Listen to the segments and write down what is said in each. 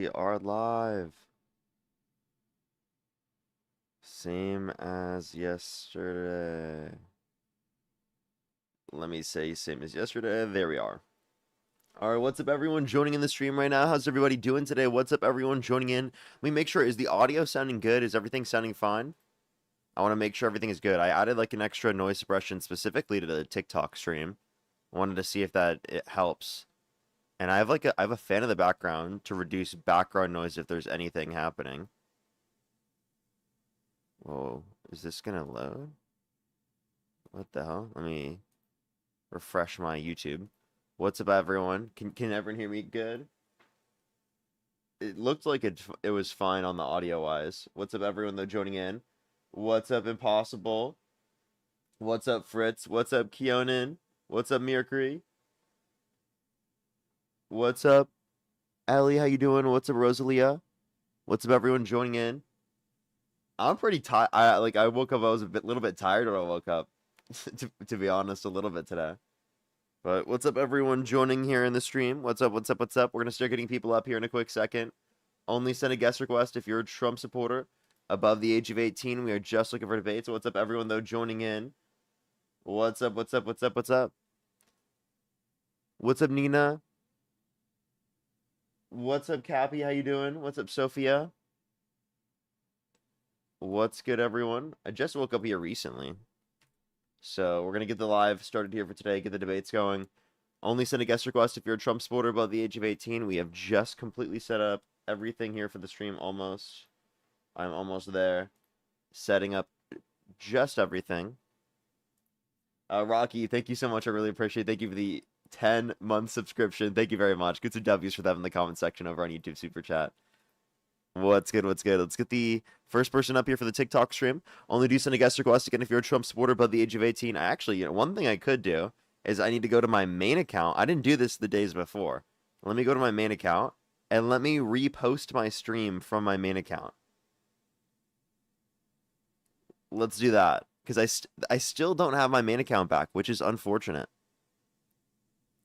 We are live. Same as yesterday. Let me say same as yesterday. There we are. All right, what's up, everyone joining in the stream right now? How's everybody doing today? What's up, everyone joining in? Let me make sure, is the audio sounding good? Is everything sounding fine? I want to make sure everything is good. I added like an extra noise suppression specifically to the TikTok stream. I wanted to see if it helps. And I have a fan in the background to reduce background noise if there's anything happening. Whoa, is this gonna load? What the hell? Let me refresh my YouTube. What's up, everyone? Can everyone hear me good? It looked like it was fine on the audio wise. What's up, everyone though joining in? What's up, Impossible? What's up, Fritz? What's up, Keonan? What's up, Mercury? What's up, Ellie? How you doing? What's up, Rosalia? What's up, everyone joining in? I'm pretty tired. I woke up. I was little bit tired when I woke up. to be honest, a little bit today. But what's up, everyone joining here in the stream? What's up? What's up? What's up? We're gonna start getting people up here in a quick second. Only send a guest request if you're a Trump supporter above the age of 18. We are just looking for debates. What's up, everyone though joining in? What's up? What's up? What's up? What's up? What's up, Nina? What's up, Cappy? How you doing? What's up, Sophia? What's good, everyone? I just woke up here recently. So we're going to get the live started here for today, get the debates going. Only send a guest request if you're a Trump supporter above the age of 18. We have just completely set up everything here for the stream almost. I'm almost there. Setting up just everything. Rocky, thank you so much. I really appreciate it. Thank you for the 10-month subscription. Thank you very much. Get some W's for them in the comment section over on YouTube Super Chat. What's good? What's good? Let's get the first person up here for the TikTok stream. Only do send a guest request again if you're a Trump supporter above the age of 18. I actually, one thing I could do is I need to go to my main account. I didn't do this the days before. Let me go to my main account and let me repost my stream from my main account. Let's do that because I still don't have my main account back, which is unfortunate.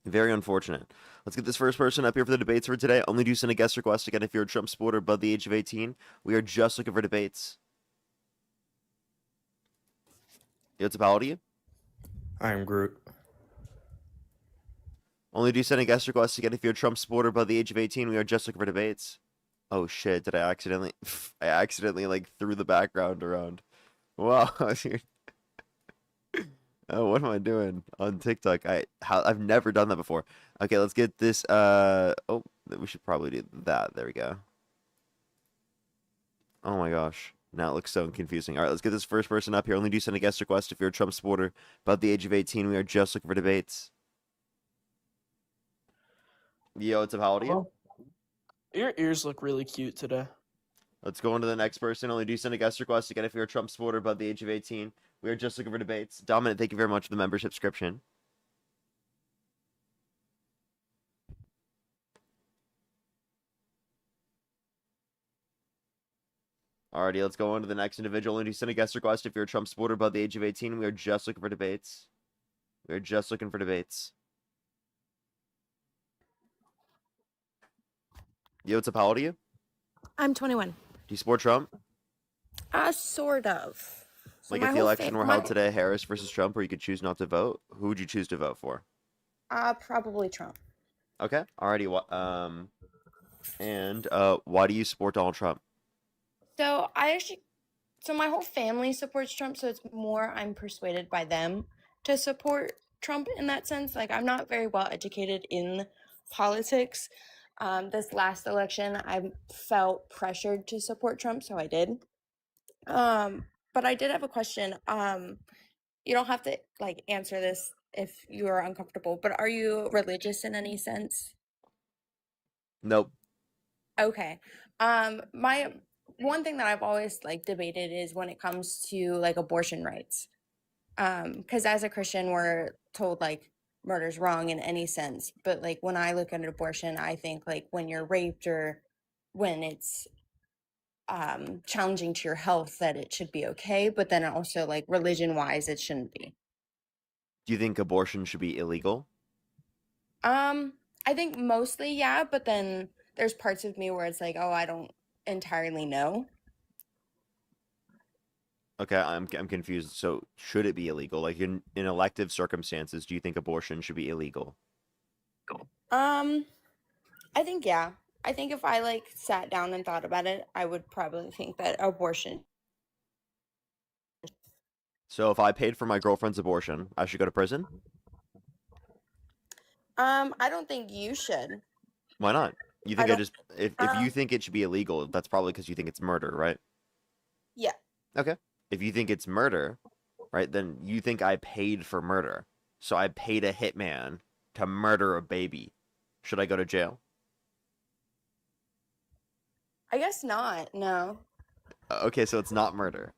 Very unfortunate. Let's get this first person up here for the debates for today. Only do send a guest request again if you're a Trump supporter above the age of 18. We are just looking for debates. Yo, what's up, how old are you? I'm Groot. Only do send a guest request again if you're a Trump supporter above the age of 18. We are just looking for debates. Oh shit, did I accidentally like threw the background around. Wow. Oh, what am I doing on TikTok? I've never done that before. Okay, let's get this oh, we should probably do that. There we go. Oh my gosh. Now it looks so confusing. All right, let's get this first person up here. Only do send a guest request if you're a Trump supporter above the age of 18. We are just looking for debates. Yo, what's up? How old are you? Your ears look really cute today. Let's go on to the next person. Only do send a guest request again if you're a Trump supporter above the age of 18. We are just looking for debates. Dominant, thank you very much for the membership subscription. Alrighty, let's go on to the next individual. Only do send a guest request if you're a Trump supporter above the age of 18. We are just looking for debates. We are just looking for debates. Yo, what's up? How old are you? I'm 21. Do you support Trump? Sort of. So like if the election were held today, Harris versus Trump, or you could choose not to vote, who would you choose to vote for? Probably Trump. Okay. Alrighty. Why do you support Donald Trump? So my whole family supports Trump, so it's more I'm persuaded by them to support Trump in that sense. Like, I'm not very well educated in politics. This last election, I felt pressured to support Trump, so I did. But I did have a question. You don't have to like answer this if you are uncomfortable, but are you religious in any sense? Nope. Okay. My one thing that I've always like debated is when it comes to like abortion rights. Because as a Christian, we're told like murder's wrong in any sense. But like when I look at abortion, I think like when you're raped or when it's challenging to your health that it should be okay. But then also like religion wise, it shouldn't be. Do you think abortion should be illegal? I think mostly, yeah, but then there's parts of me where it's like, oh, I don't entirely know. Okay, I'm confused. So should it be illegal? Like in elective circumstances, do you think abortion should be illegal? Um, I think yeah. I think if I like sat down and thought about it, I would probably think that abortion. So if I paid for my girlfriend's abortion, I should go to prison? I don't think you should. Why not? You I think I don't. just if you Um, think it should be illegal, that's probably because you think it's murder, right? yeah. Okay. If you think it's murder, right, then you think I paid for murder. So I paid a hitman to murder a baby. Should I go to jail? I guess not. No. Okay, so it's not murder.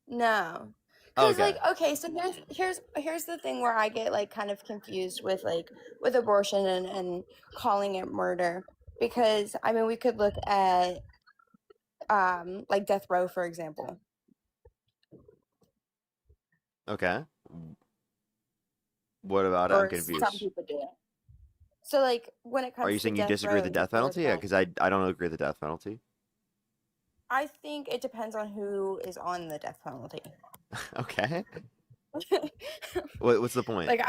No. Because Okay. like okay, so here's the thing where I get like kind of confused with like with abortion and calling it murder because I mean we could look at like death row for example. Okay. What about it? I'm Or some confused. people do it. So like when it Are you comes to saying you death disagree row with the and you death can look penalty? Yeah, at because I don't agree with the death penalty. I think it depends on who is on the death penalty. Okay. What's the point? Like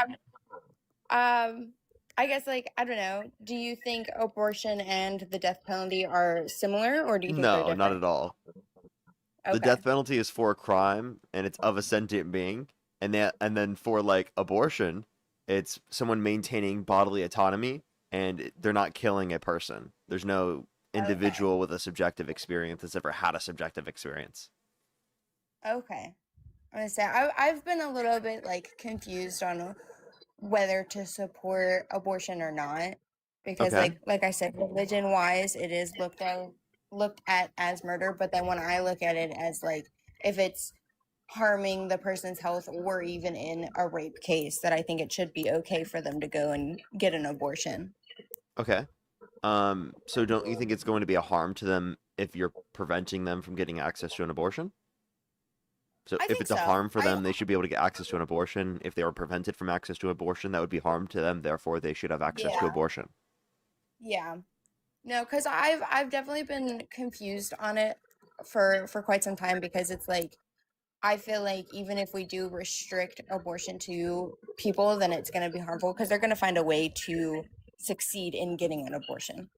I guess like I don't know. Do you think abortion and the death penalty are similar or do you think they're No, not different? at all. The Okay. death penalty is for a crime and it's of a sentient being, and then for like abortion, it's someone maintaining bodily autonomy and they're not killing a person. There's no Okay. individual with a subjective experience that's ever had a subjective experience. Okay. I'm gonna say I've been a little bit like confused on whether to support abortion or not because Okay. like I said, religion wise, it is looked at as murder, but then when I look at it as like if it's harming the person's health or even in a rape case, that I think it should be okay for them to go and get an abortion. Okay. So don't you think it's going to be a harm to them if you're preventing them from getting access to an abortion? So I if think it's a so. harm for them, they should be able to get access to an abortion. If they were prevented from access to abortion, that would be harm to them. Therefore, they should have access to Yeah. abortion. Yeah. No, because I've definitely been confused on it for quite some time because it's like I feel like even if we do restrict abortion to people, then it's going to be harmful because they're going to find a way to succeed in getting an abortion.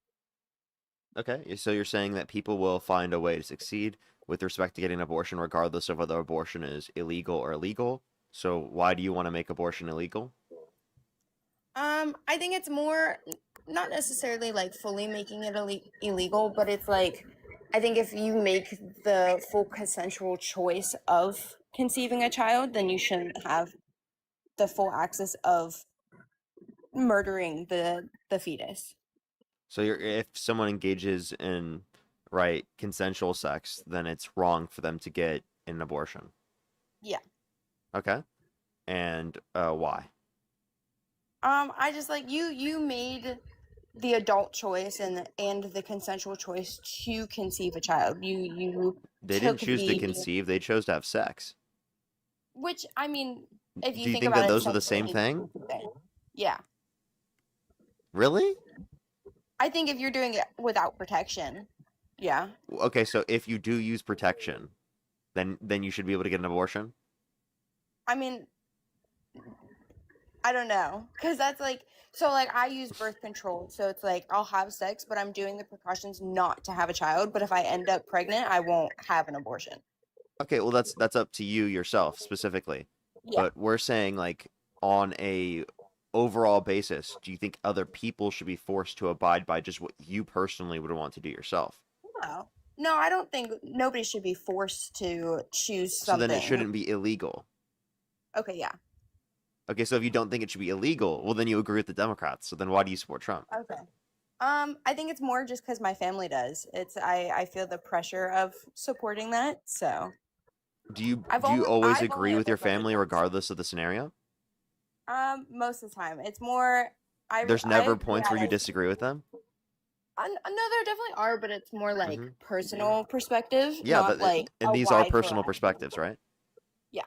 Okay, so you're saying that people will find a way to succeed with respect to getting an abortion, regardless of whether abortion is illegal or illegal. So why do you want to make abortion illegal? I think it's more not necessarily like fully making it illegal, but it's like I think if you make the full consensual choice of conceiving a child, then you shouldn't have the full access of murdering the fetus. So if someone engages in right consensual sex, then it's wrong for them to get an abortion. Yeah. Okay, and why? I just like you made the adult choice and the consensual choice to conceive a child. You They didn't took choose to the conceive; they chose to have sex. which I mean, if Do you you think think that about it, those are the sex same is thing? yeah. Really? I think if you're doing it without protection, yeah. Okay, so if you do use protection, then you should be able to get an abortion. I mean, I don't know, because that's like so like I use birth control, so it's like I'll have sex, but I'm doing the precautions not to have a child. But if I end up pregnant, I won't have an abortion. Okay, well that's up to you yourself specifically. Yeah. But we're saying like on a overall basis, do you think other people should be forced to abide by just what you personally would want to do yourself? No. No, I don't think nobody should be forced to choose So then it something. shouldn't be illegal. Okay, yeah. Okay, so if you don't think it should be illegal, well then you agree with the Democrats. So then why do you support Trump? Okay. I think it's more just because my family does. It's I feel the pressure of supporting that. So Do you always I've only agree with ever your voted family once. regardless of the scenario? Most of the time, it's more There's I never agree points where you at it. disagree with them? No, there definitely are, but it's more like Hmm. personal perspective, Yeah, not like and a these are wide personal variety. perspectives, right? Yeah.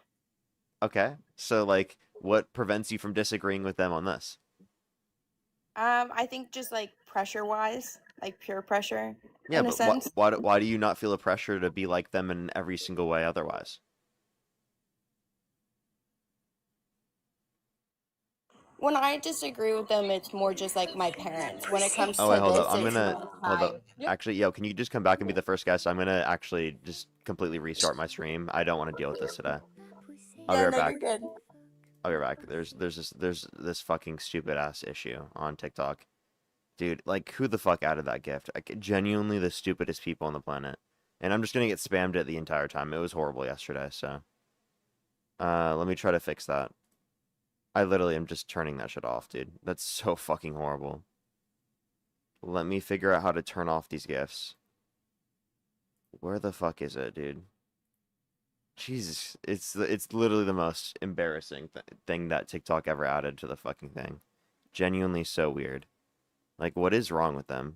Okay. So like what prevents you from disagreeing with them on this? I think just like pressure wise. like peer pressure Yeah, in a but sense. why do you not feel a pressure to be like them in every single way otherwise? When I disagree with them, it's more just like my parents. When it comes Oh to wait, hold up. this, I'm it's gonna more hold up. Yep. Actually, yo, can you just come back and be the first guest? I'm gonna actually just completely restart my stream. I don't want to deal with this today. I'll be Yeah, right no, back. you're good. I'll be right back. There's this fucking stupid ass issue on TikTok. Dude, like who the fuck added that gift? Like genuinely the stupidest people on the planet. And I'm just gonna get spammed it the entire time. It was horrible yesterday, so let me try to fix that. I literally am just turning that shit off, dude. That's so fucking horrible. Let me figure out how to turn off these gifts. Where the fuck is it, dude? Jesus, it's literally the most embarrassing thing that TikTok ever added to the fucking thing. Genuinely so weird. Like, what is wrong with them?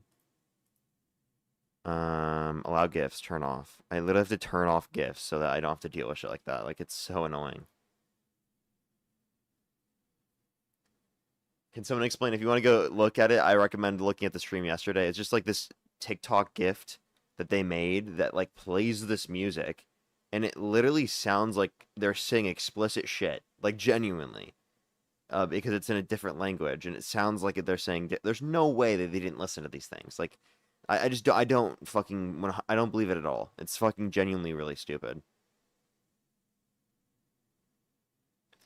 Allow gifts, turn off. I literally have to turn off gifts so that I don't have to deal with shit like that. Like, it's so annoying. Can someone explain? If you want to go look at it, I recommend looking at the stream yesterday. It's just like this TikTok gift that they made that like plays this music, and it literally sounds like they're saying explicit shit, like genuinely, because it's in a different language, and it sounds like they're saying. There's no way that they didn't listen to these things. Like, I just I don't fucking I don't believe it at all. It's fucking genuinely really stupid.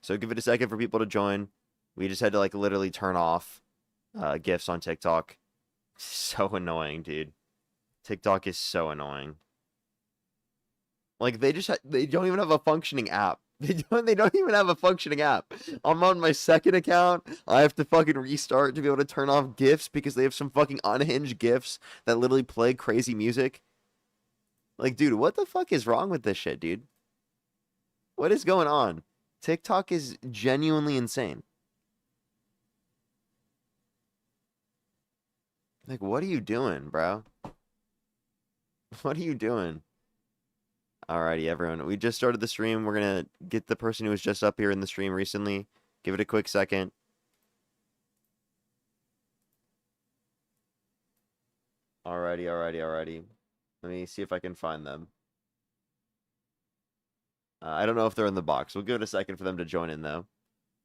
So give it a second for people to join. We just had to like literally turn off gifs on TikTok. So annoying, dude. TikTok is so annoying. Like they don't even have a functioning app. They don't even have a functioning app. I'm on my second account. I have to fucking restart to be able to turn off GIFs because they have some fucking unhinged GIFs that literally play crazy music. Like, dude, what the fuck is wrong with this shit, dude? What is going on? TikTok is genuinely insane. Like, what are you doing, bro? What are you doing? Alrighty, everyone. We just started the stream. We're gonna get the person who was just up here in the stream recently. Give it a quick second. Alrighty. Let me see if I can find them. I don't know if they're in the box. We'll give it a second for them to join in, though.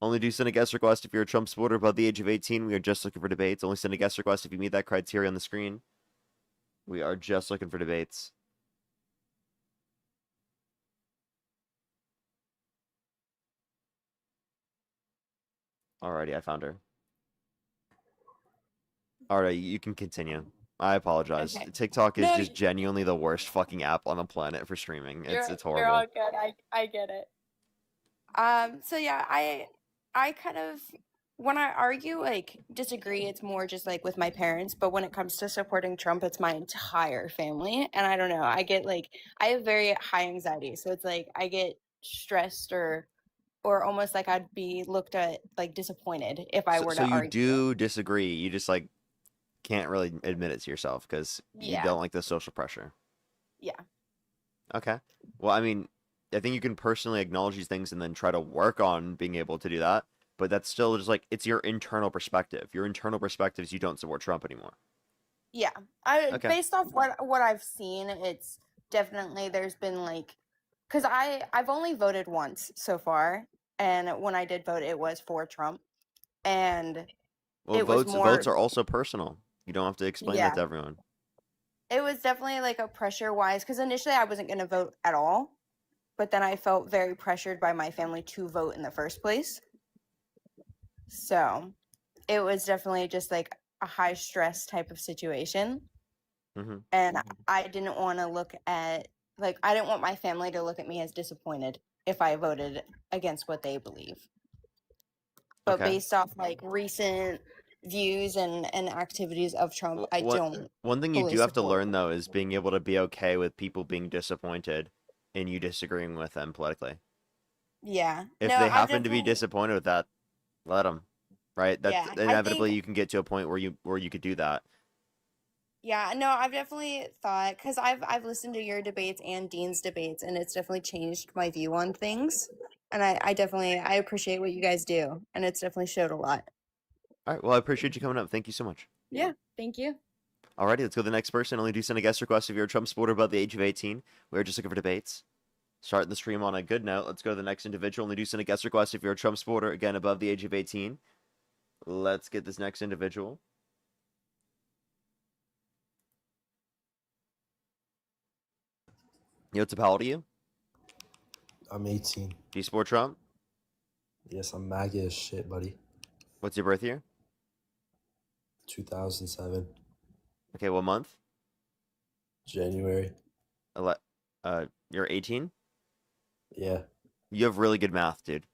Only do send a guest request if you're a Trump supporter above the age of 18. We are just looking for debates. Only send a guest request if you meet that criteria on the screen. We are just looking for debates. Alrighty, I found her. Alright, you can continue. I apologize. Okay. TikTok is No, just genuinely the worst fucking app on the planet for streaming. It's horrible. You're all good. I get it. So yeah, I kind of when I argue like disagree, it's more just like with my parents, but when it comes to supporting Trump, it's my entire family. And I don't know, I get like I have very high anxiety, so it's like I get stressed or almost like I'd be looked at like disappointed if I were So to you argue. do disagree. You just like can't really admit it to yourself because you Yeah. don't like the social pressure. Yeah. Okay. Well, I mean, I think you can personally acknowledge these things and then try to work on being able to do that. But that's still just like it's your internal perspective. Your internal perspective is you don't support Trump anymore. Yeah. Okay. Based off what I've seen, it's definitely there's been like cuz I've only voted once so far, and when I did vote it was for Trump, and Well, it was votes more are also personal. You don't have to explain that yeah. to everyone. It was definitely like a pressure wise cuz initially I wasn't going to vote at all, but then I felt very pressured by my family to vote in the first place. So, it was definitely just like a high stress type of situation. Hmm. And I didn't want to look at like I didn't want my family to look at me as disappointed if I voted against what they believe. But Okay. based off like recent views and activities of Trump, I don't One thing you fully do have to support. learn though is being able to be okay with people being disappointed and you disagreeing with them politically. Yeah. If No, they I've happen to be definitely disappointed with that, let them. Right? That's yeah. I inevitably think you can get to a point where you could do that. yeah, no, I've definitely thought because I've listened to your debates and Dean's debates, and it's definitely changed my view on things. And I definitely I appreciate what you guys do, and it's definitely showed a lot. All right. Well, I appreciate you coming up. Thank you so much. Yeah, thank you. Alrighty, let's go to the next person. Only do send a guest request if you're a Trump supporter above the age of 18. We're just looking for debates. Starting the stream on a good note. Let's go to the next individual. Only do send a guest request if you're a Trump supporter, again, above the age of 18. Let's get this next individual. Yotsup, how old are you? I'm 18. Do you support Trump? Yes, I'm MAGA as shit, buddy. What's your birth year? 2007, Okay, what month? January. You're 18? Yeah. You have really good math, dude.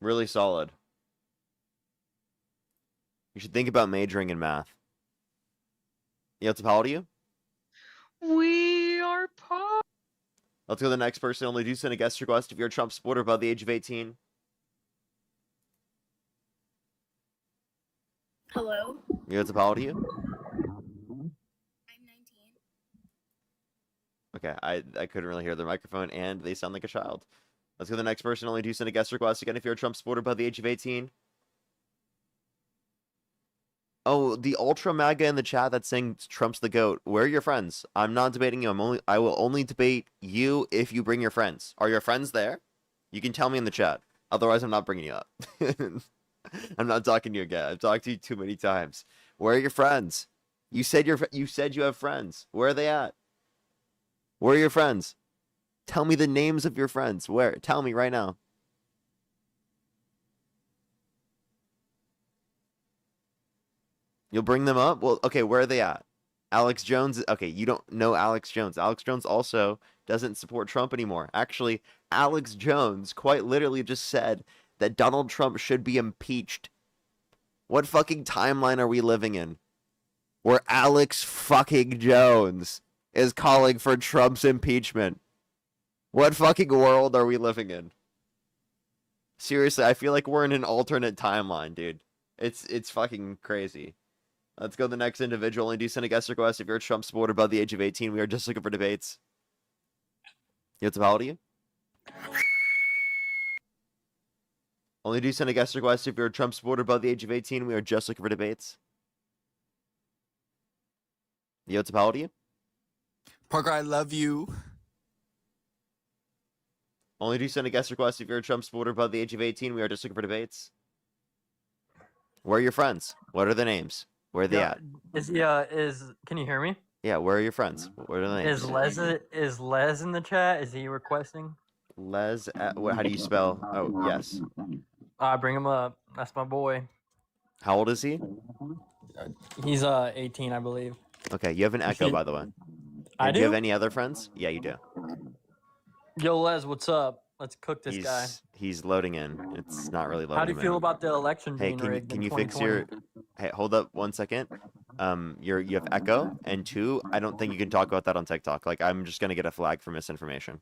Really solid. You should think about majoring in math. Yotsup, how old are you? We are pop. Let's go to the next person. Only do send a guest request if you're a Trump supporter above the age of 18. Hello. Yotsup, how old are you? I'm 19. Okay, I couldn't really hear their microphone, and they sound like a child. Let's go to the next person. Only do send a guest request again if you're a Trump supporter above the age of 18. Oh, the ultra MAGA in the chat that's saying Trump's the GOAT. Where are your friends? I'm not debating you. I will only debate you if you bring your friends. Are your friends there? You can tell me in the chat. Otherwise, I'm not bringing you up. I'm not talking to you again. I've talked to you too many times. Where are your friends? You said you have friends. Where are they at? Where are your friends? Tell me the names of your friends. Where? Tell me right now. You'll bring them up? Well, okay, where are they at? Alex Jones. Okay, you don't know Alex Jones. Alex Jones also doesn't support Trump anymore. Actually, Alex Jones quite literally just said that Donald Trump should be impeached. What fucking timeline are we living in? Where Alex fucking Jones is calling for Trump's impeachment. What fucking world are we living in? Seriously, I feel like we're in an alternate timeline, dude. It's fucking crazy. Let's go to the next individual. Only do send a guest request if you're a Trump supporter above the age of 18. We are just looking for debates. What's how old are you? Only do send a guest request if you're a Trump supporter above the age of 18. We are just looking for debates. Yotsup, how old are you? Parker, I love you. Only do send a guest request if you're a Trump supporter above the age of 18. We are just looking for debates. Where are your friends? What are their names? Where are they at? Can you hear me? Yeah, where are your friends? What are their names? Is Les in the chat? Is he requesting? Les, how do you spell? Oh, yes. Bring him up. That's my boy. How old is he? He's 18, I believe. Okay, you have an echo, by the way. I And do. Do you have any other friends? Yeah, you do. Yo, Les, what's up? Let's cook this guy. He's loading in. It's not really loading. How do you feel about the election Hey, being rigged? can in you fix your? 2020? Hey, hold up 1 second. You have echo, and 2, I don't think you can talk about that on TikTok. Like, I'm just gonna get a flag for misinformation.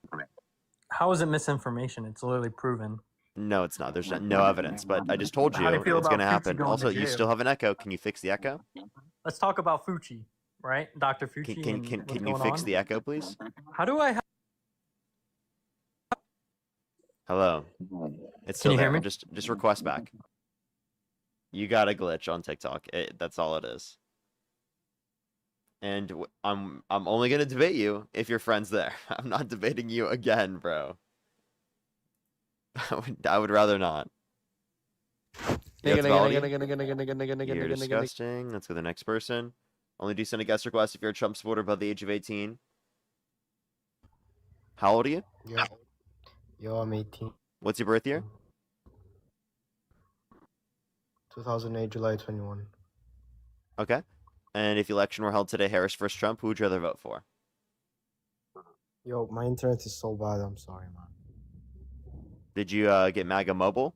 How is it misinformation? It's literally proven. No, it's not. There's no evidence, but I just told you How do you feel it's about gonna Fucci happen. going to Also, you jail? still have an echo. Can you fix the echo? Let's talk about Fucci, right? Dr. Fucci. Can you fix the echo, please? How do I? Hello. It's Can still you hear there. me? Just request back. You got a glitch on TikTok. That's all it is. And I'm only gonna debate you if your friend's there. I'm not debating you again, bro. I would rather not. You're disgusting. Let's go to the next person. Only do send a guest request if you're a Trump supporter above the age of 18. How old are you? Yo, I'm 18. What's your birth year? 2008, July 21. Okay. And if the election were held today, Harris versus Trump, who would you rather vote for? Yo, my internet is so bad. I'm sorry, man. Did you get MAGA mobile?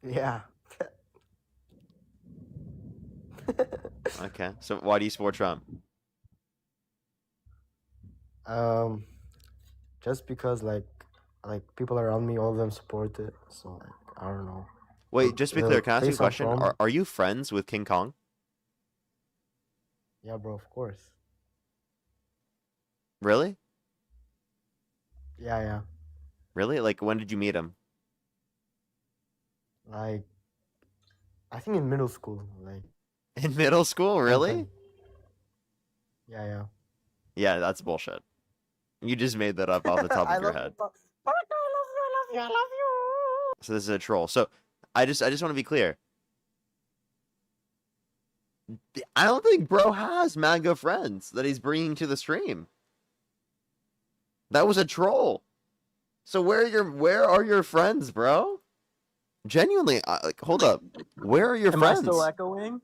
Yeah. Okay. So why do you support Trump? Just because like people around me, all of them support it. So like, I don't know. Wait, just to be clear, can I ask you a Place I'm question? from- Are you friends with King Kong? Yeah, bro. Of course. Really? Yeah. Really? Like, when did you meet him? Like I think in middle school, like In middle school, really? sometime. Yeah. Yeah, that's bullshit. You just made that up off the top I of your love head. you, Parker. I love you. So this is a troll. So I just want to be clear. I don't think bro has MAGA friends that he's bringing to the stream. That was a troll. So where are your friends, bro? Genuinely, like, hold up. Where are your Am friends? I still echoing?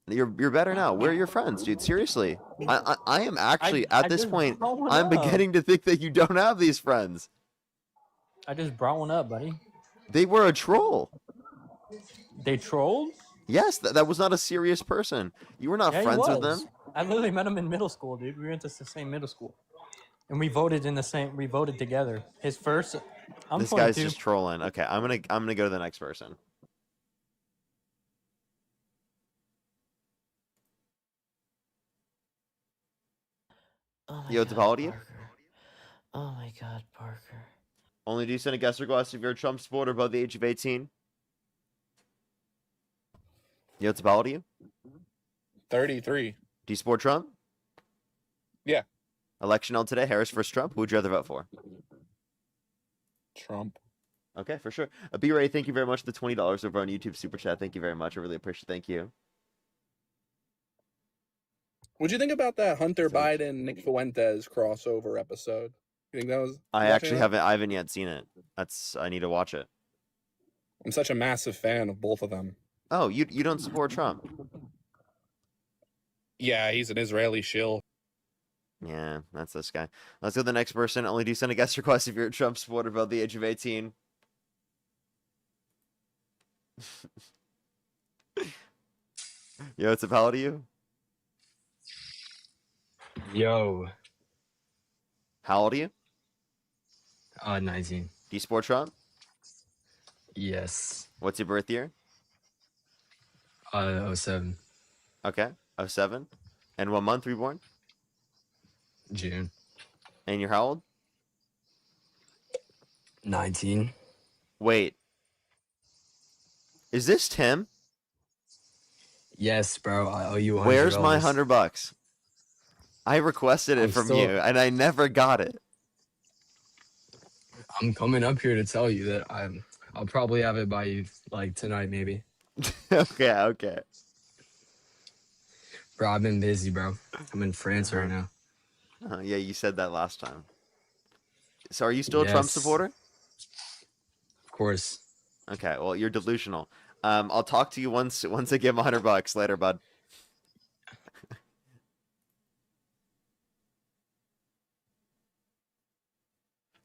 You're better now. Where are your friends, dude? Seriously, I am actually I at this just point. brought one I'm up. beginning to think that you don't have these friends. I just brought one up, buddy. They were a troll. They trolled? Yes, that was not a serious person. You were not Yeah, he friends with was. them. I literally met him in middle school, dude. We went to the same middle school. And we voted together. His first I'm This 22. guy's just trolling. Okay, I'm gonna go to the next person. Oh my Yo, it's God, Apollo to you? Parker. Oh my God, Parker. Only do you send a guest request if you're a Trump supporter above the age of 18. Yo, it's Apollo to you? 33. Do you support Trump? Yeah. Election held today. Harris versus Trump. Who would you rather vote for? Trump. Okay, for sure. B-Ray, thank you very much for the $20 over on YouTube Super Chat. Thank you very much. I really appreciate it. Thank you. What'd you think about that Hunter So- Biden Nick Fuentes crossover episode? You think that was? I watching actually that? I haven't yet seen it. I need to watch it. I'm such a massive fan of both of them. Oh, you don't support Trump? Yeah, he's an Israeli shill. Yeah, that's this guy. Let's go to the next person. Only do send a guest request if you're a Trump supporter above the age of 18. Yo, it's a pal to you? Yo, How old are you? 19. Do you support Trump? Yes. What's your birth year? 07. Okay, 07. And what month were you born? June. And you're how old? 19. Wait. Is this Tim? Yes, bro. I owe you $100. Where's my $100? I requested it I'm from still- you, and I never got it. I'm coming up here to tell you that I'll probably have it by you like tonight, maybe. Okay. Bro, I've been busy, bro. I'm in France right now. Yeah, you said that last time. So are you still a Trump Yes. supporter? Of course. Okay, well, you're delusional. I'll talk to you once I give him $100 later, bud.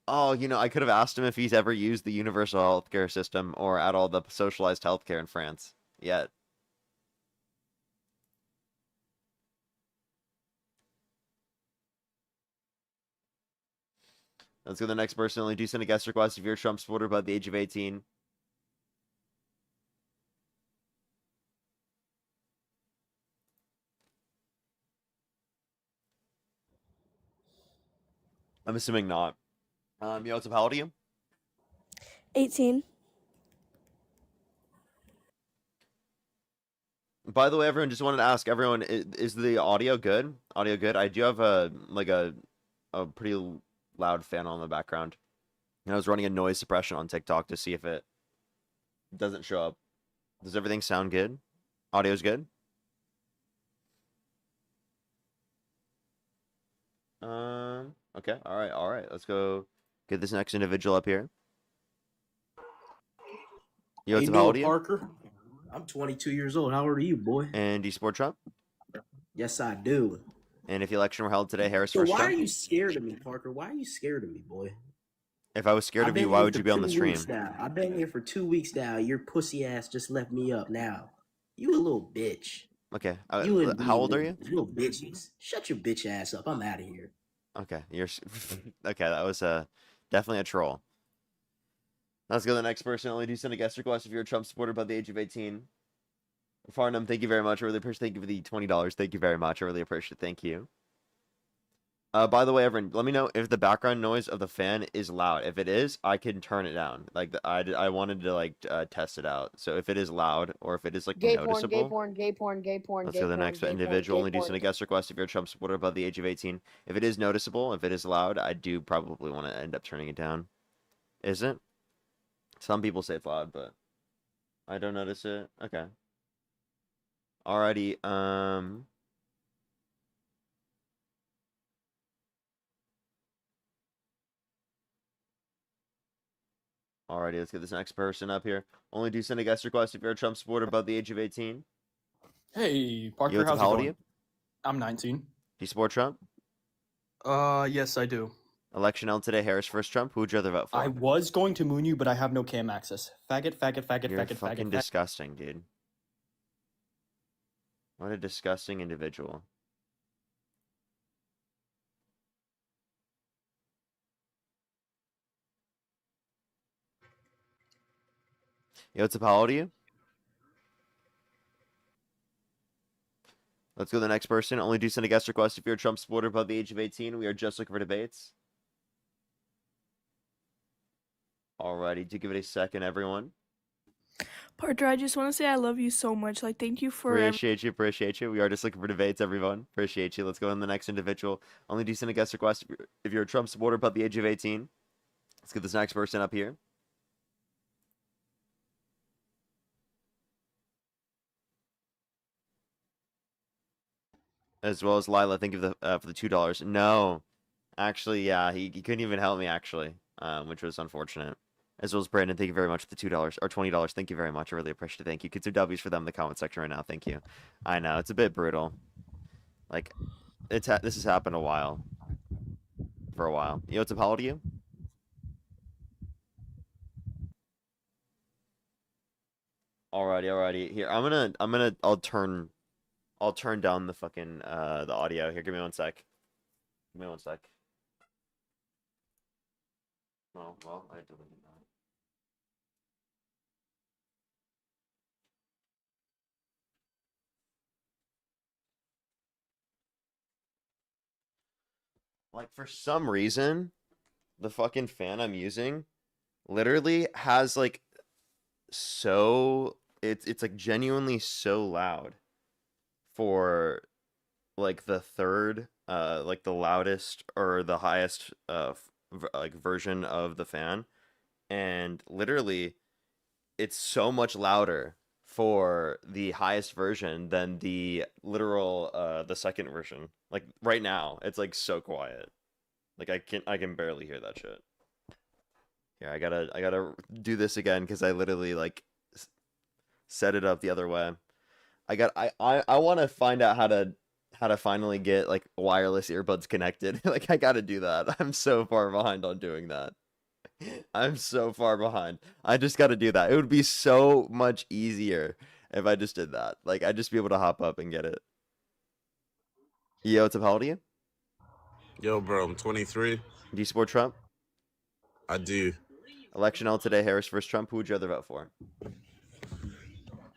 Oh, I could have asked him if he's ever used the universal healthcare system or at all the socialized healthcare in France yet. Let's go to the next person. Only do send a guest request if you're a Trump supporter by the age of 18. I'm assuming not. Yo, what's up? How old are you? 18. By the way, everyone, just wanted to ask everyone, is the audio good? Audio good? I do have a pretty loud fan on the background. And I was running a noise suppression on TikTok to see if it doesn't show up. Does everything sound good? Audio's good? Okay. All right. Let's go get this next individual up here. Yo, what's up? How old are you? Parker? I'm 22 years old. How old are you, boy? And do you support Trump? Yes, I do. And if the election were held today, Harris So versus why Trump? are you scared of me, Parker? Why are you scared of me, boy? If I was scared I've of you, been why here would for you be on 2 the stream? weeks now. I've been here for 2 weeks now. Your pussy ass just left me up now. You a little bitch. Okay. You and How old are you? Little bitches. Shut your bitch ass up. I'm out of here. Okay, okay. That was definitely a troll. Let's go to the next person. Only do send a guest request if you're a Trump supporter by the age of 18. Farnham, thank you very much. I really appreciate. Thank you for the $20. Thank you very much. I really appreciate it. Thank you. By the way, everyone, let me know if the background noise of the fan is loud. If it is, I can turn it down. Like I wanted to like test it out. So if it is loud or if it is like Gay porn, gay noticeable, porn, gay porn, gay porn, let's gay go to the porn, next gay porn, individual. gay Only do porn. send a guest request if you're a Trump supporter above the age of 18. If it is noticeable, if it is loud, I do probably want to end up turning it down. Isn't? Some people say it's loud, but I don't notice it. Okay. Alrighty. Alrighty, let's get this next person up here. Only do send a guest request if you're a Trump supporter above the age of 18. Hey, Parker, What's up, how's how it old are going? you? I'm 19. Do you support Trump? Yes, I do. Election held today, Harris versus Trump. Who would you rather vote for? I was going to moon you, but I have no cam access. Faggot, faggot, faggot, You're faggot, fucking faggot, faggot. disgusting, dude. What a disgusting individual. Yo, what's up, how old are you? Let's go to the next person. Only do send a guest request if you're a Trump supporter above the age of 18. We are just looking for debates. Alrighty, do give it a second, everyone. Parker, I just want to say I love you so much. Like, thank you for Appreciate you. We are just looking for debates, everyone. Appreciate you. Let's go on the next individual. Only do send a guest request if you're a Trump supporter above the age of 18. Let's get this next person up here. As well as Lila, thank you for the $2. No, actually, yeah, he couldn't even help me actually, which was unfortunate. As well as Brandon, thank you very much for the $2 or $20. Thank you very much. I really appreciate it. Thank you. Kids are W's for them in the comment section right now. Thank you. I know it's a bit brutal. Like, this has happened for a while. You know what's up? How old are you? Alrighty. Here, I'll turn down the fucking the audio. Here, give me one sec. Oh, well, I deleted that. Like, for some reason, the fucking fan I'm using literally has like it's like genuinely so loud for like the third like the loudest or the highest like version of the fan, and literally it's so much louder for the highest version than the literal the second version. Like right now it's like so quiet, like I can barely hear that shit. Here, I gotta do this again because I literally like set it up the other way. I want to find out how to finally get like wireless earbuds connected. Like I gotta do that. I'm so far behind on doing that. I'm so far behind. I just gotta do that. It would be so much easier if I just did that. Like I'd just be able to hop up and get it. Yo, what's up? How old are you? Yo, bro, I'm 23. Do you support Trump? I do. Election held today, Harris versus Trump. Who would you rather vote for?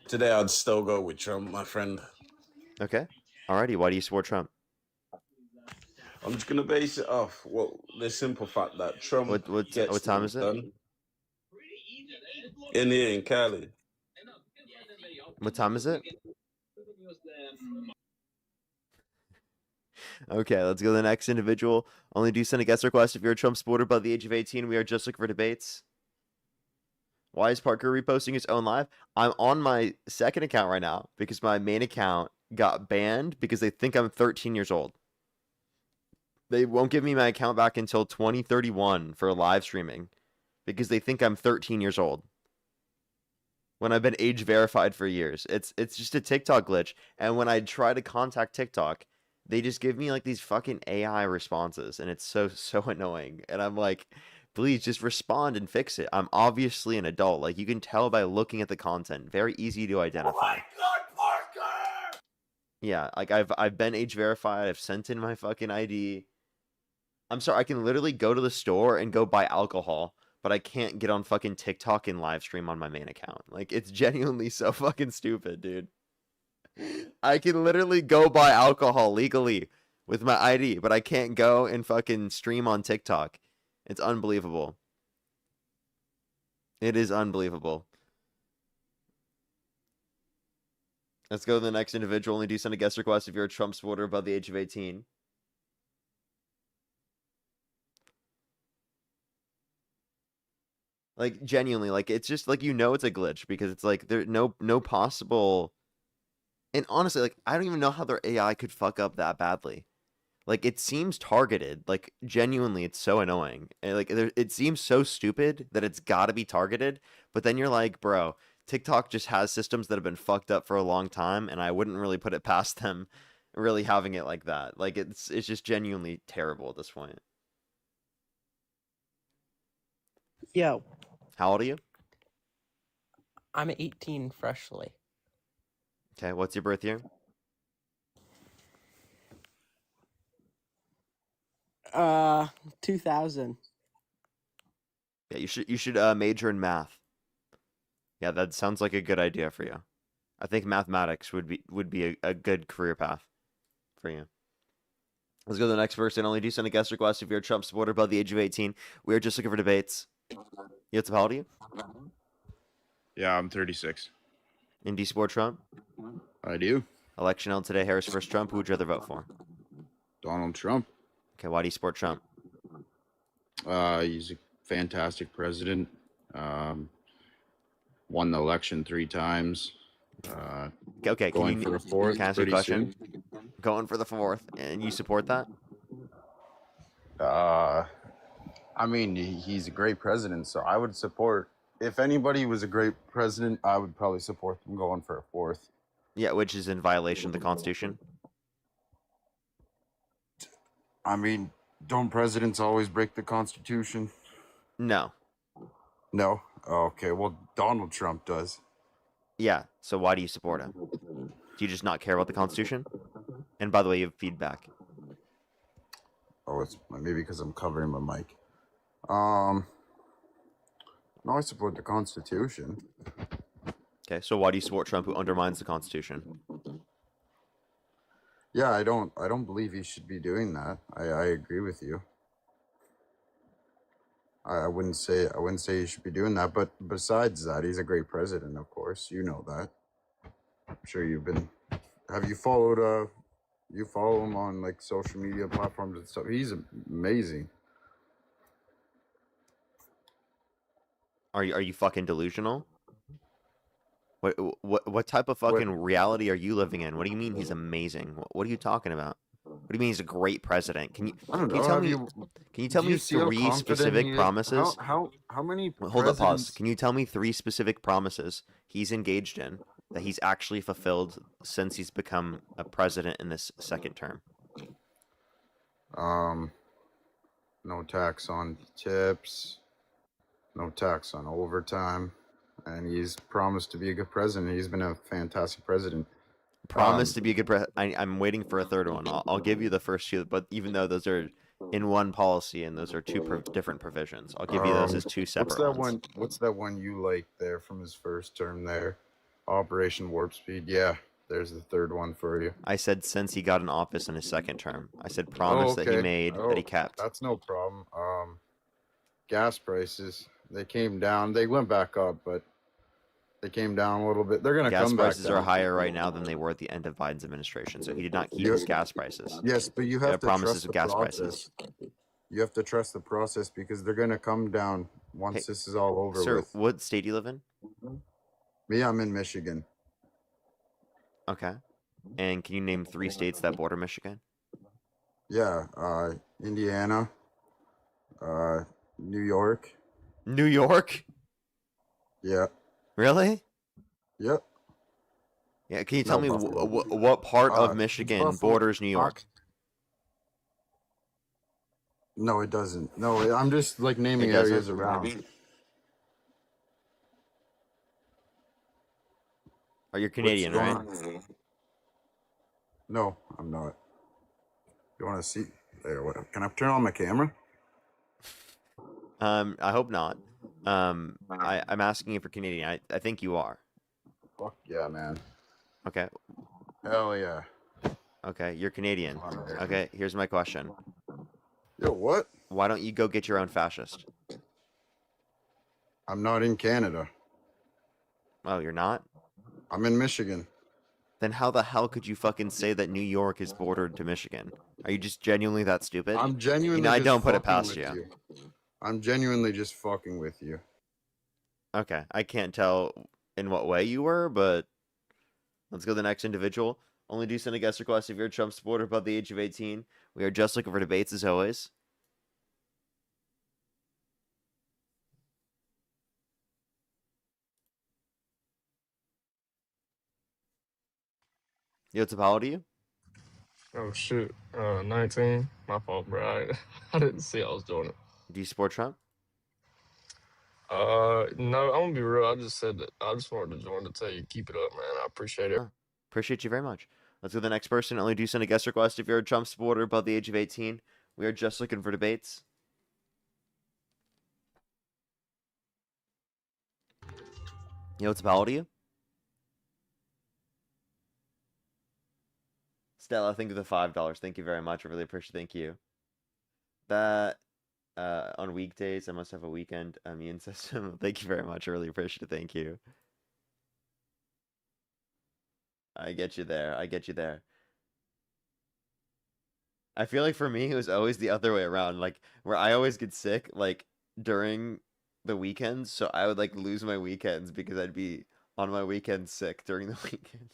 Today, I'd still go with Trump, my friend. Okay. Alrighty. Why do you support Trump? I'm just gonna base it off the simple fact that Trump. What time is it? Done. In here in Cali. What time is it? Okay, let's go to the next individual. Only do send a guest request if you're a Trump supporter above the age of 18. We are just looking for debates. Why is Parker reposting his own live? I'm on my second account right now because my main account got banned because they think I'm 13 years old. They won't give me my account back until 2031 for live streaming because they think I'm 13 years old when I've been age verified for years. It's just a TikTok glitch. And when I try to contact TikTok, they just give me like these fucking AI responses, and it's so annoying. And I'm like, please just respond and fix it. I'm obviously an adult. Like, you can tell by looking at the content. Very easy to identify. Oh my God, Parker! Yeah, like I've been age verified. I've sent in my fucking ID. I'm sorry, I can literally go to the store and go buy alcohol, but I can't get on fucking TikTok and live stream on my main account. Like, it's genuinely so fucking stupid, dude. I can literally go buy alcohol legally with my ID, but I can't go and fucking stream on TikTok. It's unbelievable. It is unbelievable. Let's go to the next individual. Only do send a guest request if you're a Trump supporter above the age of 18. Like, genuinely, like, it's just, like, it's a glitch because it's, like, there's no possible... And honestly, like, I don't even know how their AI could fuck up that badly. Like, it seems targeted. Like, genuinely, it's so annoying. And, like, it seems so stupid that it's got to be targeted. But then you're like, bro, TikTok just has systems that have been fucked up for a long time, and I wouldn't really put it past them really having it like that. Like, it's just genuinely terrible at this point. Yo, How old are you? I'm 18 freshly. Okay, what's your birth year? 2000. Yeah, you should major in math. Yeah, that sounds like a good idea for you. I think mathematics would be a good career path for you. Let's go to the next person. Only do send a guest request if you're a Trump supporter above the age of 18. We are just looking for debates. What's up, how old are you? Yeah, I'm 36. And do you support Trump? I do. Election held today, Harris versus Trump. Who would you rather vote for? Donald Trump. Okay, why do you support Trump? He's a fantastic president. Won the election 3 times. Okay, going for a 4th. Can I ask you a question? Soon. Going for the 4th, and you support that? I mean, he's a great president, so I would support. If anybody was a great president, I would probably support them going for a 4th. Yeah, which is in violation of the Constitution. I mean, don't presidents always break the Constitution? No. No? Okay, well, Donald Trump does. Yeah, so why do you support him? Do you just not care about the Constitution? And by the way, you have feedback. Oh, it's maybe because I'm covering my mic. No, I support the Constitution. Okay, so why do you support Trump, who undermines the Constitution? Yeah, I don't believe he should be doing that. I agree with you. I wouldn't say he should be doing that, but besides that, he's a great president, of course. You know that. I'm sure have you followed you follow him on like social media platforms and stuff. He's amazing. Are you fucking delusional? What type of fucking reality are you living in? What do you mean he's amazing? What are you talking about? What do you mean he's a great president? Can you tell me 3 specific promises? How many? Hold up, pause. Can you tell me 3 specific promises he's engaged in that he's actually fulfilled since he's become a president in this 2nd term? No tax on tips, no tax on overtime, and he's promised to be a good president. He's been a fantastic president. Promised to be a good president. I'm waiting for a 3rd one. I'll give you the first 2, but even though those are in one policy and those are 2 different provisions, I'll give you those as 2 separate ones. What's that one you like there from his 1st term there? Operation Warp Speed. Yeah, there's the 3rd one for you. I said since he got in office in his 2nd term. I said promise that he made that he kept. That's no problem. Gas prices, they came down. They went back up, but they came down a little bit. They're going to come back down. Gas prices are higher right now than they were at the end of Biden's administration, so he did not keep his gas prices. Yes, but you have to promises trust of the gas process. prices. You have to trust the process because they're going to come down once this is all over Sir, with. what state do you live in? Me, I'm in Michigan. Okay. And can you name 3 states that border Michigan? Yeah, Indiana, New York. New York? Yeah. Really? Yep. Yeah, can you tell me what part of Michigan borders New York? No, it doesn't. No, I'm just like naming areas around. Are you Canadian, right? No, I'm not. You want to see? There, can I turn on my camera? I hope not. I'm asking you for Canadian. I think you are. Fuck yeah, man. Okay. Hell yeah. Okay, you're Canadian. Okay, here's my question. Yo, what? Why don't you go get your own fascist? I'm not in Canada. Oh, you're not? I'm in Michigan. Then how the hell could you fucking say that New York is bordered to Michigan? Are you just genuinely that stupid? I'm genuinely You know, I just don't put it fucking past with you. I'm genuinely just fucking with you. Okay, I can't tell in what way you were, but let's go to the next individual. Only do send a guest request if you're a Trump supporter above the age of 18. We are just looking for debates as always. Yo, what's up? How old are you? Oh shit, 19. My fault, bro. I didn't see I was doing it. Do you support Trump? No, I'm gonna be real. I just said that. I just wanted to join to tell you keep it up, man. I appreciate it. Oh, appreciate you very much. Let's go to the next person. Only do send a guest request if you're a Trump supporter above the age of 18. We are just looking for debates. Yo, what's up? How old are you? Stella, thank you for the $5. Thank you very much. I really appreciate it. Thank you. That on weekdays, I must have a weekend immune system. Thank you very much. I really appreciate it. Thank you. I get you there. I get you there. I feel like for me, it was always the other way around. Like, where I always get sick, like, during the weekends. So I would, like, lose my weekends because I'd be on my weekends sick during the weekend.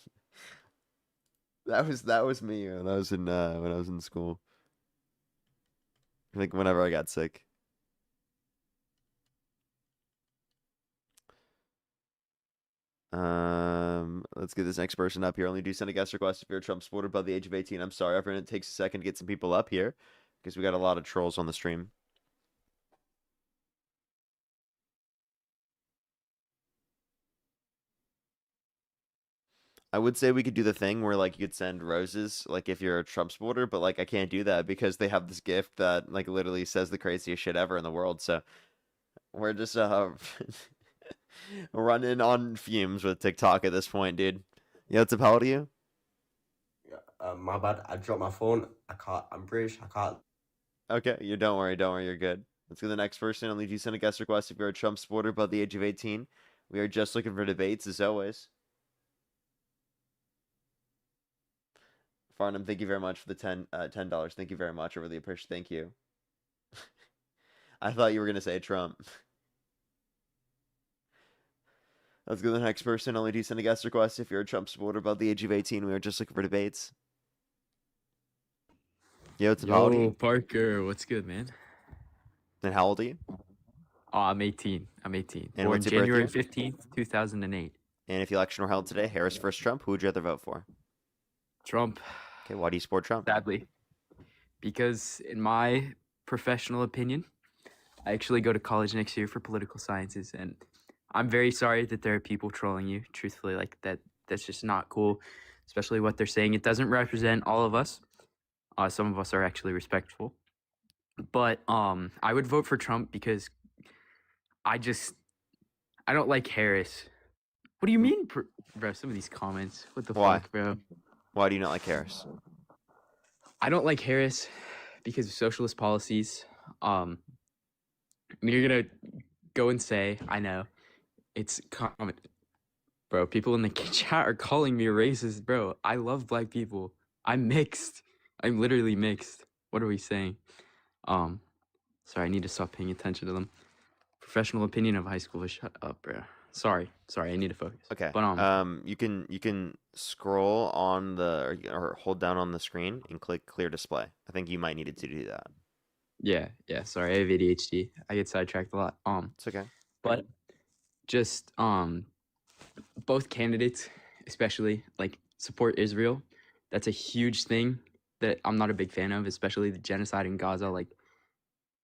That was me when I was in school. Like, whenever I got sick. Let's get this next person up here. Only do send a guest request if you're a Trump supporter above the age of 18. I'm sorry, everyone. It takes a second to get some people up here because we got a lot of trolls on the stream. I would say we could do the thing where, like, you could send roses, like, if you're a Trump supporter, but, like, I can't do that because they have this gift that, like, literally says the craziest shit ever in the world. So we're just running on fumes with TikTok at this point, dude. Yeah, what's up? How old are you? My bad. I dropped my phone. I can't. I'm British. I can't. Okay, don't worry, you're good. Let's go to the next person. Only do send a guest request if you're a Trump supporter above the age of 18. We are just looking for debates, as always. Farnham, thank you very much for the $10. Thank you very much. I really appreciate it. Thank you. I thought you were going to say Trump. Let's go to the next person. Only do send a guest request if you're a Trump supporter above the age of 18. We are just looking for debates. Yo, what's up? How old are Yo, you? Parker, what's good, man? And how old are you? Oh, I'm 18. I'm 18. And Born what's your January birthday? 15th, 2008. And if the election were held today, Harris versus Trump, who would you rather vote for? Trump. Okay, why do you support Trump? Sadly. Because in my professional opinion, I actually go to college next year for political sciences, and I'm very sorry that there are people trolling you. Truthfully, like that's just not cool, especially what they're saying. It doesn't represent all of us. Some of us are actually respectful. But I would vote for Trump because I don't like Harris. What do you mean, bro? Some of these comments. What the Why? fuck, bro? Why do you not like Harris? I don't like Harris because of socialist policies. I mean, you're gonna go and say, I know, it's common. Bro, people in the chat are calling me a racist, bro. I love black people. I'm mixed. I'm literally mixed. What are we saying? Sorry, I need to stop paying attention to them. Professional opinion of high school. Shut up, bro. Sorry, I need to focus. Okay. But you can scroll on or hold down on the screen and click clear display. I think you might need to do that. yeah. Sorry, I have ADHD. I get sidetracked a lot. It's okay. But just both candidates, especially like support Israel. That's a huge thing that I'm not a big fan of, especially the genocide in Gaza. Like,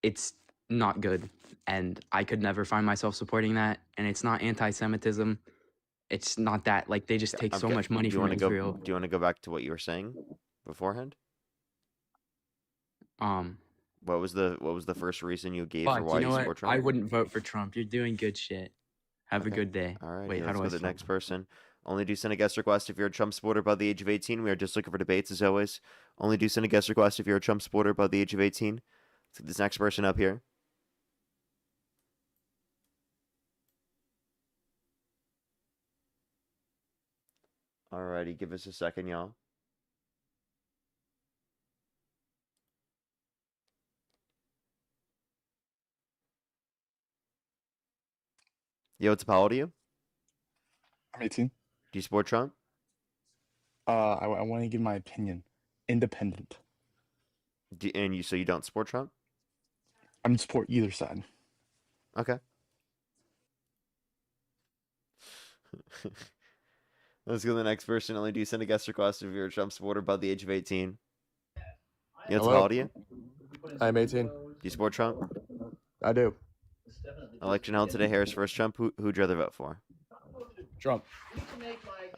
it's not good, and I could never find myself supporting that. And it's not anti-Semitism. It's not that. Like, they just take so Okay. much money from Israel. Do you want to go back to what you were saying beforehand? What was the first reason you gave for why you support Trump? I wouldn't vote for Trump. You're doing good shit. Have a good day. All right. Wait, how let's do go I to the spell? next person. Only do send a guest request if you're a Trump supporter above the age of 18. We are just looking for debates as always. Only do send a guest request if you're a Trump supporter above the age of 18. Let's get this next person up here. Alrighty, give us a second, y'all. Yo, it's Apollo to you. I'm 18. Do you support Trump? I want to give my opinion. Independent. So you don't support Trump? I don't support either side. Okay. Let's go to the next person. Only do send a guest request if you're a Trump supporter above the age of 18. Yeah, it's Apollo to you. I'm 18. Do you support Trump? I do. Election held today. Harris versus Trump. Who'd you rather vote for? Trump.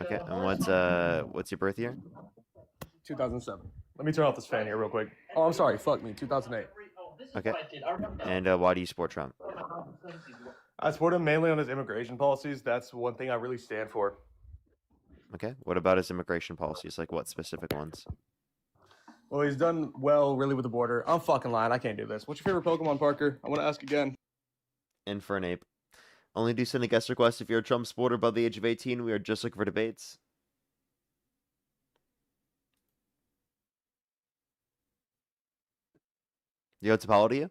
Okay. And what's your birth year? 2007. Let me turn off this fan here real quick. Oh, I'm sorry. Fuck me. 2008. Okay. And why do you support Trump? I support him mainly on his immigration policies. That's one thing I really stand for. Okay. What about his immigration policies? Like what specific ones? Well, he's done well, really, with the border. I'm fucking lying. I can't do this. What's your favorite Pokemon, Parker? I want to ask again. In for an ape. Only do send a guest request if you're a Trump supporter above the age of 18. We are just looking for debates. Yo, it's Apollo to you.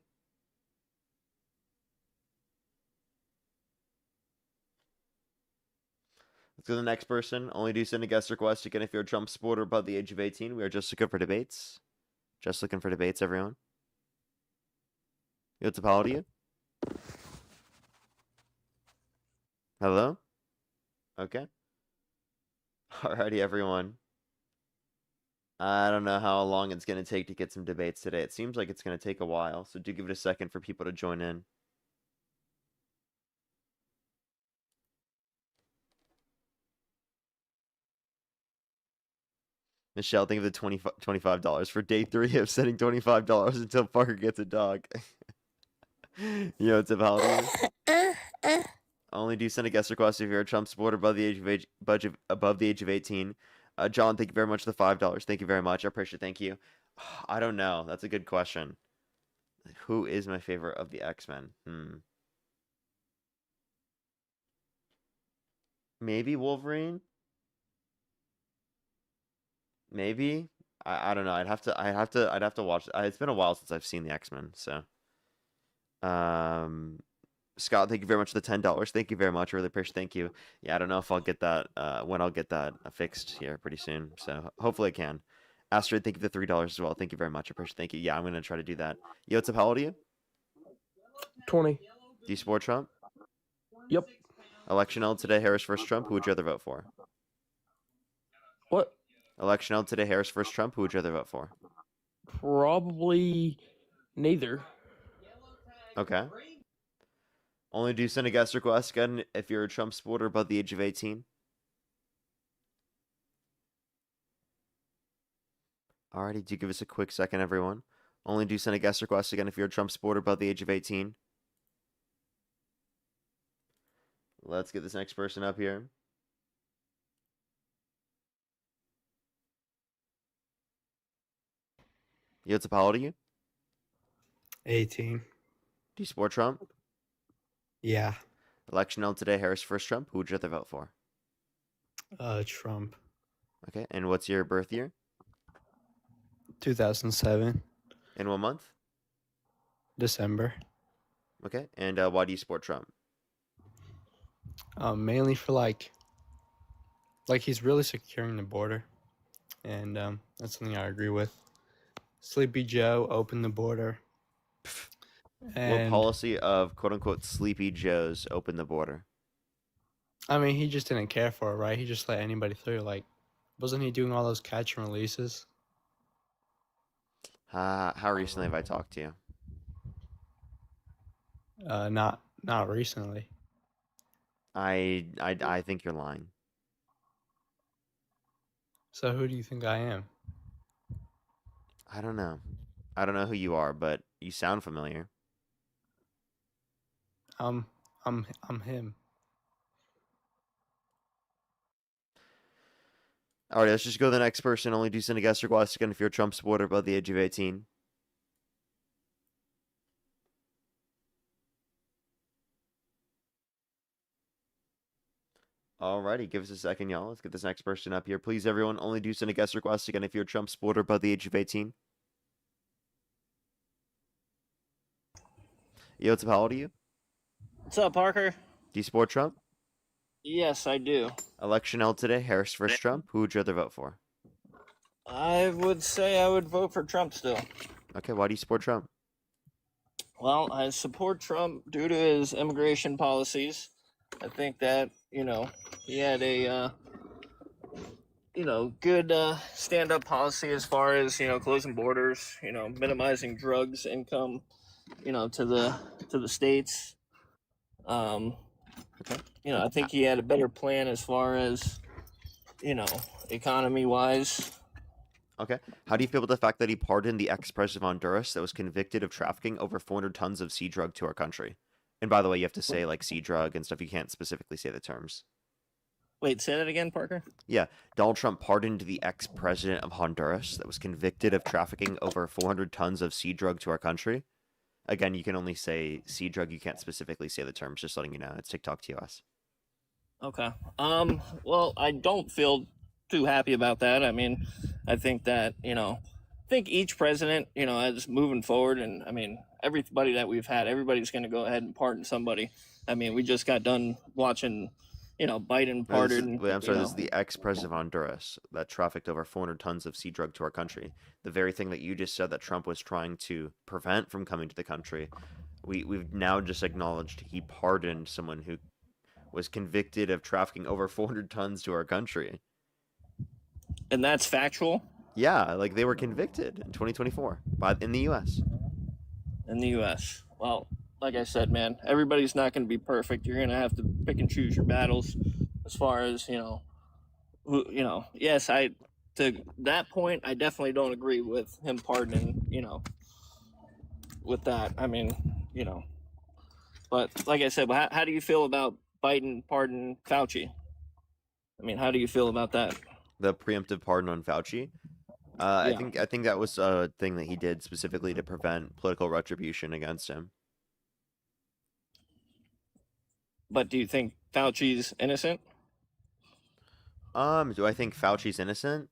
Let's go to the next person. Only do send a guest request again if you're a Trump supporter above the age of 18. We are just looking for debates. Just looking for debates, everyone. Yo, it's Apollo to you. Hello? Okay. Alrighty, everyone. I don't know how long it's going to take to get some debates today. It seems like it's going to take a while, so do give it a second for people to join in. Michelle, think of the $25 for day 3 of sending $25 until Parker gets a dog. Yo, it's about Only do send a guest request if you're a Trump supporter above the age of 18. John, thank you very much for the $5. Thank you very much. I appreciate it. Thank you. I don't know. That's a good question. Who is my favorite of the X-Men? Maybe Wolverine? Maybe. I don't know. I'd have to watch. It's been a while since I've seen the X-Men, so. Scott, thank you very much for the $10. Thank you very much. I really appreciate it. Thank you. Yeah, I don't know if I'll get that when I'll get that fixed here pretty soon. So hopefully I can. Astrid, thank you for the $3 as well. Thank you very much. I appreciate it. Thank you. Yeah, I'm gonna try to do that. Yo, what's up? How old are you? 20. Do you support Trump? Yep. Election held today. Harris versus Trump. Who would you rather vote for? What? Election held today. Harris versus Trump. Who would you rather vote for? Probably neither. Okay. Only do send a guest request again if you're a Trump supporter above the age of 18. Alrighty, do give us a quick second, everyone. Only do send a guest request again if you're a Trump supporter above the age of 18. Let's get this next person up here. Yo, it's Apollo to you. 18. Do you support Trump? Yeah. Election held today. Harris versus Trump. Who would you rather vote for? Trump. Okay, and what's your birth year? 2007. In what month? December. Okay, and why do you support Trump? Mainly for like he's really securing the border, and that's something I agree with. Sleepy Joe opened the border. What policy of quote-unquote Sleepy Joes opened the border? I mean, he just didn't care for it, right? He just let anybody through. Like, wasn't he doing all those catch and releases? How recently have I talked to you? Not recently. I think you're lying. So who do you think I am? I don't know. I don't know who you are, but you sound familiar. I'm him. All right, let's just go to the next person. Only do send a guest request again if you're a Trump supporter above the age of 18. Alrighty, give us a second, y'all. Let's get this next person up here. Please, everyone, only do send a guest request again if you're a Trump supporter above the age of 18. Yo, what's up? How old are you? What's up, Parker? Do you support Trump? Yes, I do. Election held today. Harris versus Trump. Who would you rather vote for? I would say I would vote for Trump still. Okay, why do you support Trump? Well, I support Trump due to his immigration policies. I think that, he had a, good stand-up policy as far as, closing borders, minimizing drugs income, to the states. I think he had a better plan as far as, economy-wise. Okay. How do you feel about the fact that he pardoned the ex-president of Honduras that was convicted of trafficking over 400 tons of sea drug to our country? And by the way, you have to say like sea drug and stuff. You can't specifically say the terms. Wait, say that again, Parker? Yeah. Donald Trump pardoned the ex-president of Honduras that was convicted of trafficking over 400 tons of sea drug to our country. Again, you can only say sea drug. You can't specifically say the terms, just letting you know. It's TikTok TOS. Okay. Well, I don't feel too happy about that. I mean, I think that, I think each president, is moving forward. And I mean, everybody that we've had, everybody's going to go ahead and pardon somebody. I mean, we just got done watching, Biden pardon. Wait, I'm sorry. This is the ex-president of Honduras that trafficked over 400 tons of sea drug to our country. The very thing that you just said that Trump was trying to prevent from coming to the country. We've now just acknowledged he pardoned someone who was convicted of trafficking over 400 tons to our country. And that's factual? Yeah, like they were convicted in 2024 in the U.S. In the U.S. Well, like I said, man, everybody's not going to be perfect. You're going to have to pick and choose your battles as far as, yes, to that point, I definitely don't agree with him pardoning, with that. I mean, but like I said, how do you feel about Biden pardon Fauci? I mean, how do you feel about that? The preemptive pardon on Fauci. I think that was a thing that he did specifically to prevent political retribution against him. But do you think Fauci's innocent? Do I think Fauci's innocent?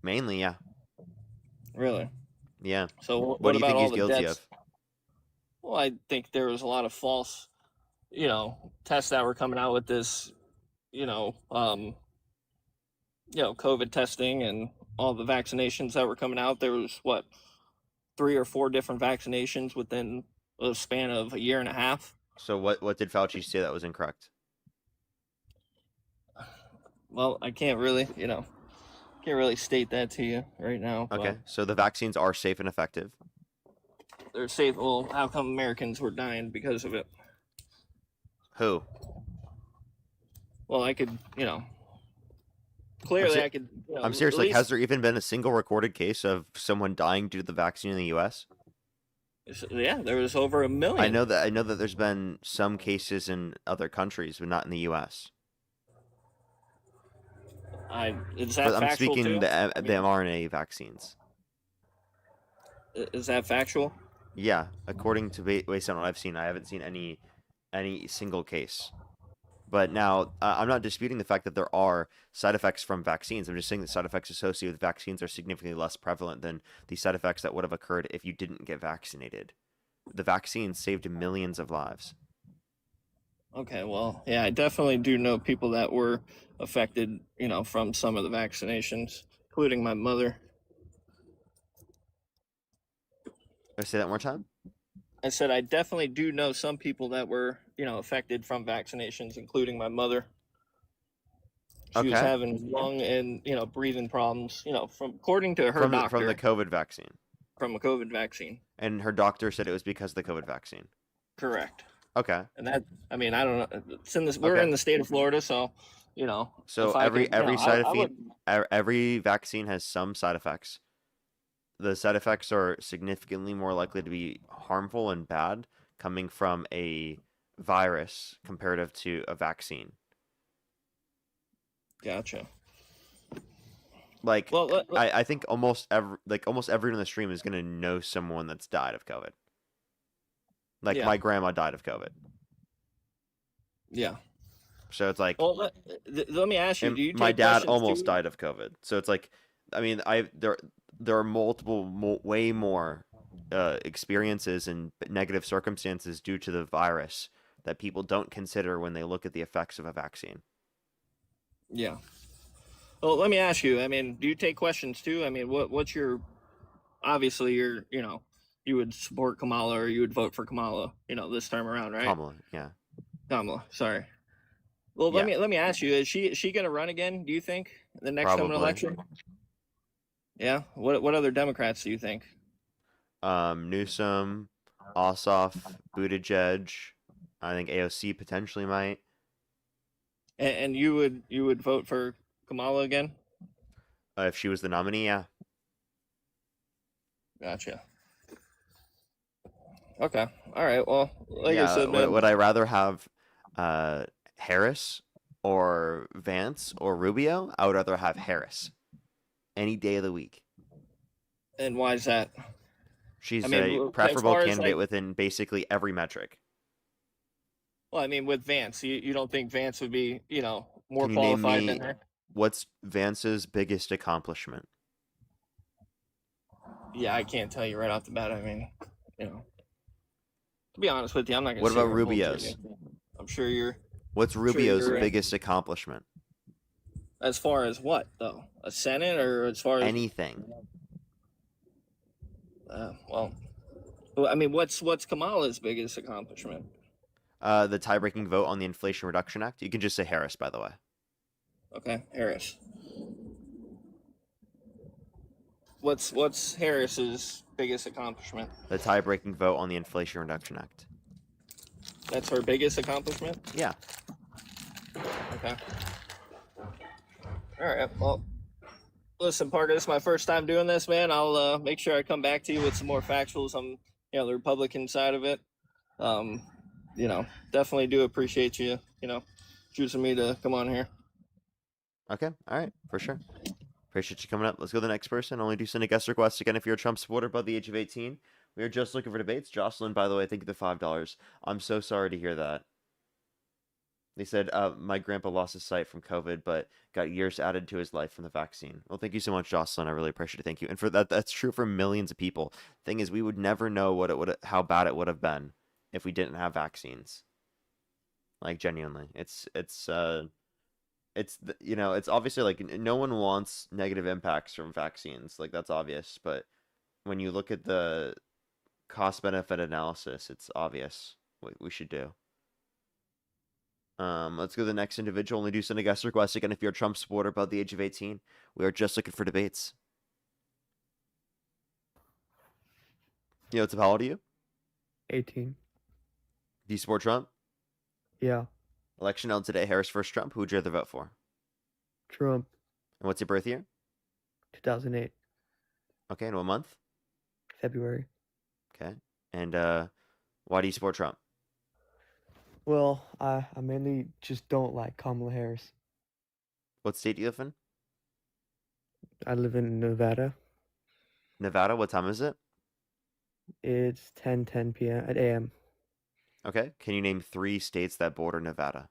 Mainly, yeah. Really? Yeah. So what do you about think he's all the guilty deaths? of? Well, I think there was a lot of false, tests that were coming out with this, COVID testing and all the vaccinations that were coming out. There was 3 or 4 different vaccinations within a span of a year and a half. So what did Fauci say that was incorrect? Well, I can't really, state that to you right now. Okay, so the vaccines are safe and effective. They're safe. Well, how come Americans were dying because of it? Who? Well, I could, clearly I could. I'm serious. Like, has there even been a single recorded case of someone dying due to the vaccine in the U.S.? Yeah, there was over 1 million. I know that there's been some cases in other countries, but not in the U.S. Is that I'm factual speaking too? the mRNA vaccines. Is that factual? Yeah, according to based on what I've seen, I haven't seen any single case. But now, I'm not disputing the fact that there are side effects from vaccines. I'm just saying that side effects associated with vaccines are significantly less prevalent than the side effects that would have occurred if you didn't get vaccinated. The vaccine saved millions of lives. Okay, well, yeah, I definitely do know people that were affected, from some of the vaccinations, including my mother. Say that one more time? I said I definitely do know some people that were, affected from vaccinations, including my mother. She was having lung and, breathing problems, according to her doctor. From the COVID vaccine. From a COVID vaccine. And her doctor said it was because of the COVID vaccine. Correct. Okay. And that, I mean, I don't know. It's in this. We're in the state of Florida, so So every vaccine has some side effects. The side effects are significantly more likely to be harmful and bad coming from a virus comparative to a vaccine. Gotcha. Like, Well, I think almost everyone in the stream is gonna know someone that's died of COVID. Like, Yeah. my grandma died of COVID. Yeah. So it's like, Well, let me ask you: and do you my take dad questions almost too? died of COVID. So it's like, I mean, there are multiple, way more experiences and negative circumstances due to the virus that people don't consider when they look at the effects of a vaccine. Yeah. Well, let me ask you. I mean, do you take questions too? I mean, what's your obviously you would support Kamala or you would vote for Kamala, this time around, right? Kamala, yeah. Kamala, sorry. Well, Yeah. let me ask you: is she going to run again? Do you think the next coming Probably. election? Yeah. What other Democrats do you think? Newsom, Ossoff, Buttigieg. I think AOC potentially might. And you would vote for Kamala again? If she was the nominee, yeah. Gotcha. Okay. All right. Well, like I Yeah, said, man. would I rather have Harris or Vance or Rubio? I would rather have Harris any day of the week. And why is that? She's I mean, a as preferable far as, candidate like- within basically every metric. Well, I mean, with Vance, you don't think Vance would be, more Can you name qualified me than her? what's Vance's biggest accomplishment? Yeah, I can't tell you right off the bat. I mean, to be honest with you, I'm not gonna. What sit about here and bullshit Rubio's? you. I'm sure you're. What's sure Rubio's you're- biggest accomplishment? As far as what though? A Senate or as far as Anything. Well, I mean, what's Kamala's biggest accomplishment? The tie-breaking vote on the Inflation Reduction Act. You can just say Harris, by the way. Okay, Harris. What's Harris's biggest accomplishment? The tie-breaking vote on the Inflation Reduction Act. That's her biggest accomplishment? Yeah. Okay. All right. Well, listen, Parker, this is my first time doing this, man. I'll make sure I come back to you with some more factuals on, the Republican side of it. Definitely do appreciate you, choosing me to come on here. Okay. All right. For sure. Appreciate you coming up. Let's go to the next person. Only do send a guest request. Again, if you're a Trump supporter above the age of 18, we are just looking for debates. Jocelyn, by the way, thank you for the $5. I'm so sorry to hear that. They said, my grandpa lost his sight from COVID, but got years added to his life from the vaccine. Well, thank you so much, Jocelyn. I really appreciate it. Thank you. And for that's true for millions of people. Thing is, we would never know how bad it would have been if we didn't have vaccines. Like, genuinely. It's obviously like no one wants negative impacts from vaccines. Like, that's obvious. But when you look at the cost benefit analysis, it's obvious what we should do. Let's go to the next individual. Only do send a guest request. Again, if you're a Trump supporter above the age of 18, we are just looking for debates. What's up? How old are you? 18. Do you support Trump? Yeah. Election held today. Harris versus Trump. Who would you rather vote for? Trump. And what's your birth year? 2008. Okay, and what month? February. Okay. And why do you support Trump? Well, I mainly just don't like Kamala Harris. What state do you live in? I live in Nevada. Nevada? What time is it? It's 10:10 p.m. at a.m. Okay. Can you name 3 states that border Nevada?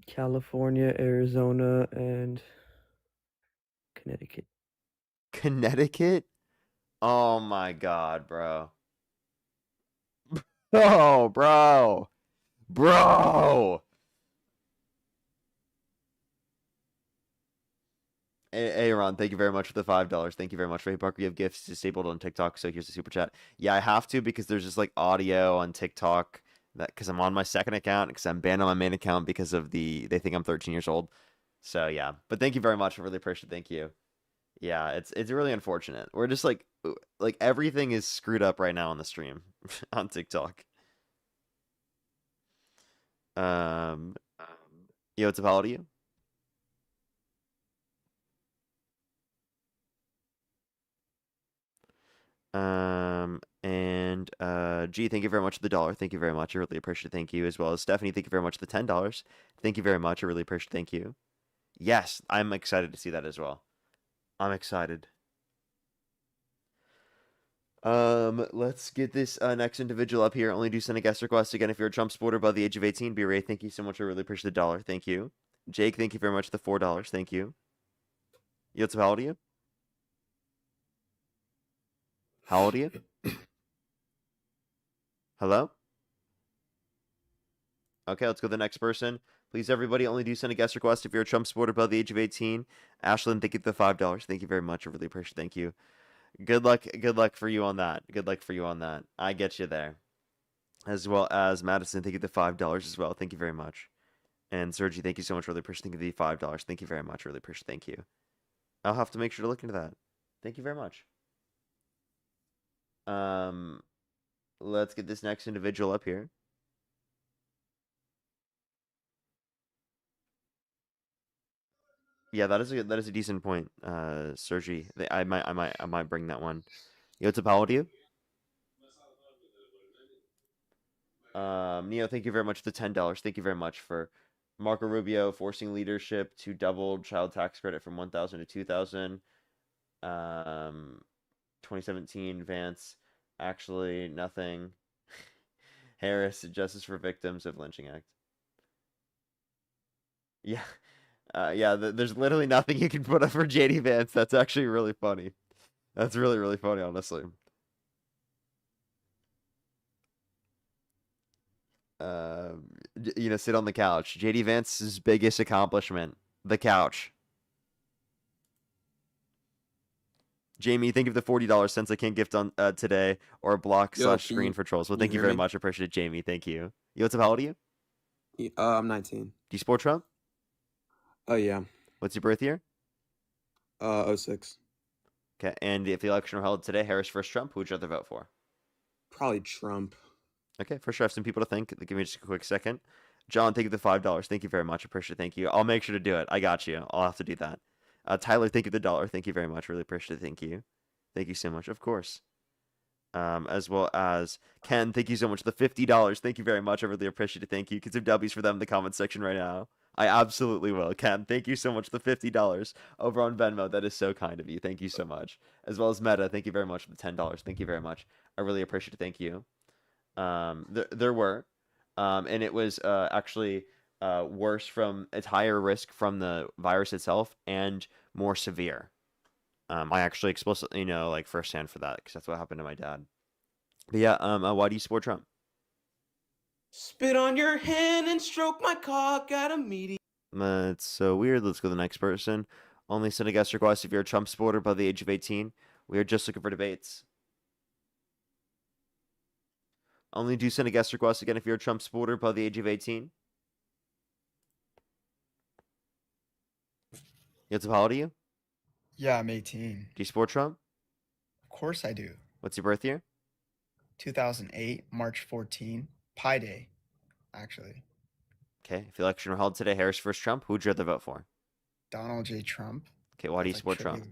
California, Arizona, and Connecticut. Connecticut? Oh my God, bro. Oh, bro. Bro. Hey, Ron, thank you very much for the $5. Thank you very much. Ray Parker, you have gifts disabled on TikTok, so here's the super chat. Yeah, I have to because there's just like audio on TikTok because I'm on my second account because I'm banned on my main account because of they think I'm 13 years old. So yeah, but thank you very much. I really appreciate it. Thank you. Yeah, it's really unfortunate. We're just like everything is screwed up right now on the stream on TikTok. What's up? How old are you? G, thank you very much for the $1. Thank you very much. I really appreciate it. Thank you. As well as Stephanie, thank you very much for the $10. Thank you very much. I really appreciate it. Thank you. Yes, I'm excited to see that as well. I'm excited. Let's get this next individual up here. Only do send a guest request. Again, if you're a Trump supporter above the age of 18, be Ray, thank you so much. I really appreciate the $1. Thank you. Jake, thank you very much for the $4. Thank you. Yotsup, how old are you? How old are you? Hello? Okay, let's go to the next person. Please, everybody, only do send a guest request if you're a Trump supporter above the age of 18. Ashlyn, thank you for the $5. Thank you very much. I really appreciate it. Thank you. Good luck for you on that. Good luck for you on that. I get you there. As well as Madison, thank you for the $5 as well. Thank you very much. And Sergi, thank you so much. Really appreciate the $5. Thank you very much. Really appreciate. Thank you. I'll have to make sure to look into that. Thank you very much. Let's get this next individual up here. Yeah, that is a decent point, Sergi. I might bring that one. Yotsup, how old are you? Neo, thank you very much for the $10. Thank you very much for Marco Rubio forcing leadership to double child tax credit from 1,000 to 2,000. 2017 Vance, actually nothing. Harris, Justice for Victims of Lynching Act. Yeah. Yeah, there's literally nothing you can put up for JD Vance. That's actually really funny. That's really, really funny, honestly. Sit on the couch. JD Vance's biggest accomplishment, the couch. Jamie, think of the $40 since I can't gift on today or block Yo, / screen for trolls. Well, can thank you you hear very me? much. I appreciate it, Jamie. Thank you. What's up? How old are you? I'm 19. Do you support Trump? Oh yeah. What's your birth year? 06. Okay, and if the election were held today, Harris versus Trump, who would you rather vote for? Probably Trump. Okay, first I have some people to think. Give me just a quick second. John, thank you for the $5. Thank you very much. Appreciate it. Thank you. I'll make sure to do it. I got you. I'll have to do that. Tyler, thank you for the $1. Thank you very much. Really appreciate it. Thank you. Thank you so much. Of course. As well as Ken, thank you so much for the $50. Thank you very much. I really appreciate it. Thank you. Get some W's for them in the comment section right now. I absolutely will. Ken, thank you so much for the $50 over on Venmo. That is so kind of you. Thank you so much. As well as Meta, thank you very much for the $10. Thank you very much. I really appreciate it. Thank you. There were, and it was actually worse from it's higher risk from the virus itself and more severe. I actually explicitly know like firsthand for that because that's what happened to my dad. But yeah, why do you support Trump? Spit on your hand and stroke my cock at a meeting. It's so weird. Let's go to the next person. Only send a guest request if you're a Trump supporter by the age of 18. We are just looking for debates. Only do send a guest request again if you're a Trump supporter by the age of 18. Yotsup, how old are you? Yeah, I'm 18. Do you support Trump? Of course I do. What's your birth year? 2008, March 14, Pi Day, actually. Okay, if the election were held today, Harris versus Trump, who would you rather vote for? Donald J. Trump. Okay, why do you That's, support like, Trump?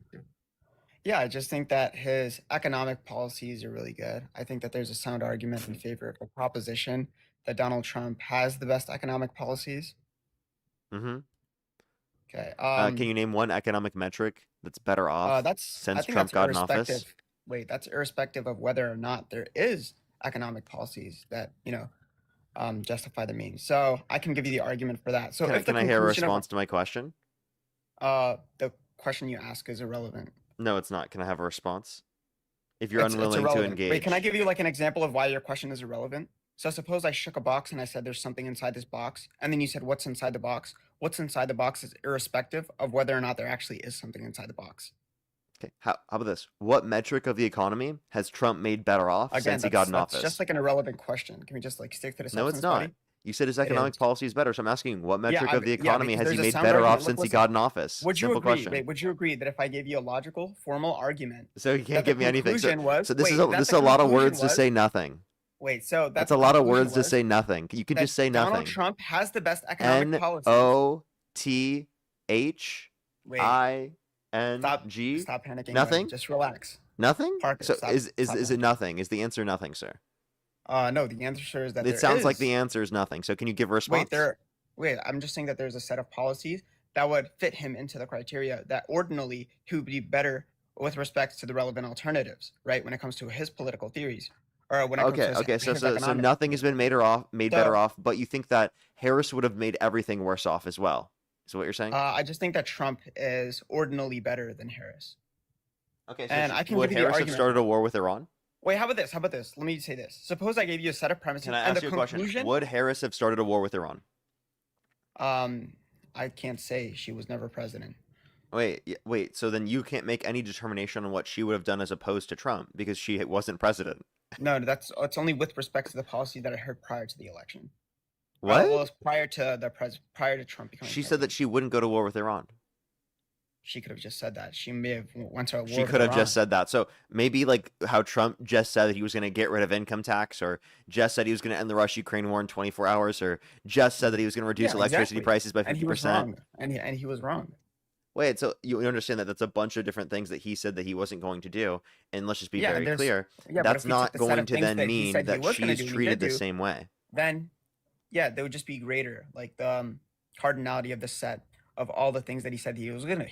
Yeah, I just think that his economic policies are really good. I think that there's a sound argument in favor of the proposition that Donald Trump has the best economic policies. Mm-hmm. Okay. Can you name one economic metric that's better off I since think Trump that's got in office? irrespective. Wait, that's irrespective of whether or not there is economic policies that justify the means. So I can give you the argument for that. So Can I hear a response to my question? The question you ask is irrelevant. No, it's not. Can I have a response? If you're It's unwilling to irrelevant. engage. Wait, can I give you like an example of why your question is irrelevant? So suppose I shook a box and I said there's something inside this box, and then you said what's inside the box? What's inside the box is irrespective of whether or not there actually is something inside the box. Okay, how about this? What metric of the economy has Trump made better off Again, since he got in that's office? just like an irrelevant question. Can we just like stick to the No, substance? it's not. buddy? You said his It economic is. policy is better, so I'm asking what metric of the Yeah, economy because has he there's a made sound better argument. off Look, since he listen. got in office? Would you Simple agree? question. Wait, would you agree that if I gave you a logical, formal argument, So you that can't the give me anything. So, conclusion was- so this wait, is that this the is a lot of conclusion words to was- say nothing. Wait, so That's a lot of conclusion words to was say nothing. You can that just say nothing. Donald Trump has the best economic policies. NOTHING. Stop panicking. Nothing. buddy. Just relax. Nothing. Parker, So stop- is stop it nothing? Is the answer nothing, sir? No, the answer is that It sounds like the answer is nothing. So can you give a response? Wait, I'm just saying that there's a set of policies that would fit him into the criteria that ordinarily he would be better with respect to the relevant alternatives, right? When it comes to his political theories, or when it comes to his So economic nothing has been made better So- off, but you think that Harris would have made everything worse off as well. Is what you're saying? I just think that Trump is ordinarily better than Harris. Okay, and I can would give you the Harris have argument. started a war with Iran? Wait, how about this? How about this? Let me say this. Suppose I gave you a set of premises Can I and ask the you a question? conclusion. Would Harris have started a war with Iran? I can't say. She was never president. Wait. So then you can't make any determination on what she would have done as opposed to Trump because she wasn't president. No, it's only with respect to the policy that I heard prior to the election. What? Well, it's prior to Trump becoming. She said that she wouldn't go to war with Iran. She could have just said that. She may have went to a war. She with could have Iran. just said that. So maybe like how Trump just said that he was going to get rid of income tax, or just said he was going to end the Russia-Ukraine war in 24 hours, or just said that he was going to reduce Yeah, electricity exactly. prices by And he was 50%. wrong. And he was wrong. Wait, so you understand that that's a bunch of different things that he said that he wasn't going to do, and let's just be Yeah, very there's- clear. yeah, but That's if we took not the set going of to things then that he mean said he that was gonna she's do and he treated did the do, same way. Then, yeah, they would just be greater. Like the cardinality of the set of all the things that he said he was gonna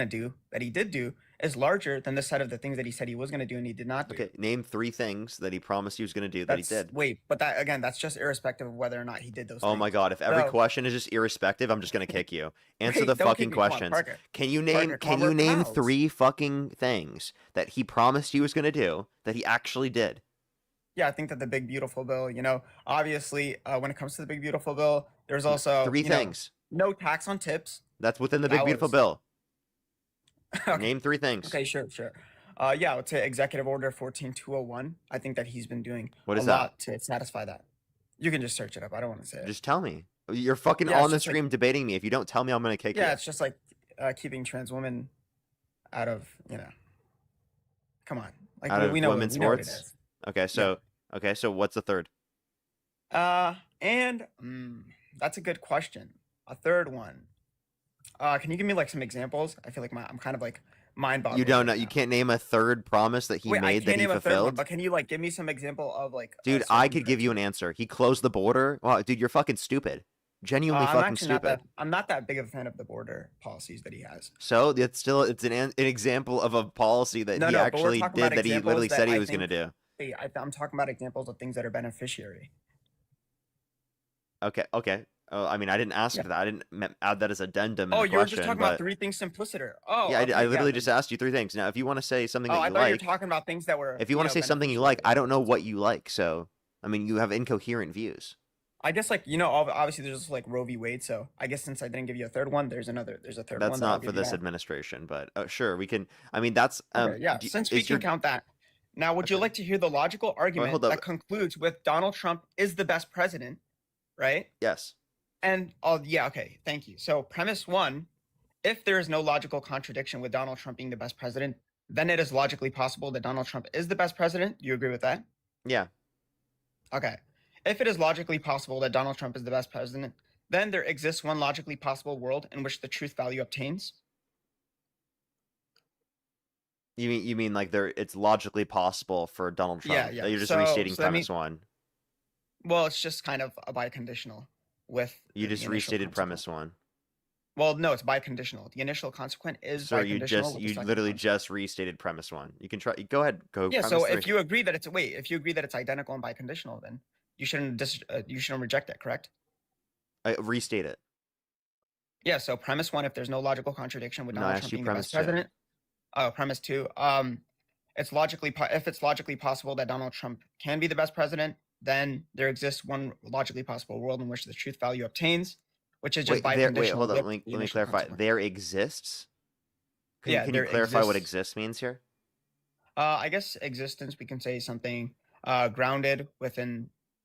do, that he did do, is larger than the set of the things that he said he was gonna do and he did not do. Okay, name 3 things that he promised he was going to do that he did. Wait, but that again, that's just irrespective of whether or not he did those Oh things. my God! If every So- question is just irrespective, I'm just gonna kick you. Answer Wait, the don't kick fucking me. Come on, questions. Parker. Can you Parker, name? come on, Can you we're name pals. 3 fucking things that he promised he was gonna do that he actually did? Yeah, I think that the big beautiful bill, obviously, when it comes to the big beautiful bill, there's also 3 you know, things. no tax on tips. That's within the big That beautiful was- bill. Name 3 things. Okay, sure. Yeah, I would say Executive Order 14201. I think that he's been doing What is a that? lot to satisfy that. You can just search it up. I don't want to say it. Just tell me. You're fucking Yeah, it's on the just like- stream debating me. If you don't tell me, I'm gonna kick Yeah, you. it's just like keeping trans women out of, Come on. Like Out of we know women's we know what it sports. is. Okay, so what's the third? And that's a good question. A third one. Can you give me like some examples? I feel like I'm kind of like mind boggled. You don't know. You can't name a third promise that he Wait, I made can't that he name a third one, fulfilled. but can you like give me some example of like? a Dude, I certain could give you an answer. He closed the border. Wow, dude, you're fucking stupid. Genuinely I'm fucking actually not stupid. I'm not that big of a fan of the border policies that he has. So it's an example of a policy that No, he no, but we're actually talking did about that he literally examples said that he I was gonna think- do. Hey, I'm talking about examples of things that are beneficiary. Okay. I mean, I didn't ask Yeah. for that. I didn't add that as addendum. Oh, in the you were just question, talking about but- 3 things simpliciter. Oh, Yeah, okay, I literally then. just asked you 3 things. Now, if you want to say something that I you thought you were like, talking about things that were. if you want to say something you like, I don't know what you like. So, I mean, you have incoherent views. I guess like obviously there's just like Roe v. Wade. So I guess since I didn't give you a third one, there's a third That's one. that I'll not for give you this now. administration, but sure, we can. I mean, that's Okay, yeah, d- since we is can your- count that. Now, would you like to hear the logical argument hold up. that concludes with Donald Trump is the best president, right? Yes. And yeah, okay, thank you. So premise 1, if there is no logical contradiction with Donald Trump being the best president, then it is logically possible that Donald Trump is the best president. Do you agree with that? Yeah. Okay. If it is logically possible that Donald Trump is the best president, then there exists one logically possible world in which the truth value obtains. You mean like it's logically possible for Donald Trump? Yeah, yeah. You're just So- restating so that premise mean- 1. Well, it's just kind of a biconditional with. You the just initial restated consequence. premise 1. Well, no, it's biconditional. The initial consequent is So biconditional. with the you second literally one. just restated premise 1. You can try. Go ahead. Go. Yeah. premise So 3. if you agree that if you agree that it's identical and biconditional, then you shouldn't reject it, correct? Restate it. Yeah. So premise 1, if there's no logical contradiction with No, I Donald asked Trump you being the premise best 2. president. Oh, premise 2. If it's logically possible that Donald Trump can be the best president, then there exists one logically possible world in which the truth value obtains, which is just biconditional. Wait, hold on. with Let me the initial clarify. consequence. There exists. Can Yeah, you there clarify what exists- exists means here? I guess existence, we can say something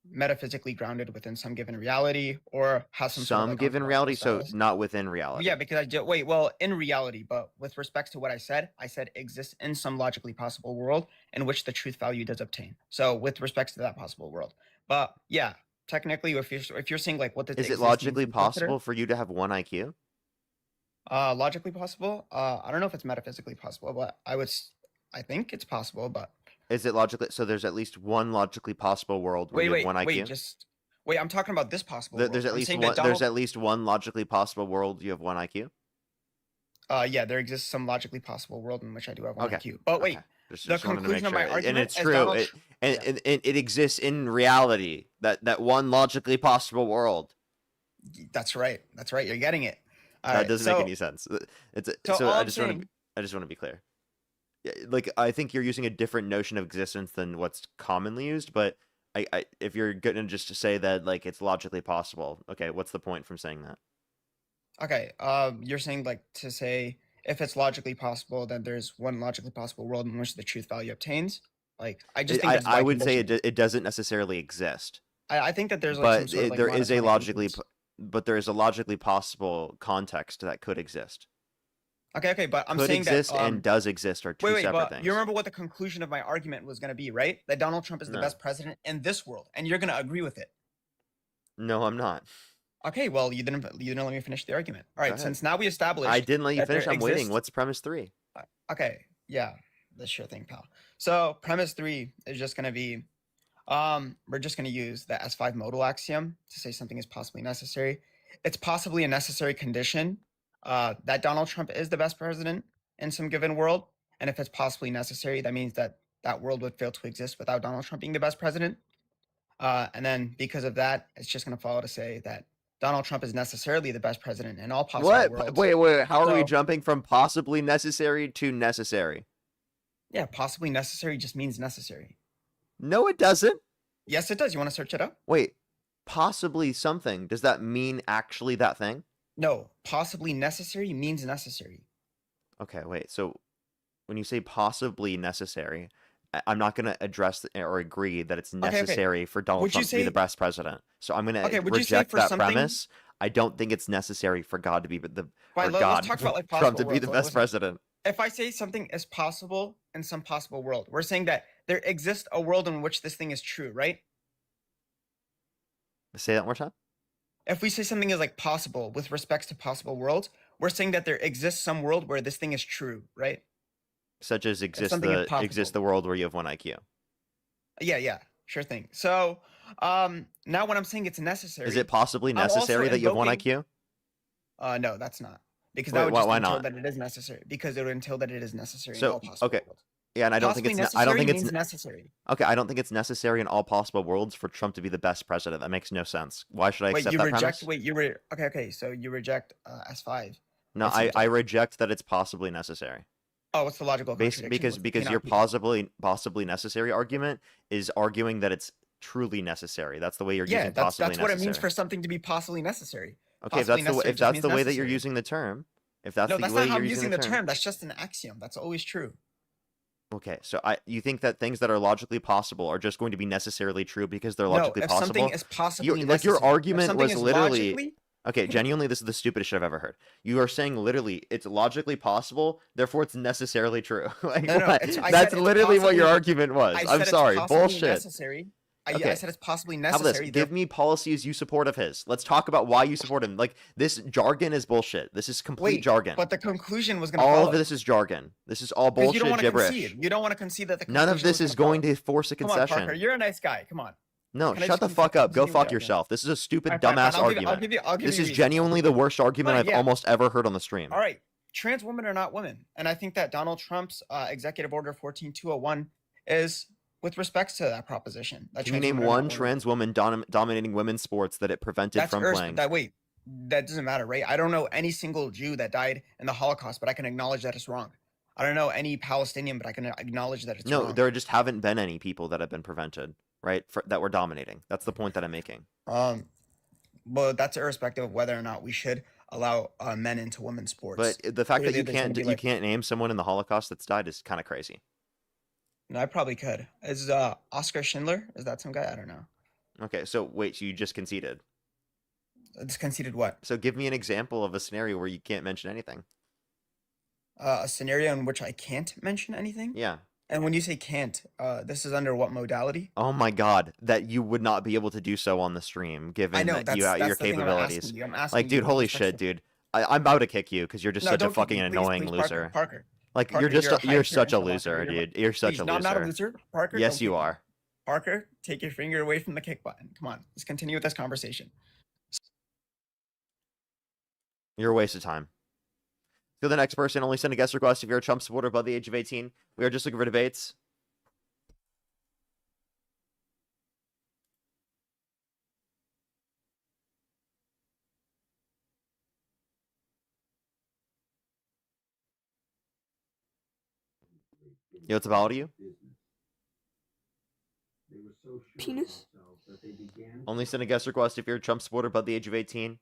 metaphysically grounded within some given reality, or has some sort of, Some like, given reality, so status. not within reality. Yeah, because in reality, but with respects to what I said exists in some logically possible world in which the truth value does obtain. So with respects to that possible world, but yeah, technically, if you're saying like what does Is it exist mean logically to consider- possible for you to have 1 IQ? Logically possible? I don't know if it's metaphysically possible, but I think it's possible, but Is it logically? So there's at least 1 logically possible world where you have 1 IQ. Wait, I'm talking about this possible There's world. at I'm least saying one. that Donald. There's at least one logically possible world you have 1 IQ. Yeah, there exists some logically possible world in which I do have 1 Okay. IQ. But wait, Okay. Just the wanted to make conclusion of my sure. argument And it's is true. Donald. It exists in reality. That one logically possible world. That's right. That's right. You're getting it. All That right, doesn't so, make any sense. So So all I I'm just want to. saying. I just want to be clear. Yeah, like I think you're using a different notion of existence than what's commonly used, but if you're gonna just to say that like it's logically possible, okay, what's the point from saying that? Okay. You're saying like to say if it's logically possible, then there's one logically possible world in which the truth value obtains. Like I just think that's I why would say convention- it doesn't necessarily exist, I think that there's like some but sort of like there is a monotonic logically, inference. but there is a logically possible context that could exist. Okay, but I'm Could saying exist that and does exist are two wait, separate but things. you remember what the conclusion of my argument was going to be, right? That Donald Trump is the No. best president in this world, and you're going to agree with it. No, I'm not. Okay, well, you didn't let me finish the argument. All right, ahead. since now we established I didn't let you that there finish. I'm waiting. exists- What's premise 3? Okay, yeah, that's sure thing, pal. So premise 3 is just going to be, we're just going to use the S5 modal axiom to say something is possibly necessary. It's possibly a necessary condition that Donald Trump is the best president in some given world, and if it's possibly necessary, that means that that world would fail to exist without Donald Trump being the best president. And then because of that, it's just going to follow to say that Donald Trump is necessarily the best president in all possible What? worlds. Wait. How are we So- jumping from possibly necessary to necessary? Yeah, possibly necessary just means necessary. No, it doesn't. Yes, it does. You want to search it up? Wait, possibly something. Does that mean actually that thing? No, possibly necessary means necessary. Okay, wait. So when you say possibly necessary, I'm not going to address or agree that it's Okay. necessary for Donald Would you Trump to be say- the best president. So I'm going Okay, to would you say reject for that something- premise. I don't think it's necessary for God to be the Fine, or let's God talk about, like, Trump to possible be the worlds. best Listen. president. If I say something is possible in some possible world, we're saying that there exists a world in which this thing is true, right? Say that one more time. If we say something is like possible with respects to possible worlds, we're saying that there exists some world where this thing is true, right? Such as something is exist the world where you have 1 IQ. Yeah, sure thing. So now when I'm saying it's necessary, Is it possibly I'm also necessary that you have 1 invoking- IQ? No, that's not. Because Wait, that would why- just why entail not? that it is necessary. Because it would entail that it is necessary in So all possible okay, worlds. yeah, and I don't think Possibly it's I don't necessary think it's means necessary. okay. I don't think it's necessary in all possible worlds for Trump to be the best president. That makes no sense. Why should I Wait, accept you that reject. premise? Wait, okay. So you reject S5. No, It seems I reject that it's possibly necessary. Oh, what's the logical contradiction? Because your possibly necessary argument is arguing that it's truly necessary. That's the way you're Yeah, using that's possibly what it necessary. means for something to be possibly necessary. Okay, if Possibly that's the way, necessary if just that's means the way that you're necessary. using the term, if that's No, the that's way not how you're I'm using the term. That's just an axiom. That's always true. Okay, so you think that things that are logically possible are just going to be necessarily true because they're No, logically if possible? something is possibly Your necessary. If argument something was is literally logically- okay. Genuinely, this is the stupidest shit I've ever heard. You are saying literally it's logically possible, therefore it's necessarily true. Like, No, what? I said That's it's literally what your possibly- argument was. I said I'm it's sorry, possibly bullshit. Necessary. I said it's possibly How about necessary. this? Give me policies you support of his. Let's talk about why you support him. Like this jargon is bullshit. This is complete jargon. But the conclusion was going to All follow. of this is jargon. This is all Because bullshit you don't want to gibberish. concede. You don't want to concede that the None of conclusion this was is gonna going to force a follow. Come on, concession. Parker. You're a nice guy. Come on. No, Can I shut the just fuck up. Go continue the fuck argument? yourself. This is a stupid, All right, fine, dumbass fine. I'll argument. give you This is reasons. genuinely the worst argument Fine, I've yeah. almost ever heard on the stream. All right. Trans women are not women. And I think that Donald Trump's Executive Order 14201 is with respects to that proposition. That Can you trans name women are not one women. trans woman dominating women's sports that it prevented That's from playing? that doesn't matter, right? I don't know any single Jew that died in the Holocaust, but I can acknowledge that it's wrong. I don't know any Palestinian, but I can acknowledge that it's No, wrong. there just haven't been any people that have been prevented, right? That were dominating. That's the point that I'm making. Well, that's irrespective of whether or not we should allow men into women's sports. But the fact that Clearly, you there's gonna can't be, you like- can't name someone in the Holocaust that's died is kind of crazy. No, I probably could. Is Oscar Schindler? Is that some guy? I don't know. Okay, so wait, so you just conceded. It's conceded what? So give me an example of a scenario where you can't mention anything. A scenario in which I can't mention anything? Yeah. And when you say can't, this is under what modality? Oh my god, that you would not be able to do so on the stream, given know, that you that's your the thing I'm capabilities. asking you. I'm asking Like, you dude, with holy respect shit, dude. I'm about to kick you because you're just No, such a don't kick fucking me, please, annoying please, loser. Parker. Like, Parker, you're just you're a high you're tier such a intellectual. loser, You're dude. You're such Please, a no, I'm loser. not a loser. Parker, Yes, don't you kick me. are. Parker, take your finger away from the kick button. Come on, let's continue with this conversation. You're a waste of time. To the next person, only send a guest request if you're a Trump supporter above the age of 18. We are just looking for debates. Yo, what's about you? Penis? Only send a guest request if you're a Trump supporter above the age of 18.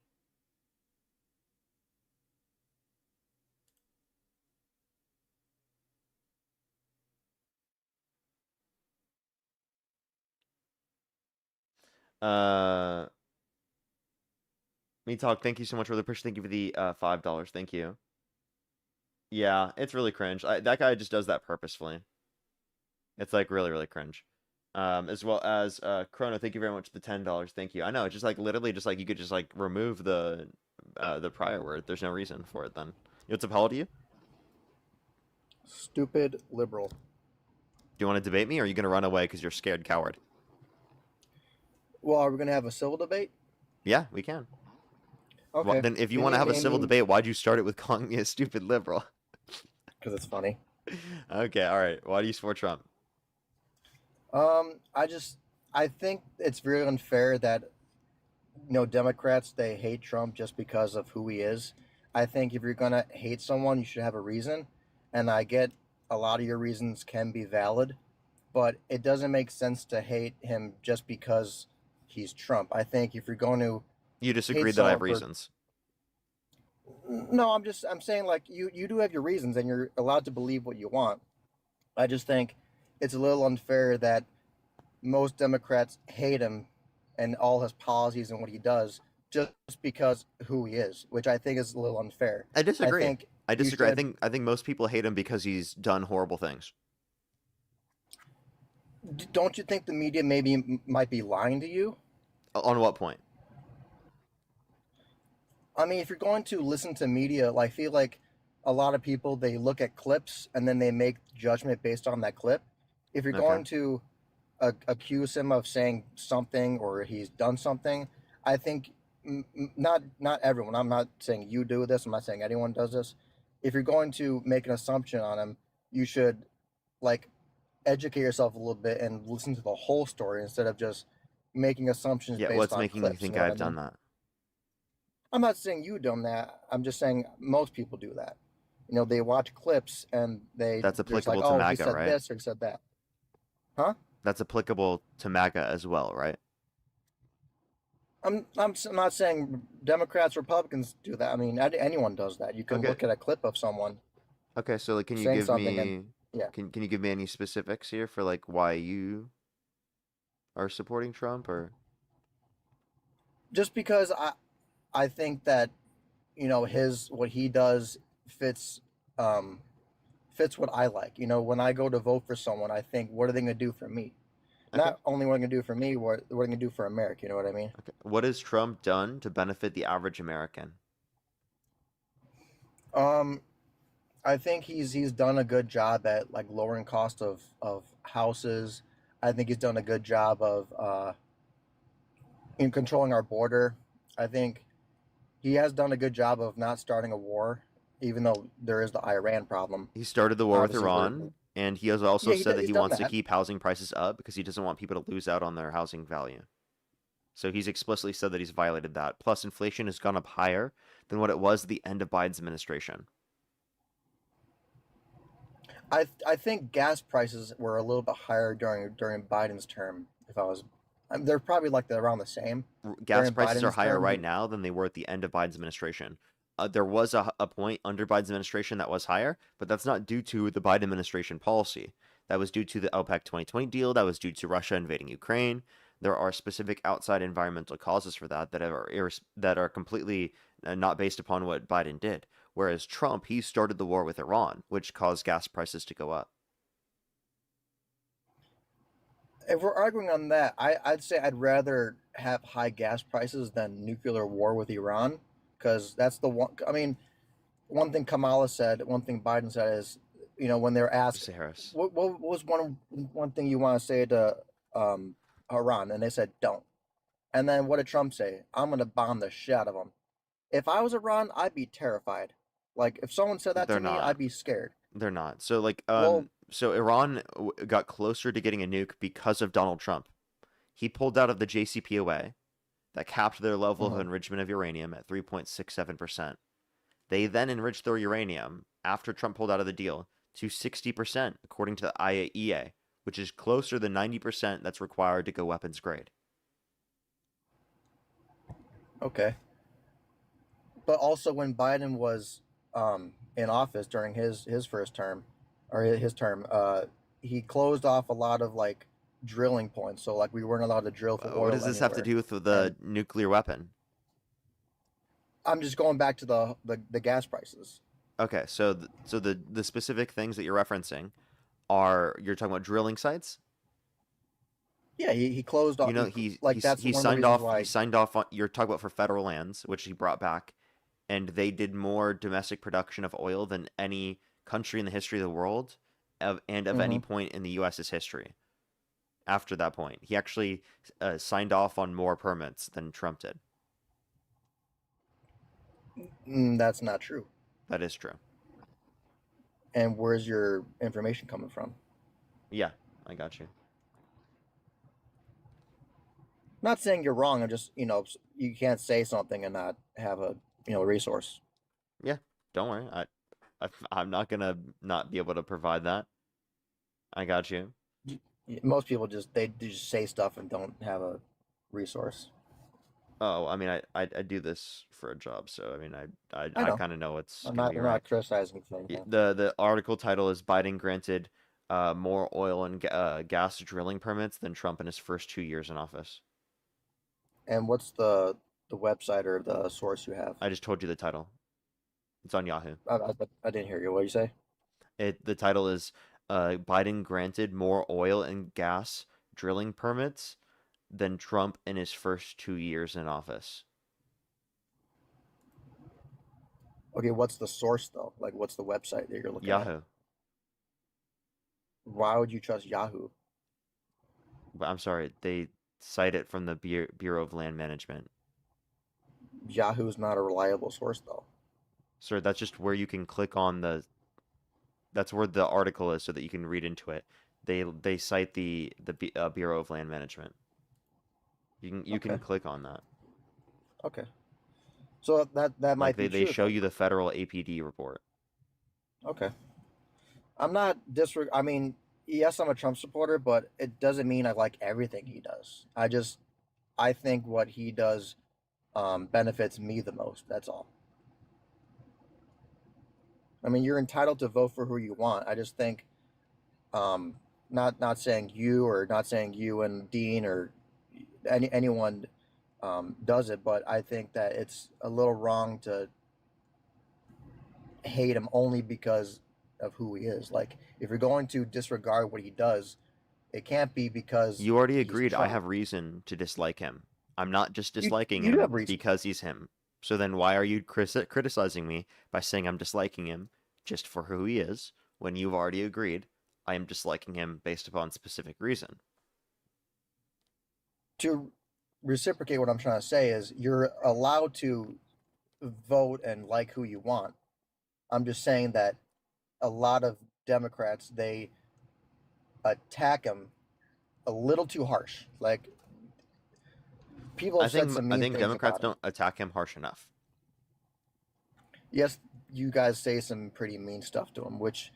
Me talk. Thank you so much for the push. Thank you for the $5. Thank you. Yeah, it's really cringe. That guy just does that purposefully. It's like really, really cringe. As well as Chrono, thank you very much for the $10. Thank you. I know, it's just like literally just like you could just like remove the prior word. There's no reason for it then. What's up, how old are you? Stupid liberal. Do you want to debate me or are you gonna run away because you're scared coward? Well, are we gonna have a civil debate? Yeah, we can. Okay. Well, then if you Can want to you have a name civil me- debate, why'd you start it with calling me a stupid liberal? Because it's funny. Okay, all right. Why do you support Trump? I think it's very unfair that Democrats, they hate Trump just because of who he is. I think if you're gonna hate someone, you should have a reason, and I get a lot of your reasons can be valid, but it doesn't make sense to hate him just because he's Trump. I think if you're going to You disagree hate that I have someone for- reasons. No, I'm saying like you do have your reasons and you're allowed to believe what you want. I just think it's a little unfair that most Democrats hate him and all his policies and what he does just because who he is, which I think is a little unfair. I disagree. think I you disagree. should- I think most people hate him because he's done horrible things. Don't you think the media might be lying to you? On what point? I mean, if you're going to listen to media, I feel like a lot of people, they look at clips and then they make judgment based on that clip. If you're Okay. going to accuse him of saying something or he's done something, I think not everyone. I'm not saying you do this. I'm not saying anyone does this. If you're going to make an assumption on him, you should educate yourself a little bit and listen to the whole story instead of just making assumptions Yeah, based what's on making clips, you think know what I've I done mean? that? I'm not saying you done that. I'm just saying most people do that. They watch clips and That's they're just applicable like, to oh, he MAGA, said right? this or he said that. Huh? That's applicable to MAGA as well, right? I'm not saying Democrats, Republicans do that. I mean, anyone does that. You can Okay. look at a clip of someone. Okay, so can you saying give something me and- yeah. Can you give me any specifics here for why you are supporting Trump or Just because I think that what he does fits what I like. When I go to vote for someone, I think, what are they going to do for me? Okay. Not only what are they going to do for me, what are they going to do for America? You know what I mean? what has Trump done to benefit the average American? I think he's done a good job at lowering cost of houses. I think he's done a good job of in controlling our border. I think he has done a good job of not starting a war, even though there is the Iran problem. He started the war with Obviously, Iran, and he has also Yeah, he said did- that he's he done wants to that. keep housing prices up because he doesn't want people to lose out on their housing value. So he's explicitly said that he's violated that. Plus, inflation has gone up higher than what it was at the end of Biden's administration. I think gas prices were a little bit higher during Biden's term. They're probably around the same. Gas during prices are Biden's higher term. right now than they were at the end of Biden's administration. There was a point under Biden's administration that was higher, but that's not due to the Biden administration policy. That was due to the OPEC 2020 deal. That was due to Russia invading Ukraine. There are specific outside environmental causes for that that are completely not based upon what Biden did. Whereas Trump, he started the war with Iran, which caused gas prices to go up. If we're arguing on that, I'd say I'd rather have high gas prices than nuclear war with Iran, because that's the one. I mean, one thing Kamala said, one thing Biden said is, when they're asked, Harris. what was one thing you want to say to Iran, and they said don't. And then what did Trump say? I'm gonna bomb the shit out of them. If I was Iran, I'd be terrified. Like if someone said that They're to me, not. I'd be scared. They're not. So like Well, so Iran got closer to getting a nuke because of Donald Trump. He pulled out of the JCPOA that capped their level of enrichment of uranium at 3.67%. They then enriched their uranium after Trump pulled out of the deal to 60%, according to the IAEA, which is closer than 90% that's required to go weapons grade. okay. But also when Biden was in office during his first term, or his term, he closed off a lot of like drilling points. So like we weren't allowed to drill for oil What does this have to anywhere. do with the nuclear weapon? I'm just going back to the gas prices. Okay, so the specific things that you're referencing are you're talking about drilling sites. Yeah, he closed off. You know, he signed off. He signed off on. You're talking about for federal lands, which he brought back, and they did more domestic production of oil than any country in the history of the world, and of any point in the U.S.'s history. After that point, he actually signed off on more permits than Trump did. That's not true. That is true. And where's your information coming from? Yeah, I got you. Not saying you're wrong. I'm just, you can't say something and not have a, resource. Yeah, don't worry. I'm not gonna not be able to provide that. I got you. Most people just say stuff and don't have a resource. Oh, I mean, I do this for a job, so I mean, I know. kind of know what's I'm gonna not, be I'm right. not criticizing things. Yeah, the article title is Biden granted more oil and gas drilling permits than Trump in his first 2 years in office. And what's the website or the source you have? I just told you the title. It's on Yahoo. I didn't hear you. What did you say? The title is Biden granted more oil and gas drilling permits than Trump in his first 2 years in office. Okay, what's the source though? Like, what's the website that you're looking at? Yahoo. Why would you trust Yahoo? But I'm sorry, they cite it from the Bureau of Land Management. Yahoo is not a reliable source though. Sir, that's just where you can click on the. That's where the article is, so that you can read into it. They cite the Bureau of Land Management. You can click on that. Okay. So that might be they true. show you the federal APD report. Okay. I'm not I mean, yes, I'm a Trump supporter, but it doesn't mean I like everything he does. I think what he does benefits me the most. That's all. I mean, you're entitled to vote for who you want. I just think, not saying you or not saying you and Dean or anyone does it, but I think that it's a little wrong to hate him only because of who he is. Like, if you're going to disregard what he does, it can't be because You already he's agreed I Trump. have reason to dislike him. I'm not just You disliking do him have reason. because he's him. So then why are you criticizing me by saying I'm disliking him just for who he is when you've already agreed I am disliking him based upon specific reason? To reciprocate what I'm trying to say is you're allowed to vote and like who you want. I'm just saying that a lot of Democrats, they attack him a little too harsh. Like, people have said some mean I think things Democrats about him. don't attack him harsh enough. Yes, you guys say some pretty mean stuff to him, which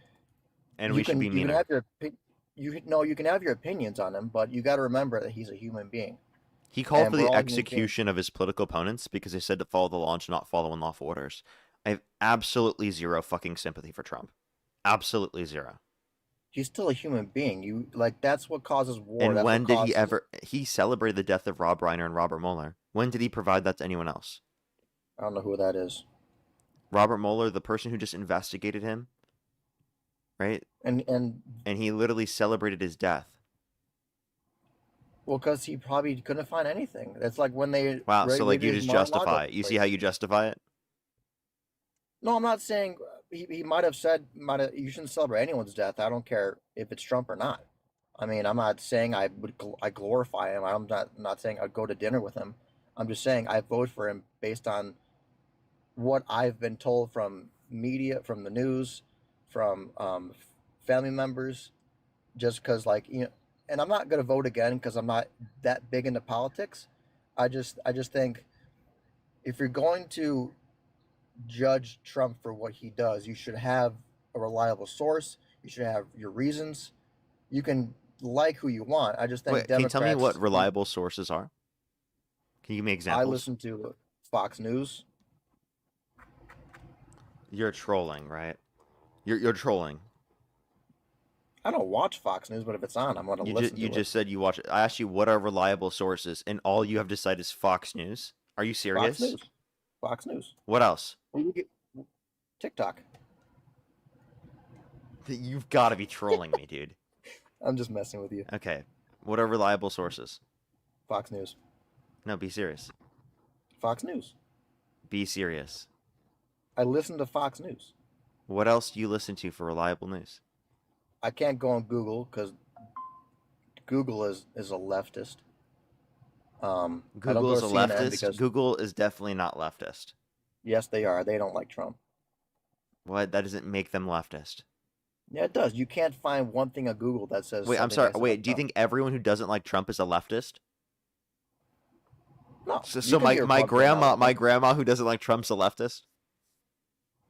And you we should can be you can meaner. have your you can have your opinions on him, but you got to remember that he's a human being. He called And for we're the all human beings. execution of his political opponents because they said to follow the law and to not follow unlawful orders. I have absolutely zero fucking sympathy for Trump. Absolutely zero. He's still a human being. You like that's what causes war. And That's when what did causes, he ever? He celebrated the death of Rob Reiner and Robert Mueller. When did he provide that to anyone else? I don't know who that is. Robert Mueller, the person who just investigated him, right? And he literally celebrated his death. Well, because he probably couldn't find anything. It's like when they Wow, so like you raided his just Mar-a-Lago justify it. You see place. how you justify it? No, I'm not saying he might have said you shouldn't celebrate anyone's death. I don't care if it's Trump or not. I mean, I'm not saying I glorify him. I'm not saying I'd go to dinner with him. I'm just saying I vote for him based on what I've been told from media, from the news, from family members, just because, like, and I'm not gonna vote again because I'm not that big into politics. I just think if you're going to judge Trump for what he does, you should have a reliable source. You should have your reasons. You can like who you want. I just think Wait, can you tell me what Democrats. reliable sources are? Can you give me I examples? listen to Fox News. You're trolling, right? You're trolling. I don't watch Fox News, but if it's on, I'm gonna listen You to just said you watch it. I asked you what are reliable sources, and all you have to cite is Fox News. Are you it. serious? Fox News. Fox News. What else? Well, you get TikTok. You've got to be trolling me, dude. I'm just messing with you. Okay. What are reliable sources? Fox News. No, be serious. Fox News. Be serious. I listen to Fox News. What else do you listen to for reliable news? I can't go on Google because Google is a leftist. I don't Google go is to a CNN leftist. because Google is definitely not leftist. yes, they are. They don't like Trump. What? That doesn't make them leftist. Yeah, it does. You can't find one thing on Google that says. Wait, I'm something sorry. nice about Wait, do you Trump. think everyone who doesn't like Trump is a leftist? No. So, you so can be a my Republican and not like my him. grandma who doesn't like Trump's a leftist?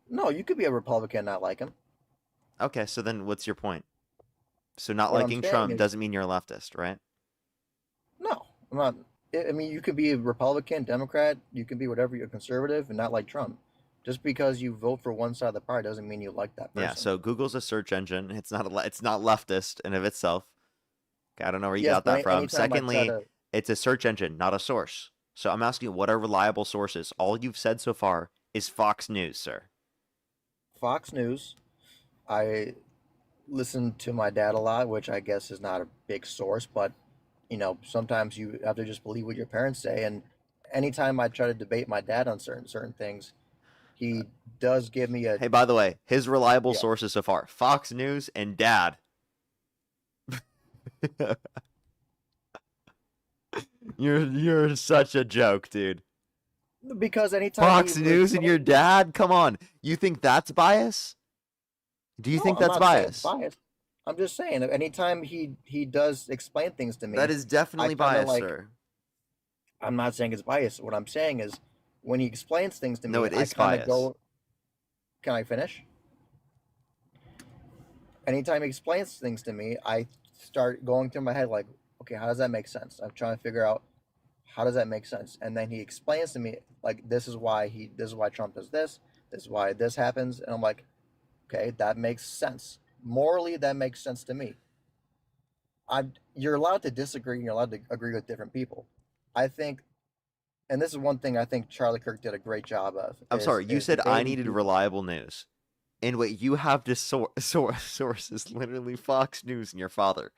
No, you could be a Republican and not like him. Okay, so then what's your point? So not What I'm liking saying Trump is- doesn't mean you're a leftist, right? No, I'm not. I mean, you could be a Republican, Democrat. You can be whatever. You're conservative and not like Trump. Just because you vote for one side of the party doesn't mean you like that person. Yeah, so Google's a search engine. It's not it's not leftist in of itself. I don't know where you Yes, got but that from. anytime I try Secondly, to- it's a search engine, not a source. So I'm asking you, what are reliable sources? All you've said so far is Fox News, sir. Fox News. I listen to my dad a lot, which I guess is not a big source, but sometimes you have to just believe what your parents say. And anytime I try to debate my dad on certain things, he does give me a Hey, by the way, his reliable Yeah. sources so far, Fox News and Dad. You're such a joke, dude. because anytime Fox he News and your dad? Come on. You think that's bias? Do you No, think I'm that's not saying bias? it's biased. I'm just saying anytime he does explain things to me, That is definitely I kinda, bias, like, sir. I'm not saying it's biased. What I'm saying is when he explains things to me, No, it is I kind bias. of go. Can I finish? Anytime he explains things to me, I start going through my head like, okay, how does that make sense? I'm trying to figure out how does that make sense, and then he explains to me like this is why Trump does this, this is why this happens, and I'm like, okay, that makes sense. Morally, that makes sense to me. You're allowed to disagree and you're allowed to agree with different people. I think, and this is one thing I think Charlie Kirk did a great job of. I'm sorry, you said I debating needed people. reliable news. And what you have to source is literally Fox News and your father.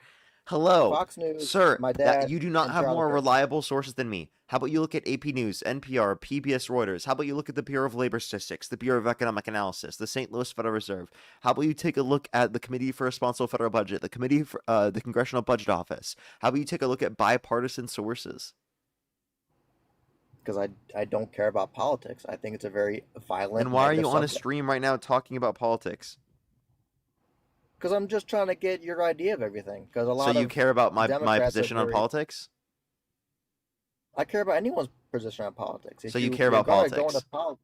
Hello, Fox News, sir. my dad, You do not and have Charlie more Kirk. reliable sources than me. How about you look at AP News, NPR, PBS, Reuters? How about you look at the Bureau of Labor Statistics, the Bureau of Economic Analysis, the St. Louis Federal Reserve? How about you take a look at the Committee for Responsible Federal Budget, the Committee for the Congressional Budget Office? How about you take a look at bipartisan sources? Because I don't care about politics. I think it's a very violent. And why are you negative on a subject. stream right now talking about politics? Because I'm just trying to get your idea of everything. Because a lot So you of care about my Democrats are position on very- politics? I care about anyone's position on politics. If So you care about you're gonna go politics? into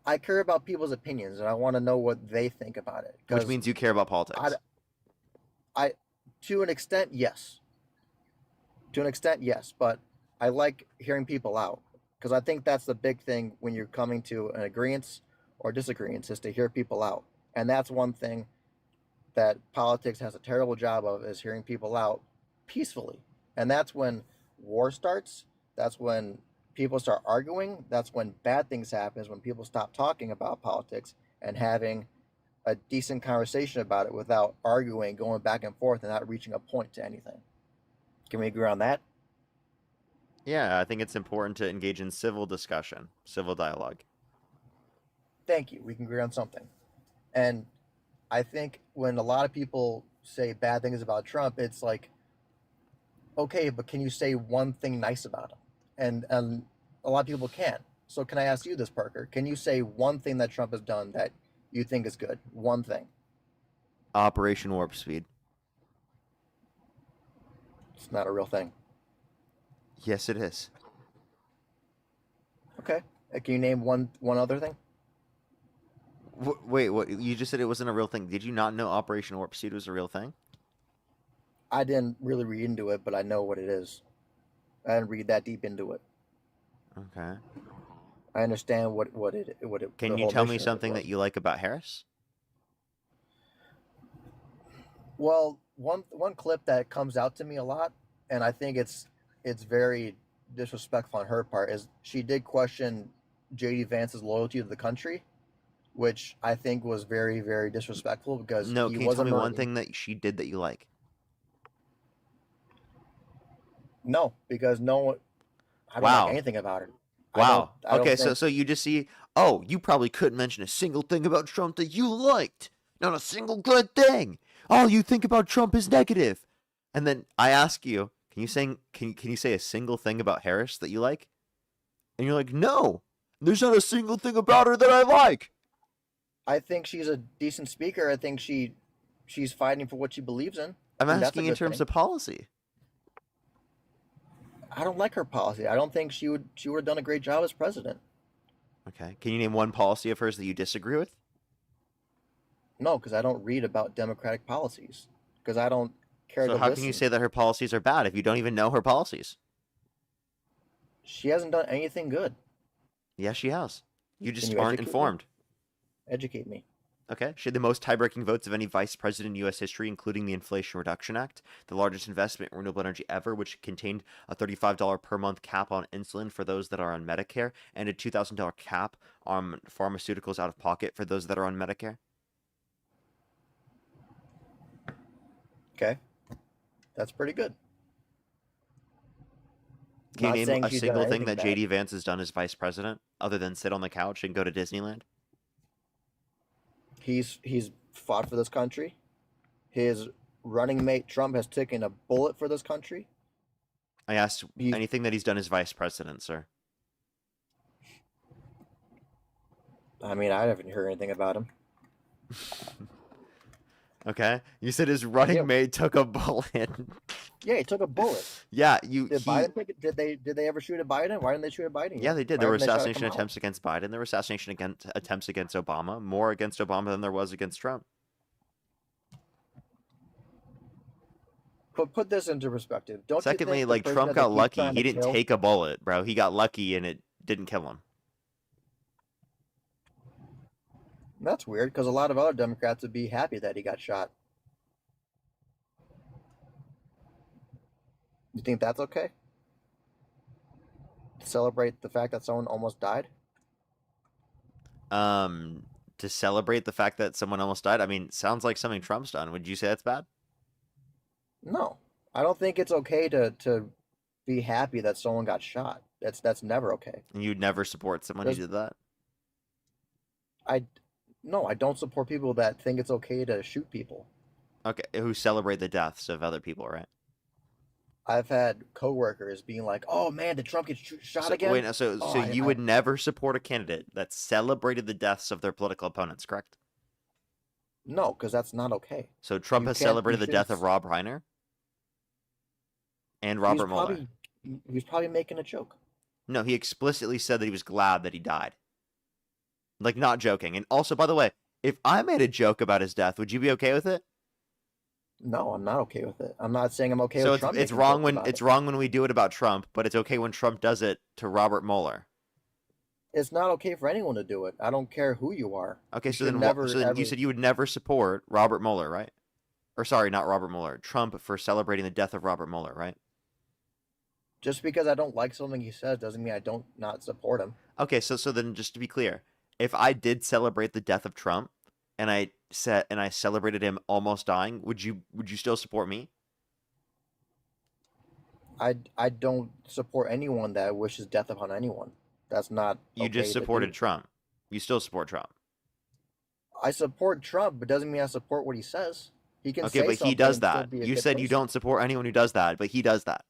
I care about people's opinions, and I want to know what they think about it. Which 'Cause means you care about politics. I, to an extent, yes. To an extent, yes. But I like hearing people out because I think that's the big thing when you're coming to an agreement or disagreement is to hear people out, and that's one thing that politics has a terrible job of is hearing people out peacefully, and that's when war starts. That's when people start arguing. That's when bad things happen. Is when people stop talking about politics and having a decent conversation about it without arguing, going back and forth, and not reaching a point to anything. Can we agree on that? Yeah, I think it's important to engage in civil discussion, civil dialogue. Thank you. We can agree on something. And I think when a lot of people say bad things about Trump, it's like, okay, but can you say one thing nice about him? And a lot of people can. So can I ask you this, Parker? Can you say one thing that Trump has done that you think is good? One thing. Operation Warp Speed. It's not a real thing. Yes, it is. Okay. Can you name one other thing? Wait, what? You just said it wasn't a real thing. Did you not know Operation Warp Speed was a real thing? I didn't really read into it, but I know what it is. I didn't read that deep into it. Okay. I understand what it. Can you tell me something that you like about Harris? Well, one clip that comes out to me a lot, and I think it's very disrespectful on her part, is she did question JD Vance's loyalty to the country, which I think was very, very disrespectful because No, he can you was tell a me one Marine. thing that she did that you like? No, because I don't Wow. like anything about her. Wow. I don't Okay, think- so you just see, oh, you probably couldn't mention a single thing about Trump that you liked. Not a single good thing. All you think about Trump is negative. And then I ask you, can you say a single thing about Harris that you like? And you're like, no, there's not a single thing about her that I like. I think she's a decent speaker. I think she's fighting for what she believes in. I'm and that's a asking in good terms thing. of policy. I don't like her policy. I don't think she would have done a great job as president. Okay. Can you name one policy of hers that you disagree with? No, because I don't read about Democratic policies. Because I don't care So to how listen. can you say that her policies are bad if you don't even know her policies? She hasn't done anything good. Yes, she has. You just Can you aren't educate me? informed. Educate me. Okay. She had the most tie-breaking votes of any vice president in U.S. history, including the Inflation Reduction Act, the largest investment in renewable energy ever, which contained a $35 per month cap on insulin for those that are on Medicare, and a $2,000 cap on pharmaceuticals out of pocket for those that are on Medicare. Okay. That's pretty good. Can Not you saying name a she's done single thing anything that bad. J.D. Vance has done as vice president, other than sit on the couch and go to Disneyland? He's fought for this country. His running mate Trump has taken a bullet for this country. I asked anything that he's done as vice president, sir. I mean, I haven't heard anything about him. Okay. You said his running mate took a bullet. Yeah, he took a bullet. Yeah, Did Biden take it? Did they ever shoot at Biden? Why didn't they shoot at Biden? Yeah, they did. Why There were didn't they try to assassination come out? attempts against Biden. There were assassination attempts against Obama. More against Obama than there was against Trump. Put this into perspective. Don't Secondly, you think like the Trump president that got keeps lucky. trying He to didn't kill- take a bullet, bro. He got lucky and it didn't kill him. That's weird because a lot of other Democrats would be happy that he got shot. You think that's okay? To celebrate the fact that someone almost died? To celebrate the fact that someone almost died. I mean, sounds like something Trump's done. Would you say that's bad? No. I don't think it's okay to be happy that someone got shot. That's never okay. And you'd never support someone who There's- did that? No, I don't support people that think it's okay to shoot people. Okay, who celebrate the deaths of other people, right? I've had coworkers being like, "Oh man, did Trump get shot So, again?" wait, so Oh, you would never support a candidate that celebrated the deaths of their political opponents, correct? No, because that's not okay. So Trump You has can't- celebrated you the death shouldn't of Rob Reiner and Robert Mueller. He was probably making a joke. No, he explicitly said that he was glad that he died. Like, not joking. And also, by the way, if I made a joke about his death, would you be okay with it? No, I'm not okay with it. I'm not saying I'm okay So with it's, Trump. it's making wrong jokes when about it's it. wrong when we do it about Trump, but it's okay when Trump does it to Robert Mueller. It's not okay for anyone to do it. I don't care who you are. Okay, You so should then, never, so then ever- you said you would never support Robert Mueller, right? Or sorry, not Robert Mueller, Trump for celebrating the death of Robert Mueller, right? just because I don't like something he says doesn't mean I don't not support him. Okay, so then just to be clear, if I did celebrate the death of Trump and I celebrated him almost dying, would you still support me? I don't support anyone that wishes death upon anyone. That's not. You okay just to supported do. Trump. You still support Trump. I support Trump, but doesn't mean I support what he says. He can Okay, say but he something does and still that. be a You good said you person. don't support anyone who does that, but he does that.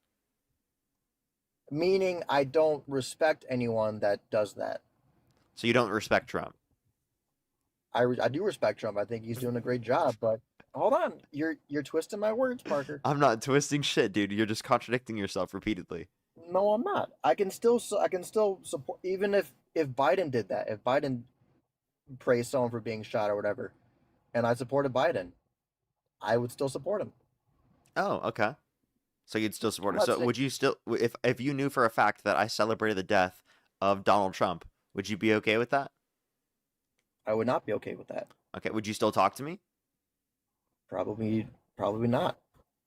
Meaning, I don't respect anyone that does that. So you don't respect Trump. I do respect Trump. I think he's doing a great job. But hold on, you're twisting my words, Parker. I'm not twisting shit, dude. You're just contradicting yourself repeatedly. No, I'm not. I can still support, even if Biden did that. If Biden praised someone for being shot or whatever, and I supported Biden, I would still support him. Oh, okay. So you'd still support I'm it. not So saying- would you still, if you knew for a fact that I celebrated the death of Donald Trump, would you be okay with that? I would not be okay with that. Okay. Would you still talk to me? Probably not.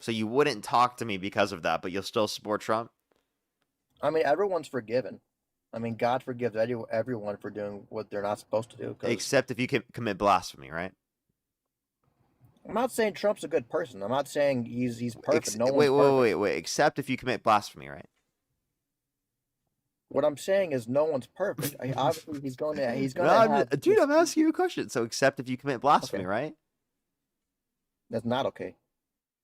So you wouldn't talk to me because of that, but you'll still support Trump? I mean, everyone's forgiven. I mean, God forgives everyone for doing what they're not supposed to do. 'cause Except if you commit blasphemy, right? I'm not saying Trump's a good person. I'm not saying he's perfect. No Wait, one's perfect. wait. Except if you commit blasphemy, right? What I'm saying is no one's perfect. Obviously, he's going to No, have. dude, I'm asking you a question. So except if you commit blasphemy, Okay. right? That's not okay.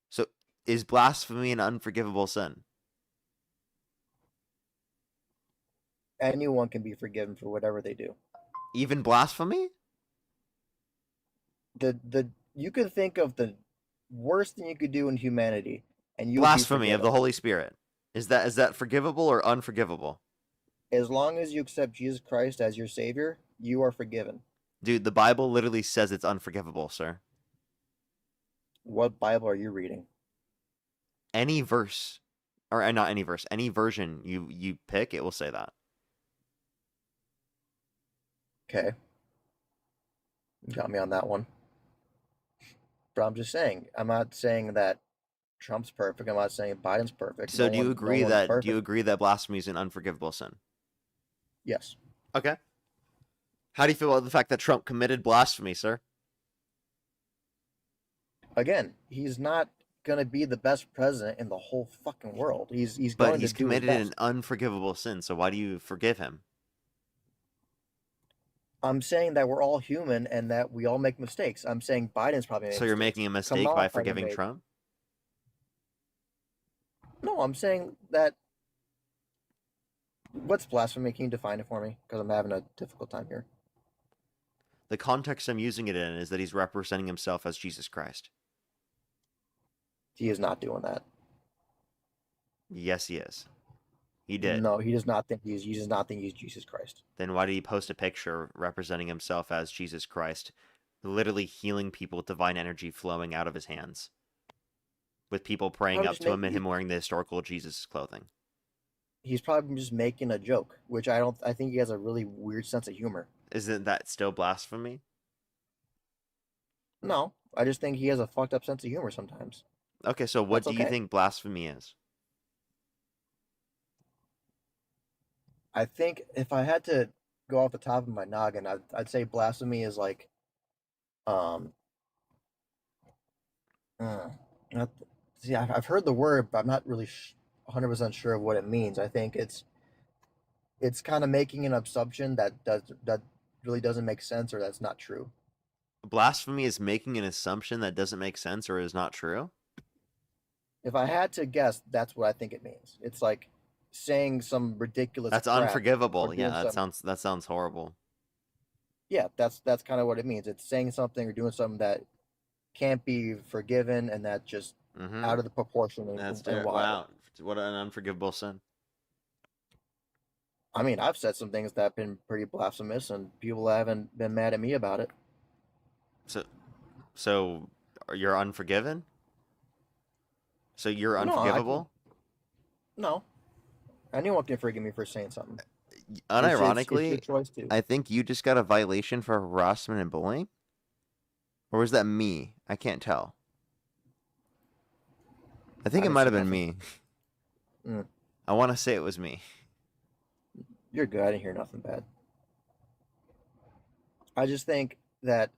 So is blasphemy an unforgivable sin? Anyone can be forgiven for whatever they do. Even blasphemy? You could think of the worst thing you could do in humanity, and you Blasphemy of the Holy Spirit. Is that forgivable or unforgivable? As long as you accept Jesus Christ as your Savior, you are forgiven. Dude, the Bible literally says it's unforgivable, sir. What Bible are you reading? Any verse, or not any verse, any version you pick, it will say that. Okay. You got me on that one. But I'm just saying, I'm not saying that Trump's perfect. I'm not saying Biden's perfect. So do you agree that perfect. blasphemy is an unforgivable sin? Yes. Okay. How do you feel about the fact that Trump committed blasphemy, sir? Again, he's not gonna be the best president in the whole fucking world. He's But going he's to do his committed best. an unforgivable sin, so why do you forgive him? I'm saying that we're all human and that we all make mistakes. I'm saying Biden's probably made So you're mistakes. making a mistake Kamala by probably forgiving made- Trump? No, I'm saying that. What's blasphemy? Can you define it for me? Because I'm having a difficult time here. The context I'm using it in is that he's representing himself as Jesus Christ. He is not doing that. Yes, he is. He did. No, he does not think he does not think he's Jesus Christ. Then why did he post a picture representing himself as Jesus Christ, literally healing people with divine energy flowing out of his hands, with people praying I'm up just to him and making- him wearing the historical Jesus clothing? He's probably just making a joke, which I think he has a really weird sense of humor. Isn't that still blasphemy? No, I just think he has a fucked up sense of humor sometimes. Okay, so what That's do you okay. think blasphemy is? I think if I had to go off the top of my noggin, I'd say blasphemy is like, see, I've heard the word, but I'm not really 100% sure of what it means. I think it's kind of making an assumption that really doesn't make sense or that's not true. Blasphemy is making an assumption that doesn't make sense or is not true? If I had to guess, that's what I think it means. It's like saying some ridiculous. That's crap unforgivable. or Yeah, doing some- that sounds horrible. Yeah, that's kind of what it means. It's saying something or doing something that can't be forgiven and that just out of the proportion and, That's and wild. wow. What an unforgivable sin. I mean, I've said some things that have been pretty blasphemous, and people haven't been mad at me about it. So you're unforgiven? So you're No, unforgivable? No, anyone can forgive me for saying something. Unironically, it's your choice to. I think you just got a violation for harassment and bullying. Or was that me? I can't tell. I think I it didn't might see have been me. Mm. I want to say it was me. You're good. I didn't hear nothing bad. I just think that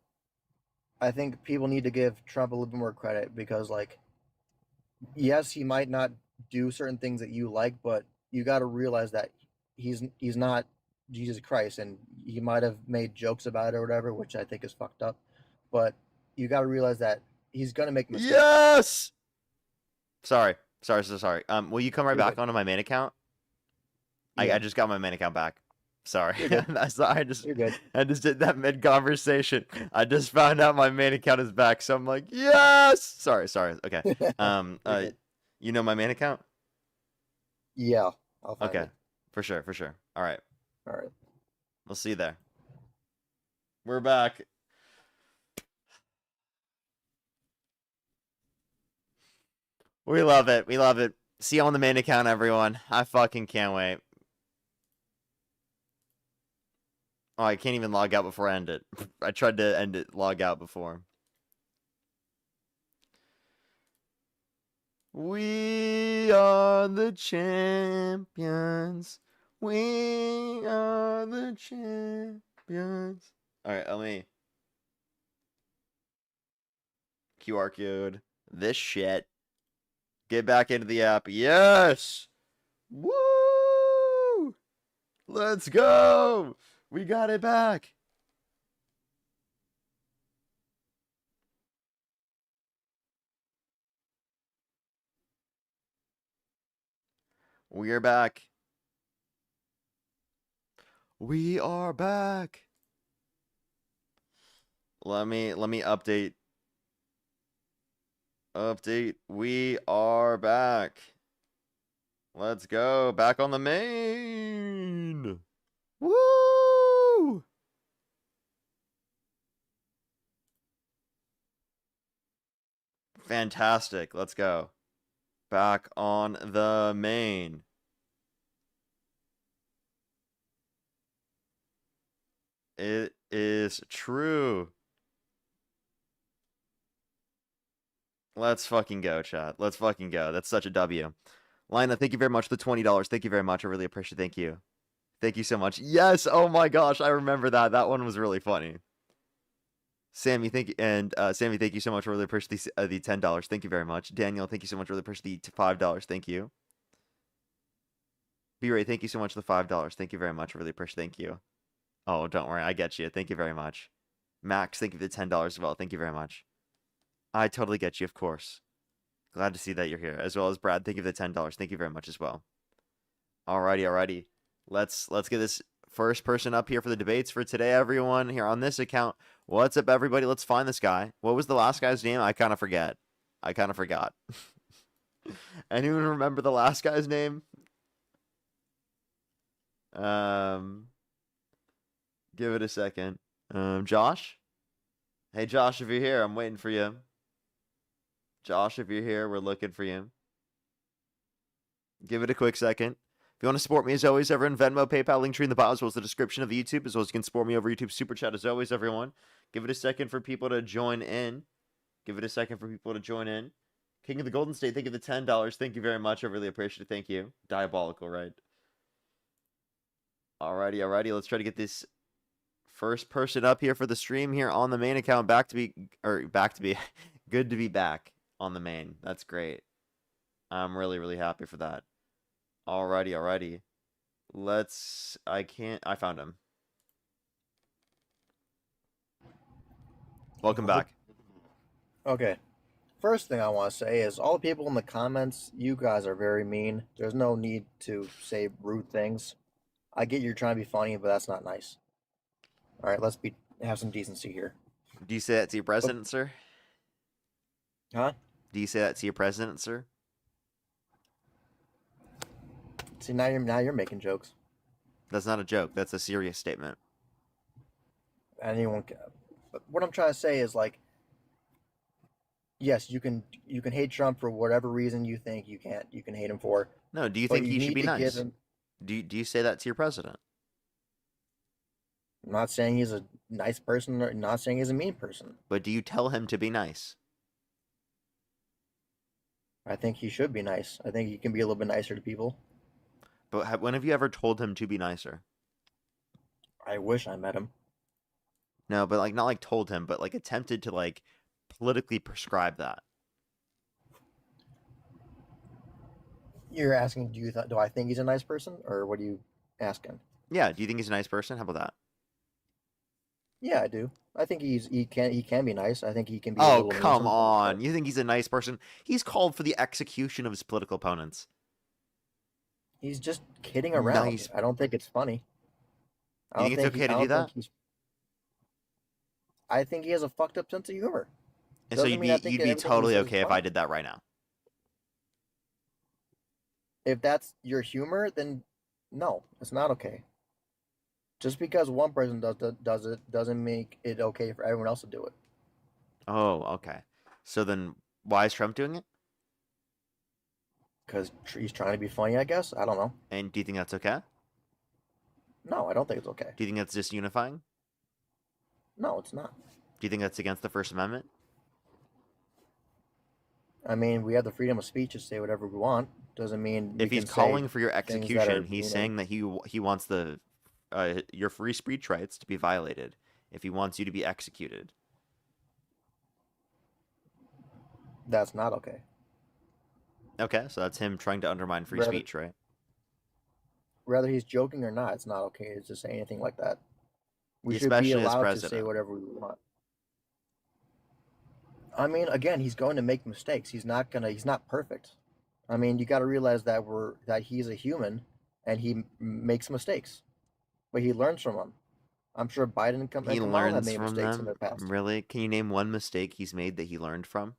people need to give Trump a little bit more credit because, like, yes, he might not do certain things that you like, but you got to realize that he's not Jesus Christ, and he might have made jokes about it or whatever, which I think is fucked up. But you got to realize that he's gonna make mistakes. Yes. Sorry. Will you come right You're back good. onto my main account? Yeah. I just got my main account back. Sorry. You're good. I just You're good. did that mid conversation. I just found out my main account is back, so I'm like, yes. Sorry. Okay. You're good. You know my main account? Yeah, I'll find Okay. it. For sure. All right. All right. We'll see you there. We're back. We love it. See you on the main account, everyone. I fucking can't wait. Oh, I can't even log out before I end it. I tried to end it, log out before. We are the champions. We are the champions. All right, let me QR code this shit. Get back into the app. Yes. Woo! Let's go. We got it back. We are back. We are back. Let me update. We are back. Let's go. Back on the main. Woo! Fantastic. Let's go. Back on the main. It is true. Let's fucking go, chat. Let's fucking go. That's such a W. Lina, thank you very much for the $20. Thank you very much. I really appreciate it. Thank you. Thank you so much. Yes. Oh my gosh. I remember that. That one was really funny. Sammy, thank you. And Sammy, thank you so much. I really appreciate the $10. Thank you very much. Daniel, thank you so much. Really appreciate the $5. Thank you. B-Ray, thank you so much for the $5. Thank you very much. I really appreciate it. Thank you. Oh, don't worry. I get you. Thank you very much. Max, thank you for the $10 as well. Thank you very much. I totally get you, of course. Glad to see that you're here. As well as Brad, thank you for the $10. Thank you very much as well. Alrighty. Let's get this first person up here for the debates for today, everyone. Here on this account. What's up, everybody? Let's find this guy. What was the last guy's name? I kind of forgot. Anyone remember the last guy's name? Give it a second. Josh? Hey, Josh, if you're here, I'm waiting for you. Josh, if you're here, we're looking for you. Give it a quick second. If you want to support me, as always, everyone, Venmo, PayPal, link tree in the bio, as well as the description of the YouTube, as well as you can support me over YouTube Super Chat, as always, everyone. Give it a second for people to join in. King of the Golden State, thank you for the $10. Thank you very much. I really appreciate it. Thank you. Diabolical, right? Alrighty. Let's try to get this first person up here for the stream here on the main account. Good to be back on the main. That's great. I'm really happy for that. Alrighty. I found him. Welcome back. Okay. First thing I want to say is all the people in the comments, you guys are very mean. There's no need to say rude things. I get you're trying to be funny, but that's not nice. All right, let's have some decency here. Do you say that to your president, sir? Huh? Do you say that to your president, sir? See, now you're making jokes. That's not a joke. That's a serious statement. But what I'm trying to say is, like, yes, you can hate Trump for whatever reason you think you can hate him for. No, do you think he should be nice? Do you say that to your president? I'm not saying he's a nice person, or not saying he's a mean person. But do you tell him to be nice? I think he should be nice. I think he can be a little bit nicer to people. But when have you ever told him to be nicer? I wish I met him. No, but not like told him, but like attempted to like politically prescribe that. You're asking, do I think he's a nice person, or what are you asking? Yeah, do you think he's a nice person? How about that? Yeah, I do. I think he can be nice. I think he can be a Oh, little come mean sometimes, on. You think he's a nice person? He's called for the execution of his political opponents. he's just kidding around. Nice. I don't think it's funny. You think it's okay to do that? I think he has a fucked up sense of humor. And so Doesn't mean I think you'd be everything he totally says is okay if funny. I did that right now. If that's your humor, then no, it's not okay. Just because one person does it doesn't make it okay for everyone else to do it. Oh, okay. So then why is Trump doing it? Because he's trying to be funny, I guess. I don't know. And do you think that's okay? No, I don't think it's okay. Do you think that's disunifying? No, it's not. Do you think that's against the First Amendment? I mean, we have the freedom of speech to say whatever we want. Doesn't mean If he's calling for your execution, he's saying that he wants the your free speech rights to be violated. If he wants you to be executed, that's not okay. Okay, so that's him trying to undermine free speech, right? Whether he's joking or not, it's not okay to say anything like that. We should Especially be as allowed to president. say whatever we want. I mean, again, he's going to make mistakes. He's not perfect. I mean, you got to realize that he's a human and he makes mistakes, but he learns from them. I'm sure Biden and He Kamala have learns made from mistakes in them. their past. Really? Can you name one mistake he's made that he learned from?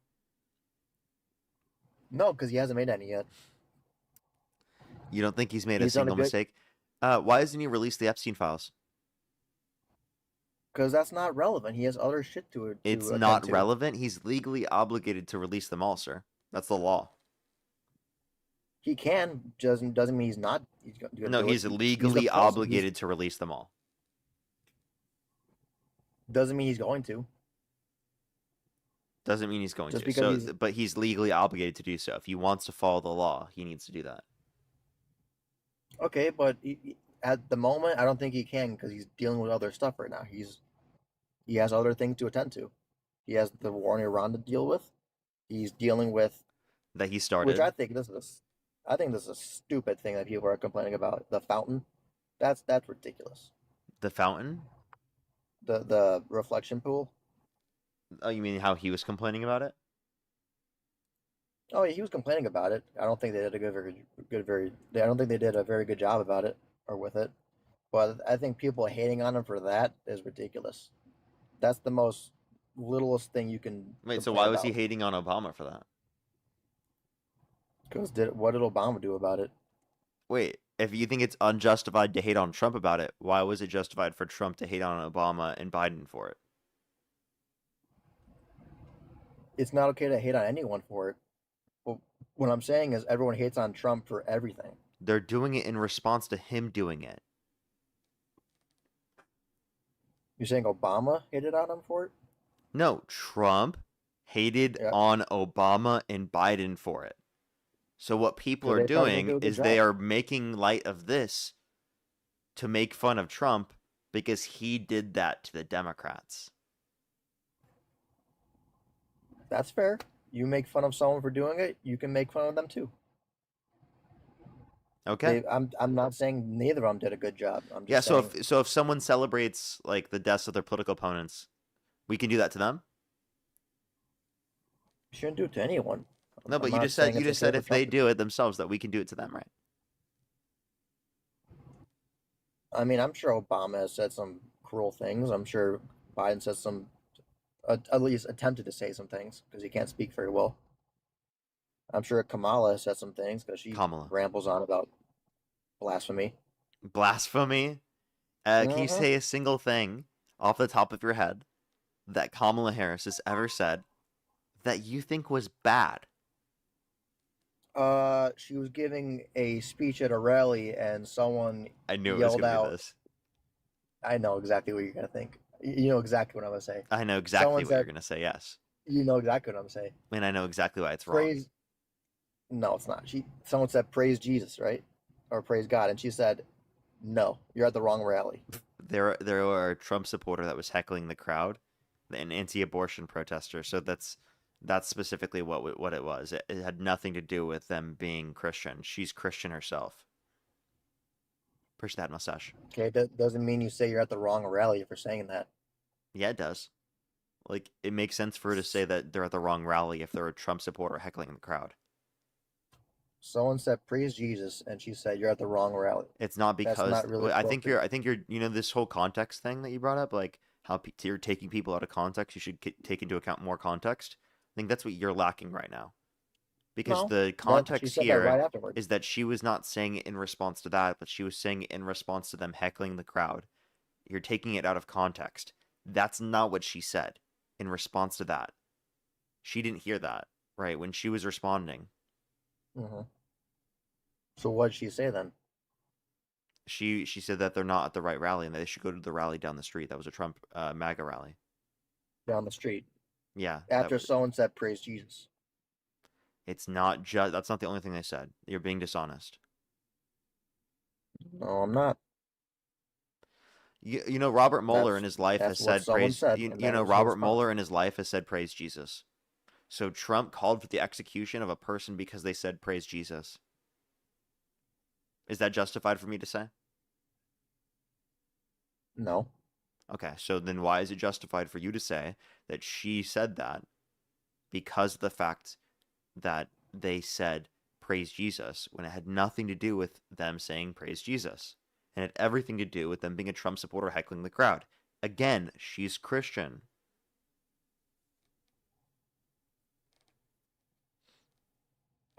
No, because he hasn't made any yet. You don't think he's made a He's done a single good- mistake? Why hasn't he released the Epstein files? Because that's not relevant. He has other shit to it. It's not relevant. He's legally obligated to release them all, sir. That's the law. He can doesn't mean he's not. No, he's legally obligated to release them all. Doesn't mean he's going to. Doesn't mean he's going Just to. because So, but he's legally obligated to do so. If he wants to follow the law, he needs to do that. Okay, but at the moment, I don't think he can because he's dealing with other stuff right now. He has other things to attend to. He has the war in Iran to deal with. He's dealing with that he started. Which I think this is a stupid thing that people are complaining about. The fountain, that's ridiculous. The fountain? The reflection pool. Oh, you mean how he was complaining about it? Oh, yeah, he was complaining about it. I don't think they did a I don't think they did a very good job about it or with it. But I think people hating on him for that is ridiculous. That's the most littlest thing you can. Wait, so why was he hating on Obama for that? Because what did Obama do about it? Wait, if you think it's unjustified to hate on Trump about it, why was it justified for Trump to hate on Obama and Biden for it? It's not okay to hate on anyone for it. Well, what I'm saying is everyone hates on Trump for everything. They're doing it in response to him doing it. You're saying Obama hated on him for it? No, Trump hated on Obama and Biden for it. So what people So are they thought they doing did a good is they job. are making light of this to make fun of Trump because he did that to the Democrats. That's fair. You make fun of someone for doing it, you can make fun of them too. Okay. I'm not saying neither of them did a good job. I'm just Yeah, so saying, if someone celebrates like the deaths of their political opponents, we can do that to them? you shouldn't do it to anyone. No, but I'm you not just said saying it's okay for if they Trump to do it themselves that we can do it to them, right? I mean, I'm sure Obama has said some cruel things. I'm sure Biden said some, at least attempted to say some things because he can't speak very well. I'm sure Kamala has said some things because she rambles on about blasphemy. Blasphemy? Can you say a single thing off the top of your head that Kamala Harris has ever said that you think was bad? She was giving a speech at a rally and someone I knew it was yelled going to out. be this. I know exactly what you're gonna think. You know exactly what I'm gonna say. I know exactly Someone what you're said- going to say, yes. You know exactly what I'm saying. And I know exactly why it's wrong. Praise. No, it's not. Someone said praise Jesus, right? Or praise God, and she said, "No, you're at the wrong rally." There were a Trump supporter that was heckling the crowd, an anti-abortion protester. So that's specifically what it was. It had nothing to do with them being Christian. She's Christian herself. Push that mustache. Okay, that doesn't mean you say you're at the wrong rally for saying that. Yeah, it does. Like, it makes sense for her to say that they're at the wrong rally if they're a Trump supporter heckling in the crowd. Someone said praise Jesus, and she said you're at the wrong rally. It's not That's because not really I think appropriate. you're this whole context thing that you brought up, like how you're taking people out of context. You should take into account more context. I think that's what you're lacking right now, because No, the she context said that here right afterwards. is that she was not saying it in response to that, but she was saying it in response to them heckling the crowd. You're taking it out of context. That's not what she said in response to that. She didn't hear that, right, when she was responding. Mm-hmm. So what did she say then? She said that they're not at the right rally and that they should go to the rally down the street. That was a Trump MAGA rally. Down the street. Yeah. After someone said praise Jesus. It's not just, that's not the only thing they said. You're being dishonest. No, I'm not. You know, Robert Mueller in his life has That's what said someone praise. said, You and know, that was her Robert response. Mueller in his life has said praise Jesus. So Trump called for the execution of a person because they said praise Jesus. Is that justified for me to say? No. Okay, so then why is it justified for you to say that she said that because of the fact that they said praise Jesus when it had nothing to do with them saying praise Jesus? And it had everything to do with them being a Trump supporter heckling the crowd. Again, she's Christian.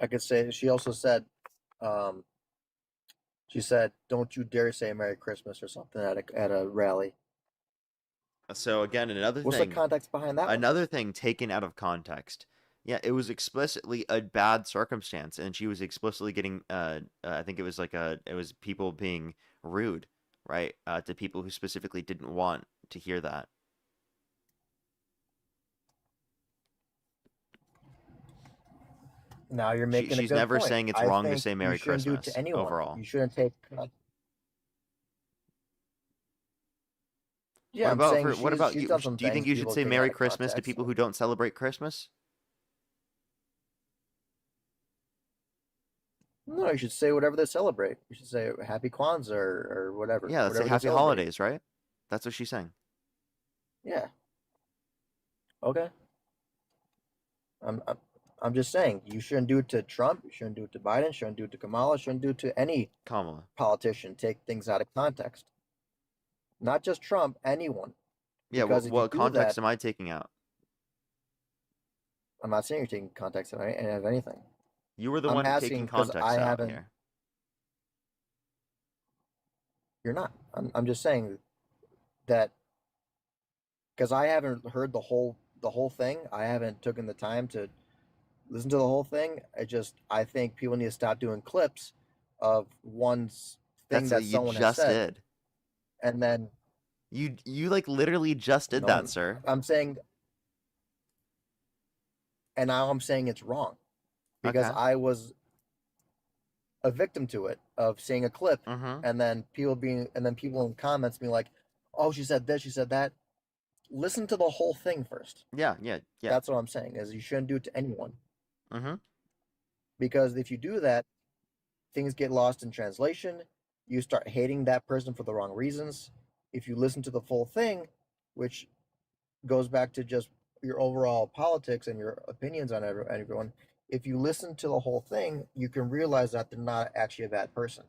I could say she also said, she said, "Don't you dare say Merry Christmas" or something at a rally. So again, What's the context behind that one? another thing taken out of context. Yeah, it was explicitly a bad circumstance, and she was explicitly getting. I think it was it was people being rude, right, to people who specifically didn't want to hear that. Now you're making a She's good never point. saying it's I wrong to think say you Merry shouldn't do it Christmas to anyone. overall. You shouldn't take. Yeah, I'm saying what about she's you? done some Do you think things you should people say take Merry out of Christmas to context. people who don't celebrate Christmas? No, you should say whatever they celebrate. You should say Happy Kwanzaa or whatever. Yeah, let's say whatever they Happy celebrate. Holidays, right? That's what she's saying. Yeah. Okay. I'm just saying you shouldn't do it to Trump. You shouldn't do it to Biden. Shouldn't do it to Kamala. Shouldn't do it to any Kamala politician. Take things out of context. Not just Trump. Anyone. Yeah, Because if what you do context that, am I taking out? I'm not saying you're taking context of anything. You were the I'm one asking taking because context I out haven't. here. You're not. I'm just saying that because I haven't heard the whole thing. I haven't taken the time to listen to the whole thing. I think people need to stop doing clips of one thing that You someone has just said, did. and then You like literally just did no, that, sir. I'm saying, and now I'm saying it's wrong because Okay. I was a victim to it of seeing a clip Mhm. and then people in comments being like, "Oh, she said this, she said that." Listen to the whole thing first. Yeah. That's what I'm saying. Is you shouldn't do it to anyone. Mhm. Because if you do that, things get lost in translation. You start hating that person for the wrong reasons. If you listen to the full thing, which goes back to just your overall politics and your opinions on everyone, if you listen to the whole thing, you can realize that they're not actually a bad person.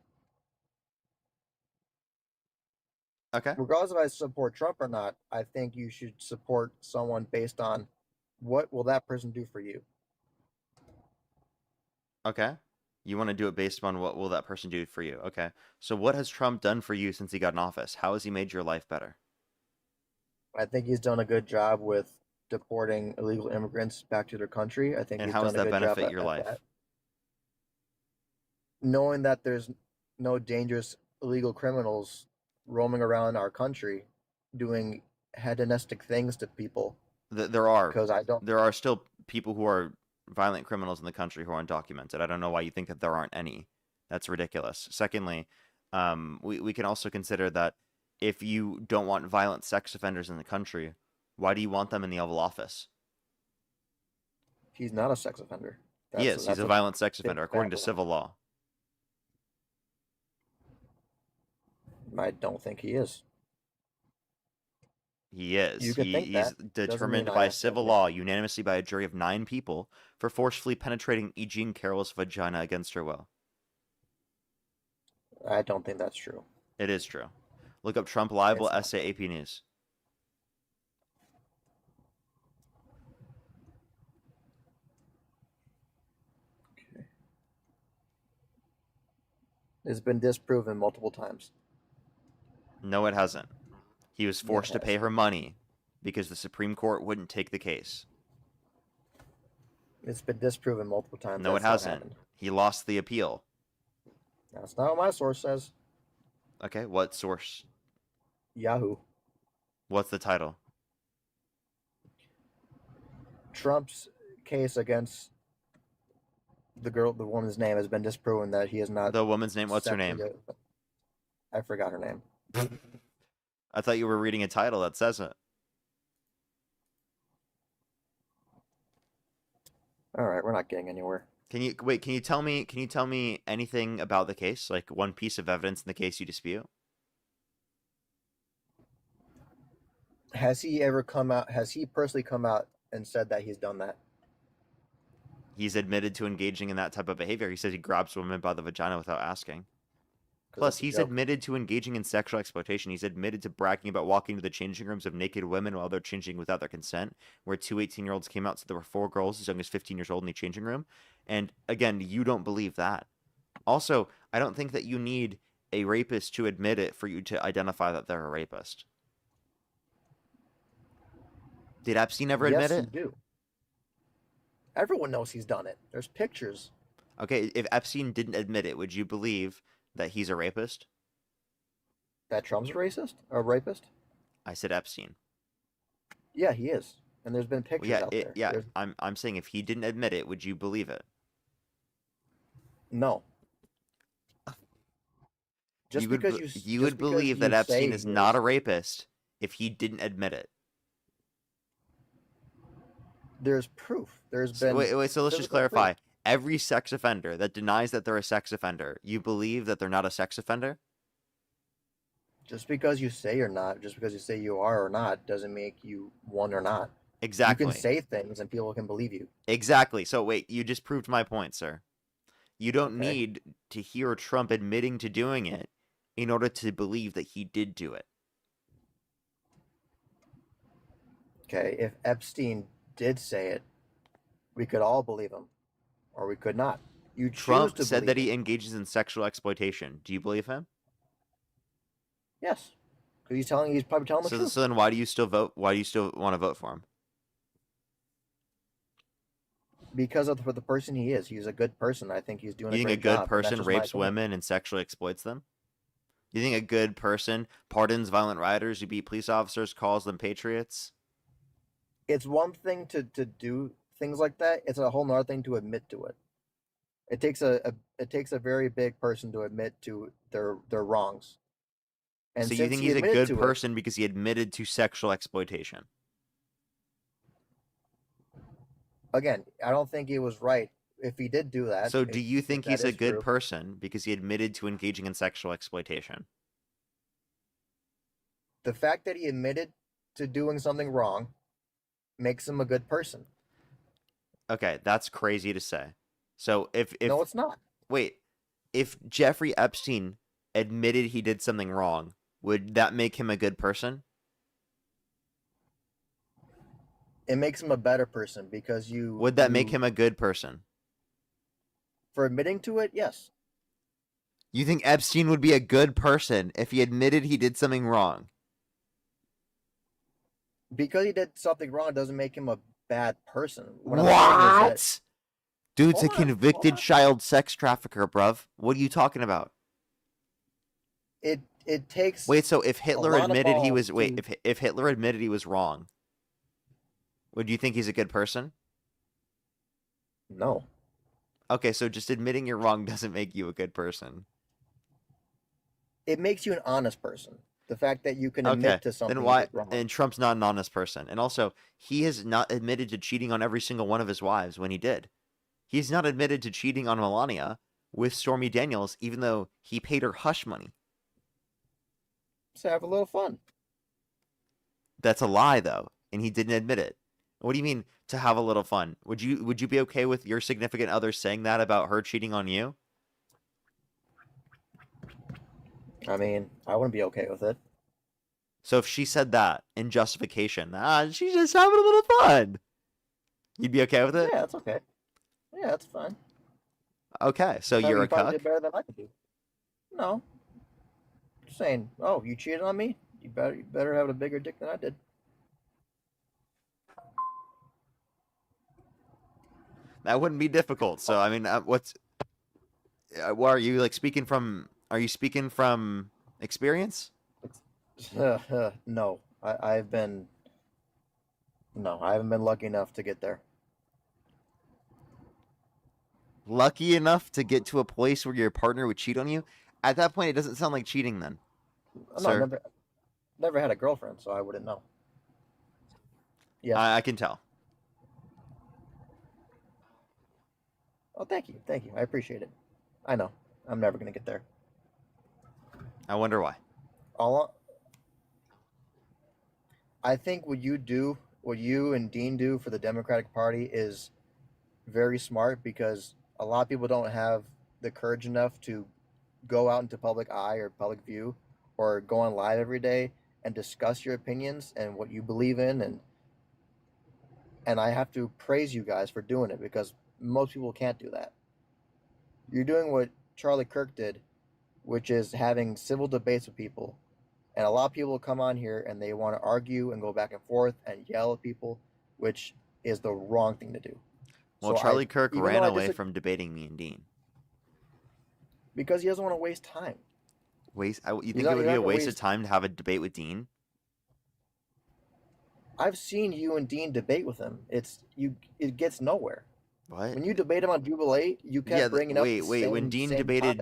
Okay. Regardless if I support Trump or not, I think you should support someone based on what will that person do for you. Okay. You want to do it based on what will that person do for you? Okay. So what has Trump done for you since he got in office? How has he made your life better? I think he's done a good job with deporting illegal immigrants back to their country. I think And he's how done does a that good job benefit your at life? that. Knowing that there's no dangerous illegal criminals roaming around our country doing hedonistic things to people. There are. Because I don't. There are still people who are violent criminals in the country who are undocumented. I don't know why you think that there aren't any. That's ridiculous. Secondly, we can also consider that if you don't want violent sex offenders in the country, why do you want them in the Oval Office? He's not a sex offender. Yes, he's a violent sex offender according to civil law. I don't think he is. He is. You could think He's that. Doesn't determined mean by I civil agree. law, unanimously by a jury of 9 people, for forcefully penetrating E. Jean Carroll's vagina against her will. I don't think that's true. It is true. Look up Trump libel It's not. essay AP News. It's been disproven multiple times. No, it hasn't. He was Yeah, it forced to has. pay her money because the Supreme Court wouldn't take the case. It's been disproven multiple times. No, it that's not hasn't. happened. He lost the appeal. That's not what my source says. Okay, what source? Yahoo. What's the title? Trump's case against the woman's name has been disproven that he is not. The woman's name? What's her name? I forgot her name. I thought you were reading a title that says it. All right, we're not getting anywhere. Can you tell me anything about the case? Like one piece of evidence in the case you dispute? Has he personally come out and said that he's done that? He's admitted to engaging in that type of behavior. He says he grabs women by the vagina without asking. Plus, he's admitted to engaging in sexual exploitation. He's admitted to bragging about walking to the changing rooms of naked women while they're changing without their consent, where 2 18-year-olds came out, so there were 4 girls as young as 15 years old in the changing room. And again, you don't believe that. Also, I don't think that you need a rapist to admit it for you to identify that they're a rapist. Did Epstein ever admit it? Yes, you do. Everyone knows he's done it. There's pictures. Okay, if Epstein didn't admit it, would you believe that he's a rapist? That Trump's a racist? Or a rapist? I said Epstein. Yeah, he is. And there's been pictures out there. Yeah. There's... I'm saying if he didn't admit it, would you believe it? No. Just you would, because you would believe that Epstein is not a rapist if he didn't admit it. There's proof. There's been. Wait. So let's just clarify. Proof. Every sex offender that denies that they're a sex offender, you believe that they're not a sex offender? Just because you say you're not, just because you say you are or not, doesn't make you one or not. Exactly. You can say things and people can believe you. Exactly. So wait, you just proved my point, sir. You don't need to hear Trump admitting to doing it in order to believe that he did do it. Okay, if Epstein did say it, we could all believe him, or we could not. You Trump choose to said that believe he engages in sexual exploitation. Do you believe him? Yes, because he's probably telling the truth. So then, why do you still vote? Why do you still want to vote for him? Because of the person he is. He's a good person. I think he's doing. You think a good job, person rapes women and sexually exploits them? You think a good person pardons violent rioters who beat police officers, calls them patriots? It's one thing to do things like that. It's a whole other thing to admit to it. It takes a very big person to admit to their wrongs. And so you think he's a good person because he admitted to sexual exploitation? Again, I don't think it was right if he did do that. So do you think he's a good true. person because he admitted to engaging in sexual exploitation? The fact that he admitted to doing something wrong makes him a good person. Okay, that's crazy to say. So if no, it's not. Wait, if Jeffrey Epstein admitted he did something wrong, would that make him a good person? It makes him a better person because you... Would that make him a good person? For admitting to it, yes. You think Epstein would be a good person if he admitted he did something wrong? Because he did something wrong doesn't make him a bad person. What? Dude's a convicted child sex trafficker, bruv. What are you talking about? It takes... Wait, so if Hitler admitted he was... Wait, if Hitler admitted he was wrong, would you think he's a good person? No. Okay, so just admitting you're wrong doesn't make you a good person. It makes you an honest person. The fact that you can admit to something then why? wrong. And Trump's not an honest person. And also, he has not admitted to cheating on every single one of his wives when he did. He's not admitted to cheating on Melania with Stormy Daniels, even though he paid her hush money. Let's have a little fun. That's a lie, though, and he didn't admit it. What do you mean to have a little fun? Would you be okay with your significant other saying that about her cheating on you? I mean, I wouldn't be okay with it. So if she said that in justification, she's just having a little fun, you'd be okay with it? Yeah, that's okay. Yeah, that's fine. Okay, so you're You a probably cuck? did better than I could do. No, just saying. Oh, you cheated on me? You better have a bigger dick than I did. That wouldn't be difficult. So I mean, what are you like speaking from? Are you speaking from experience? No, I haven't been lucky enough to get there. Lucky enough to get to a place where your partner would cheat on you? At that point, it doesn't sound like cheating then. No, Sir? never had a girlfriend, so I wouldn't know. Yeah. I can tell. Oh, thank you. I appreciate it. I know. I'm never gonna get there. I wonder why. I think what you and Dean do for the Democratic Party is very smart because a lot of people don't have the courage enough to go out into public eye or public view or go on live every day and discuss your opinions and what you believe in, and I have to praise you guys for doing it because most people can't do that. You're doing what Charlie Kirk did, which is having civil debates with people. And a lot of people come on here and they want to argue and go back and forth and yell at people, which is the wrong thing to do. Well, So Charlie Kirk even ran though I away from debating me and Dean. because he doesn't want to waste time. You think not- it would you're be not a gonna waste of waste- time to have a debate with Dean? I've seen you and Dean debate with him. It gets nowhere. What? When you debate him on Jubilee, you kept bringing up the wait. When Dean same debated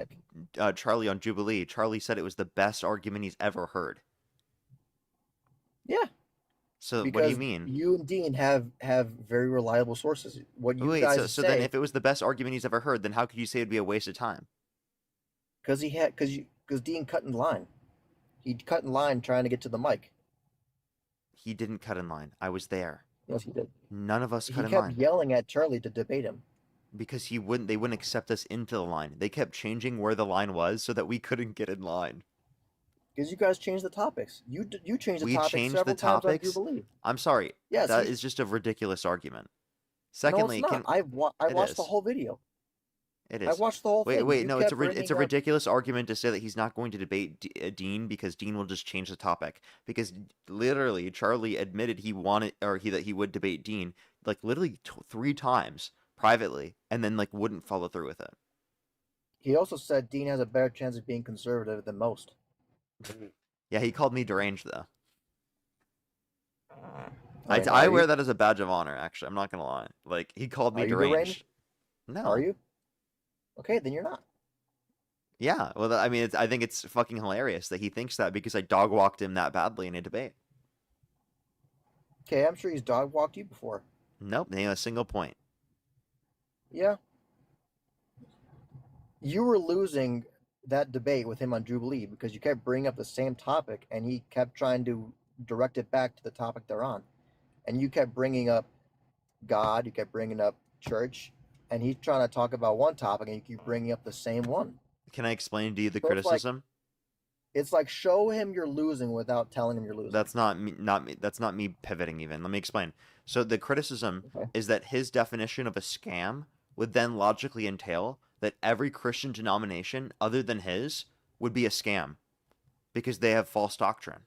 topic. Charlie on Jubilee, Charlie said it was the best argument he's ever heard. Yeah. So Because what do you mean? you and Dean have very reliable sources. What you Wait, guys so then say, if it was the best argument he's ever heard, then how could you say it'd be a waste of time? because Dean cut in line. He cut in line trying to get to the mic. He didn't cut in line. I was there. Yes, he did. None of us He cut in kept line. yelling at Charlie to debate him. Because they wouldn't accept us into the line. They kept changing where the line was so that we couldn't get in line. Because you guys changed the topics. You changed the We topics changed several the times on topics? Jubilee. I'm sorry. Yes, That is just a ridiculous argument. No, Secondly, it's not. I watched the whole video. It I is. watched the whole thing. Wait, You no, it's kept a bringing up- ridiculous argument to say that he's not going to debate Dean because Dean will just change the topic. Because literally, Charlie admitted that he would debate Dean like literally 3 times privately, and then like wouldn't follow through with it. He also said Dean has a better chance of being conservative than most. Yeah, he called me deranged though. I mean, I are wear you? that as a badge of honor. Actually, I'm not gonna lie. Like he called me Are you deranged. deranged? No. Are you? Okay, then you're not. Yeah. Well, I mean, I think it's fucking hilarious that he thinks that because I dog walked him that badly in a debate. Okay, I'm sure he's dog walked you before. Nope, name a single point. Yeah. You were losing that debate with him on Jubilee because you kept bringing up the same topic and he kept trying to direct it back to the topic they're on. And you kept bringing up God, you kept bringing up church, and he's trying to talk about one topic and you keep bringing up the same one. Can I explain to you the So it's like- criticism? It's like show him you're losing without telling him you're losing. That's not me. That's not me pivoting. Even let me explain. So the criticism is that his definition of a scam would then logically entail that every Christian denomination other than his would be a scam because they have false doctrine.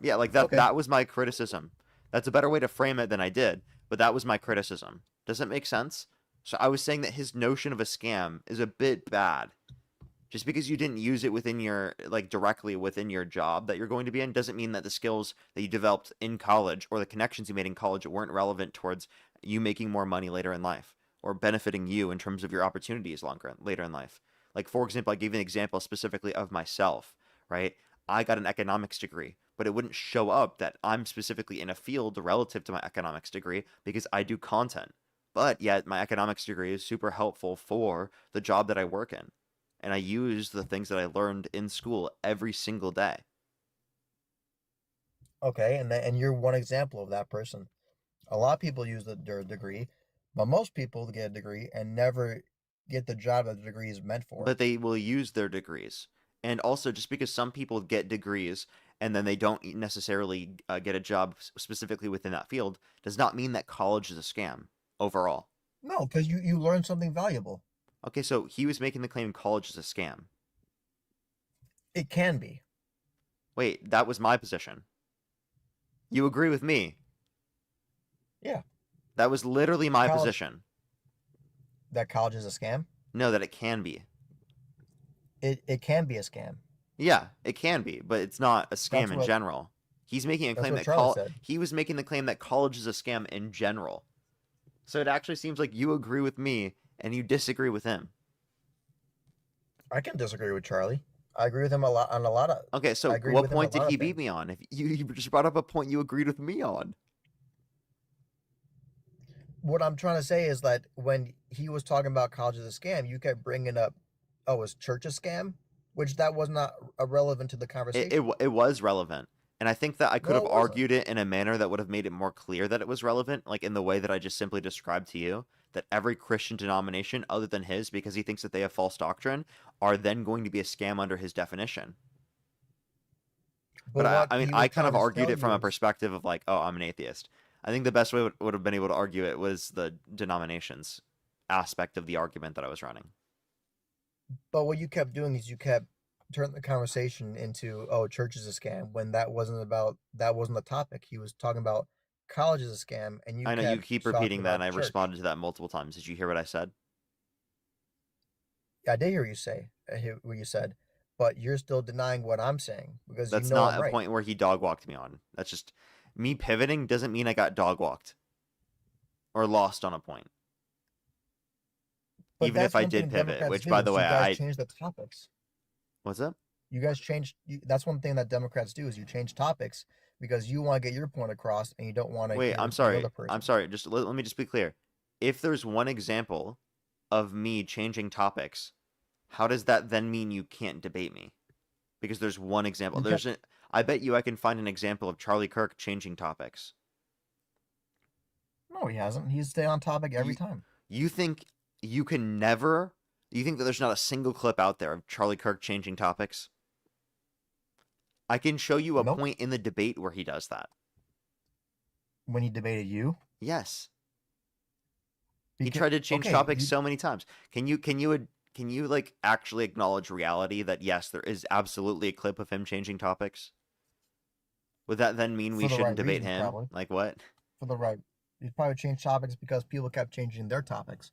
Yeah, like that. Okay. That was my criticism. That's a better way to frame it than I did, but that was my criticism. Does that make sense? So I was saying that his notion of a scam is a bit bad. Just because you didn't use it within your, like directly within your job that you're going to be in doesn't mean that the skills that you developed in college or the connections you made in college weren't relevant towards you making more money later in life or benefiting you in terms of your opportunities later in life. Like, for example, I gave an example specifically of myself, right? I got an economics degree, but it wouldn't show up that I'm specifically in a field relative to my economics degree because I do content. But yet my economics degree is super helpful for the job that I work in. And I use the things that I learned in school every single day. Okay, and you're one example of that person. A lot of people use their degree, but most people get a degree and never get the job that the degree is meant for. But they will use their degrees. And also, just because some people get degrees and then they don't necessarily get a job specifically within that field, does not mean that college is a scam overall. No, because you learn something valuable. Okay, so he was making the claim college is a scam. It can be. Wait, that was my position. You agree with me? Yeah. That was literally my College- position. That college is a scam? No, that it can be. It can be a scam. Yeah, it can be, but it's not a scam That's in what- general. He's making a that's claim what that Charlie said. he was making the claim that college is a scam in general. So it actually seems like you agree with me and you disagree with him. I can disagree with Charlie. I agree with him a lot on a lot of. Okay, so I agree what with him on point a did lot he of beat things. me on? If you just brought up a point you agreed with me on. What I'm trying to say is that when he was talking about college as a scam, you kept bringing up, oh, is church a scam? Which that was not relevant to the conversation. It was relevant. And I think that I could No, have it wasn't. argued it in a manner that would have made it more clear that it was relevant, like in the way that I just simply described to you, that every Christian denomination other than his, because he thinks that they have false doctrine, are then going to be a scam under his definition. But what I mean, he I was kind of trying to argued tell it from you a is- perspective of like, oh, I'm an atheist. I think the best way would have been able to argue it was the denominations aspect of the argument that I was running. But what you kept doing is you kept turning the conversation into, oh, church is a scam, when that wasn't the topic. He was talking about college is a scam, and you I know kept you keep talking repeating that, about and I church. responded to that multiple times. Did you hear what I said? I did hear you say what you said, but you're still denying what I'm saying because That's you know not I'm a right. point where he dog walked me on. That's just me pivoting doesn't mean I got dog walked or lost on a point. But Even if that's I one thing did pivot, Democrats which do, by is the way, you guys I change the topics. what's up? You guys change. That's one thing that Democrats do is you change topics because you want to get your point across and you don't want to Wait, hear I'm the sorry. other person. I'm sorry. Just let me just be clear. If there's one example of me changing topics, how does that then mean you can't debate me? Because there's one example. I bet you I can find an example of Charlie Kirk changing topics. No, he hasn't. He's stayed on topic every time. You think you can never? You think that there's not a single clip out there of Charlie Kirk changing topics? I can show you a point in the debate where he does that. When he debated you? Yes. He Because- tried to change okay, topics you- so many times. Can you like actually acknowledge reality that yes, there is absolutely a clip of him changing topics? Would that then mean we For the shouldn't right debate reasons, him? probably. Like what? For the right, he probably changed topics because people kept changing their topics.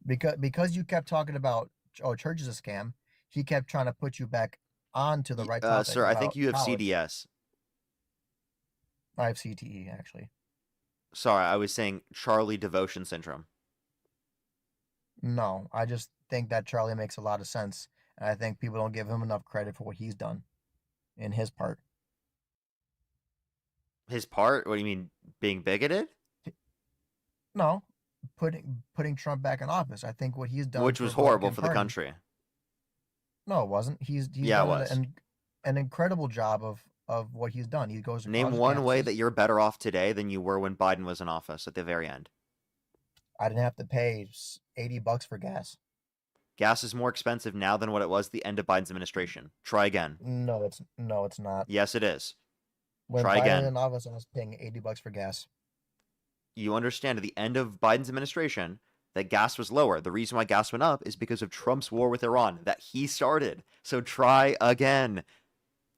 Because you kept talking about, oh, church is a scam. He kept trying to put you back onto the right topic. Sir, I think about you have college. CDS. I have CTE actually. Sorry, I was saying Charlie devotion syndrome. No, I just think that Charlie makes a lot of sense, and I think people don't give him enough credit for what he's done in his part. His part? What do you mean, being bigoted? No, putting Trump back in office. I think what he's done, Which for was the horrible Republican for the Party- country. No, it wasn't. He's Yeah, it done was. an incredible job of what he's done. He goes to Name college one way campuses. that you're better off today than you were when Biden was in office at the very end. I didn't have to pay $80 for gas. Gas is more expensive now than what it was at the end of Biden's administration. Try again. No, it's not. Yes, it is. When Try Biden again. was in office, I was paying $80 for gas. You understand at the end of Biden's administration that gas was lower. The reason why gas went up is because of Trump's war with Iran that he started. So try again.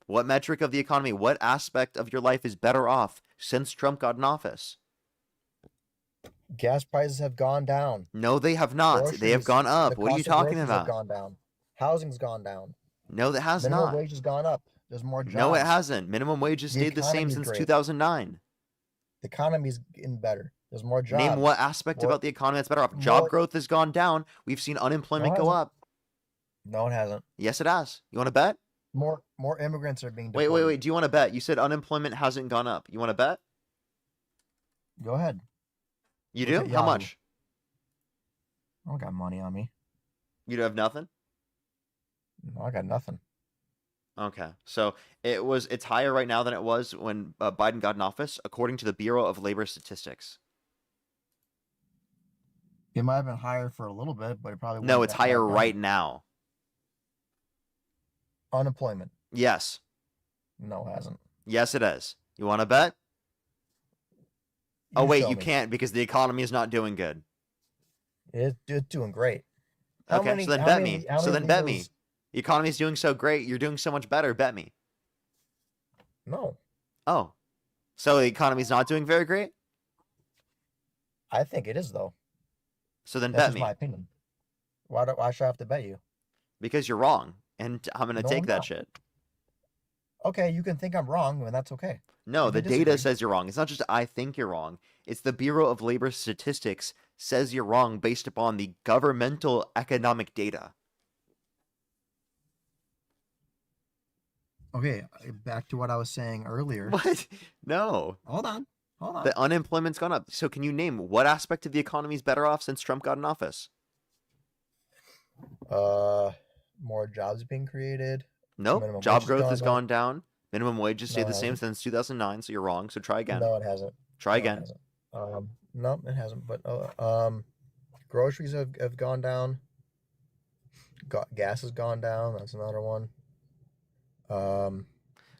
What metric of the economy, what aspect of your life is better off since Trump got in office? Gas prices have gone down. No, they have not. They have Groceries- gone up. the What are you cost of talking groceries about? Have gone down. Housing's gone down. No, that has Minimum not. wage has gone up. There's more jobs. No, it hasn't. Minimum wage has The stayed the same economy's since great. 2009. The economy's getting better. There's more jobs. Name what aspect More- about the economy that's better off. Job more- growth has gone down. We've seen unemployment go hasn't. up. No, it hasn't. Yes, it has. You want to bet? More immigrants are being Wait, deported. wait. Do you want to bet? You said unemployment hasn't gone up. You want to bet? Go ahead. You Look do? at How Yahoo. much? I don't got money on me. You have nothing? No, I got nothing. Okay, so it's higher right now than it was when Biden got in office, according to the Bureau of Labor Statistics. It might have been higher for a little bit, but it probably No, wasn't it's that higher then. right now. Unemployment. Yes. No, it hasn't. Yes, it is. You want to bet? Oh, You wait, show you me. can't because the economy is not doing good. It's doing great. Okay, so then bet me. So then bet me. The economy is doing so great. You're doing so much better. Bet me. No. Oh. So the economy's not doing very great? I think it is, though. So then That's bet just me. my opinion. Why should I have to bet you? Because you're wrong. And I'm going to No, take I'm that not. shit. Okay, you can think I'm wrong, and that's okay. No, If the you data disagree- says you're wrong. It's not just I think you're wrong. It's the Bureau of Labor Statistics says you're wrong based upon the governmental economic data. Okay, back to what I was saying earlier. What? No. Hold on. The unemployment's gone up. So can you name what aspect of the economy is better off since Trump got in office? More jobs being created. Nope. Minimum Job wage growth has up. gone down. Minimum wage has No, stayed it the same hasn't. since 2009, so you're wrong. So try again. No, it hasn't. Try No, it again. hasn't. No, it hasn't. But groceries have gone down. Gas has gone down. That's another one.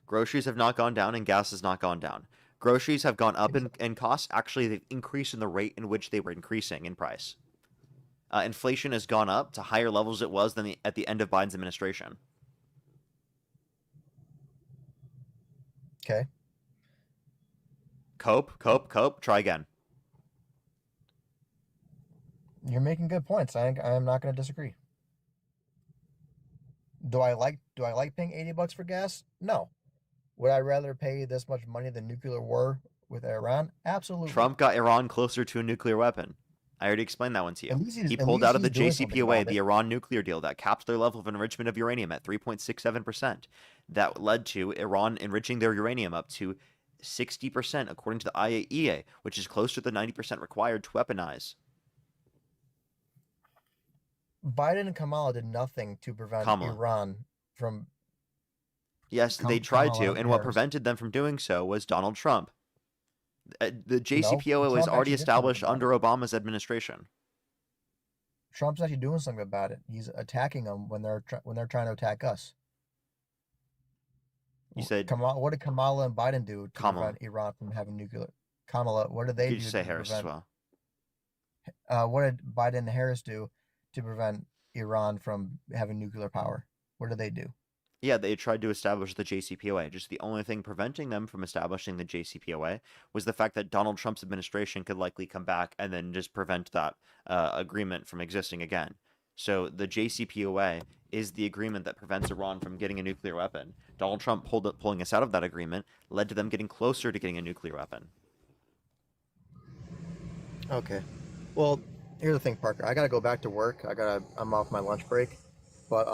Groceries have not gone down and gas has not gone down. Groceries have gone up in cost. Actually, they've increased in the rate in which they were increasing in price. Inflation has gone up to higher levels it was than at the end of Biden's administration. Okay. Cope. Try again. You're making good points. I am not going to disagree. Do I like paying $80 for gas? No. Would I rather pay this much money than nuclear war with Iran? Absolutely. Trump got Iran closer to a nuclear weapon. I already explained that one to you. At least He at pulled least out of the he's doing something JCPOA, about the it. Iran nuclear deal that capped their level of enrichment of uranium at 3.67%. That led to Iran enriching their uranium up to 60%, according to the IAEA, which is close to the 90% required to weaponize. Biden and Kamala did nothing to prevent Kamala. Iran from. Yes, they tried to, Kamala and what Harris. prevented them from doing so was Donald Trump. The JCPOA was Trump already actually did something established about under Obama's administration. Trump's actually doing something about it. He's attacking them when they're trying to attack us. You said What did Kamala and Biden do to Kamala. prevent Iran from having nuclear? Kamala, what did they You do could say to Harris as prevent? well. What did Biden and Harris do to prevent Iran from having nuclear power? What did they do? Yeah, they tried to establish the JCPOA. Just the only thing preventing them from establishing the JCPOA was the fact that Donald Trump's administration could likely come back and then just prevent that agreement from existing again. So the JCPOA is the agreement that prevents Iran from getting a nuclear weapon. Donald Trump pulling us out of that agreement led to them getting closer to getting a nuclear weapon. Okay. Well, here's the thing, Parker. I gotta go back to work. I'm off my lunch break, but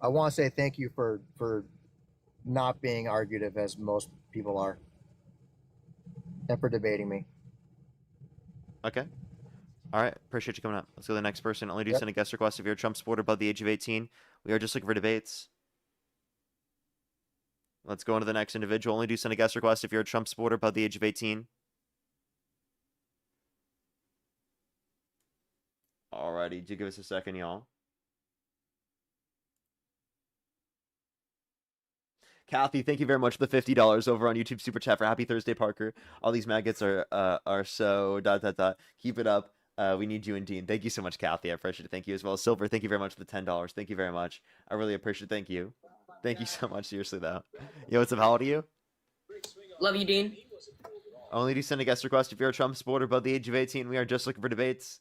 I want to say thank you for not being argumentative as most people are, and for debating me. Okay. All right. Appreciate you coming up. Let's go to the next person. Only do Yep. send a guest request if you're a Trump supporter above the age of 18. We are just looking for debates. Let's go on to the next individual. Only do send a guest request if you're a Trump supporter above the age of 18. Alrighty. Do give us a second, y'all. Kathy, thank you very much for the $50 over on YouTube Super Chat for Happy Thursday, Parker. All these maggots are so ... Keep it up. We need you and Dean. Thank you so much, Kathy. I appreciate it. Thank you as well. Silver, thank you very much for the $10. Thank you very much. I really appreciate it. Thank you. Thank you so much. Seriously, though. Yo, what's up? How old are you? Love you, Dean. Only do send a guest request if you're a Trump supporter above the age of 18. We are just looking for debates.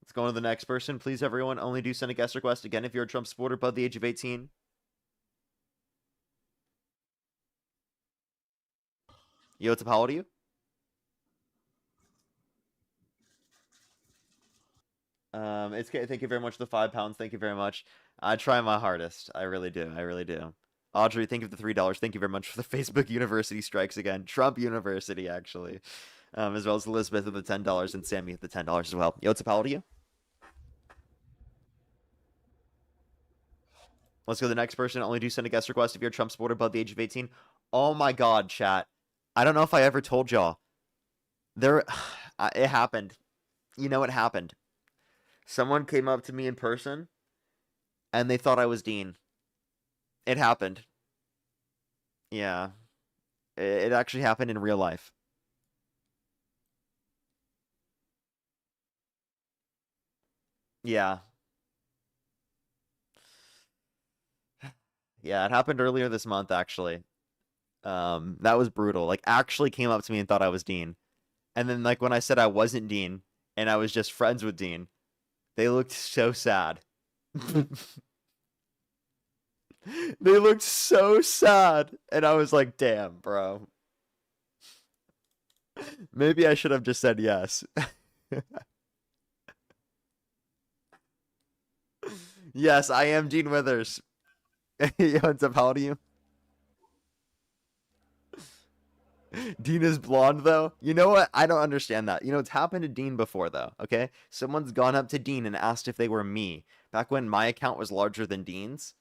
Let's go on to the next person. Please, everyone. Only do send a guest request again if you're a Trump supporter above the age of 18. Yo, what's up? How old are you? It's okay. Thank you very much for the £5. Thank you very much. I try my hardest. I really do. I really do. Audrey, thank you for the $3. Thank you very much for the Facebook University strikes again. Trump University, actually. As well as Elizabeth with the $10 and Sammy with the $10 as well. Yo, what's up? How old are you? Let's go to the next person. Only do send a guest request if you're a Trump supporter above the age of 18. Oh my God, chat. I don't know if I ever told y'all. It happened. You know what happened? Someone came up to me in person, and they thought I was Dean. It happened. Yeah. It actually happened in real life. Yeah. Yeah, it happened earlier this month, actually. That was brutal. Like, actually came up to me and thought I was Dean. And then, like, when I said I wasn't Dean, and I was just friends with Dean, they looked so sad. They looked so sad. And I was like, damn, bro. Maybe I should have just said yes. Yes, I am Dean Withers. What's up? How old are you? Dean is blonde, though. You know what? I don't understand that. You know, it's happened to Dean before, though, okay? Someone's gone up to Dean and asked if they were me, back when my account was larger than Dean's.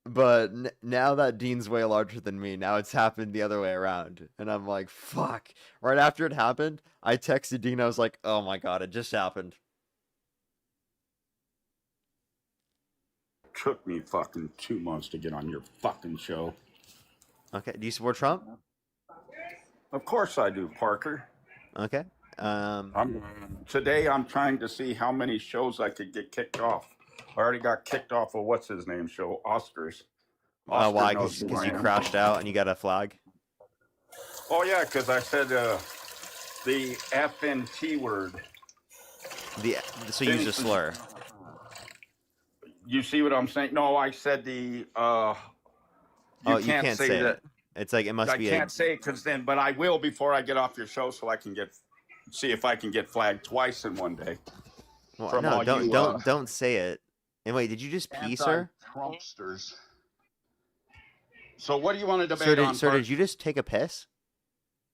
But now that Dean's way larger than me, now it's happened the other way around. And I'm like, fuck. Right after it happened, I texted Dean. I was like, oh my God, it just happened. Took me fucking 2 months to get on your fucking show. Okay, do you support Trump? Of course I do, Parker. Okay. Today I'm trying to see how many shows I could get kicked off. I already got kicked off of what's his name show, Oscars. Why? knows Because who I you am. crashed out and you got a flag? Oh yeah, because I said the FNT word. So you use a slur. You see what I'm saying? No, I said the You can't say that. it. It's like it must I be. can't say it because then, but I will before I get off your show, so I can see if I can get flagged twice in one day. Well, no, don't say it. And wait, did you just pee, sir? Trumpsters. So what do you want to debate Sir, on? did you just take a piss?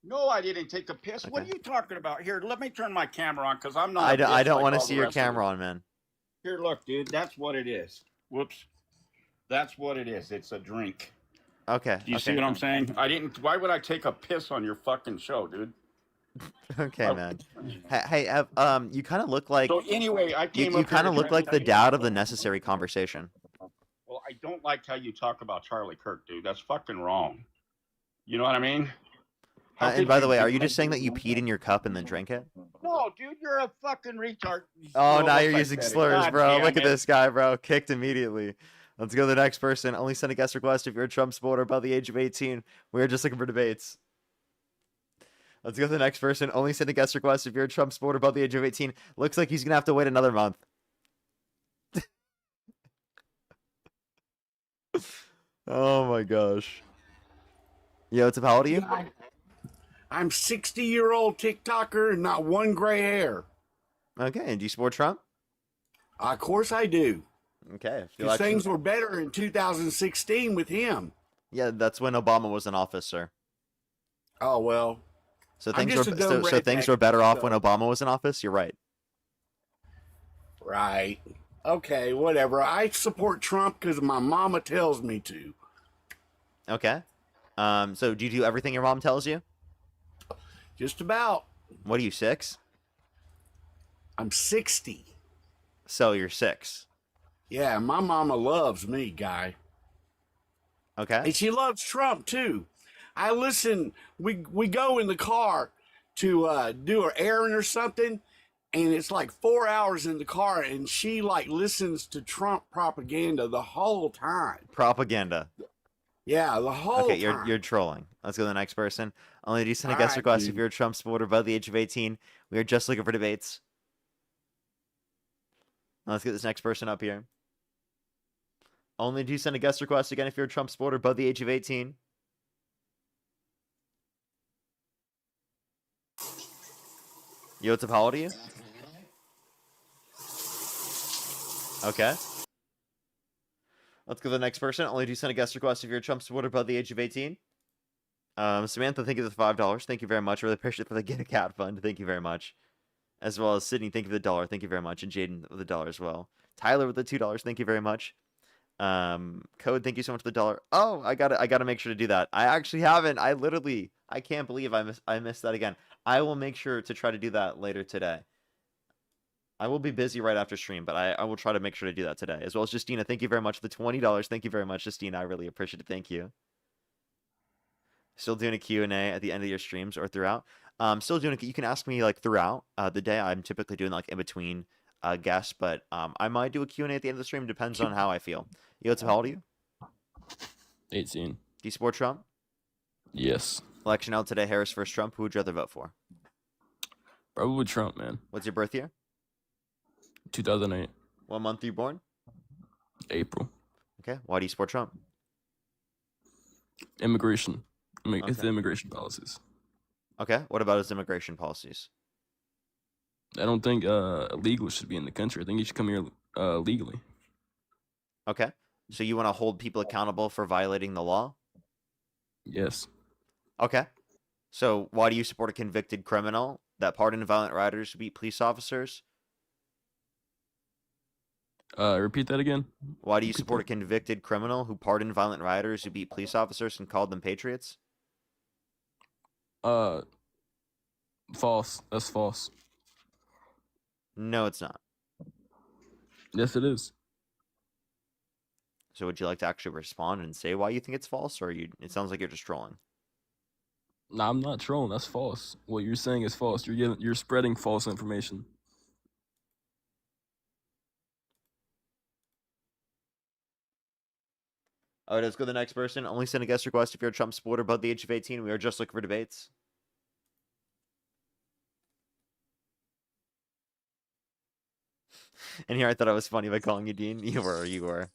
No, I didn't take a piss. What are you talking about? Here, let me turn my camera on because I'm not. I don't want to see your camera on, man. Here, look, dude. That's what it is. Whoops. That's what it is. It's a drink. Okay. Do you see what I'm saying? I didn't. Why would I take a piss on your fucking show, dude? Okay, man. Hey, you kind of look like. So anyway, I came. You kind of look like the dad of the necessary conversation. Well, I don't like how you talk about Charlie Kirk, dude. That's fucking wrong. You know what I mean? And by the way, are you just saying that you peed in your cup and then drank it? No, dude, you're a fucking retard. Oh, No, now you're I using said it. slurs, God bro. damn Look at it. this guy, bro. Kicked immediately. Let's go to the next person. Only send a guest request if you're a Trump supporter above the age of 18. We're just looking for debates. Let's go to the next person. Only send a guest request if you're a Trump supporter above the age of 18. Looks like he's going to have to wait another month. Oh my gosh. Yo, what's up? How old are you? I'm 60-year-old TikToker and not one gray hair. Okay, and do you support Trump? Of course I do. Okay. Because things were better in 2016 with him. Yeah, that's when Obama was in office, sir. Oh, well. So I'm things just were a dumb things redneck, were better off so- when Obama was in office. You're right. Right. Okay, whatever. I support Trump because my mama tells me to. Okay. So do you do everything your mom tells you? Just about. What are you, 6? I'm 60. So you're 6. Yeah, my mama loves me, guy. Okay. And she loves Trump, too. I listen, we go in the car to do an errand or something, and it's like 4 hours in the car, and she like listens to Trump propaganda the whole time. Propaganda. Yeah, the whole Okay, time. you're trolling. Let's go to the next person. Only do send a All guest right, request if dude. you're a Trump supporter above the age of 18. We are just looking for debates. Let's get this next person up here. Only do send a guest request again if you're a Trump supporter above the age of 18. Yo, what's up? How old are you? Okay. Let's go to the next person. Only do send a guest request if you're a Trump supporter above the age of 18. Samantha, thank you for the $5. Thank you very much. I really appreciate it for the Get a Cat Fund. Thank you very much. As well as Sydney, thank you for the $1. Thank you very much. And Jaden with the $1 as well. Tyler with the $2. Thank you very much. Code, thank you so much for the $1. Oh, I gotta make sure to do that. I actually haven't. I can't believe I missed that again. I will make sure to try to do that later today. I will be busy right after stream, but I will try to make sure to do that today. As well as Justina, thank you very much for the $20. Thank you very much, Justina. I really appreciate it. Thank you. Still doing a Q&A at the end of your streams or throughout. Still doing it. You can ask me like throughout the day. I'm typically doing like in between guests, but I might do a Q&A at the end of the stream. Depends on how I feel. Yotsu, how old are you? 18. Do you support Trump? Yes. Election out today, Harris versus Trump. Who would you rather vote for? Probably Trump, man. What's your birth year? 2008. What month were you born? April. Okay. Why do you support Trump? Immigration. It's Okay. the immigration policies. Okay. What about his immigration policies? I don't think illegals should be in the country. I think you should come here legally. Okay. So you want to hold people accountable for violating the law? Yes. Okay. So why do you support a convicted criminal that pardoned violent rioters who beat police officers? Repeat that again. Why do you support a convicted criminal who pardoned violent rioters who beat police officers and called them patriots? False. That's false. No, it's not. Yes, it is. So would you like to actually respond and say why you think it's false, or it sounds like you're just trolling? No, I'm not trolling. That's false. What you're saying is false. You're spreading false information. All right, let's go to the next person. Only send a guest request if you're a Trump supporter above the age of 18. We are just looking for debates. And here I thought I was funny by calling you Dean. You were.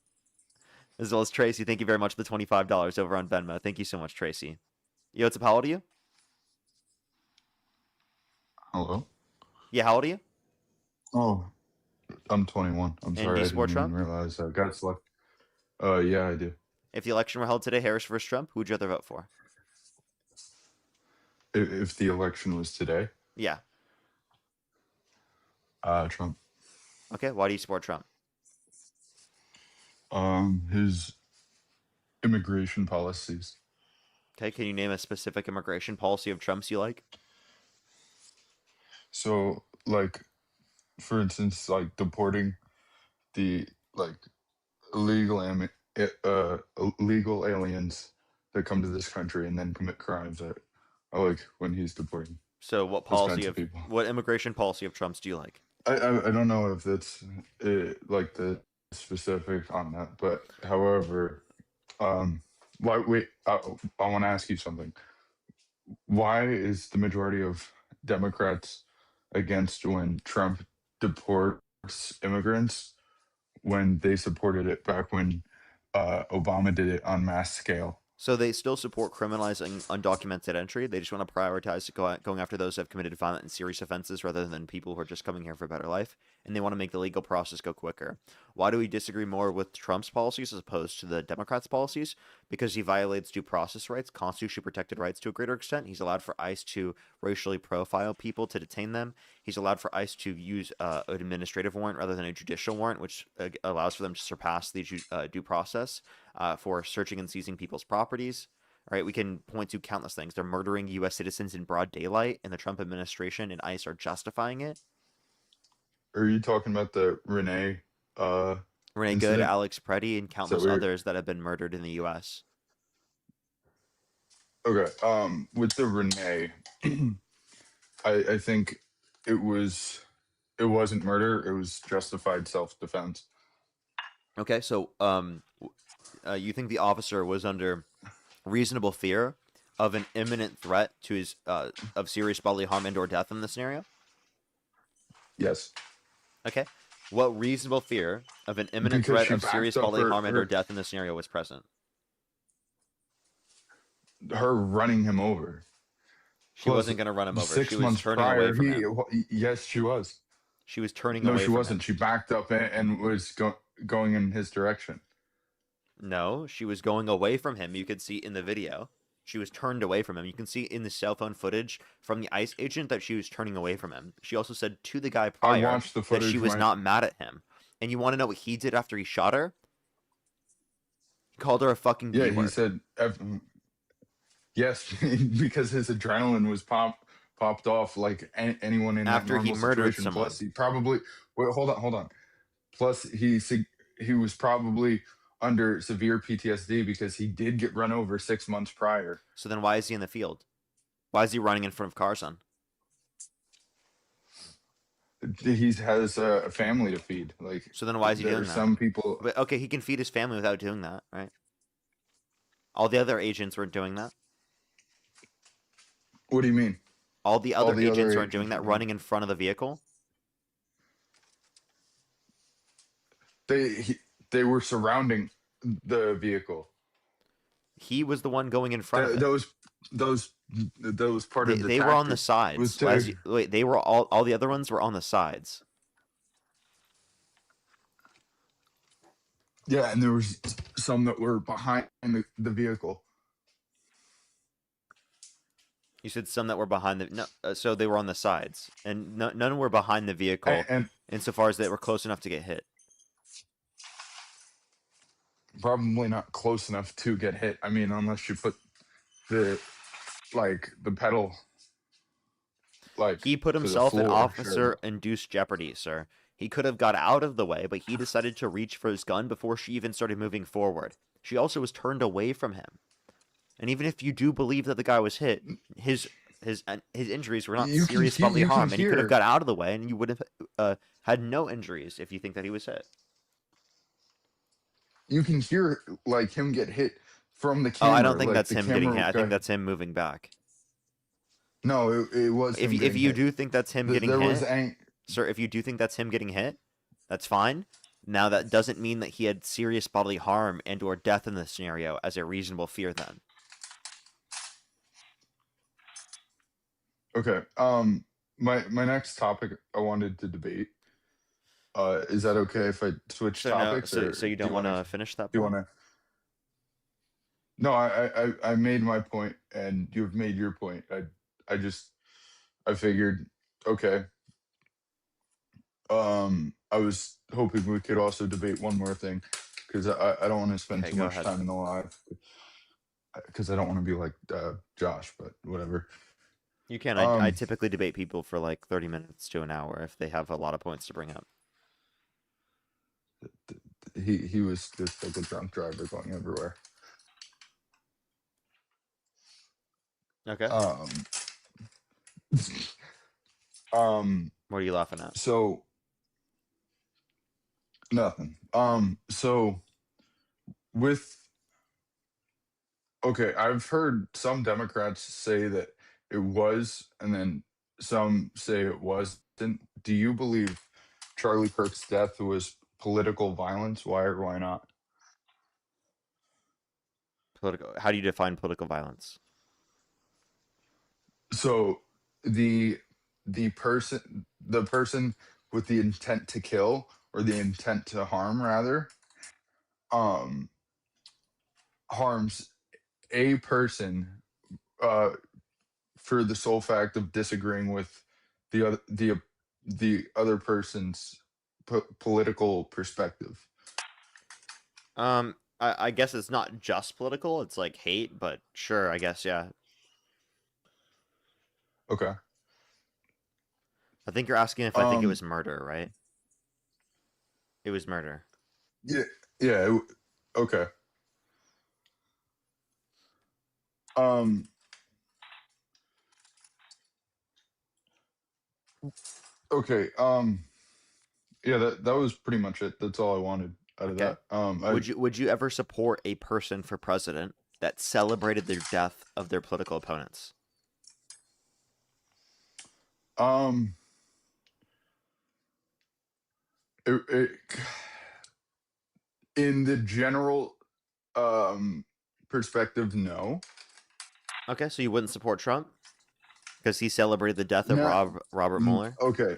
As well as Tracy, thank you very much for the $25 over on Venmo. Thank you so much, Tracy. Yotsup, how old are you? Hello? Yeah, how old are you? Oh, I'm 21. I'm And sorry, do you I support didn't even Trump? realize I got select. Yeah, I do. If the election were held today, Harris versus Trump, who would you rather vote for? If the election was today, Yeah. Trump. Okay, why do you support Trump? His immigration policies. Okay, can you name a specific immigration policy of Trump's you like? So, like, for instance, like deporting the illegal illegal aliens that come to this country and then commit crimes that I like when he's deporting. So what those kinds policy of people. what immigration policy of Trump's do you like? I don't know if that's like the specific on that, but however, why wait? I want to ask you something. Why is the majority of Democrats against when Trump deports immigrants when they supported it back when Obama did it on mass scale? So they still support criminalizing undocumented entry. They just want to prioritize going after those who have committed violent and serious offenses rather than people who are just coming here for a better life. And they want to make the legal process go quicker. Why do we disagree more with Trump's policies as opposed to the Democrats' policies? Because he violates due process rights, constitutionally protected rights to a greater extent. He's allowed for ICE to racially profile people to detain them. He's allowed for ICE to use an administrative warrant rather than a judicial warrant, which allows for them to surpass the due process for searching and seizing people's properties. All right, we can point to countless things. They're murdering U.S. citizens in broad daylight, and the Trump administration and ICE are justifying it. Are you talking about the Renee Good, incident? Alex Preddy, and countless weird? others that have been murdered in the U.S. Okay. With the Renee, I think it wasn't murder. It was justified self-defense. Okay, so you think the officer was under reasonable fear of an imminent threat to his of serious bodily harm and or death in this scenario? Yes. Okay. What reasonable fear of an imminent Because threat she of serious backed up bodily harm and or her death in this scenario was present? her running him over. She wasn't going to run him over. 6 She was months turning away prior, from him. yes, she was. She was turning No, away she from wasn't. him. She backed up and was going in his direction. No, she was going away from him. You could see in the video. She was turned away from him. You can see in the cell phone footage from the ICE agent that she was turning away from him. She also said to the guy prior watched the that footage she was when- not mad at him. And you want to know what he did after he shot her? He called her a fucking Yeah, B he word. said, yes, because his adrenaline was popped off like anyone in that After he normal murdered situation. someone. Plus, he probably wait. Hold on. Plus, he was probably under severe PTSD because he did get run over 6 months prior. So then why is he in the field? Why is he running in front of cars on? He has a family to feed. Like, So then why is he there doing are that? some people. But okay, he can feed his family without doing that, right? All the other agents weren't doing that. What do you mean? All the other agents weren't doing agents that, were- running in front of the vehicle. They were surrounding the vehicle. He was the one going in front of it. Those part of the They were on the tactic sides. was to- Wait, they were all the other ones were on the sides. Yeah, and there was some that were behind the vehicle. You said some that were behind the no, so they were on the sides, and none were behind the vehicle. And insofar as they were close enough to get hit. Probably not close enough to get hit. I mean, unless you put the pedal. Like, he put to the himself in floor, officer-induced jeopardy, sir. He could have got out of the way, but he decided to reach for his gun before she even started moving forward. She also was turned away from him. And even if you do believe that the guy was hit, his injuries were not serious bodily harm, and he could have got out of the way, and you would have had no injuries if you think that he was hit. You can hear like him get hit from the Oh, camera. I don't think like, that's the him getting camera hit. I think got- that's him moving back. No, it was. If him if getting you hit. do think that's him getting there hit, was sir, if you do think that's him getting hit, that's fine. Now that doesn't mean that he had serious bodily harm and or death in this scenario as a reasonable fear then. Okay. My next topic I wanted to debate. Is that okay if I switch So topics? so you don't want to finish that Do you point? want to? No, I made my point and you've made your point. I figured, okay. I was hoping we could also debate one more thing because I don't want to spend Okay, too go much ahead. time in the live because I don't want to be like Josh, but whatever. You can. I typically debate people for like 30 minutes to an hour if they have a lot of points to bring up. He was just like a drunk driver going everywhere. Okay. What are you laughing at? So nothing. So okay, I've heard some Democrats say that it was, and then some say it wasn't. Do you believe Charlie Kirk's death was political violence? Why or why not? How do you define political violence? So the person with the intent to kill or the intent to harm rather harms a person for the sole fact of disagreeing with the other person's political perspective. I guess it's not just political, it's like hate, but sure, I guess, yeah. Okay. I think you're asking if I think it was murder, right? It was murder. Yeah, okay. Okay, yeah, that was pretty much it. That's all I wanted out of that. Would you ever support a person for president that celebrated the death of their political opponents? In the general perspective, no. Okay, so you wouldn't support Trump because he celebrated the death of No. Robert Mueller? Okay.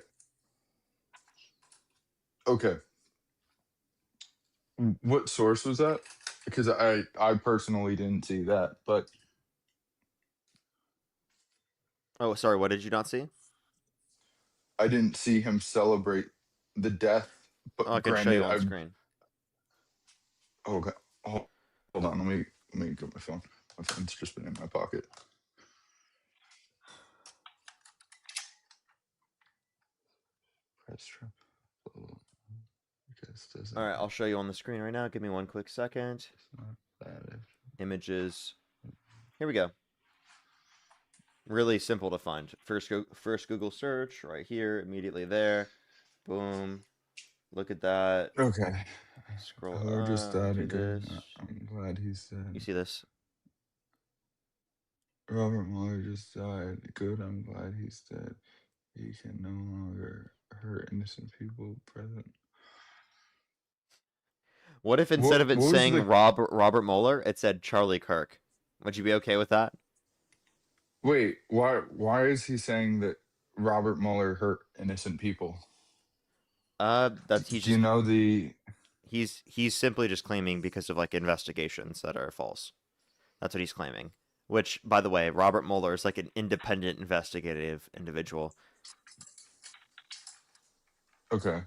What source was that? Because I personally didn't see that, but Oh, sorry, what did you not see? I didn't see him celebrate the death Oh, I But can show you granted, on the screen. okay. Hold on. Let me get my phone. My phone's just been in my pocket. Press Trump. All right, I'll show you on the screen right now. Give me one quick second. Images. Here we go. Really simple to find. First Google search right here, immediately there. Boom. Look at that. Okay. Scroll Who just up. died Do again? this. I'm glad he's dead. You see this? Robert Mueller just died. Good, I'm glad he's dead. He can no longer hurt innocent people present. What if instead of it What was saying the Robert Mueller, it said Charlie Kirk? Would you be okay with that? wait? Why is he saying that Robert Mueller hurt innocent people? That's Do you know the? he's simply just claiming because of like investigations that are false. That's what he's claiming. Which, by the way, Robert Mueller is like an independent investigative individual. Okay.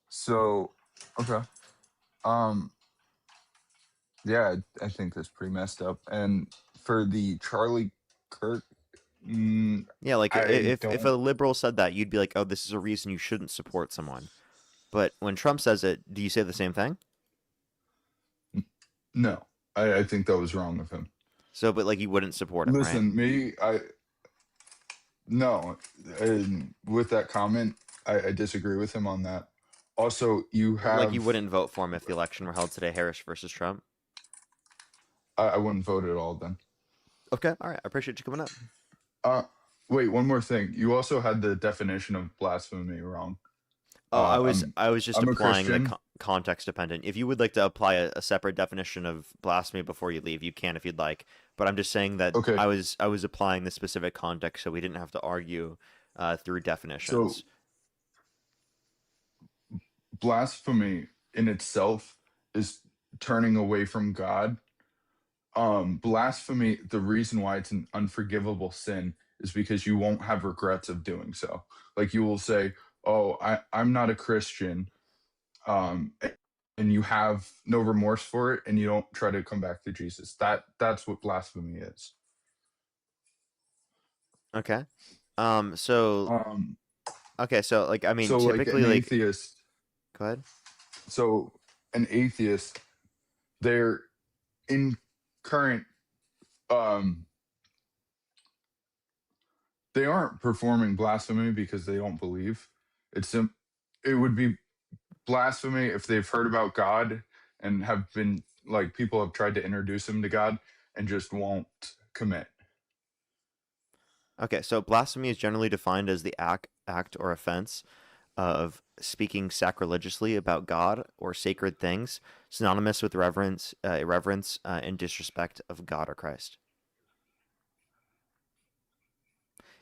So, okay. Yeah, I think that's pretty messed up. And for the Charlie Kirk, Yeah, like I if a don't. liberal said that, you'd be like, "Oh, this is a reason you shouldn't support someone." But when Trump says it, do you say the same thing? No, I think that was wrong of him. So, but like you wouldn't support him, right? Listen, no. And with that comment, I disagree with him on that. Also, you have Like you wouldn't vote for him if the election were held today, Harris versus Trump. I wouldn't vote at all then. Okay, all right. I appreciate you coming up. Wait, one more thing. You also had the definition of blasphemy wrong. Oh, I was just I'm a applying the Christian. context dependent. If you would like to apply a separate definition of blasphemy before you leave, you can if you'd like. But I'm just saying that Okay. I was applying the specific context so we didn't have to argue through definitions. So blasphemy in itself is turning away from God. Blasphemy, the reason why it's an unforgivable sin is because you won't have regrets of doing so. Like you will say, "Oh, I'm not a Christian," and you have no remorse for it, and you don't try to come back to Jesus. That's what blasphemy is. Okay. So okay, so like I mean, So like typically an like atheist. go ahead. So an atheist, they're in current they aren't performing blasphemy because they don't believe. It would be blasphemy if they've heard about God and have been like people have tried to introduce them to God and just won't commit. Okay, so blasphemy is generally defined as the act or offense of speaking sacrilegiously about God or sacred things, synonymous with irreverence, and disrespect of God or Christ.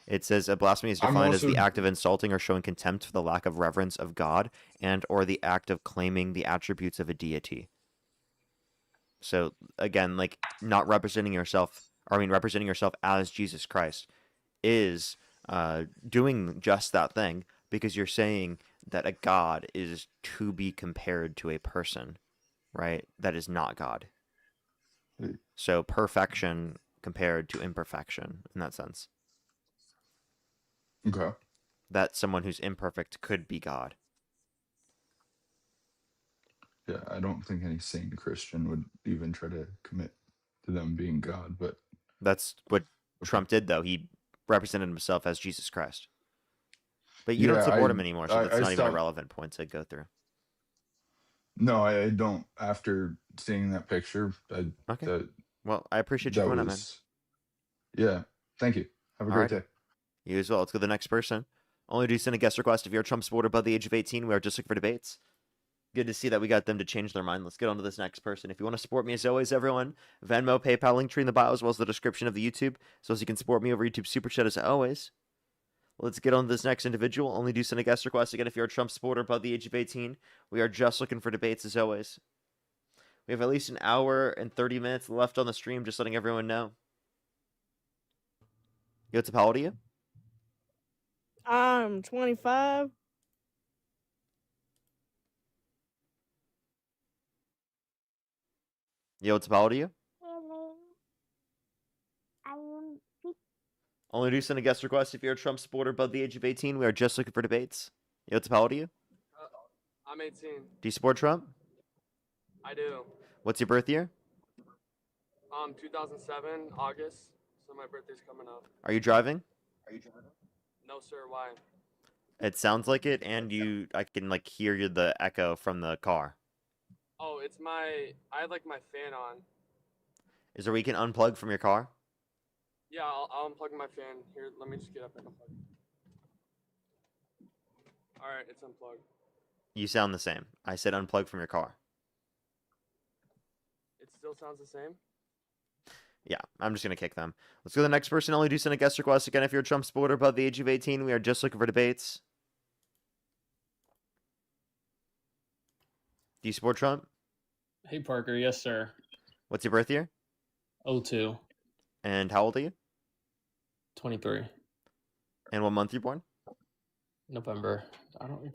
It says blasphemy is I'm defined as the also act of insulting or showing contempt for the lack of reverence of God and or the act of claiming the attributes of a deity. So again, like not representing yourself, or I mean representing yourself as Jesus Christ is doing just that thing because you're saying that a God is to be compared to a person, right? That is not God. So perfection compared to imperfection in that sense. okay. That someone who's imperfect could be God. Yeah, I don't think any sane Christian would even try to commit to them being God, but That's what Trump did, though. He represented himself as Jesus Christ. But you don't yeah, support him anymore, so that's I not even a stopped. relevant point to go through. No, I don't. After seeing that picture, Okay. Well, I appreciate you that coming up, man. was. Yeah, thank you. Have a great day. You as well. Let's go to the next person. Only do send a guest request if you're a Trump supporter above the age of 18. We are just looking for debates. Good to see that we got them to change their mind. Let's get on to this next person. If you want to support me, as always, everyone, Venmo, PayPal, link tree in the bio, as well as the description of the YouTube, so as you can support me over YouTube Super Chat, as always. Let's get on to this next individual. Only do send a guest request again if you're a Trump supporter above the age of 18. We are just looking for debates, as always. We have at least an hour and 30 minutes left on the stream, just letting everyone know. Yo, what's up? How old are you? I'm 25. Yo, what's up? How old are you? Only do send a guest request if you're a Trump supporter above the age of 18. We are just looking for debates. Yo, what's up? How old are you? I'm 18. Do you support Trump? I do. What's your birth year? 2007, August. So my birthday's coming up. Are you driving? No, sir. Why? It sounds like it, and I can like hear the echo from the car. Oh, it's I had like my fan on. Is there a way you can unplug from your car? Yeah, I'll unplug my fan. Here, let me just get up and unplug. All right, it's unplugged. You sound the same. I said unplug from your car. It still sounds the same? Yeah, I'm just going to kick them. Let's go to the next person. Only do send a guest request. Again, if you're a Trump supporter above the age of 18, we are just looking for debates. Do you support Trump? Hey, Parker. Yes, sir. What's your birth year? 02. And how old are you? 23. And what month you born? November.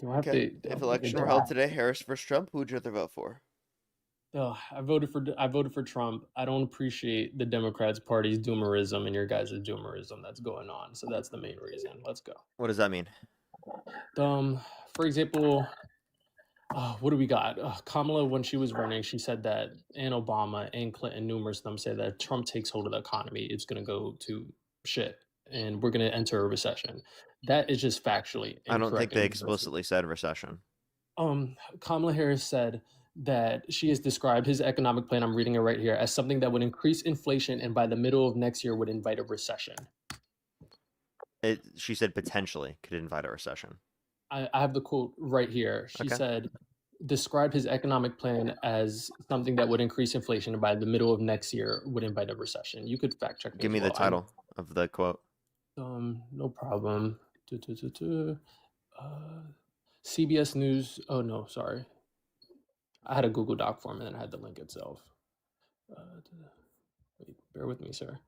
Do I have Okay. to? If election were held today, Harris versus Trump, who would you rather vote for? Oh, I voted for Trump. I don't appreciate the Democrats' party's doomerism and your guys' doomerism that's going on. So that's the main reason. Let's go. What does that mean? For example, what do we got? Kamala, when she was running, she said that, and Obama and Clinton, numerous of them say that Trump takes hold of the economy, it's going to go to shit, and we're going to enter a recession. That is just factually incorrect. I don't think they and explicitly said recession. Kamala Harris said that she has described his economic plan, I'm reading it right here, as something that would increase inflation and by the middle of next year would invite a recession. She said potentially could invite a recession. I have the quote right here. She said, describe his economic plan as something that would increase inflation and by the middle of next year would invite a recession. You could fact check me. Give me the title of the quote. No problem. CBS News. Oh, no, sorry. I had a Google Doc form and then I had the link itself. Wait, bear with me, sir.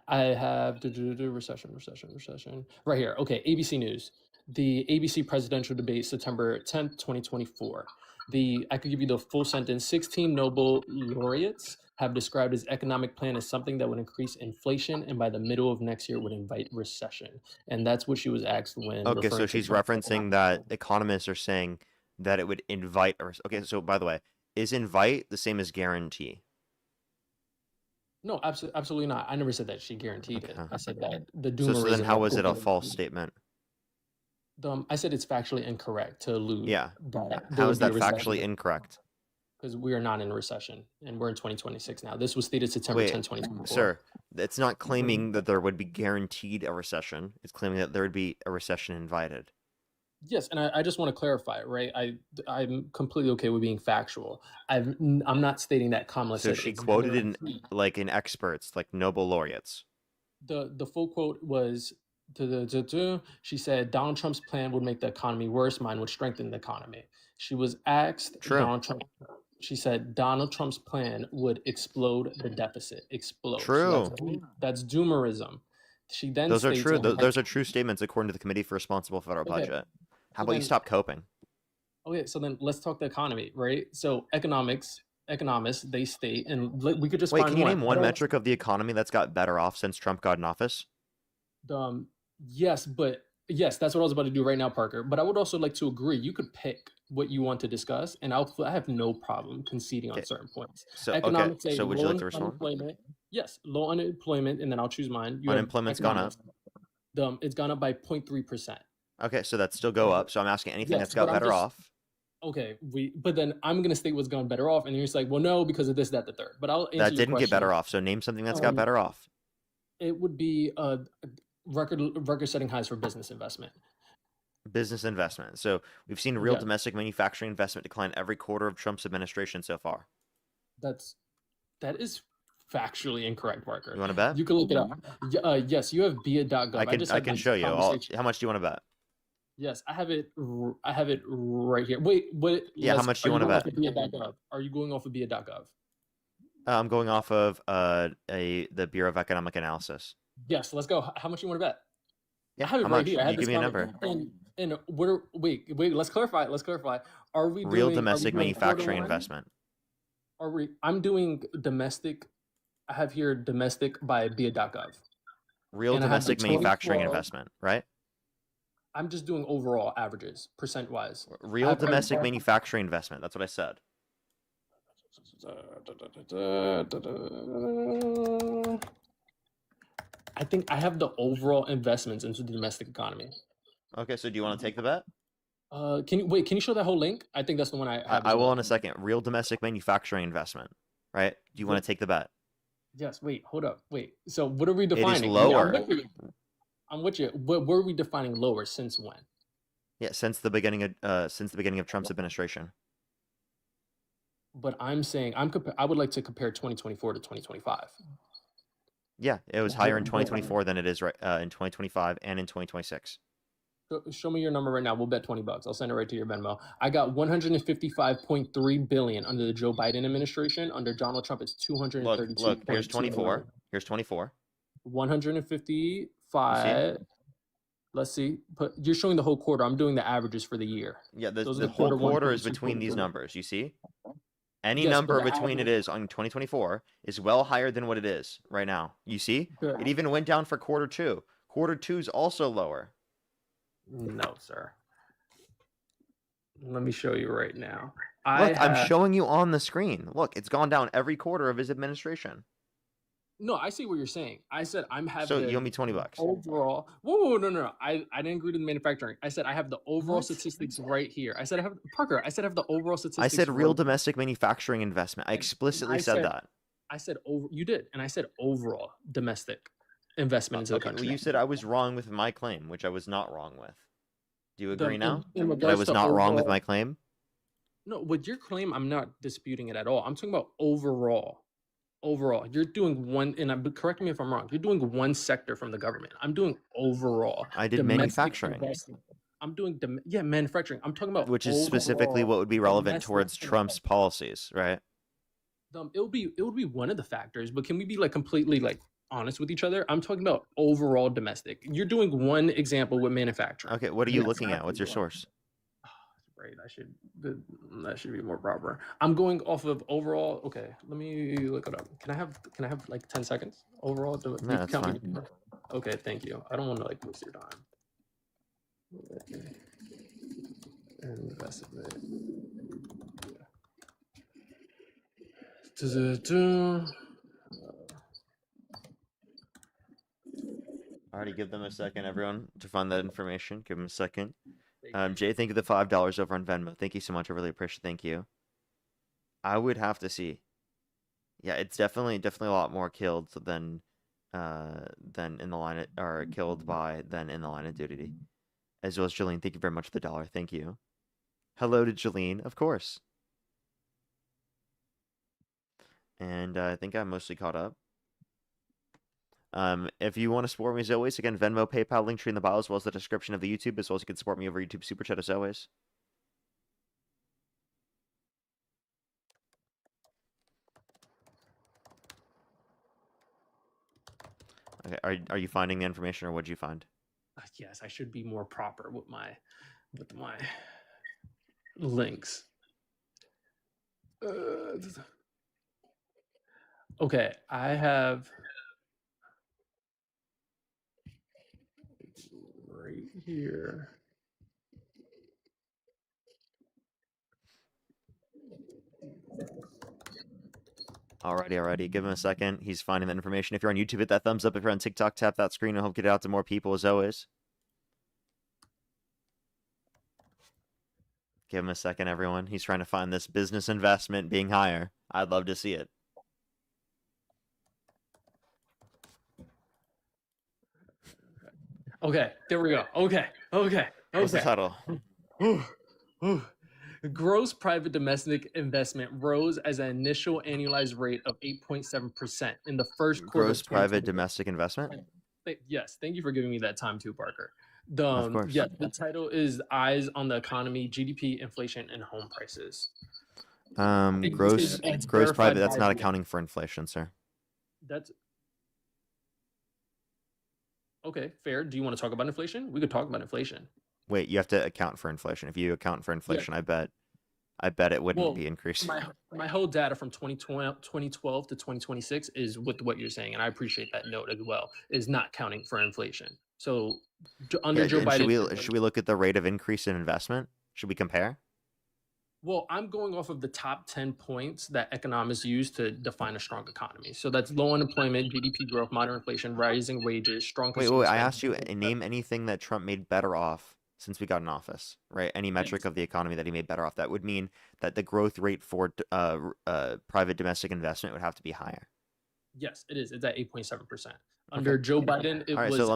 I have recession right here. Okay, ABC News. The ABC presidential debate, September 10th, 2024. I could give you the full sentence. 16 Nobel laureates have described his economic plan as something that would increase inflation and by the middle of next year would invite recession. And that's what she was asked when. Okay, so she's referencing that economists are saying that it would invite. Okay, so by the way, is invite the same as guarantee? No, absolutely not. I never said that she guaranteed it. I said that the So doomerism. then how was it a false statement? I said it's factually incorrect to allude. Yeah. That How is that factually incorrect? Because we are not in a recession, and we're in 2026 now. This was stated September 10, 2024. Sir, it's not claiming that there would be guaranteed a recession. It's claiming that there would be a recession invited. Yes, and I just want to clarify, right? I'm completely okay with being factual. I'm not stating that Kamala So said she it's quoted in guaranteed. in experts, like Nobel laureates. The full quote was, she said Donald Trump's plan would make the economy worse. Mine would strengthen the economy. She was asked she said Donald Trump's plan would explode the deficit. Explode. True. So that's doomerism. She then Those are states true. in her- Those are true statements according to the Committee for Responsible Federal Okay. Budget. How So about you then- stop coping? Okay, so then let's talk the economy, right? So economists, they state, and we could just Wait, find can you name one What else? metric of the economy that's got better off since Trump got in office? Yes, that's what I was about to do right now, Parker. But I would also like to agree. You could pick what you want to discuss, and I have no problem conceding on certain points. So Economics okay, say so would you low like to respond? unemployment. Yes, low unemployment, and then I'll choose mine. You have Unemployment's gone up. economics. It's gone up by 0.3%. Okay, so that's still go up. So I'm asking anything Yes, that's got but I'm better just- off. Okay, but then I'm gonna state what's gone better off, and you're just like, well, no, because of this, that, the third. But I'll answer That your didn't get better question. off. So name something that's got better off. It would be record-setting highs for business investment. Business investment. So we've seen real Yeah. domestic manufacturing investment decline every quarter of Trump's administration so far. That is factually incorrect, Parker. You want to bet? You can look it up. Yes, you have BIA.gov. I just can had this show you. conversation- How much do you want to bet? Yes, I have it right here. Wait. Yeah, how much do you want to bet? BIA.gov? Are you going off of BIA.gov? I'm going off of the Bureau of Economic Analysis. Yes, let's go. How much you want to bet? Yeah, I have it how right much? here. I had You this give me a conver- number. And wait. Let's clarify. Are we Real doing, domestic are we doing manufacturing 4-1? investment. I'm doing domestic. I have here domestic by BIA.gov. Real And I have the domestic manufacturing 2012. investment, right? I'm just doing overall averages, percent wise. Real domestic manufacturing investment. That's what I said. I think I have the overall investments into the domestic economy. Okay, so do you want to take the bet? Can you wait? Can you show that whole link? I think that's the one I have. I as will well. in a second. Real domestic manufacturing investment, right? Do you want to take the bet? Yes. Wait. Hold up. Wait. So what are we It is defining? lower. I'm with you. What were we defining lower since when? Yeah, since the beginning of Trump's administration. But I'm saying I would like to compare 2024 to 2025. Yeah, it was higher in 2024 than it is right in 2025 and in 2026. Show me your number right now. We'll bet $20. I'll send it right to your Venmo. I got 155.3 billion under the Joe Biden administration. Under Donald Trump, it's 232. Look. Here's 24. Here's 24. 155. Let's see. But you're showing the whole quarter. I'm doing the averages for the year. Yeah, the Those are whole quarter one, quarter quarter is two, between quarter these three. numbers. You see? Any Yes, but number the between it average- is on 2024 is well higher than what it is right now. You see? Good. It even went down for quarter two. Quarter two is also lower. No, sir. Let me show you right now. Look, I'm showing you on the screen. Look, it's gone down every quarter of his administration. No, I see what you're saying. I said I'm having. So you owe me $20. Overall, whoa, no. I didn't agree to the manufacturing. I said I have the overall What? statistics right here. I said I have Parker. I said I have the overall statistics. I said real right- domestic manufacturing investment. I explicitly said that. I said over. You did, and I said overall domestic investment into the Okay, well, country. you said I was wrong with my claim, which I was not wrong with. Do you agree now in that I regards was to not wrong with overall- my claim? No, with your claim, I'm not disputing it at all. I'm talking about overall. Overall, you're doing one, and correct me if I'm wrong. You're doing one sector from the government. I'm doing overall. I did domestic manufacturing. investment. I'm doing manufacturing. I'm talking about Which is specifically overall what would be relevant domestic towards Trump's policies, right? it would be one of the factors, but can we be like completely like honest with each other? I'm talking about overall domestic. You're doing one example with manufacturing. Okay, what are you Yes, looking I at? What's your do. source? Right, that should be more proper. I'm going off of overall. Okay, let me look it up. Can I have like 10 seconds overall? No, that's fine. Okay, thank you. I don't want to like waste your time. Investment. Alrighty, give them a second, everyone, to find that information. Give them a second. Jay, thank you for the $5 over on Venmo. Thank you so much. I really appreciate it. Thank you. I would have to see. Yeah, it's definitely a lot more killed than in the line or killed by than in the line of duty. As well as Jolene, thank you very much for the $1. Thank you. Hello to Jolene, of course. And I think I'm mostly caught up. If you want to support me as always, again, Venmo, PayPal, link tree in the bio, as well as the description of the YouTube, as well as you can support me over YouTube Super Chat as always. Okay, are you finding the information, or what'd you find? Yes, I should be more proper with my links. Okay, I have right here. Alrighty. Give him a second. He's finding that information. If you're on YouTube, hit that thumbs up. If you're on TikTok, tap that screen and help get it out to more people as always. Give him a second, everyone. He's trying to find this business investment being higher. I'd love to see it. Okay, there we go. Okay. What's the title? Gross private domestic investment rose as an initial annualized rate of 8.7% in the first quarter. Gross private domestic investment? Yes, thank you for giving me that time too, Parker. Of course. Yeah, the title is Eyes on the Economy, GDP, Inflation, and Home Prices. Gross It's private, verified that's by not the- accounting for inflation, sir. That's okay, fair. Do you want to talk about inflation? We could talk about inflation. Wait, you have to account for inflation. If you account for inflation, I bet I bet it wouldn't Well, be increasing. my whole data from 2012 to 2026 is with what you're saying, and I appreciate that note as well. Is not counting for inflation. So under Yeah, Joe and Biden, should we look at the rate of increase in investment? Should we compare? well, I'm going off of the top 10 points that economists use to define a strong economy. So that's low unemployment, GDP growth, moderate inflation, rising wages, strong Wait, consumer I spending. asked you, name anything that Trump made better off since we got in office, right? Any metric of the economy that he made better off. That would mean that the growth rate for private domestic investment would have to be higher. Yes, it is. It's at 8.7%. Under Joe Biden, it All right, was so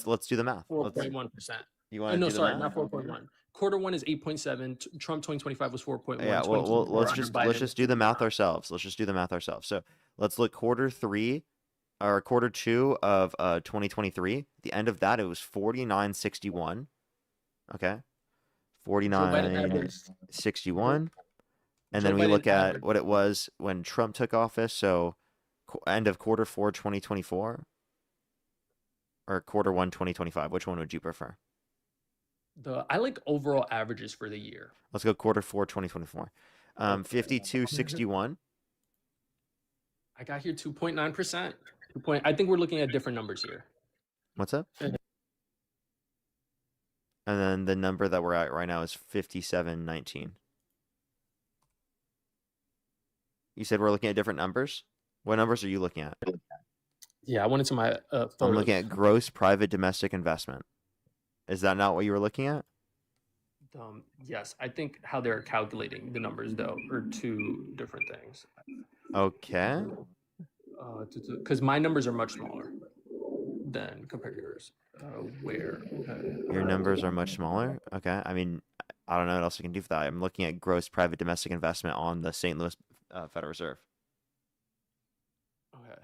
let's do the math. 4.1%. You want to No, do the sorry, math? not 4.1. Quarter one is 8.7. Trump 2025 was 4.1. Yeah, well, let's 2024 just do the math ourselves. Let's just do the math ourselves. So let's look quarter two of 2023. The end of that, it was 49.61. Okay, 49.61. And then we look at what it was when Trump took office. So end of quarter four 2024 or quarter one 2025. Which one would you prefer? I like overall averages for the year. Let's go quarter four 2024. 52.61. I got here 2.9%. I think we're looking at different numbers here. What's up? And then the number that we're at right now is 57.19. You said we're looking at different numbers? What numbers are you looking at? Yeah, I went into my I'm looking at gross private domestic investment. Is that not what you were looking at? Yes, I think how they're calculating the numbers though are two different things. Okay. Because my numbers are much smaller than compared to yours. Where? Your numbers are much smaller? Okay. I mean, I don't know what else I can do for that. I'm looking at gross private domestic investment on the St. Louis Federal Reserve. Okay.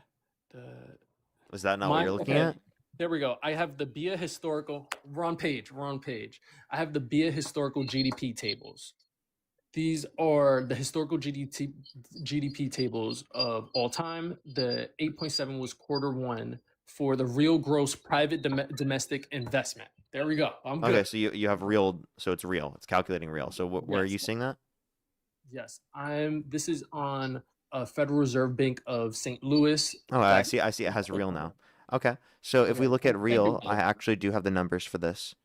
Was that not what you're looking at? There we go. I have the BIA historical. Wrong page. I have the BIA historical GDP tables. These are the historical GDP tables of all time. The 8.7 was quarter one for the real gross private domestic investment. There we go. I'm good. Okay, so you have real, so it's real. It's calculating real. So where are you seeing that? Yes, this is on Federal Reserve Bank of St. Louis. Oh, I see. It has real now. Okay, so if we look at real, I actually do have the numbers for this.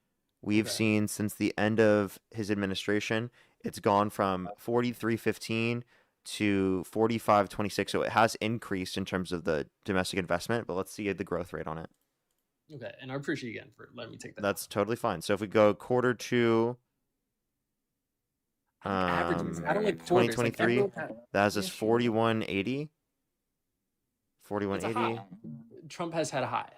We've seen since the end of his administration, it's gone from 43.15 to 45.26. So it has increased in terms of the domestic investment, but let's see the growth rate on it. Okay, and I appreciate you again for letting me take that. That's totally fine. So if we go quarter two, averages. I don't like quarters. 2023, Like that has us 41.80. 41.80. Trump has had a high.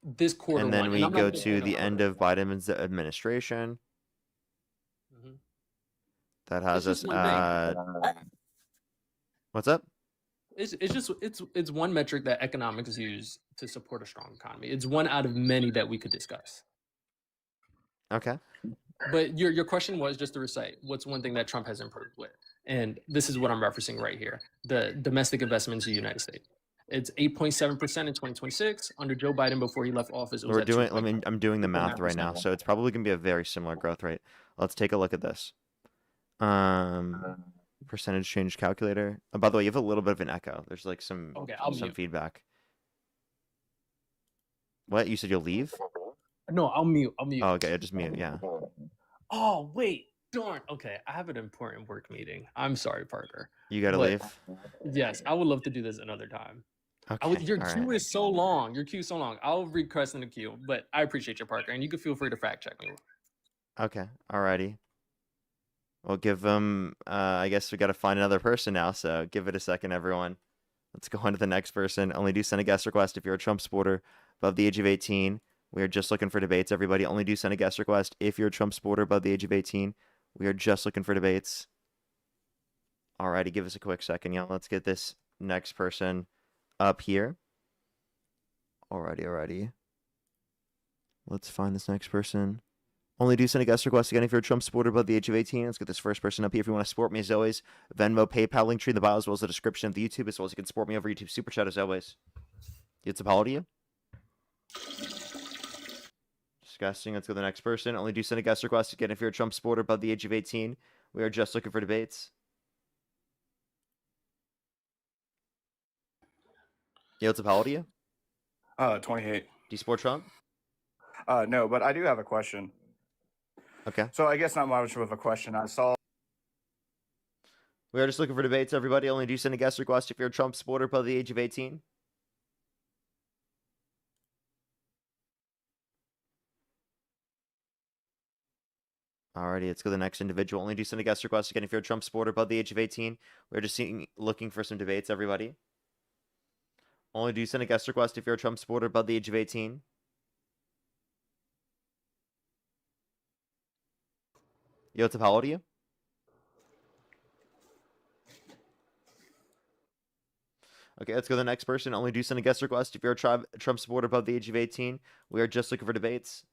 This quarter And then one, we I'm not go looking to at the a end of Biden's administration. That has us just one thing. at what's up? It's one metric that economics use to support a strong economy. It's one out of many that we could discuss. Okay. But your question was, just to recite, what's one thing that Trump has improved with? And this is what I'm referencing right here: the domestic investments in the United States. It's 8.7% in 2026. Under Joe Biden, before he left office, it was at 2.9%. I'm doing the math right now, so it's probably gonna be a very similar growth rate. Let's take a look at this. Percentage change calculator. Oh, by the way, you have a little bit of an echo. There's like some feedback. What? You said you'll leave? No, I'll mute. Oh, okay, just mute. Yeah. Oh, wait. Darn. Okay, I have an important work meeting. I'm sorry, Parker. You gotta leave? Yes, I would love to do this another time. Okay. Your all queue right. is so long. Your queue is so long. I'll request in the queue, but I appreciate you, Parker, and you can feel free to fact check me. Okay. Alrighty. We'll give them. I guess we got to find another person now. So give it a second, everyone. Let's go on to the next person. Only do send a guest request if you're a Trump supporter above the age of 18. We are just looking for debates, everybody. Only do send a guest request if you're a Trump supporter above the age of 18. We are just looking for debates. Alrighty, give us a quick second, y'all. Let's get this next person up here. Alrighty. Let's find this next person. Only do send a guest request again if you're a Trump supporter above the age of 18. Let's get this first person up here. If you want to support me, as always, Venmo, PayPal, link tree in the bio, as well as the description of the YouTube, as well as you can support me over YouTube Super Chat, as always. It's a power to you. Disgusting. Let's go to the next person. Only do send a guest request again if you're a Trump supporter above the age of 18. We are just looking for debates. Yo, what's up? How old are you? 28. Do you support Trump? No, but I do have a question. Okay. So I guess not much of a question. I saw. We are just looking for debates, everybody. Only do send a guest request if you're a Trump supporter above the age of 18. Alrighty, let's go to the next individual. Only do send a guest request again if you're a Trump supporter above the age of 18. We're just looking for some debates, everybody. Only do send a guest request if you're a Trump supporter above the age of 18. Yo, what's up? How old are you? Okay, let's go to the next person. Only do send a guest request if you're a Trump supporter above the age of 18. We are just looking for debates.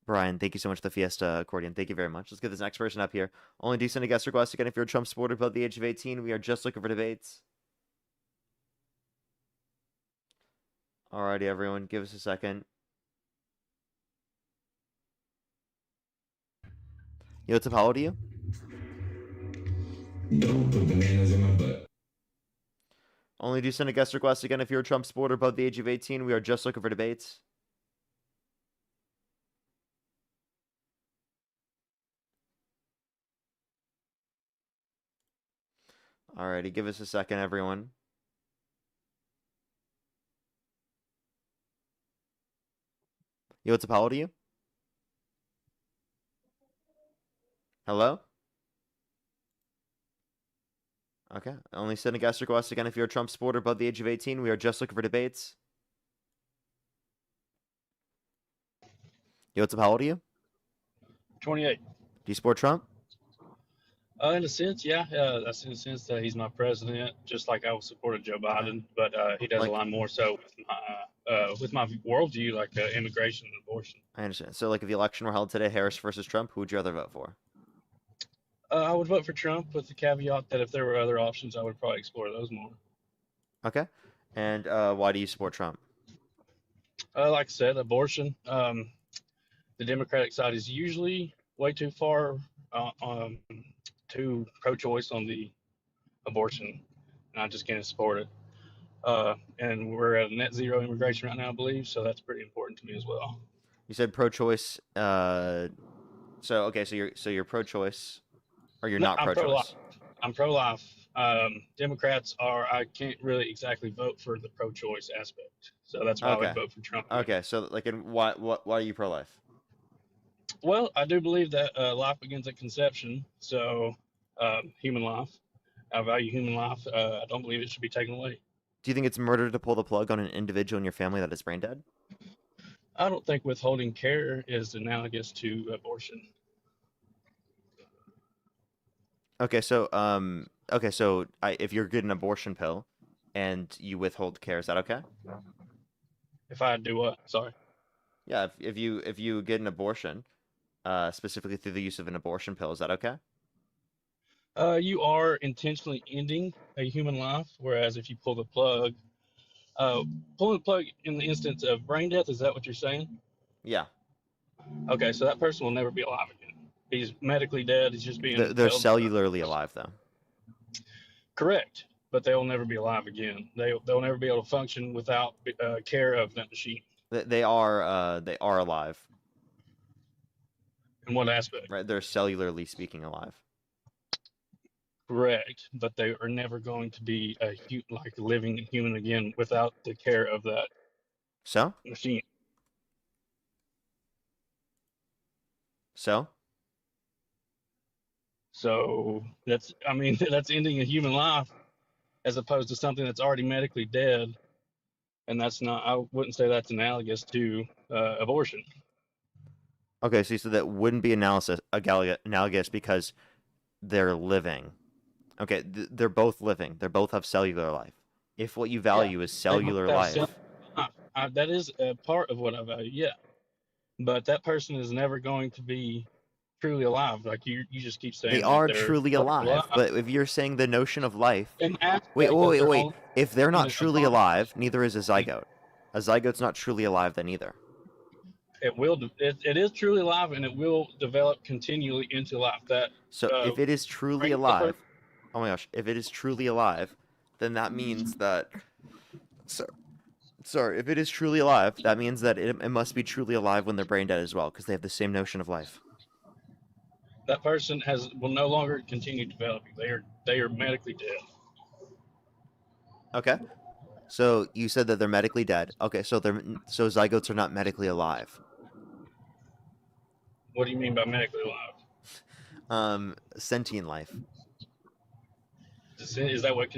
Brian, thank you so much for the Fiesta accordion. Thank you very much. Let's get this next person up here. Only do send a guest request again if you're a Trump supporter above the age of 18. We are just looking for debates. Alrighty, everyone. Give us a second. Yo, what's up? How old are you? Don't put bananas in my butt. Only do send a guest request again if you're a Trump supporter above the age of 18. We are just looking for debates. Alrighty, give us a second, everyone. Yo, what's up? How old are you? Hello? Okay. Only send a guest request again if you're a Trump supporter above the age of 18. We are just looking for debates. Yo, what's up? How old are you? 28. Do you support Trump? In a sense, yeah. That's in a sense that he's my president, just like I would support Joe Biden, but he does Like- a lot more so with my worldview, like immigration and abortion. I understand. So, like, if the election were held today, Harris versus Trump, who would you rather vote for? I would vote for Trump with the caveat that if there were other options, I would probably explore those more. Okay. And why do you support Trump? Like I said, abortion. The Democratic side is usually way too far too pro-choice on the abortion, and I just can't support it. And we're at net zero immigration right now, I believe, so that's pretty important to me as well. You said pro-choice. So you're pro-choice, or you're not I'm pro-choice? pro-life. I'm pro-life. Democrats are. I can't really exactly vote for the pro-choice aspect, so that's why I Okay. would vote for Trump. Okay. So, like, why are you pro-life? Well, I do believe that life begins at conception, so human life. I value human life. I don't believe it should be taken away. Do you think it's murder to pull the plug on an individual in your family that is brain dead? I don't think withholding care is analogous to abortion. Okay, so if you're getting an abortion pill and you withhold care, is that okay? If I do what? Sorry. Yeah, if you get an abortion, specifically through the use of an abortion pill, is that okay? You are intentionally ending a human life, whereas if you pull the plug, pulling the plug in the instance of brain death, is that what you're saying? Yeah. Okay, so that person will never be alive again. He's medically dead. He's just being. They're held- cellularly alive, though. Correct, but they will never be alive again. They'll never be able to function without care of that machine. They are alive. In what aspect? Right, they're cellularly speaking alive. Correct, but they are never going to be like a living human again without the care of that So? machine. So? So that's ending a human life as opposed to something that's already medically dead, and that's not. I wouldn't say that's analogous to abortion. Okay, so that wouldn't be analogous because they're living. Okay, they're both living. They both have cellular life. If what you value is cellular life, That is a part of what I value. Yeah, but that person is never going to be truly alive. Like you just keep saying they that are they're truly alive. But if you're saying the notion of life, An aspect wait. of their own- If they're not is a truly part- alive, neither is a zygote. A zygote's not truly alive then either. It is truly alive, and it will develop continually into life. That So if it is truly alive, oh my gosh, if it is truly alive, then that means that. Sorry, if it is truly alive, that means that it must be truly alive when they're brain dead as well, because they have the same notion of life. that person will no longer continue developing. They are medically dead. Okay. So you said that they're medically dead. Okay, so zygotes are not medically alive. What do you mean by medically alive? Sentient life. Is that what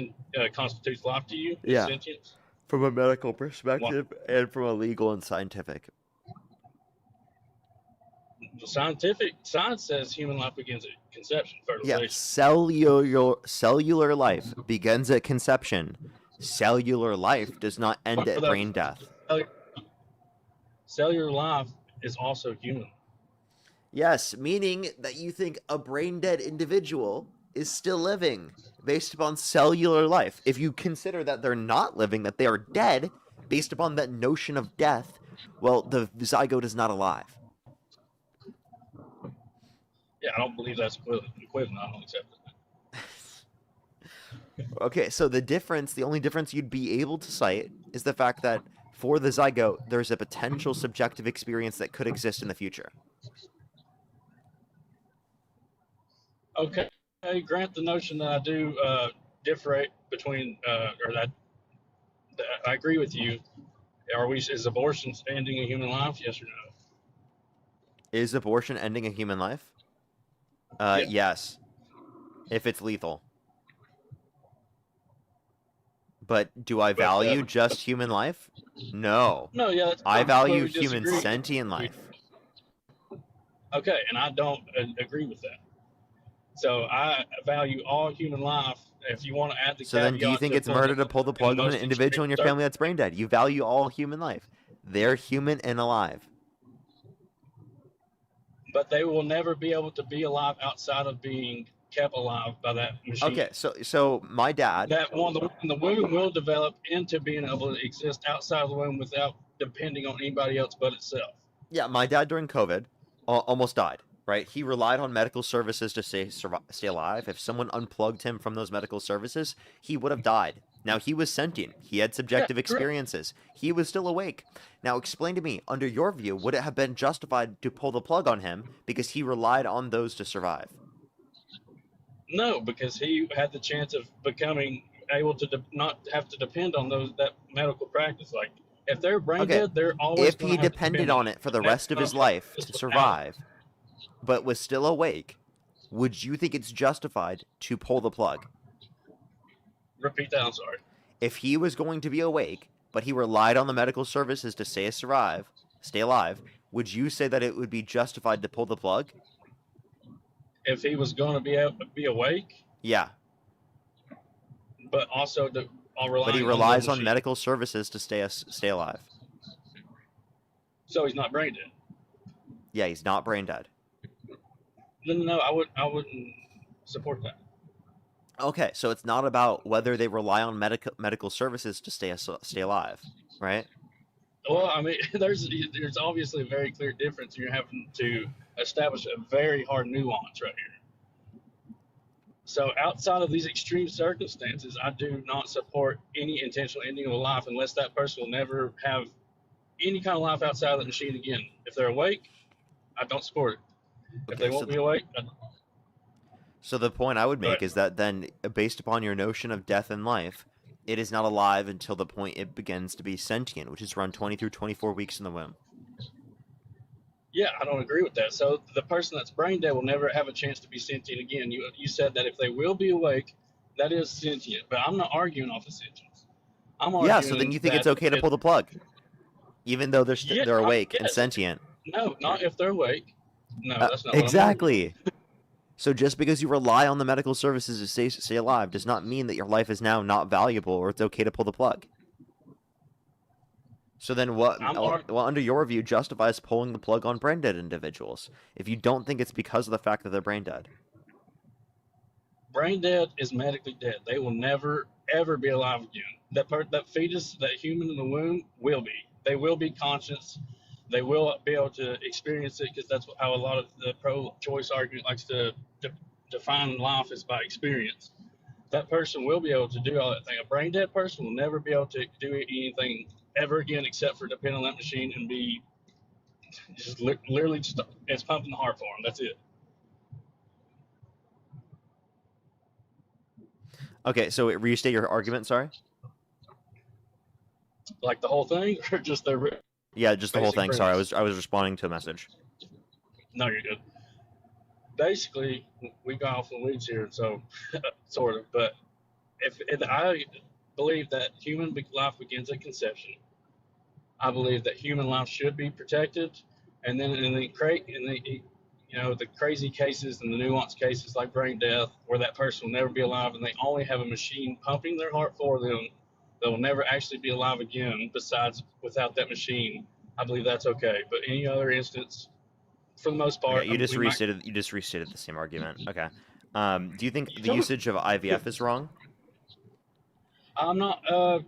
constitutes life to you? Yeah. Sentience? From a medical perspective and from a legal and scientific. Science says human life begins at conception, fertilization. Yeah, cellular life begins at conception. Cellular life does not end at brain death. Cellular life is also human. Yes, meaning that you think a brain dead individual is still living based upon cellular life. If you consider that they're not living, that they are dead based upon that notion of death, well, the zygote is not alive. Yeah, I don't believe that's equivalent. I don't accept it. Okay, so the only difference you'd be able to cite is the fact that for the zygote, there's a potential subjective experience that could exist in the future. Okay, grant the notion that I do differentiate between, or that I agree with you. Is abortion ending a human life? Yes or no? Is abortion ending a human life? Yes, if it's lethal. But do I value just human life? No. No, yeah, that's I fine. value But we human disagree. sentient life. Okay, and I don't agree with that. So I value all human life. If you want to add the So then, do you caveat think to it's murder to pull the plug on an individual in your family that's brain dead? You value all human life. They're human and alive. But they will never be able to be alive outside of being kept alive by that machine. Okay, so my dad. That one, the womb will develop into being able to exist outside of the womb without depending on anybody else but itself. Yeah, my dad during COVID almost died. Right, he relied on medical services to stay alive. If someone unplugged him from those medical services, he would have died. Now, he was sentient. He had subjective experiences. He was still awake. Now, explain to me, under your view, would it have been justified to pull the plug on him because he relied on those to survive? No, because he had the chance of becoming able to not have to depend on that medical practice. Like, if they're brain dead, they're always if he depended on it for the rest of his life to survive, but was still awake, would you think it's justified to pull the plug? Repeat that, I'm sorry. If he was going to be awake, but he relied on the medical services to stay alive, would you say that it would be justified to pull the plug? If he was going to be awake? Yeah. But also But he relies on medical services to stay alive. So he's not brain dead? Yeah, he's not brain dead. No, I wouldn't support that. Okay, so it's not about whether they rely on medical services to stay alive, right? Well, I mean, there's obviously a very clear difference. You're having to establish a very hard nuance right here. So outside of these extreme circumstances, I do not support any intentional ending of a life unless that person will never have any kind of life outside of the machine again. If they're awake, I don't support it. If they won't be awake, So the point I would make is that then, based upon your notion of death and life, it is not alive until the point it begins to be sentient, which is around 20 through 24 weeks in the womb. yeah, I don't agree with that. So the person that's brain dead will never have a chance to be sentient again. You said that if they will be awake, that is sentient. But I'm not arguing off of sentience. I'm arguing Yeah, so then you think it's okay to pull the plug, even though they're awake and sentient. No, not if they're awake. No, that's not exactly. So just because you rely on the medical services to stay alive does not mean that your life is now not valuable or it's okay to pull the plug. So then what, under your view, justifies pulling the plug on brain dead individuals if you don't think it's because of the fact that they're brain dead? Brain dead is medically dead. They will never, ever be alive again. That fetus, that human in the womb will be. They will be conscious. they will be able to experience it because that's how a lot of the pro-choice argument likes to define life is by experience. That person will be able to do all that thing. A brain dead person will never be able to do anything ever again except for depend on that machine and be just literally just it's pumping the heart for them. That's it. Okay, so restate your argument. Sorry. Like the whole thing, or just their Yeah, just the whole basic thing. Sorry, premise? I was responding to a message. No, you're good. Basically, we got off the weeds here, so sort of. But if I believe that human life begins at conception, I believe that human life should be protected, and then in the the crazy cases and the nuanced cases like brain death, where that person will never be alive, and they only have a machine pumping their heart for them, they will never actually be alive again. Besides, without that machine, I believe that's okay. But any other instance, for the most part, Okay, you just restated the same argument. Okay. Do you think the usage of IVF is wrong? I'm not. I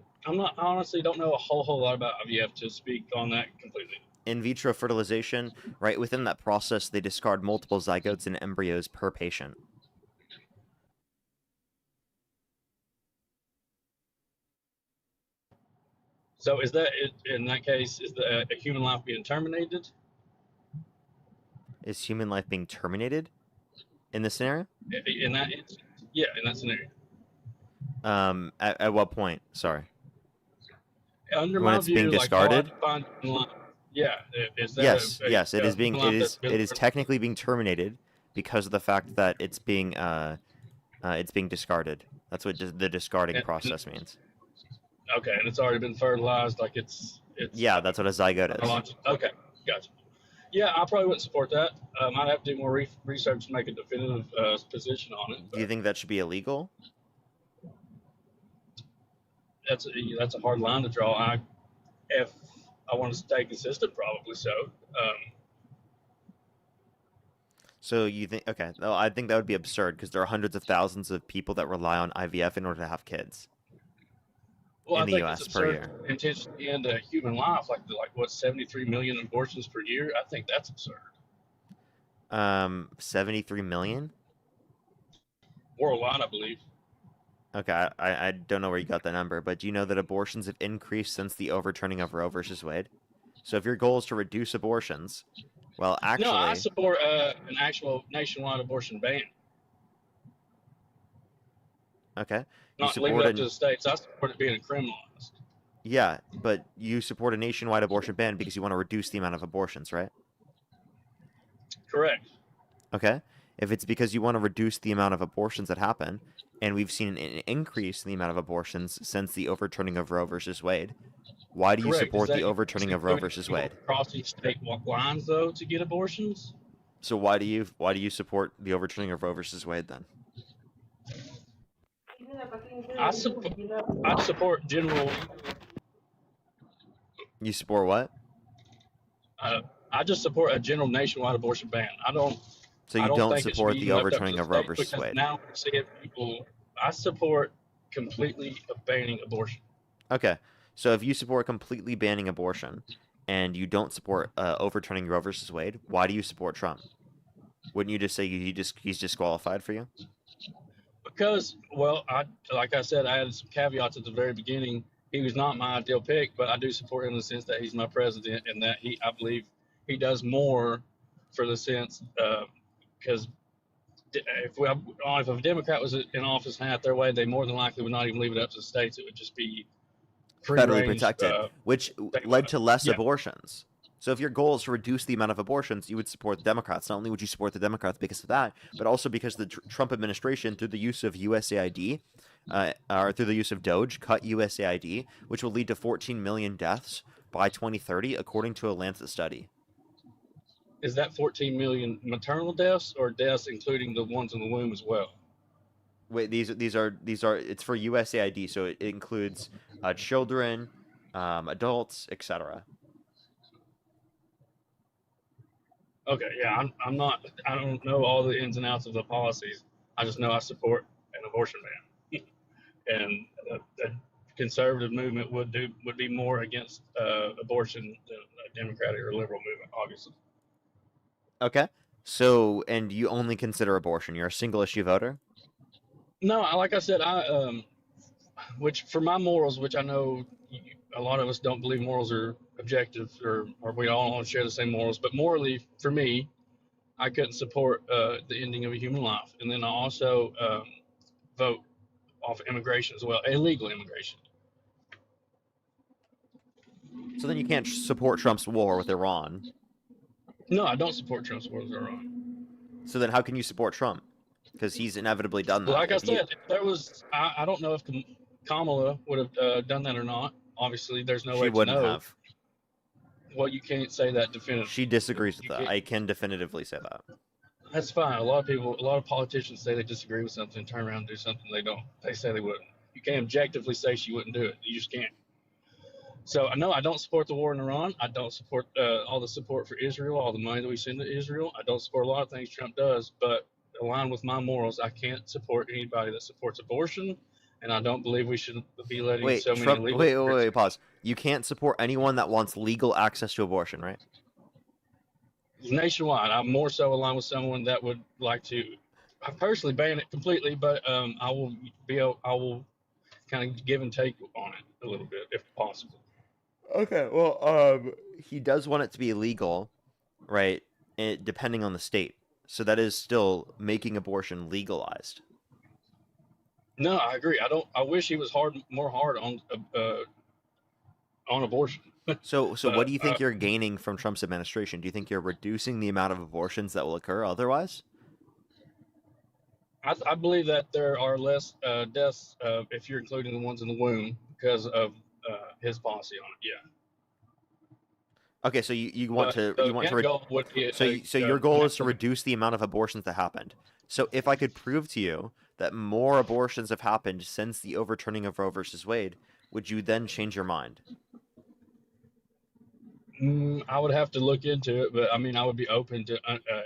honestly don't know a whole lot about IVF to speak on that completely. In vitro fertilization, right within that process, they discard multiple zygotes and embryos per patient. So is that in that case, is a human life being terminated? Is human life being terminated in this scenario? In that instance, yeah, in that scenario. At what point? Sorry. Under When my it's view, being discarded? like, yeah, is that Yes, it is being human life that's it is technically being terminated because of the fact that it's being discarded. That's what the discarding process means. Okay, and it's already been fertilized, like it's Yeah, that's what a zygote is. Okay, gotcha. Yeah, I probably wouldn't support that. I'd have to do more research to make a definitive position on it. Do you think that should be illegal? That's a hard line to draw. If I want to stay consistent, probably so. So you think, okay, no, I think that would be absurd because there are hundreds of thousands of people that rely on IVF in order to have kids Well, in the I think U.S. it's per absurd year. to intentionally end a human life, like what 73 million abortions per year. I think that's absurd. 73 million? Worldwide, I believe. Okay, I don't know where you got that number, but do you know that abortions have increased since the overturning of Roe versus Wade? So if your goal is to reduce abortions, well, actually... No, I support an actual nationwide abortion ban. Okay. Not leave it up to the states. I support it being criminalized. Yeah, but you support a nationwide abortion ban because you want to reduce the amount of abortions, right? Correct. Okay. If it's because you want to reduce the amount of abortions that happen, and we've seen an increase in the amount of abortions since the overturning of Roe versus Wade, why do you Correct. support Is the that overturning of Roe versus Wade? Crossing state lines, though, to get abortions? So why do you support the overturning of Roe versus Wade then? I support general. You support what? I just support a general nationwide abortion ban. So you I don't think it should support be the left up to overturning the of Roe state versus because Wade? now we're seeing people. I support completely banning abortion. Okay. So if you support completely banning abortion and you don't support overturning Roe versus Wade, why do you support Trump? Wouldn't you just say he's disqualified for you? Because, well, like I said, I had some caveats at the very beginning. He was not my ideal pick, but I do support him in the sense that he's my president and that I believe he does more for the sense because if a Democrat was in office and had their way, they more than likely would not even leave it up to the states. It would just be Federally protected, which led to less yeah. abortions. So if your goal is to reduce the amount of abortions, you would support the Democrats. Not only would you support the Democrats because of that, but also because the Trump administration, through the use of USAID, or through the use of Doge, cut USAID, which will lead to 14 million deaths by 2030, according to a Lancet study. Is that 14 million maternal deaths or deaths including the ones in the womb as well? Wait, these are it's for USAID, so it includes children, adults, etc. Okay, yeah, I'm not. I don't know all the ins and outs of the policies. I just know I support an abortion ban, and conservative movement would be more against abortion than a Democratic or liberal movement, obviously. Okay. So, and you only consider abortion. You're a single issue voter? No, like I said, which for my morals, which I know a lot of us don't believe morals are objective, or we all don't share the same morals, but morally, for me, I couldn't support the ending of a human life. And then I also vote off immigration as well, illegal immigration. So then you can't support Trump's war with Iran. No, I don't support Trump's war with Iran. So then how can you support Trump? Because he's inevitably done that. Like I said, if there was, I don't know if Kamala would have done that or not. Obviously, there's no way she to wouldn't know. have. Well, you can't say that definitively. She disagrees with that. I can definitively say that. That's fine. A lot of politicians say they disagree with something, turn around and do something they don't. They say they wouldn't. You can't objectively say she wouldn't do it. You just can't. So no, I don't support the war in Iran. I don't support all the support for Israel, all the money that we send to Israel. I don't support a lot of things Trump does, but aligned with my morals, I can't support anybody that supports abortion, and I don't believe we should be letting so many illegal. Wait, pause. You can't support anyone that wants legal access to abortion, right? Nationwide, I'm more so aligned with someone that would like to. I personally ban it completely, but I will kind of give and take on it a little bit if possible. Okay, well, he does want it to be illegal, right? Depending on the state. So that is still making abortion legalized. No, I agree. I wish he was more hard on abortion. So what do you think you're gaining from Trump's administration? Do you think you're reducing the amount of abortions that will occur otherwise? I believe that there are less deaths if you're including the ones in the womb because of his policy on it. Yeah. Okay, so you want to so your goal is to reduce the amount of abortions that happened. So if I could prove to you that more abortions have happened since the overturning of Roe versus Wade, would you then change your mind? I would have to look into it, but I mean, I would be open to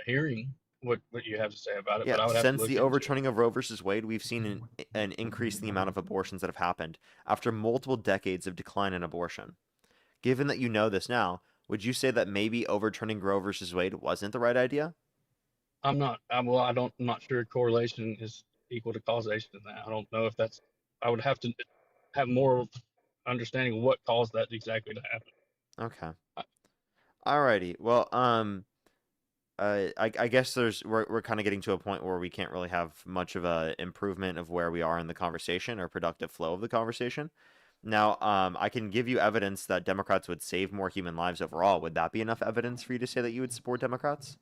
hearing what you have to say about it. Yeah, but I would since have to the overturning of Roe versus Wade, we've seen an increase in the amount of abortions that have happened after multiple decades of decline in abortion. Given that you know this now, would you say that maybe overturning Roe versus Wade wasn't the right idea? I'm not sure correlation is equal to causation in that. I don't know if that's. I would have to have more understanding of what caused that exactly to happen. Okay. Alrighty. Well, I guess we're kind of getting to a point where we can't really have much of a improvement of where we are in the conversation or productive flow of the conversation. Now, I can give you evidence that Democrats would save more human lives overall. Would that be enough evidence for you to say that you would support Democrats?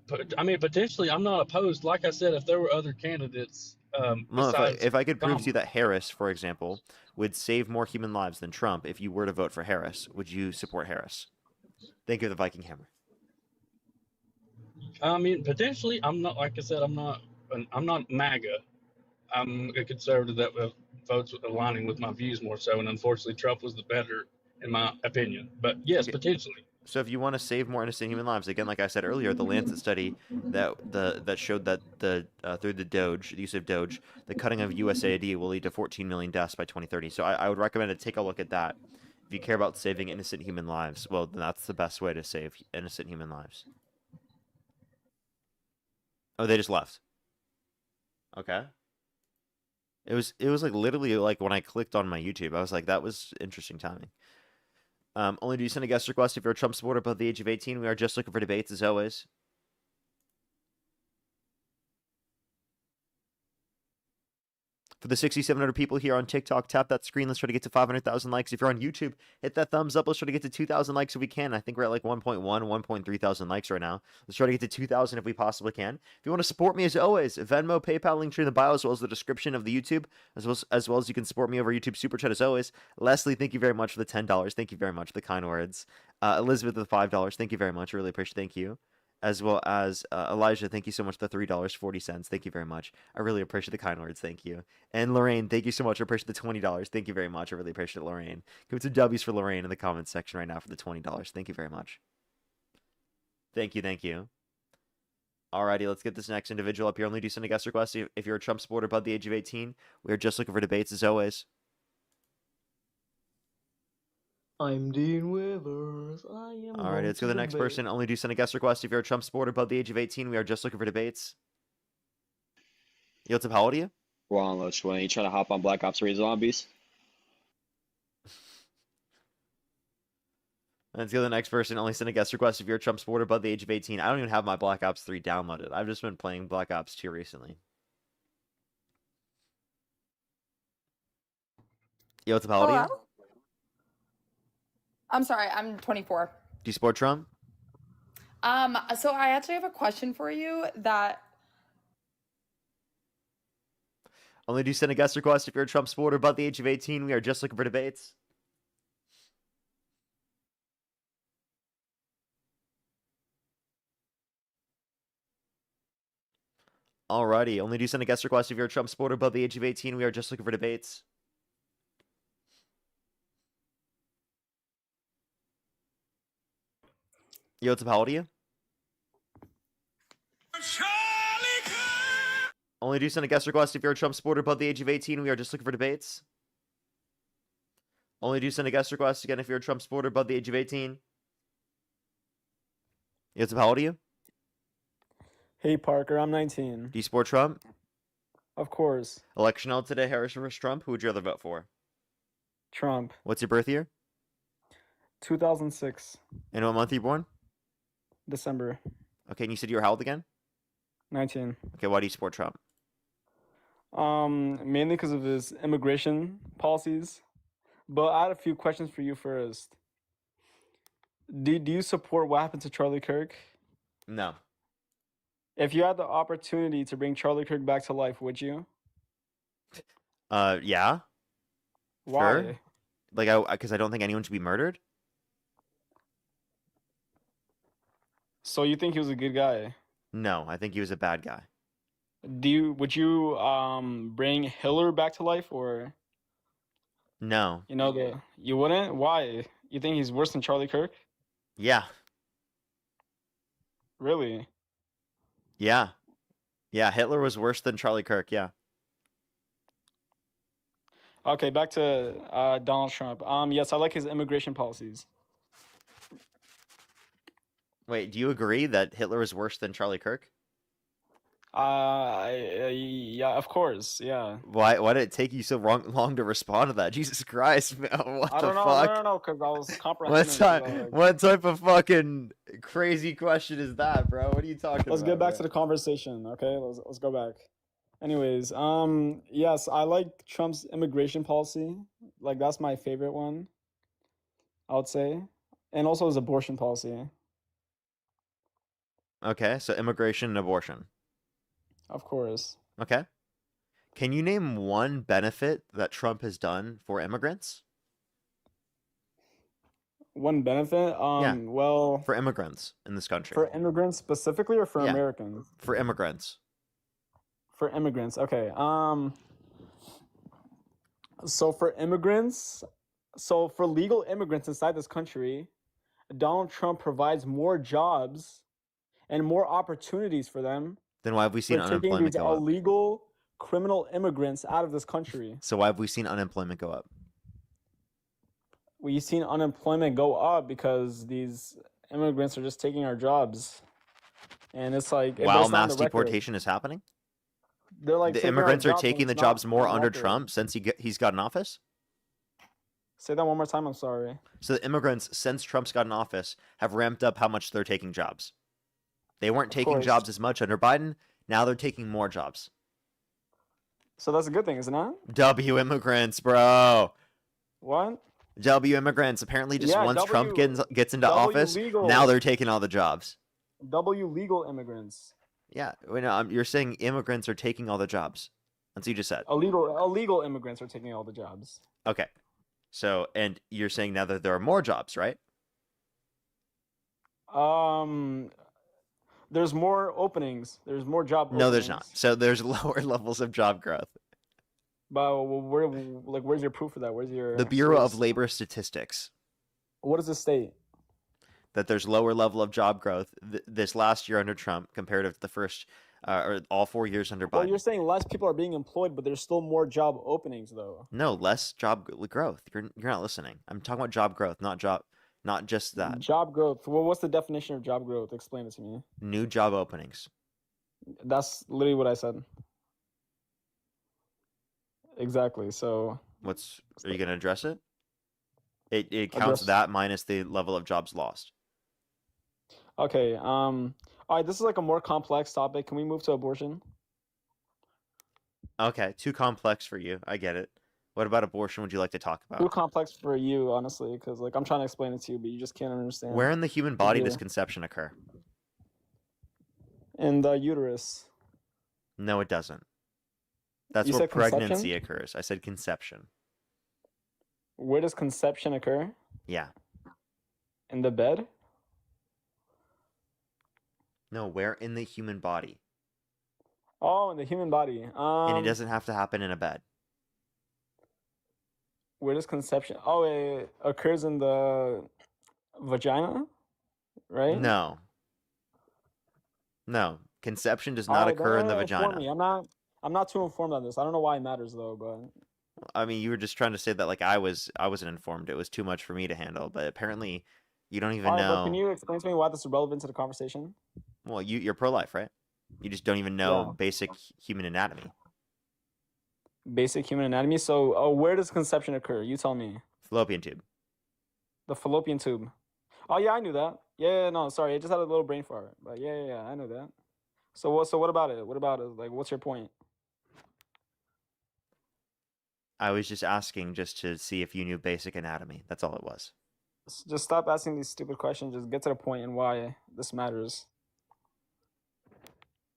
But I mean, potentially, I'm not opposed. Like I said, if there were other candidates, If I could prove to you that Harris, for example, would save more human lives than Trump, if you were to vote for Harris, would you support Harris? Think of the Viking Hammer. I mean, potentially, I'm not. Like I said, I'm not MAGA. I'm a conservative that votes aligning with my views more so, and unfortunately, Trump was the better, in my opinion. But yes, potentially. So if you want to save more innocent human lives, again, like I said earlier, the Lancet study that showed that through the use of Doge, the cutting of USAID will lead to 14 million deaths by 2030. So I would recommend to take a look at that. If you care about saving innocent human lives, well, then that's the best way to save innocent human lives. Oh, they just left. Okay. It was like literally like when I clicked on my YouTube, I was like, that was interesting timing. Only do you send a guest request if you're a Trump supporter above the age of 18. We are just looking for debates, as always. For the 6,700 people here on TikTok, tap that screen. Let's try to get to 500,000 likes. If you're on YouTube, hit that thumbs up. Let's try to get to 2,000 likes if we can. I think we're at like 1.1, 1.3 thousand likes right now. Let's try to get to 2,000 if we possibly can. If you want to support me, as always, Venmo, PayPal, link tree in the bio, as well as the description of the YouTube, as well as you can support me over YouTube Super Chat, as always. Leslie, thank you very much for the $10. Thank you very much for the kind words. Elizabeth with the $5. Thank you very much. I really appreciate it. Thank you. As well as Elijah, thank you so much for the $3.40. Thank you very much. I really appreciate the kind words. Thank you. And Lorraine, thank you so much. I appreciate the $20. Thank you very much. I really appreciate it, Lorraine. Give some W's for Lorraine in the comments section right now for the $20. Thank you very much. Thank you. Thank you. Alrighty, let's get this next individual up here. Only do send a guest request if you're a Trump supporter above the age of 18. We are just looking for debates as always. I'm Dean Withers. I am. Alrighty, let's go to the next person. Only do send a guest request if you're a Trump supporter above the age of 18. We are just looking for debates. Yo, what's up? How old are you? We're on Loach 20. You trying to hop on Black Ops 3 Zombies? Let's go to the next person. Only send a guest request if you're a Trump supporter above the age of 18. I don't even have my Black Ops 3 downloaded. I've just been playing Black Ops 2 recently. Yo, what's up? How old are you? Hello? I'm sorry, I'm 24. Do you support Trump? So I actually have a question for you that Only do send a guest request if you're a Trump supporter above the age of 18. We are just looking for debates. Alrighty, only do send a guest request if you're a Trump supporter above the age of 18. We are just looking for debates. Yo, what's up? How old are you? Only do send a guest request if you're a Trump supporter above the age of 18. We are just looking for debates. Only do send a guest request again if you're a Trump supporter above the age of 18. Yo, what's up? How old are you? Hey, Parker, I'm 19. Do you support Trump? Of course. Election held today, Harris versus Trump. Who would you rather vote for? Trump. What's your birth year? 2006. And what month are you born? December. Okay, and you said you were how old again? 19. Okay, why do you support Trump? Mainly because of his immigration policies. But I had a few questions for you first. Do you support what happened to Charlie Kirk? No. If you had the opportunity to bring Charlie Kirk back to life, would you? Yeah. Why? Sure. Like, because I don't think anyone should be murdered. So you think he was a good guy? No, I think he was a bad guy. Would you bring Hiller back to life, or No. you wouldn't? Why? You think he's worse than Charlie Kirk? Yeah. Really? Yeah. Yeah, Hitler was worse than Charlie Kirk, yeah. Okay, back to Donald Trump. Yes, I like his immigration policies. Wait, do you agree that Hitler is worse than Charlie Kirk? Yeah, of course, yeah. Why did it take you so long to respond to that? Jesus Christ, man, what I the don't know, fuck? no, because I was What comprehending. type, what type of fucking crazy question is that, bro? What are you talking Let's about? get back man? to the conversation, okay? Let's go back. Anyways, yes, I like Trump's immigration policy. Like, that's my favorite one, I would say. And also his abortion policy. Okay, so immigration and abortion. Of course. Okay. Can you name one benefit that Trump has done for immigrants? One benefit? Yeah. Well, For immigrants in this country. for immigrants specifically, or for Yeah. Americans? For immigrants. For immigrants, okay. So for immigrants, so for legal immigrants inside this country, Donald Trump provides more jobs and more opportunities for them. Then why have we seen for taking unemployment these go up? illegal criminal immigrants out of this country. So why have we seen unemployment go up? We've seen unemployment go up because these immigrants are just taking our jobs, and it's like it While goes down mass the record. deportation is happening? They're like The taking our immigrants are jobs when taking the it's jobs not more on under record. Trump since he's got in office? Say that one more time. I'm sorry. So the immigrants, since Trump's got in office, have ramped up how much they're taking jobs. They weren't taking course. jobs as much under Biden. Now they're taking more jobs. So that's a good thing, isn't it? W immigrants, bro. What? W immigrants. Apparently, just Yeah, once Trump gets into W office, legal. now they're taking all the jobs. W legal immigrants. Yeah, you're saying immigrants are taking all the jobs. That's what you just said. Illegal immigrants are taking all the jobs. Okay. So, and you're saying now that there are more jobs, right? There's more openings. There's more job openings. No, there's not. So there's lower levels of job growth. But where's your proof of that? Where's your The Bureau of source? Labor Statistics. What does it state? that there's lower level of job growth this last year under Trump compared to the first or all 4 years under Well, Biden. you're saying less people are being employed, but there's still more job openings, though. No, less job growth. You're not listening. I'm talking about job growth, not just that. Job growth. Well, what's the definition of job growth? Explain it to me. New job openings. That's literally what I said. Exactly. So. Are you gonna address it? It counts Address. that minus the level of jobs lost. Okay. All right. This is like a more complex topic. Can we move to abortion? Okay, too complex for you. I get it. What about abortion would you like to talk Too about? complex for you, honestly, because like I'm trying to explain it to you, but you just can't understand. Where in the human body does Yeah. conception occur? In the uterus. No, it doesn't. That's You where said conception? pregnancy occurs. I said conception. Where does conception occur? Yeah. In the bed? No, where in the human body? Oh, in the human body. And it doesn't have to happen in a bed. Where does conception? Oh, it occurs in the vagina, right? No. No. Conception does All not right, occur in the then inform vagina. me. I'm not too informed on this. I don't know why it matters though, but I mean, you were just trying to say that like I wasn't informed. It was too much for me to handle, but apparently you don't even all right, but can know. you explain to me why this is relevant to the conversation? Well, you're pro-life, right? You just don't even know basic human anatomy. Basic human anatomy. So, where does conception occur? You tell me. Fallopian tube. The fallopian tube. Oh yeah, I knew that. Yeah, no, sorry, I just had a little brain fart. But yeah, I know that. So what about it? What about it? Like, what's your point? I was just asking just to see if you knew basic anatomy. That's all it was. Just stop asking these stupid questions. Just get to the point and why this matters.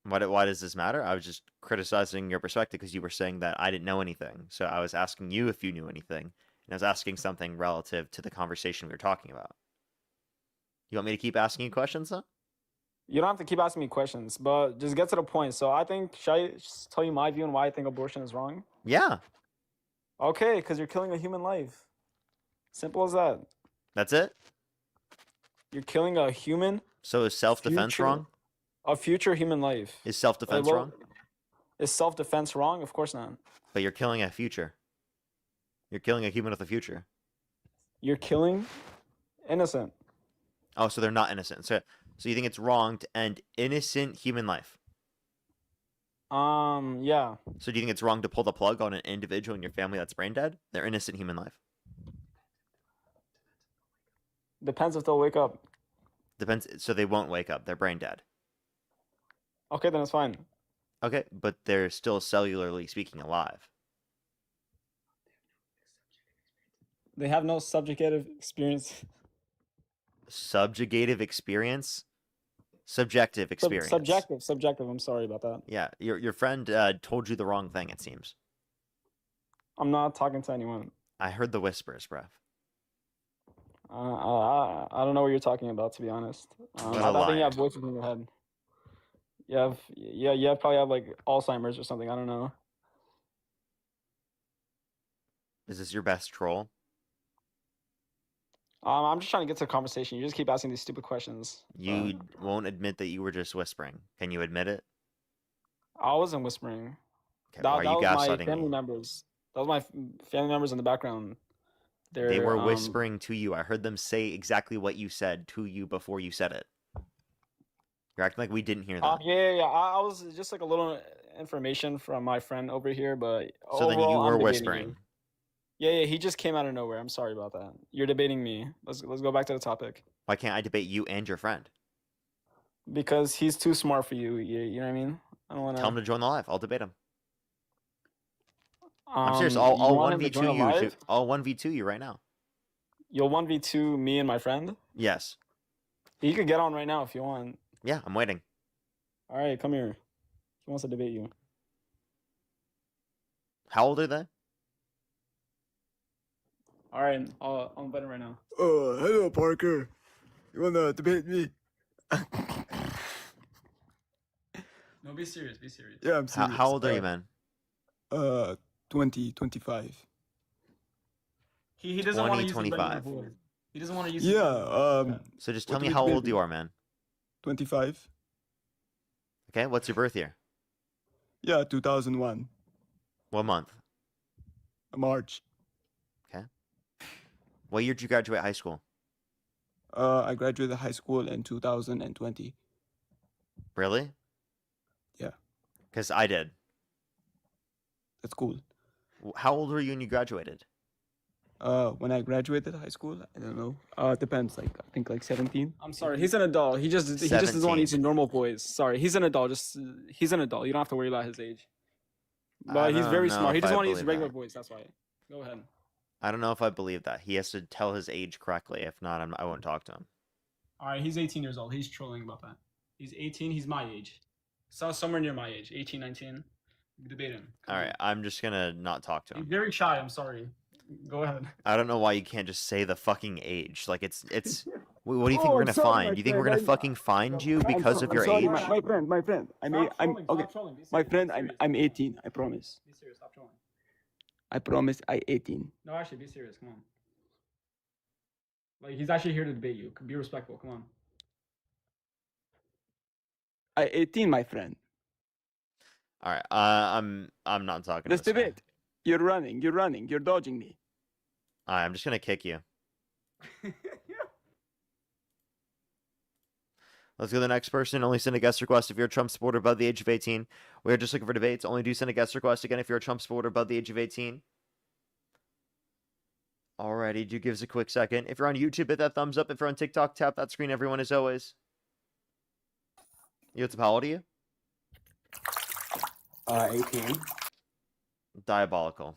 Why does this matter? I was just criticizing your perspective because you were saying that I didn't know anything. So I was asking you if you knew anything. And I was asking something relative to the conversation we were talking about. You want me to keep asking you questions, though? You don't have to keep asking me questions, but just get to the point. So I think, should I just tell you my view on why I think abortion is wrong? Yeah. Okay, because you're killing a human life. Simple as that. That's it? You're killing a human. So is self-defense future- wrong? A future human life. Is self-defense well, wrong? Is self-defense wrong? Of course not. But you're killing a future. You're killing a human with a future. You're killing innocent. Oh, so they're not innocent. So you think it's wrong to end innocent human life? Yeah. So do you think it's wrong to pull the plug on an individual in your family that's brain dead? They're innocent human life. Depends if they'll wake up. Depends. So they won't wake up. They're brain dead. Okay, then it's fine. Okay, but they're still cellularly speaking alive. They have no subjective experience. Subjugative experience? Subjective experience. Subjective. I'm sorry about that. Yeah, your friend told you the wrong thing, it seems. I'm not talking to anyone. I heard the whispers, bruv. I don't know what you're talking about, to be honest. What a I think liar. you have voices in your head. You probably have like Alzheimer's or something. I don't know. Is this your best troll? I'm just trying to get to the conversation. You just keep asking these stupid questions. You won't admit that you were just whispering. Can you admit it? I wasn't whispering. Okay, That why are you was my gaslighting family me? members. That was my family members in the background. They were whispering to you. I heard them say exactly what you said to you before you said it. You're acting like we didn't hear that. Yeah. I was just like a little information from my friend over here, but So then you overall, I'm were debating whispering. you. Yeah. He just came out of nowhere. I'm sorry about that. You're debating me. Let's go back to the topic. Why can't I debate you and your friend? Because he's too smart for you. You know what I mean? I don't want to Tell him to join the live. I'll debate him. I'm serious. I'll 1v2 you. I'll 1v2 you right now. You'll 1v2 me and my friend? Yes. You could get on right now if you want. Yeah, I'm waiting. All right, come here. He wants to debate you. How old are they? All right, I'll invite him right now. Hello, Parker. You wanna debate me? No, be serious. Be serious. Yeah, I'm serious. How old are you, man? 20, 25. He doesn't want to use 2025. He doesn't want to use. Yeah. So just what tell me do we how debate old me? you are, man. 25. Okay, what's your birth year? Yeah, 2001. What month? March. Okay. What year did you graduate high school? I graduated high school in 2020. Really? Yeah. Because I did. That's cool. How old were you when you graduated? When I graduated high school, I don't know. Depends. Like I think like 17. I'm sorry. He's an adult. He just doesn't want to 17. use a normal voice. Sorry. He's an adult. He's an adult. You don't have to worry about his age. I But he's don't very know smart. He if doesn't I want to use a believe regular that. voice. That's why. Go ahead. I don't know if I believe that. He has to tell his age correctly. If not, I won't talk to him. All right. He's 18 years old. He's trolling about that. He's 18. He's my age. So somewhere near my age. 18, 19. Debate him. All right, I'm just gonna not talk to He's him. very shy. I'm sorry. Go ahead. I don't know why you can't just say the fucking age. Like it's. What do you think Oh, we're gonna sorry, my find? Do you think we're gonna friend. fucking find you because of I'm your sorry, age? my friend. I'm okay. My friend, I'm 18. I promise. Be serious. Stop trolling. I promise. I 18. No, actually, be serious. Come on. Like he's actually here to debate you. Be respectful. Come on. I 18, my friend. All right, I'm not talking. Let's to this guy. debate. You're running. You're dodging me. All right, I'm just gonna kick you. Let's go to the next person. Only send a guest request if you're a Trump supporter above the age of 18. We are just looking for debates. Only do send a guest request again if you're a Trump supporter above the age of 18. Alrighty, do give us a quick second. If you're on YouTube, hit that thumbs up. If you're on TikTok, tap that screen, everyone, as always. Yo, how old are you? 18. Diabolical.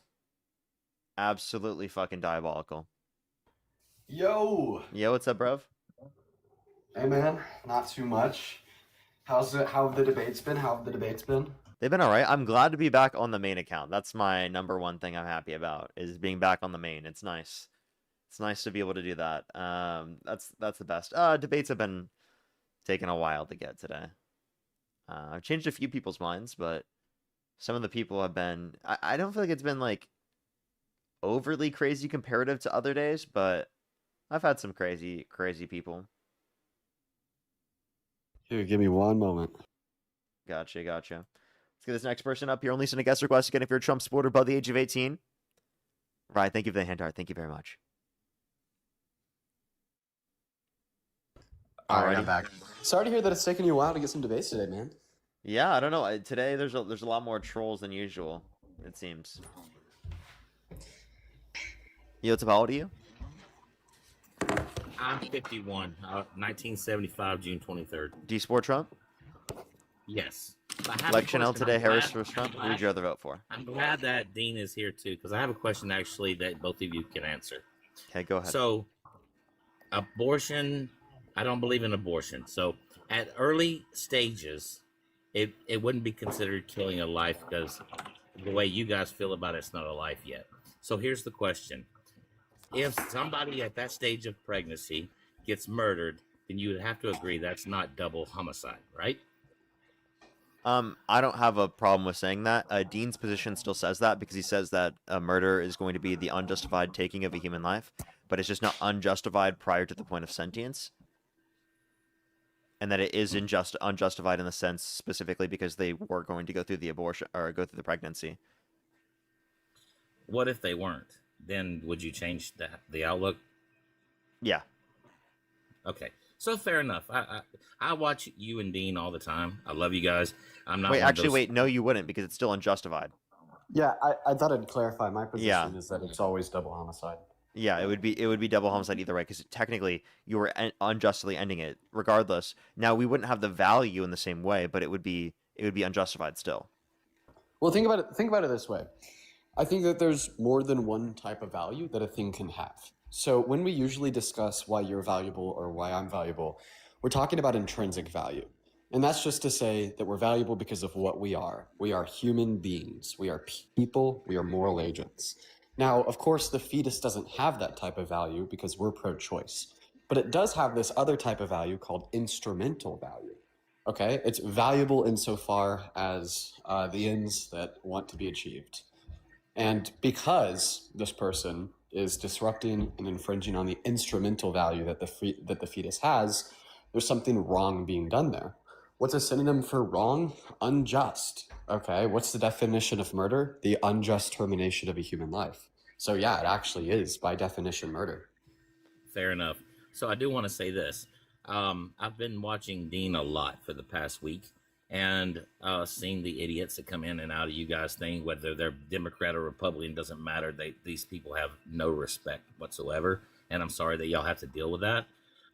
Absolutely fucking diabolical. Yo. Yo, what's up, bruv? Hey, man. Not too much. How have the debates been? They've been alright. I'm glad to be back on the main account. That's my number one thing I'm happy about, is being back on the main. It's nice. It's nice to be able to do that. That's the best. Debates have been taking a while to get today. I've changed a few people's minds, but some of the people have been... I don't feel like it's been, like, overly crazy comparative to other days, but I've had some crazy people. Here, give me one moment. Gotcha. Let's get this next person up here. Only send a guest request again if you're a Trump supporter above the age of 18. Right, thank you for the hand art. Thank you very much. All right, I'm back. Sorry to hear that it's taken you a while to get some debates today, man. Yeah, I don't know. Today there's a lot more trolls than usual, it seems. Yo, how old are you? I'm 51. 1975, June 23rd. Do you support Trump? Yes. I have a Election out question. today, I'm Harris glad- versus Trump. I'm Who would you rather vote for? I'm glad that Dean is here too, because I have a question actually that both of you can answer. Okay, go ahead. So, abortion, I don't believe in abortion. So, at early stages, it wouldn't be considered killing a life because the way you guys feel about it's not a life yet. So, here's the question. If somebody at that stage of pregnancy gets murdered, then you would have to agree that's not double homicide, right? I don't have a problem with saying that. Dean's position still says that because he says that a murder is going to be the unjustified taking of a human life, but it's just not unjustified prior to the point of sentience. And that it is unjustified in the sense specifically because they were going to go through the abortion or go through the pregnancy. What if they weren't? Then would you change the outlook? Yeah. Okay. So fair enough. I watch you and Dean all the time. I love you guys. I'm not. Wait, no, you wouldn't because it's still unjustified. Yeah, I thought I'd clarify. My position Yeah. is that it's always double homicide. Yeah, it would be double homicide either way because technically you were unjustly ending it regardless. Now we wouldn't have the value in the same way, but it would be unjustified still. Well, think about it this way. I think that there's more than one type of value that a thing can have. So when we usually discuss why you're valuable or why I'm valuable, we're talking about intrinsic value. And that's just to say that we're valuable because of what we are. We are human beings. We are people. We are moral agents. Now, of course, the fetus doesn't have that type of value because we're pro-choice. But it does have this other type of value called instrumental value. Okay? It's valuable insofar as the ends that want to be achieved. And because this person is disrupting and infringing on the instrumental value that the fetus has, there's something wrong being done there. What's a synonym for wrong? Unjust. Okay, what's the definition of murder? The unjust termination of a human life. So yeah, it actually is by definition murder. Fair enough. So I do want to say this. I've been watching Dean a lot for the past week, and seeing the idiots that come in and out of you guys' thing, whether they're Democrat or Republican, doesn't matter. These people have no respect whatsoever, and I'm sorry that y'all have to deal with that.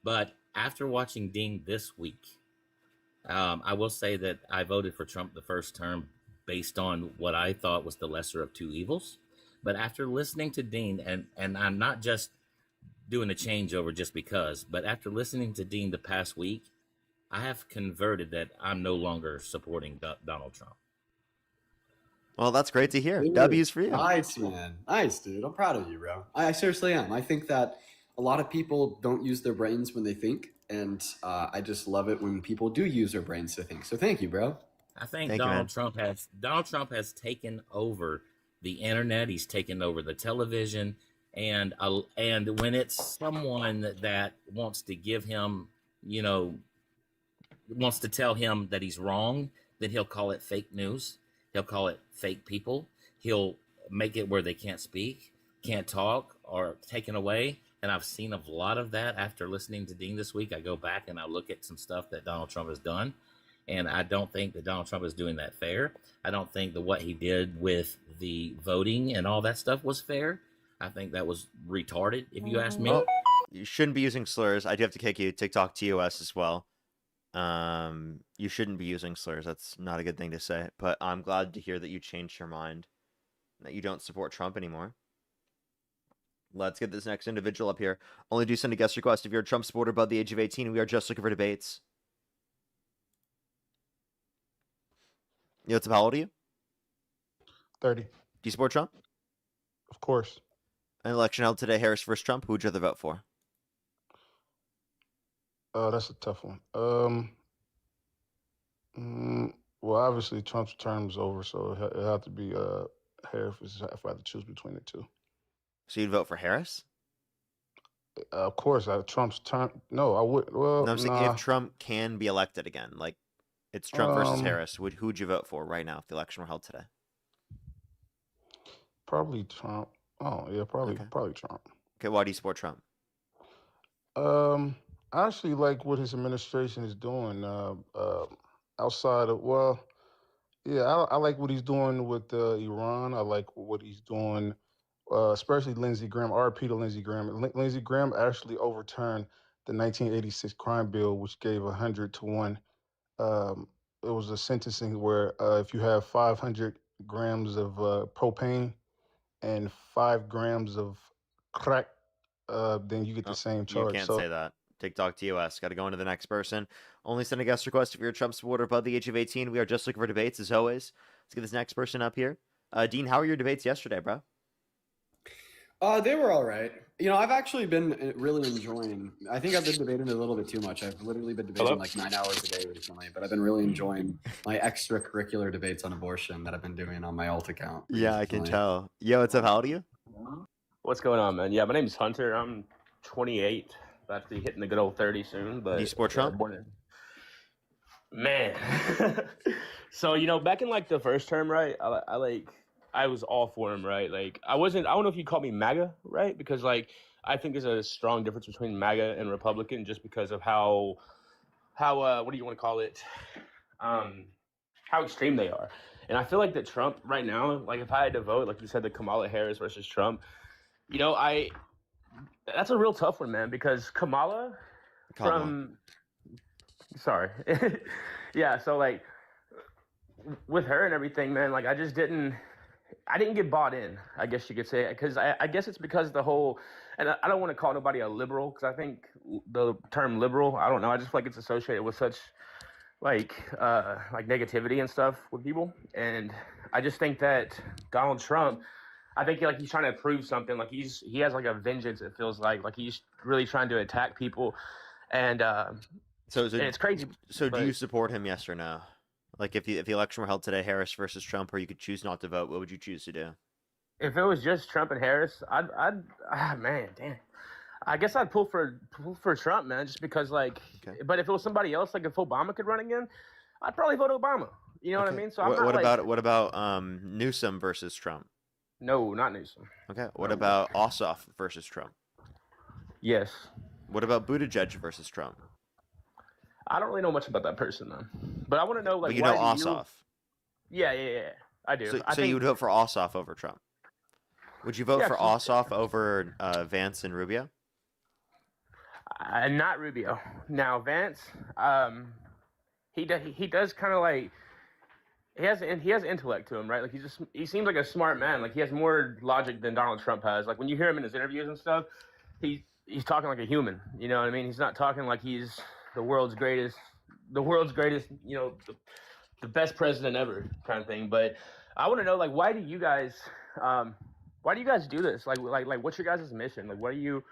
But after watching Dean this week, I will say that I voted for Trump the first term based on what I thought was the lesser of two evils. But after listening to Dean, and I'm not just doing a changeover just because, but after listening to Dean the past week, I have converted that I'm no longer supporting Donald Trump. Well, that's great to hear. Dude, W's for you. Nice, man. Nice, dude. I'm proud of you, bro. I seriously am. I think that a lot of people don't use their brains when they think, and I just love it when people do use their brains to think. So thank you, bro. I think Thank you, Donald Trump has taken over the internet. He's taken over the television, and when it's someone that wants to give him, wants to tell him that he's wrong, then he'll call it fake news. He'll call it fake people. He'll make it where they can't speak, can't talk, or taken away. And I've seen a lot of that after listening to Dean this week. I go back and I look at some stuff that Donald Trump has done, and I don't think that Donald Trump is doing that fair. I don't think that what he did with the voting and all that stuff was fair. I think that was retarded, if you ask me. Well, you shouldn't be using slurs. I do have to kick you. TikTok TOS as well. You shouldn't be using slurs. That's not a good thing to say. But I'm glad to hear that you changed your mind, that you don't support Trump anymore. Let's get this next individual up here. Only do send a guest request if you're a Trump supporter above the age of 18. We are just looking for debates. What's up? How old are you? 30. Do you support Trump? Of course. An election held today, Harris versus Trump. Who would you rather vote for? That's a tough one. Well, obviously Trump's term's over, so it have to be Harris if I had to choose between the two. So you'd vote for Harris? Of course, Trump's term. No, I would. Well, No, I'm saying nah. if Trump can be elected again, like it's Trump versus Harris, who would you vote for right now if the election were held today? Probably Trump. Oh yeah, probably Trump. Okay, why do you support Trump? I actually like what his administration is doing. Outside of I like what he's doing with Iran. I like what he's doing, especially Lindsey Graham. RP to Lindsey Graham. Lindsey Graham actually overturned the 1986 crime bill, which gave 100 to 1. It was a sentencing where if you have 500 grams of propane and 5 grams of crack, then you get the same charge. You can't say that. TikTok TOS. Got to go into the next person. Only send a guest request if you're a Trump supporter above the age of 18. We are just looking for debates, as always. Let's get this next person up here. Dean, how were your debates yesterday, bro? They were all right. I've actually been really enjoying. I think I've been debating a little bit too much. I've literally been debating like 9 hours a day recently, but I've been really enjoying my extracurricular debates on abortion that I've been doing on my alt account. Yeah, I can tell. Yo, what's up? How old are you? What's going on, man? Yeah, my name's Hunter. I'm 28. About to be hitting the good old 30 soon. But do you support Trump? Man. So, back in like the first term, right? I was all for him, right? Like I don't know if you call me MAGA, right? Because like I think there's a strong difference between MAGA and Republican just because of how what do you want to call it? How extreme they are. And I feel like that Trump right now, like if I had to vote, like you said, the Kamala Harris versus Trump, that's a real tough one, man, because Kamala sorry. Yeah, so like with her and everything, man, like I didn't get bought in, I guess you could say, because I guess it's because the whole, and I don't want to call nobody a liberal, because I think the term liberal, I don't know, I just feel like it's associated with such like negativity and stuff with people, and I just think that Donald Trump, I think like he's trying to prove something, like he has like a vengeance, it feels like he's really trying to attack people, and so and it's crazy. So do you support him, yes or no? Like if the election were held today, Harris versus Trump, or you could choose not to vote, what would you choose to do? If it was just Trump and Harris, man, damn. I guess I'd pull for Trump, man, just because like. Okay. But if it was somebody else, like if Obama could run again, I'd probably vote Obama. You know what I Okay. mean? So I'm not What about Newsom versus Trump? No, not Newsom. Okay. What about Ossoff versus Trump? Yes. What about Buttigieg versus Trump? I don't really know much about that person though, but I want to know like. But you why know do Ossoff. Yeah, I do. So, I so think you would vote for Ossoff over Trump? Would you vote Yeah, for so- Ossoff over Vance and Rubio? Not Rubio. Now Vance, he does kind of like he has intellect to him, right? Like he seems like a smart man. Like he has more logic than Donald Trump has. Like when you hear him in his interviews and stuff, he's talking like a human. You know what I mean? He's not talking like he's the world's greatest, you know, the best president ever kind of thing. But I want to know like why do you guys do this? Like what's your guys' mission? Like what are you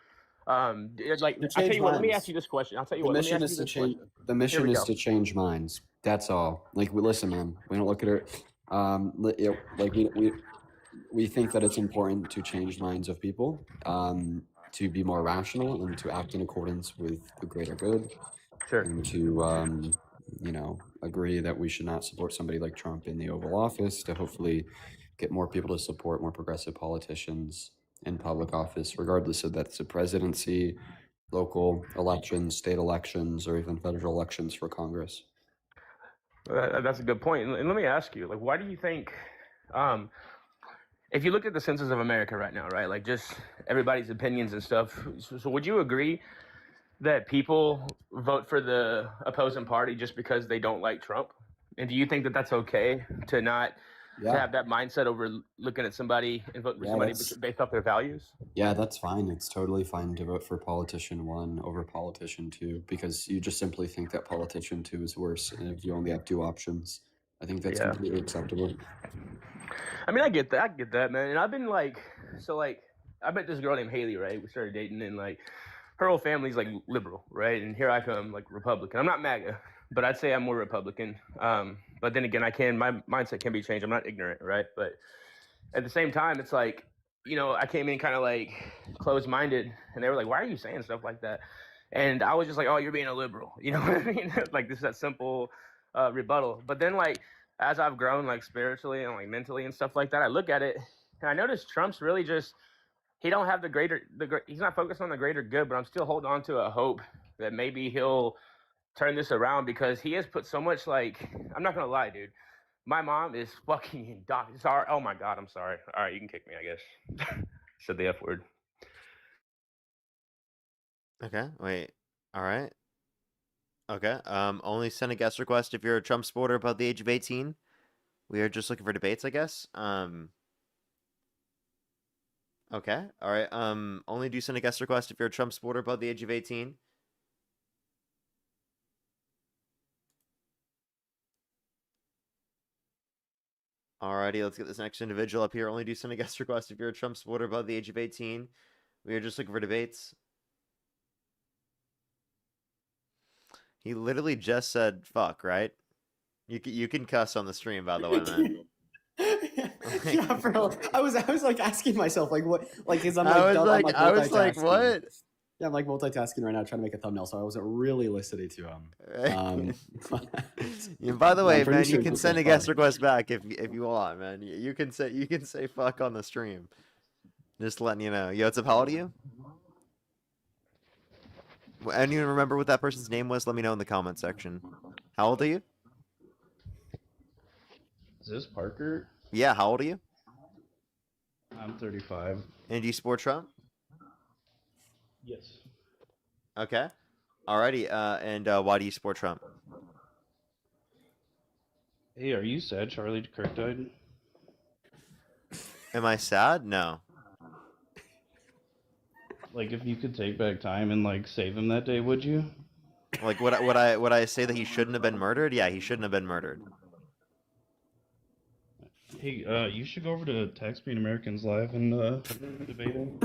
like To I'll tell change you what, let me minds. ask you this question. I'll tell you The what, let me mission ask is you to this change. question. The Here mission we is go. to change minds. That's all. Like, listen, man. We don't look at it. Like we think that it's important to change minds of people, to be more rational and to act in accordance with the greater good. Sure. And to agree that we should not support somebody like Trump in the Oval Office. To hopefully get more people to support more progressive politicians in public office, regardless of that's a presidency, local elections, state elections, or even federal elections for Congress. That's a good point. And let me ask you, like, why do you think, if you look at the census of America right now, right, like just everybody's opinions and stuff, so would you agree that people vote for the opposing party just because they don't like Trump? And do you think that that's okay to not to have that mindset over looking at somebody and voting for somebody based off their values? Yeah, that's fine. It's totally fine to vote for politician 1 over politician 2 because you just simply think that politician 2 is worse, and if you only have 2 options, I think that's completely acceptable. I mean, I get that, man. And I've been like, I met this girl named Haley, right? We started dating, and like, her whole family's like liberal, right? And here I come, like Republican. I'm not MAGA, but I'd say I'm more Republican. But then again, my mindset can be changed. I'm not ignorant, right? But at the same time, it's like, you know, I came in kind of like closed-minded, and they were like, "Why are you saying stuff like that?" And I was just like, "Oh, you're being a liberal," you know what I mean? Like this is that simple rebuttal. But then like as I've grown like spiritually and like mentally and stuff like that, I look at it and I notice Trump's really just he's not focused on the greater good, but I'm still holding on to a hope that maybe he'll turn this around because he has put so much like I'm not gonna lie, dude. My mom is fucking sorry. Oh my god, I'm sorry. All right, you can kick me, I guess. Said the F word. Okay, wait. All right. Okay. Only send a guest request if you're a Trump supporter above the age of 18. We are just looking for debates, I guess. Okay. All right. Only do send a guest request if you're a Trump supporter above the age of 18. Alrighty, let's get this next individual up here. Only do send a guest request if you're a Trump supporter above the age of 18. We are just looking for debates. He literally just said fuck, right? You can cuss on the stream, by the way, man. Yeah, bro. I was like asking myself like what because I'm like I was like what? Yeah, I'm like multitasking right now, trying to make a thumbnail, so I wasn't really listening to him. Yeah, by the way, I'm pretty man, sure you can this send is a guest fine. request back if you want, man. You can say fuck on the stream. Just letting you know. Yo, what's up? How old are you? Anyone remember what that person's name was? Let me know in the comment section. How old are you? Is this Parker? Yeah, how old are you? I'm 35. And do you support Trump? Yes. Okay. Alrighty. And why do you support Trump? Hey, are you sad Charlie Kirk died? Am I sad? No. Like, if you could take back time and like save him that day, would you? Like, would I say that he shouldn't have been murdered? Yeah, he shouldn't have been murdered. Hey, you should go over to Tax Being Americans Live and debate him.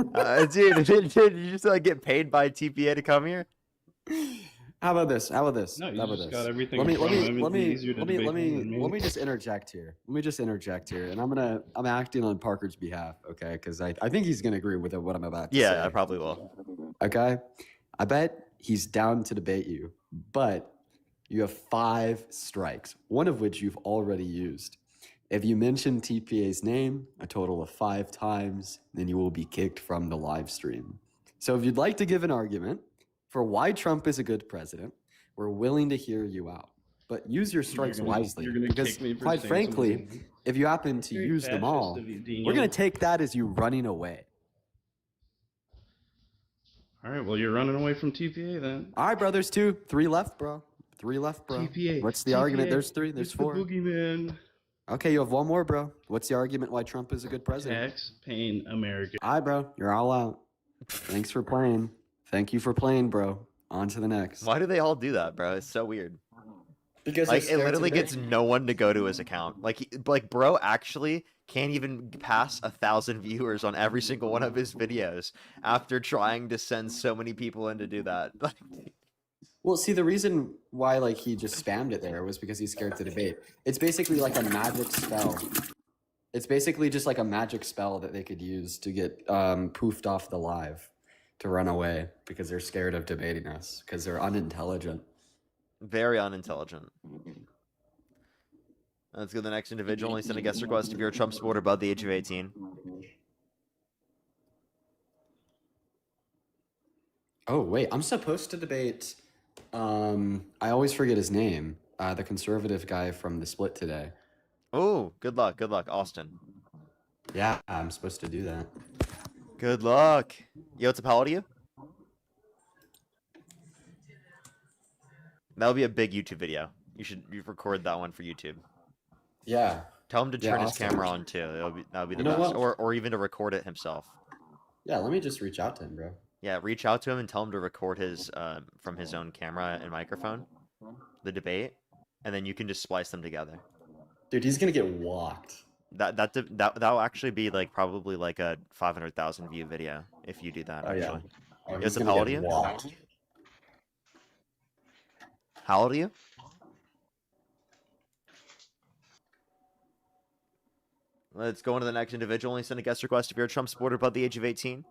Dude, did you just like get paid by TPA to come here? How about this? How about this? No, you How about just this? got everything Let me in let front of me him. It'd let be me easier to let me debate let him me than me. let me just interject here. Let me just interject here, and I'm acting on Parker's behalf, okay? Because I think he's gonna agree with what I'm about to say. Yeah, I probably will. Okay, I bet he's down to debate you, but you have 5 strikes, one of which you've already used. If you mention TPA's name a total of 5 times, then you will be kicked from the live stream. So if you'd like to give an argument for why Trump is a good president, we're willing to hear you out. But use your strikes wisely. You're gonna Because kick me for quite saying frankly, something. if you happen to Very use them fascist all, of you, we're going Dino. to take that as you running away. All right, well, you're running away from TPA then. All right, bro, there's 2. 3 left, bro. 3 left, bro. TPA. What's the TPA, argument? There's 3. There's it's 4. the boogeyman. Okay, you have 1 more, bro. What's the argument why Trump is a good president? Tax paying America. All right, bro. You're all out. Thanks for playing. Thank you for playing, bro. On to the next. Why do they all do that, bro? It's so weird. Because Like they're it scared literally to gets debate. no one to go to his account. Like bro actually can't even pass 1,000 viewers on every single one of his videos after trying to send so many people in to do that. Well, see, the reason why like he just spammed it there was because he's scared to debate. It's basically like a magic spell. It's basically just like a magic spell that they could use to get poofed off the live, to run away because they're scared of debating us because they're unintelligent. Very unintelligent. Let's go to the next individual. Only send a guest request if you're a Trump supporter above the age of 18. Oh wait, I'm supposed to debate. I always forget his name. The conservative guy from the split today. Oh, good luck. Good luck, Austin. Yeah, I'm supposed to do that. Good luck. Yo, what's up? How old are you? That'll be a big YouTube video. You record that one for YouTube. Yeah. Tell him to Yeah, turn his awesome. camera on too. That'll be the You know best. what? Or even to record it himself. Yeah, let me just reach out to him, bro. Yeah, reach out to him and tell him to record his from his own camera and microphone, the debate, and then you can just splice them together. Dude, he's gonna get walked. That'll actually be like probably like a 500,000 view video if you do that. Oh, yeah. Actually. Oh, Yo, he's what's up? gonna How old are get you? walked. How old are you? Let's go on to the next individual. Only send a guest request if you're a Trump supporter above the age of 18.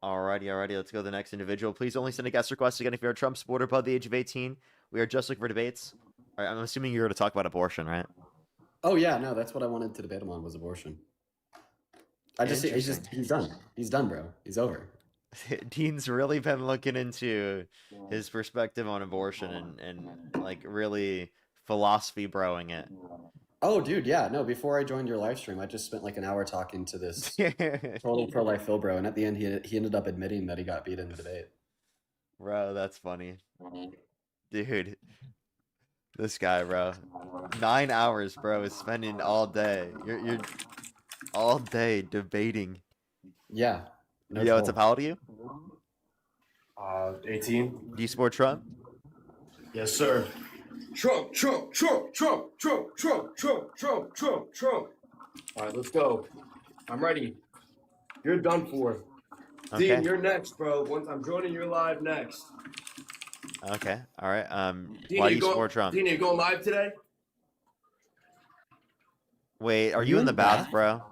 Alrighty. Let's go to the next individual. Please only send a guest request again if you're a Trump supporter above the age of 18. We are just looking for debates. All right, I'm assuming you're going to talk about abortion, right? Oh yeah, no, that's what I wanted to debate him on was abortion. He's done. He's done, bro. He's over. Dean's really been looking into his perspective on abortion and like really philosophy broing it. Oh, dude, yeah, no. Before I joined your live stream, I just spent like an hour talking to this total pro-life Phil bro, and at the end, he ended up admitting that he got beat in the debate. Bro, that's funny. Dude, this guy, bro. 9 hours, bro, is spending all day. You're all day debating. Yeah. No Yo, what's troll. up? How old are you? 18. Do you support Trump? Yes, sir. Trump, Trump, Trump, Trump, Trump, Trump, Trump, Trump, Trump, Trump. All right, let's go. I'm ready. You're done for. Okay. Dean, you're next, bro. I'm joining your live next. Okay. All right. Dean, Why do you support Trump? Dean, are you going live today? Wait, are you in the bath, bro?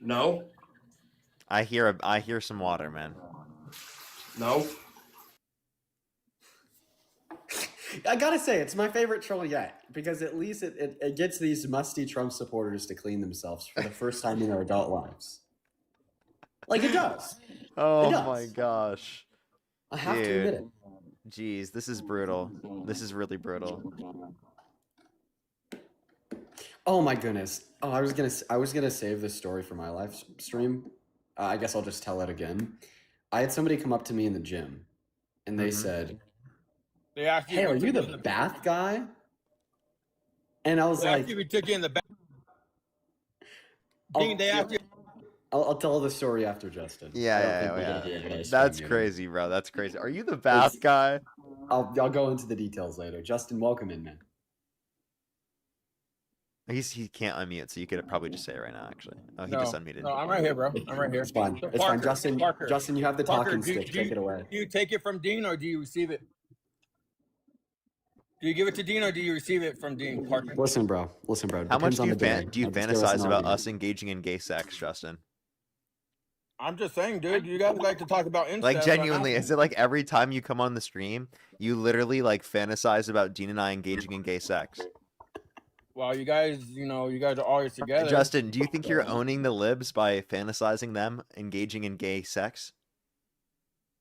No. I hear some water, man. No. I gotta say, it's my favorite troll yet because at least it gets these musty Trump supporters to clean themselves for the first time in their adult lives. Like it does. Oh It does. my gosh. I have to admit it. Jeez, this is brutal. This is really brutal. Oh my goodness. Oh, I was gonna save this story for my live stream. I guess I'll just tell it again. I had somebody come up to me in the gym, and they said, They actually "Hey, are took you you the in the bath guy?" And I was They like, actually took you in the back. I'll, Dean, they actually I'll tell the story after Justin. I don't think Yeah. we're gonna do a live That's stream, crazy, bro. That's crazy. Are you the bath guy? I'll go into the details later. Justin, welcome in, man. He can't unmute, so you could probably just say it right now. Actually, oh, he No, just unmuted. no, I'm right here, bro. I'm right here. It's fine. So It's fine. Justin, Parker, Justin, you have the Parker, talking do, stick. do, Take it away. do you take it from Dean or do you receive it? Do you give it to Dean or do you receive it from Dean, Parker? Listen, bro. Listen, bro. How much Depends on the day. do you Like, let's give us fantasize an about argument. us engaging in gay sex, Justin? I'm just saying, dude. You guys like to talk about incest. Like I'm genuinely, asking. is it like every time you come on the stream, you literally like fantasize about Dean and I engaging in gay sex? Well, you guys, you guys are always together. Justin, do you think you're owning the libs by fantasizing them engaging in gay sex?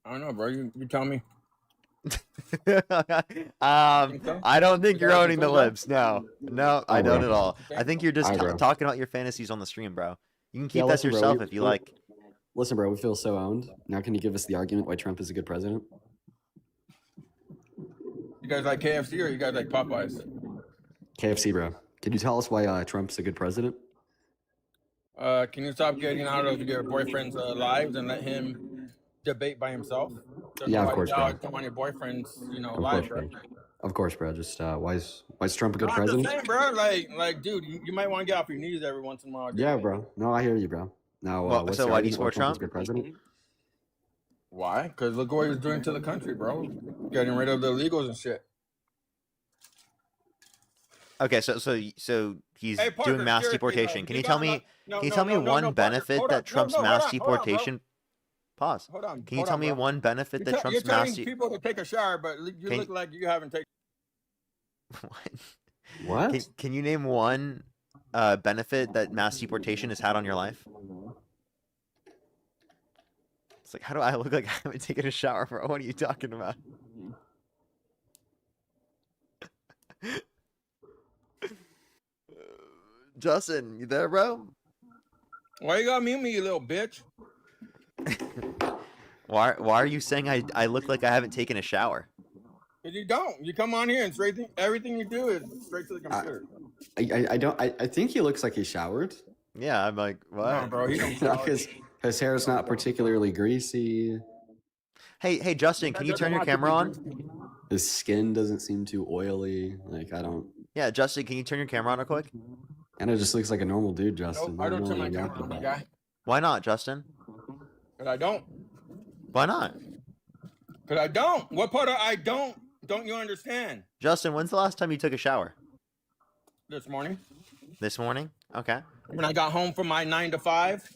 I don't know, bro. You tell me. I don't think you're owning the libs. No, I don't bro. at all. I think you're just Alright, bro. talking about your fantasies on the stream, bro. You can keep Yeah, that to listen, bro, yourself we- if you we- like. Listen, bro. We feel so owned. Now, can you give us the argument why Trump is a good president? You guys like KFC or you guys like Popeyes? KFC, bro. Can you tell us why Trump's a good president? Can you stop getting out of your boyfriend's lives and let him debate by himself? Yeah, of course, bro. Come on your boyfriend's, Of course, live, bro. bro. Of course, bro. Just why is Trump a good No, I'm just president? saying, bro. Like, dude, you might want to get off your knees every once in a while. Dude. Yeah, bro. No, I hear you, bro. Now, Well, what's so the why do you argument support is a good president? Why? Because look what he's doing to the country, bro. Getting rid of the illegals and shit. Okay, so he's Hey, Parker, doing mass seriously, deportation. bro, Can you you tell gotta me? let- no, Can you no, tell me no, no, one no, Parker, benefit hold that on. No, Trump's no, mass hold on, hold on, bro. deportation? Pause. Hold on. Can you hold tell on, me bro. one benefit that You're Trump's telling mass? people to take a shower, but you Can- look like you haven't taken. What? Can you name one benefit that mass deportation has had on your life? It's like, how do I look like I haven't taken a shower, bro? What are you talking about? Justin, you there, bro? Why you gotta mute me, you little bitch? Why are you saying I look like I haven't taken a shower? Because you don't. You come on here and everything you do is straight to the computer. I think he looks like he showered. Yeah, I'm like, what? No, bro, he don't shower. His hair is not particularly greasy. Hey, Justin, can you turn your camera on? His skin doesn't seem too oily. Like, I don't. Yeah, Justin, can you turn your camera on real quick? And it just looks like a normal dude, Justin. I don't know turn my what you're camera on, talking my about. guy. Why not, Justin? Because I don't. Why not? Because I don't. What part of I don't you understand? Justin, when's the last time you took a shower? This morning. This morning? Okay. When I got home from my 9 to 5.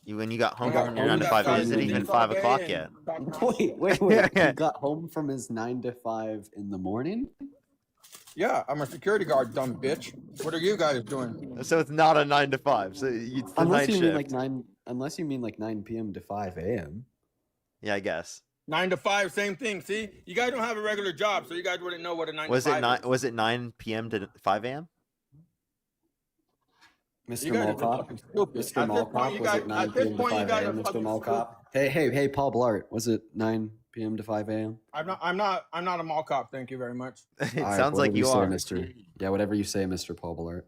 When you got home When I- from your when 9 to I 5, got is it started even all 5 day o'clock and- yet? Wait. He got home from his 9 to 5 in the morning? Yeah, I'm a security guard, dumb bitch. What are you guys doing? So it's not a 9 to 5. So it's the Unless night you mean shift. like unless you mean like 9 p.m. to 5 a.m. Yeah, I guess. 9 to 5, same thing. See, you guys don't have a regular job, so you guys wouldn't know what a 9 to 5 Was it 9 p.m. to 5 a.m.? You Mr. guys are Mallcop, fucking stupid. Mr. At this point, Mallcop, you was guys- it 9 at this p.m. to point, you 5 guys are a.m. Mr. fucking Mallcop? Hey, Paul Blart, was it 9 p.m. to 5 a.m.? I'm not a mall cop. Thank you very much. It All right, sounds like whatever you say, are. Mr. Yeah, whatever you say, Mr. Paul Blart.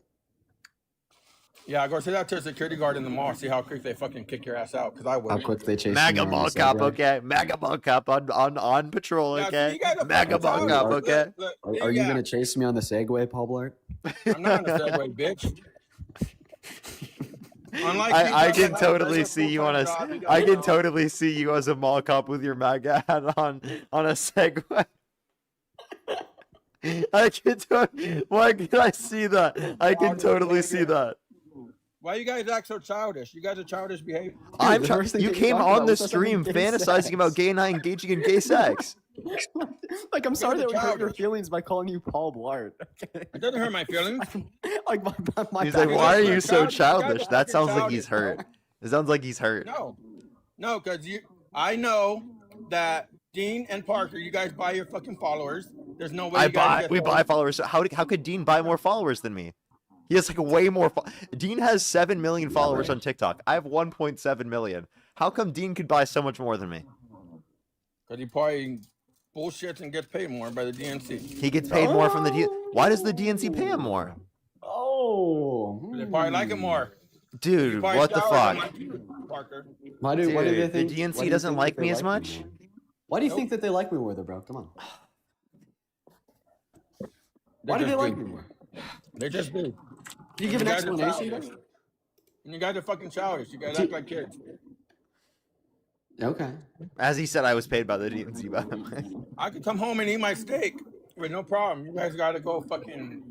Yeah, go say that to a security guard in the mall. See how quick they fucking kick your ass out. Because I would. How quick they chase MAGA you on ball the cop, Segway? okay? MAGA ball cop on patrol, Yeah, see, okay? you guys are MAGA fucking ball childish. cop, Look, okay? look, Are you yeah. gonna chase me on the Segway, Paul Blart? I'm not on a Segway, bitch. Unlike you I guys can that have totally a see you on a. full-time job, you I guys can know. totally see you as a mall cop with your MAGA hat on a Segway. I can. Why can I see that? I can totally see that. Why you guys act so childish? You guys are childish behavior. I'm. the first thing You that you came talked on about the was us having stream gay fantasizing sex. about gay and I engaging in gay sex. Like, I'm sorry that we hurt your childish. feelings by calling you Paul Blart. Okay? It doesn't hurt my feelings. Like, my He's bad. like, why are you guys so are childish. childish? You guys are That sounds fucking like he's childish, hurt. It sounds like he's hurt. No, because I know that Dean and Parker, you guys buy your fucking followers. There's no way you guys get We buy followers. followers. So how could Dean buy more followers than me? He has like way more. Dean has 7 million followers on TikTok. I have 1.7 million. How come Dean could buy so much more than me? Because he probably bullshits and gets paid more by the DNC. He gets paid more from the D. Why does the DNC pay him more? Oh, They probably like it more. Dude, You probably what the shower fuck? unlike you, Parker. Why do they Dude, think the why DNC do you doesn't think like that they me as more? much? Why do you think that they like me more, though, bro? Come on. Why do just they like do. me more? They just do. You give an guys are explanation? childish. And you guys are fucking childish. You guys act like kids. Okay. As he said, I was paid by the DNC, by the way. I could come home and eat my steak with no problem. You guys got to go fucking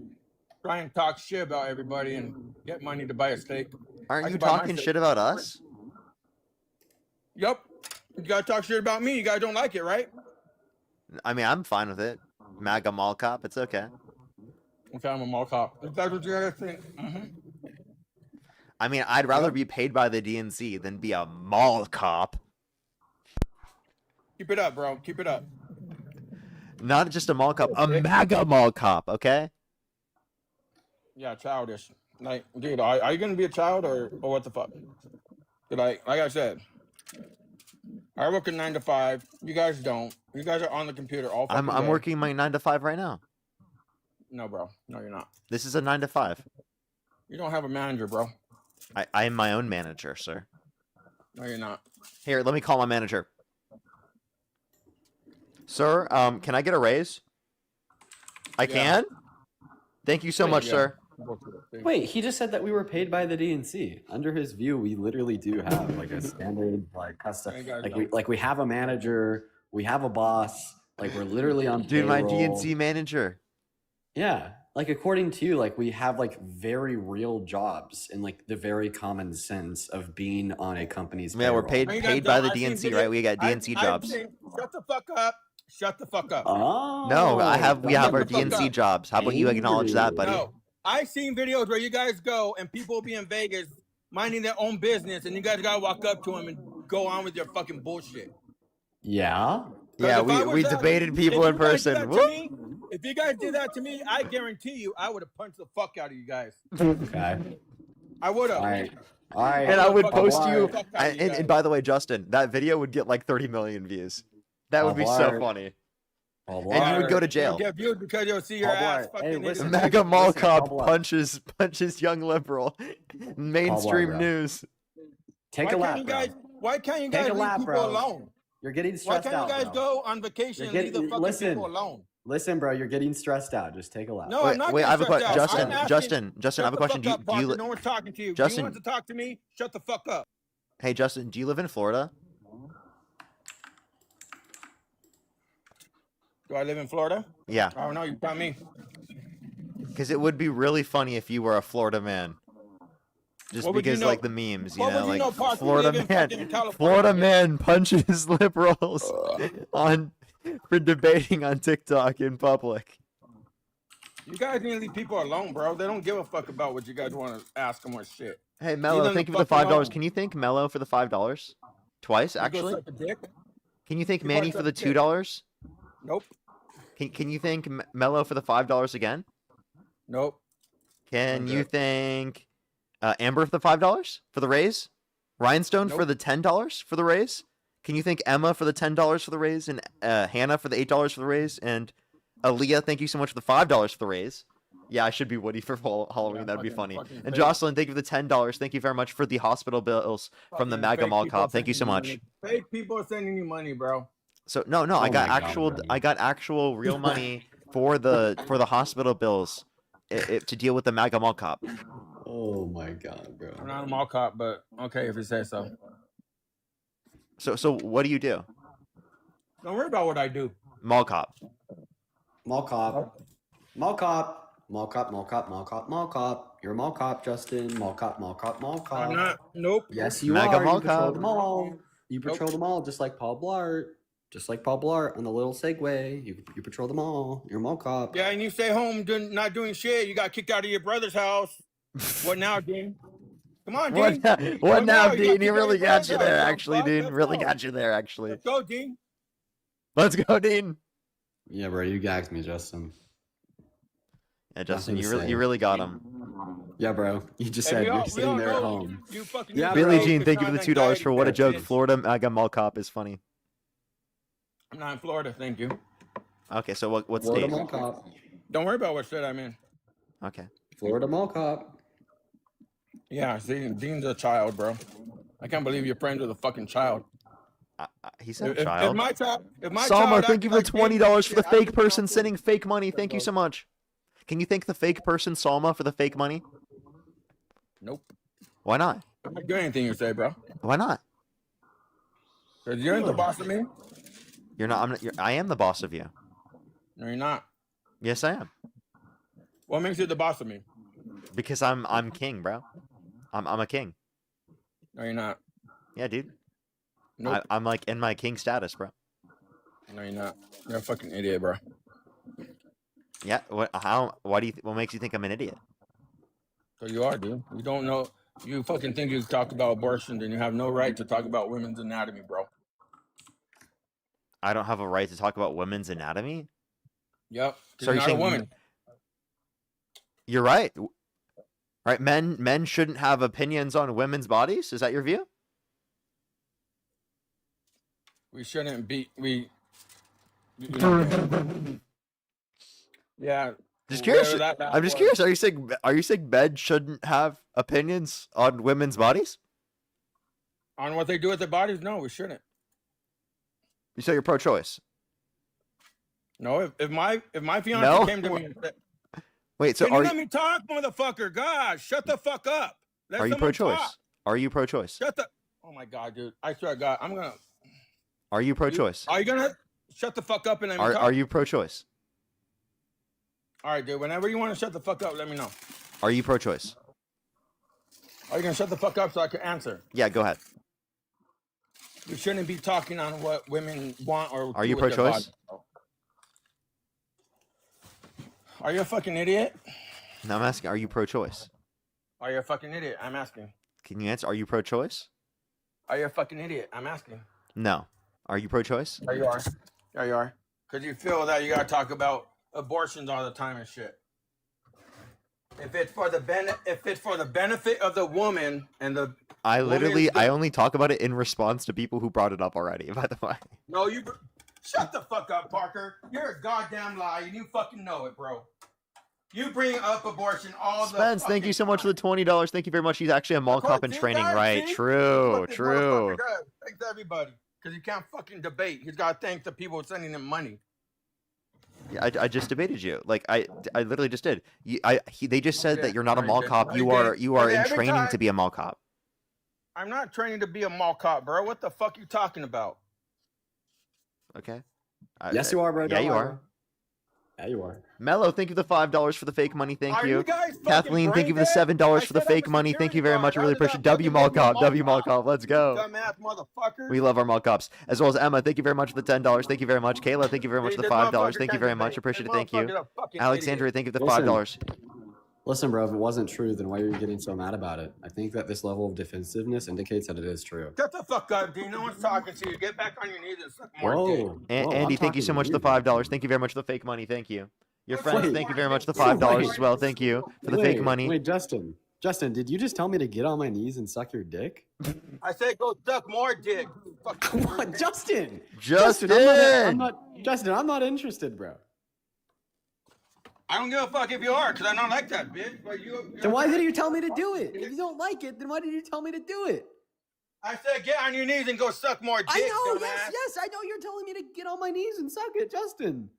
try and talk shit about everybody and get money to buy a steak. Aren't you talking shit about us? Yep. You got to talk shit about me. You guys don't like it, right? I mean, I'm fine with it. MAGA mall cop, it's okay. Okay, I'm a mall cop. If that's what you guys think. I mean, I'd rather be paid by the DNC than be a mall cop. Keep it up, bro. Keep it up. Not just a mall cop, a MAGA mall cop, okay? Yeah, childish. Like, dude, are you gonna be a child or what the fuck? Like I said, I work a 9 to 5. You guys don't. You guys are on the computer all fucking I'm day. working my 9 to 5 right now. No, bro. No, you're not. This is a 9 to 5. You don't have a manager, bro. I am my own manager, sir. No, you're not. Here, let me call my manager. Sir, can I get a raise? I can? Thank you so much, sir. Wait, he just said that we were paid by the DNC. Under his view, we literally do have like a standard, like custom, like we have a manager, we have a boss, like we're literally on Dude, my payroll. DNC manager. Yeah, like according to you, like we have like very real jobs and like the very common sense of being on a company's Yeah, we're payroll. paid by the DNC, right? We got DNC jobs. Shut the fuck up. Shut the fuck up. Oh, No, we have our Shut the fuck DNC up. jobs. How about you acknowledge that, buddy? No, I've seen videos where you guys go and people will be in Vegas minding their own business, and you guys gotta walk up to them and go on with your fucking bullshit. Yeah. Yeah, we debated people in person. If you guys did that to me, I guarantee you, I would have punched the fuck out of you guys. Okay. I would have. All right. And I would post you. And by the way, Justin, that video would get like 30 million views. That would be so funny. And you would go to jail. Get views because you'll see your ass fucking. MAGA mall cop punches young liberal. Mainstream news. Take a lap, Why can't you guys leave people alone? You're getting stressed Why can't out. you guys go on vacation and leave the fucking people alone? Listen, bro, you're getting stressed out. Just take a lap. No, I'm not. Wait, I have a question. Justin, Justin, I have a question. Do you no one's talking to you. Justin, you want to talk to me? Shut the fuck up. Hey, Justin, do you live in Florida? Do I live in Florida? Yeah. I don't know. You tell me. Because it would be really funny if you were a Florida man. Just because, like, the memes, you know, like Florida man punches liberals for debating on TikTok in public. You guys need to leave people alone, bro. They don't give a fuck about what you guys want to ask them or shit. Hey, Mello, thank you for the $5. Can you thank Mello for the $5? Twice, actually? Can you thank Manny for the $2? Nope. Can you thank Mello for the $5 again? Nope. Can you thank Amber for the $5 for the raise? Rhinestone for the $10 for the raise? Can you thank Emma for the $10 for the raise? And Hannah for the $8 for the raise? And Aaliyah, thank you so much for the $5 for the raise. Yeah, I should be Woody for Halloween. That'd be funny. And Jocelyn, thank you for the $10. Thank you very much for the hospital bills from the MAGA mall cop. Thank you so much. Fake people are sending you money, bro. So no, I got actual real money for the hospital bills to deal with the MAGA mall cop. Oh my god, bro. I'm not a mall cop, but okay if you say so. So what do you do? Don't worry about what I do. Mall cop. Mall cop. Mall cop. Mall cop, mall cop, mall cop, mall cop. You're a mall cop, Justin. Mall cop, mall cop, mall cop. I'm not. Nope. Yes, you MAGA are. mall You patrol cop. them all. You patrol them all, just like Paul Blart. Just like Paul Blart on the little Segway. You patrol them all. You're a mall cop. Yeah, and you stay home not doing shit. You got kicked out of your brother's house. What now, Dean? Come on, Dean. What now, Dean? He really got you there, actually, Dean. Really got you there, actually. Let's go, Dean. Let's go, Dean. Yeah, bro, you gagged me, Justin. Yeah, Justin, Nothing to you say. really got him. Yeah, bro. You just Hey, said we all- you're we sitting all there at know home. you fucking Yeah, need Billie to Jean, go thank you for the get $2 for what a anxiety joke. bitch. Florida MAGA mall cop is funny. I'm not in Florida, thank you. Okay, so what Florida state? mall cop. Don't worry about what state I'm in. Okay. Florida mall cop. Yeah, see, Dean's a child, bro. I can't believe you're friends with a fucking child. He said If child. my child, if my Salma, child thank you acted for like the Dean, $20 for the shit, I fake would person sending fake money. Thank you so much. Can you thank the fake person Salma for the fake money? Nope. Why not? I'm not doing anything you say, bro. Why not? Because you ain't the boss of me. You're not. I'm not. I am the boss of you. No, you're not. Yes, I am. What makes you the boss of me? Because I'm king, bro. I'm a king. No, you're not. Yeah, dude. Nope. I'm like in my king status, bro. No, you're not. You're a fucking idiot, bro. Yeah. What? How? Why do you? What makes you think I'm an idiot? So you are, dude. You don't know. You fucking think you talk about abortion, then you have no right to talk about women's anatomy, bro. I don't have a right to talk about women's anatomy. Yep. So You're not a woman. You're right. Right? Men shouldn't have opinions on women's bodies. Is that your view? We shouldn't be. You know, yeah. Just curious. whatever that I'm just was. curious. Are you saying men shouldn't have opinions on women's bodies? On what they do with their bodies? No, we shouldn't. You say you're pro-choice. No, if my fiance No? came to me and said, Wait. So "Can you are let me talk, motherfucker? God, shut the fuck up. Let you someone pro-choice? talk. Are you pro-choice? Shut the. Oh my god, dude! I swear to God, I'm gonna. Are you pro-choice? Are you gonna shut the fuck up and let me talk? Are you pro-choice? All right, dude. Whenever you want to shut the fuck up, let me know. Are you pro-choice? Are you gonna shut the fuck up so I can answer? Yeah, go ahead. We shouldn't be talking on what women want or. Are do you with their pro-choice? body. Are you a fucking idiot? No, I'm asking. Are you pro-choice? Are you a fucking idiot? I'm asking. Can you answer? Are you pro-choice? Are you a fucking idiot? I'm asking. No. Are you pro-choice? There you are. There you are. Because you feel that you gotta talk about abortions all the time and shit. If it's for the benefit of the woman and the I literally, woman's I only talk about it in response to people who brought it up already. By the way. No, shut the fuck up, Parker. You're a goddamn lie, and you fucking know it, bro. You bring up abortion all the Spence, thank you so much for the $20. Thank you very much. He's actually a mall cop in training, right? see? True, What this true. motherfucker does. Thanks everybody. Because he can't fucking debate. He's got to thank the people sending him money. Yeah, I just debated you. Like I literally just did. They just said that you're not a no, mall you cop. didn't. You No, you are didn't. in Every training time- to be a mall cop. I'm not training to be a mall cop, bro. What the fuck you talking about? Okay. Yes, you are, bro. Yeah, Don't you lie, are. bro. Yeah, you are. Mello, thank you for the $5 for the fake money. Thank Are you. you guys fucking Kathleen, thank you for the brain dead? $7 I for the set up fake a money. Thank you very security much. I guard. really How did appreciate it. that W fucking mall make me a cop. mall W mall cop? cop. Let's go. Dumbass motherfucker. We love our mall cops. As well as Emma, thank you very much for the $10. Thank you very much. Kayla, thank you very much for the This $5. motherfucker Thank you can't very debate. much. Appreciate This it. Thank you. motherfucker's a fucking Alexandria, idiot. thank you for the Listen. $5. Listen, bro, if it wasn't true, then why are you getting so mad about it? I think that this level of defensiveness indicates that it is true. Shut the fuck up, D. No one's talking to you. Get back on your knees and suck more dick. Whoa. Andy, thank you so much for the $5. Thank you very much for the fake money. Thank you. Your friends, Wait. thank you very much for the $5 Wait. as well. Thank you for the fake money. Wait, Justin. Justin, did you just tell me to get on my knees and suck your dick? I said go suck more dick. Come on, Justin. Justin! Justin, I'm not interested, bro. I don't give a fuck if you are, because I don't like that, bitch. But you. Then why did you tell me to do it? If you don't like it, then why did you tell me to do it? I said get on your knees and go suck more dick. I know, dumbass. yes, I know you're telling me to get on my knees and suck it, Justin.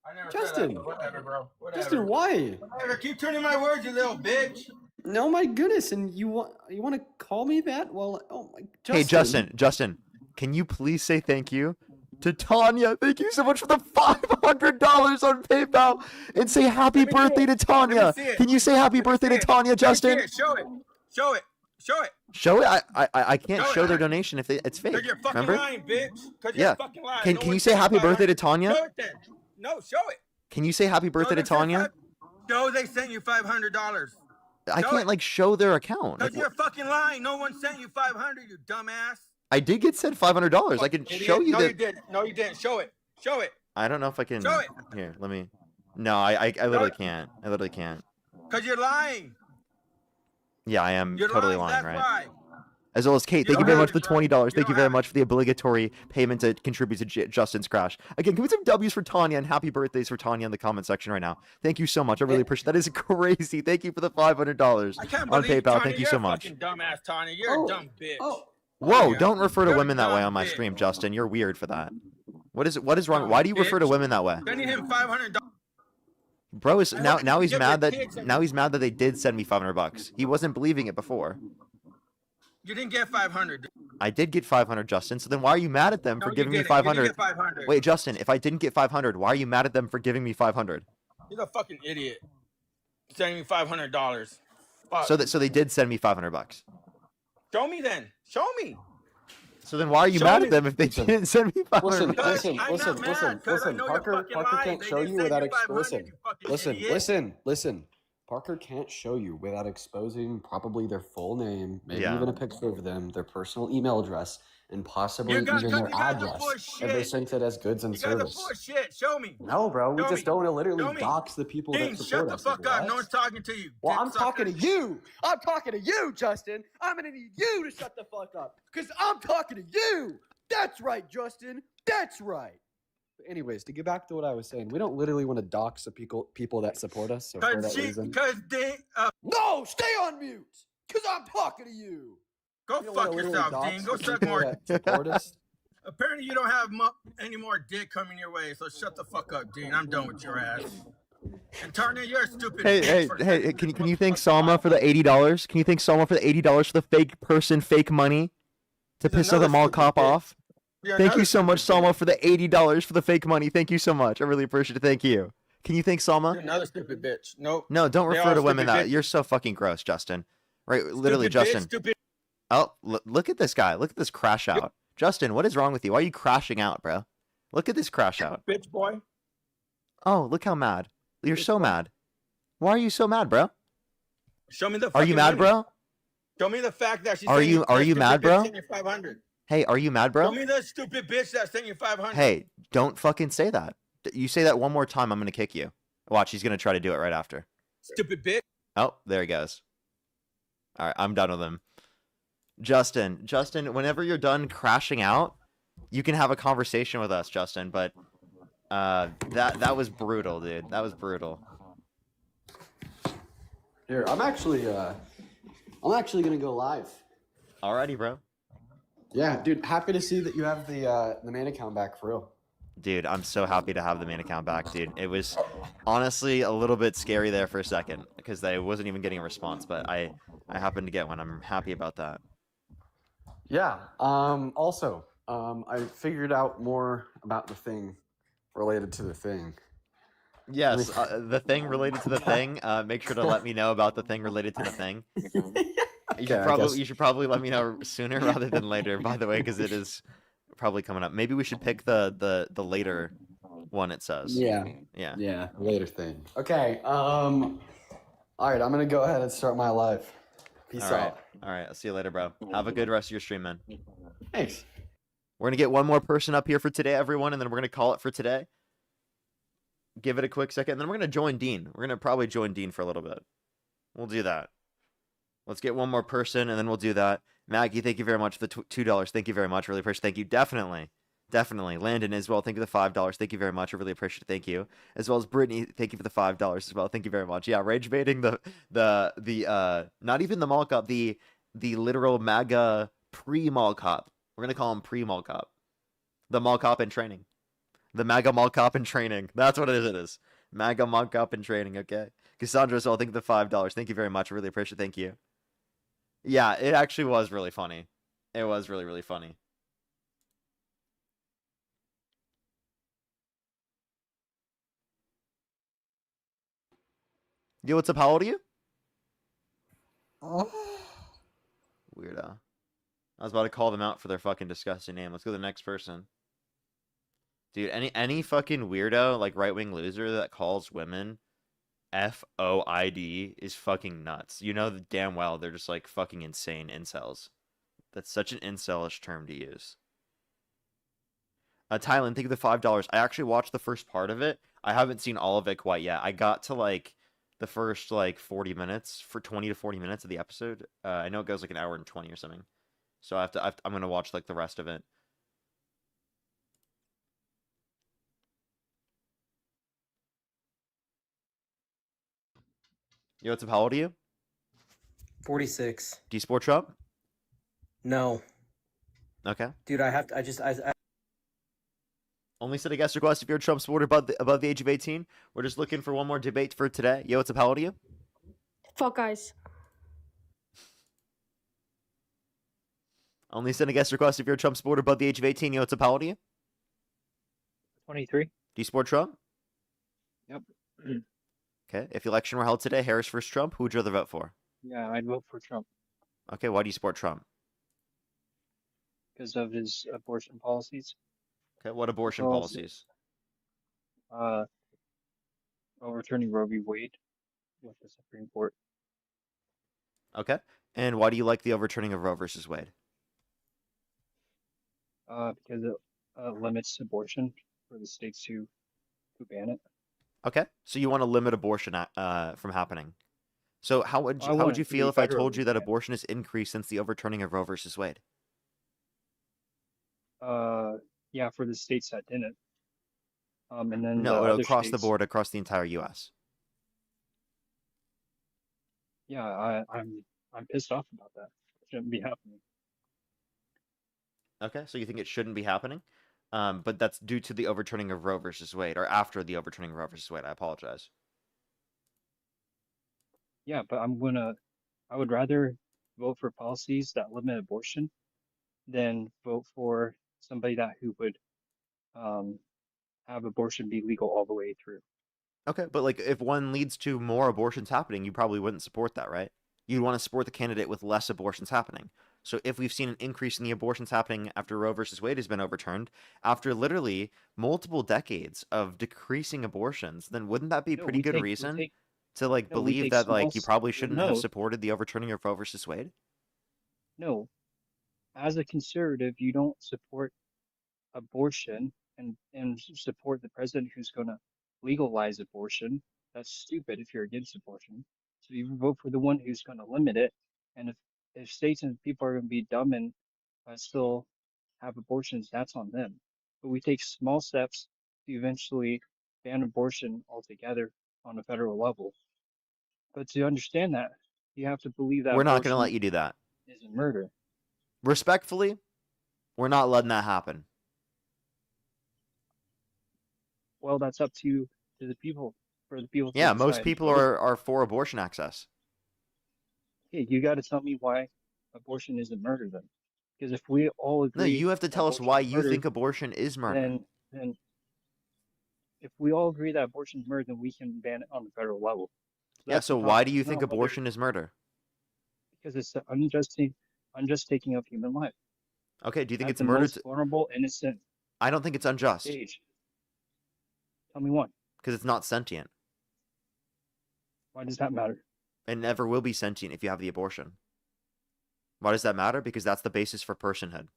I never Justin. said that. Whatever, bro. Whatever. Justin, why? Whatever. Keep turning my words, you little bitch. No, my goodness, and you want to call me that? Well, oh my. Hey, Justin, can you please say thank you to Tanya? Thank you so much for the $500 on PayPal and say happy birthday to Tanya. see it. Can you say happy birthday to Tanya, Justin? Show it. Show it. Show it. Show it. I can't Show show it. their donation if it's fake. Because you're fucking Remember? lying, bitch. Because Yeah. you're fucking lying. Can No you one say said happy birthday to 500. Tanya? Show it then. No, show it. Can you say happy birthday to Tanya? No, they sent you $500. I can't like show their account. Because Like, you're fucking lying. No one sent you $500, you dumbass. I did get sent $500. I can show you No, that. you didn't. No, you didn't. Show it. Show it. I don't know if I can. Show it. Here, let me. No, I literally can't. I literally can't. Because you're lying. Yeah, I am You're totally lying. lying, That's right? why. As well as Kate, thank you very much for the $20. Thank you very much for the obligatory payment to contribute to Justin's crash. Again, give me some W's for Tanya and happy birthdays for Tanya in the comment section right now. Thank you so much. I really appreciate that. Is crazy. Thank you for the $500 I can't on believe, PayPal. Tanya, Thank you you're so a much. fucking dumbass, Tanya. You're a dumb bitch. Whoa, don't refer to women that way on my stream, Justin. You're weird for that. What is wrong? Why do you refer to women that way? Sending him $500. Bro is I now hope you he's give mad your that kids now he's mad that they did send me $500. He wasn't believing it before. You didn't get 500. I did get 500, Justin. So then why are you mad at them for No, you giving me didn't. You didn't 500? get 500. Wait, Justin, if I didn't get 500, why are you mad at them for giving me 500? You're a fucking idiot. Sending me $500. Fuck. So they did send me $500. Show me then. Show me. So then why are you Show mad me. at them if they didn't send me 500? Listen. I know you're Parker fucking lying. can't They show didn't you send without you 500, you fucking idiot. listen. Parker can't show you without exposing probably their full name, maybe Yeah. even a picture of them, their personal email address, and possibly even their you guys are address full of if they shit. sent it as goods and You guys are service. full of shit. Show me. No, bro, we Show just me. don't want to Show literally me. dox the people Dean, that shut support the us. fuck like, up. No what? one's talking to you. Well, dick I'm talking to sucker. you. I'm talking to you, Justin. I'm gonna need you to shut the fuck up, because I'm talking to you. That's right, Justin. That's right. But anyways, to get back to what I was saying, we don't literally want to dox the people that support us. So for that reason, no, stay on mute, because I'm talking to you. Go We don't fuck wanna literally yourself, dox Dean. Go the suck people more. that support us. Apparently, you don't have any more dick coming your way, so shut the fuck up, Dean. I'm done with your ass. And Tarnia, you're a stupid bitch. Hey, can you thank Salma for the $80? Can you thank Salma for the $80 for the fake person, fake money to piss the mall cop off? Thank you so much, Salma, for the $80 for the fake money. Thank you so much. I really appreciate it. Thank you. Can you thank Salma? You're another stupid bitch. Nope. No, don't They refer are to women stupid that. bitches. You're so fucking gross, Justin. Right, literally, Stupid bitch, Justin. stupid. Oh, look at this guy. Look at this crash out. Justin, what is wrong with you? Why are you crashing out, bro? Look at this crash out. Bitch boy. Oh, look how mad. You're so mad. Why are you so mad, bro? Show me the. Are you fucking mad, money. bro? Show me the fact that she's. Are you mad, bro? 500. Hey, are you mad, bro? Show me the stupid bitch that sent you 500. Hey, don't fucking say that. You say that one more time, I'm gonna kick you. Watch, he's gonna try to do it right after. Stupid bitch. Oh, there he goes. All right, I'm done with him. Justin, whenever you're done crashing out, you can have a conversation with us, Justin. But that was brutal, dude. That was brutal. Here, I'm actually gonna go live. Alrighty, bro. Yeah, dude. Happy to see that you have the main account back for real. Dude, I'm so happy to have the main account back, dude. It was honestly a little bit scary there for a second because I wasn't even getting a response, but I happened to get one. I'm happy about that. Yeah. Also, I figured out more about the thing related to the thing. Yes, the thing related to the thing. Make sure to let me know about the thing related to the thing. You should probably let me know sooner rather than later. By the way, because it is probably coming up. Maybe we should pick the later one. It says. Yeah. Later thing. Okay. All right. I'm gonna go ahead and start my live. Peace out. All right. I'll see you later, bro. Have a good rest of your stream, man. Thanks. We're gonna get one more person up here for today, everyone, and then we're gonna call it for today. Give it a quick second, and then we're gonna join Dean. We're gonna probably join Dean for a little bit. We'll do that. Let's get one more person, and then we'll do that. Maggie, thank you very much for the $2. Thank you very much. Really appreciate it. Thank you. Definitely. Landon as well. Thank you for the $5. Thank you very much. I really appreciate it. Thank you. As well as Brittany, thank you for the $5 as well. Thank you very much. Yeah, rage baiting the not even the mall cop, the literal MAGA pre-mall cop. We're gonna call him pre-mall cop. The mall cop in training. The MAGA mall cop in training. That's what it is. MAGA mall cop in training, okay? Cassandra as well, thank you for the $5. Thank you very much. I really appreciate it. Thank you. Yeah, it actually was really funny. It was really, really funny. Yo, what's up? How old are you? Weirdo. I was about to call them out for their fucking disgusting name. Let's go to the next person. Dude, any fucking weirdo, like right-wing loser that calls women FOID is fucking nuts. You know damn well they're just like fucking insane incels. That's such an incelish term to use. Tylen, thank you for the $5. I actually watched the first part of it. I haven't seen all of it quite yet. I got to like the first like 40 minutes, for 20 to 40 minutes of the episode. I know it goes like an hour and 20 or something. So I'm gonna watch like the rest of it. Yo, what's up? How old are you? 46. Do you sport shop? No. Okay. Dude, I have to. I Only send a guest request if you're a Trump supporter above the age of 18. We're just looking for one more debate for today. Yo, what's up? How old are you? Fuck guys. Only send a guest request if you're a Trump supporter above the age of 18. Yo, what's up? How old are you? 23. Do you support Trump? Yep. Okay. If the election were held today, Harris versus Trump, who would you rather vote for? Yeah, I'd vote for Trump Okay. Why do you support Trump? because of his abortion policies. Okay. What abortion Also, policies? Uh, overturning Roe v. Wade with the Supreme Court. Okay. And why do you like the overturning of Roe versus Wade? Because it limits abortion for the states who ban it. Okay. So you want to limit abortion from happening. So how would I you, how want would it you to be feel if I told federally you that banned. abortion has increased since the overturning of Roe versus Wade? Yeah, for the states that didn't. And then the No, other across the states. board, across the entire U.S. Yeah, I'm pissed off about that. It shouldn't be happening. Okay, so you think it shouldn't be happening, but that's due to the overturning of Roe versus Wade, or after the overturning of Roe versus Wade. I apologize. Yeah, but I would rather vote for policies that limit abortion than vote for somebody who would have abortion be legal all the way through. Okay, but like if one leads to more abortions happening, you probably wouldn't support that, right? You'd want to support the candidate with less abortions happening. So if we've seen an increase in the abortions happening after Roe versus Wade has been overturned, after literally multiple decades of decreasing abortions, then wouldn't that be No, pretty we good take reason to like no, we believe take that small like you probably shouldn't have no, supported the overturning of Roe versus Wade? no. As a conservative, you don't support abortion and support the president who's going to legalize abortion. That's stupid if you're against abortion. So you vote for the one who's going to limit it. And if states and people are going to be dumb and still have abortions, that's on them. But we take small steps to eventually ban abortion altogether on a federal level. But to understand that, you have to believe that We're not going to abortion let you do that. isn't murder. Respectfully, we're not letting that happen. Well, that's up to the people, for the people to Yeah, most decide. people are for abortion access. Hey, you got to tell me why abortion isn't murder then. Because if we all No, agree you have to that tell us abortion why is you murder, think abortion is murder. then if we all agree that abortion is murder, then we can ban it on the federal level. Yeah, that's the so why do problem. you It's think not whether, abortion is murder? because it's the unjust taking of human life Okay, do you think at it's the murder? most vulnerable, innocent I don't think it's unjust stage. Tell me why. because it's not sentient. Why does that matter? It never will be sentient if you have the abortion. Why does that matter? Because that's the basis for personhood.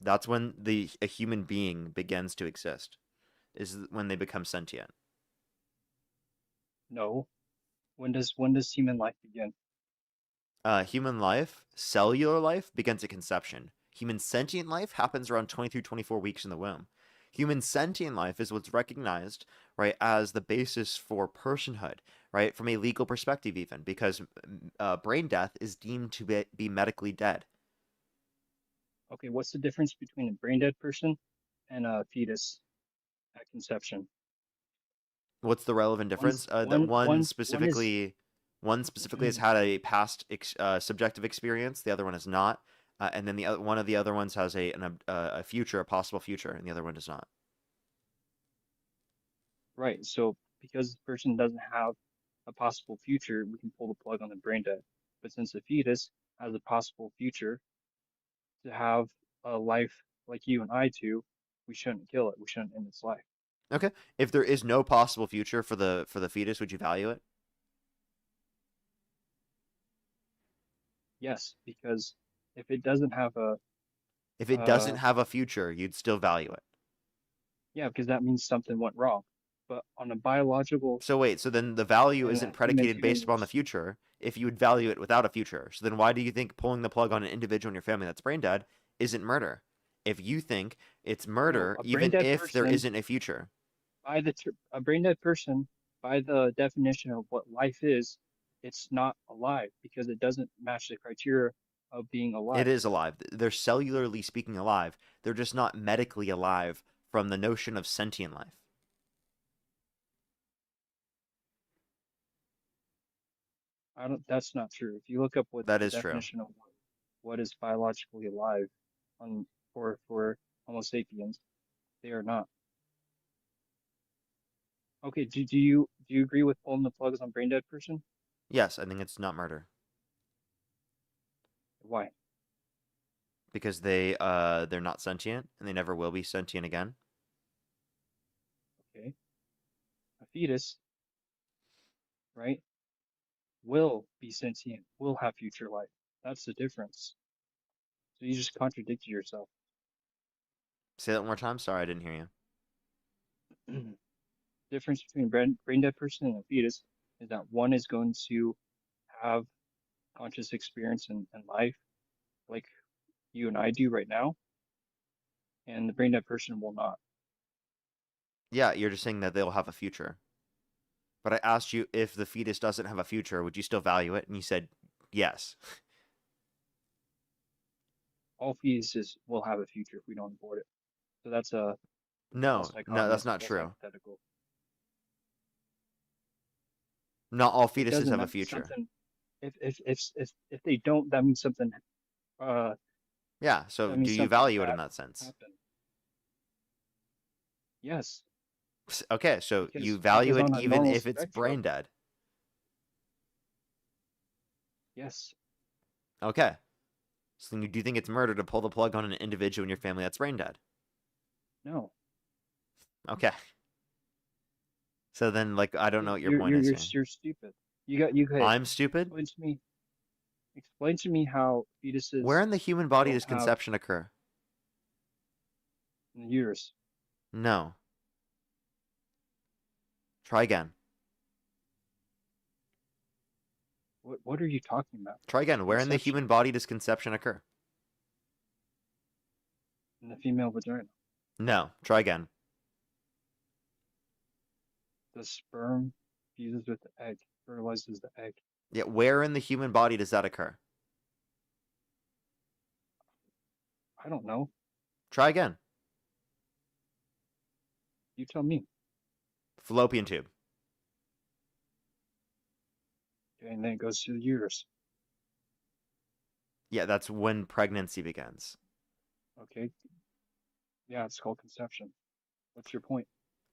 That's when a human being begins to exist, is when they become sentient. No. When does human life begin? Human life, cellular life, begins at conception. Human sentient life happens around 20 through 24 weeks in the womb. Human sentient life is what's recognized, right, as the basis for personhood, right, from a legal perspective even, because brain death is deemed to be medically dead. Okay, what's the difference between a brain dead person and a fetus at conception? What's the relevant difference? That one specifically has had a past subjective experience, the other one has not, and then one of the other ones has a future, a possible future, and the other one does not. Right. So because the person doesn't have a possible future, we can pull the plug on the brain dead. But since the fetus has a possible future to have a life like you and I do, we shouldn't kill it. We shouldn't end its life. Okay. If there is no possible future for the fetus, would you value it? Yes, because if it doesn't have a If it doesn't have a future, you'd still value it. yeah, because that means something went wrong. But on a biological So wait, so then the value and isn't a predicated based upon the human's future if you would value it without a future. So then why do you think pulling the plug on an individual in your family that's brain dead isn't murder? If you think it's murder, a even brain-dead if there person- isn't a future. a brain dead person, by the definition of what life is, it's not alive because it doesn't match the criteria of being alive. It is alive. They're cellularly speaking alive. They're just not medically alive from the notion of sentient life. That's not true. If you look up what That the is true. definition of what is biologically alive for Homo sapiens, they are not. Okay, do you agree with pulling the plugs on brain dead person? Yes, I think it's not murder Why? because they're not sentient and they never will be sentient again. Okay. A fetus, right, will be sentient, will have future life. That's the difference. So you just contradicted yourself. Say that one more time. Sorry, I didn't hear you. Difference between brain dead person and a fetus is that one is going to have conscious experience in life like you and I do right now, and the brain dead person will not. Yeah, you're just saying that they'll have a future. But I asked you if the fetus doesn't have a future, would you still value it? And you said yes. All fetuses will have a future if we don't abort it. So that's a No, false no, dichotomy, that's that's a not false true. hypothetical. Not all It fetuses doesn't. have a That means future. something. If they don't, that means something. Yeah, so That do means you something value it bad in that sense? happened. Yes, Okay, so you because value it on a even normal if it's brain spectrum, dead. yes. Okay. So then you do think it's murder to pull the plug on an individual in your family that's brain dead? No. Okay. So then, like, I don't know what your point is here. You're stupid. You could I'm stupid? explain to me how fetuses Where in the human body don't does have conception occur? in the uterus. No. Try again. What are you talking about? Try again. Where in the Conception human body does conception occur? in the female vagina. No. Try again. The sperm fuses with the egg, fertilizes the egg. Yeah, where in the human body does that occur? I don't know. Try again. You tell me. Fallopian tube. Okay, and then it goes to the uterus. Yeah, that's when pregnancy begins. Okay. Yeah, it's called conception. What's your point?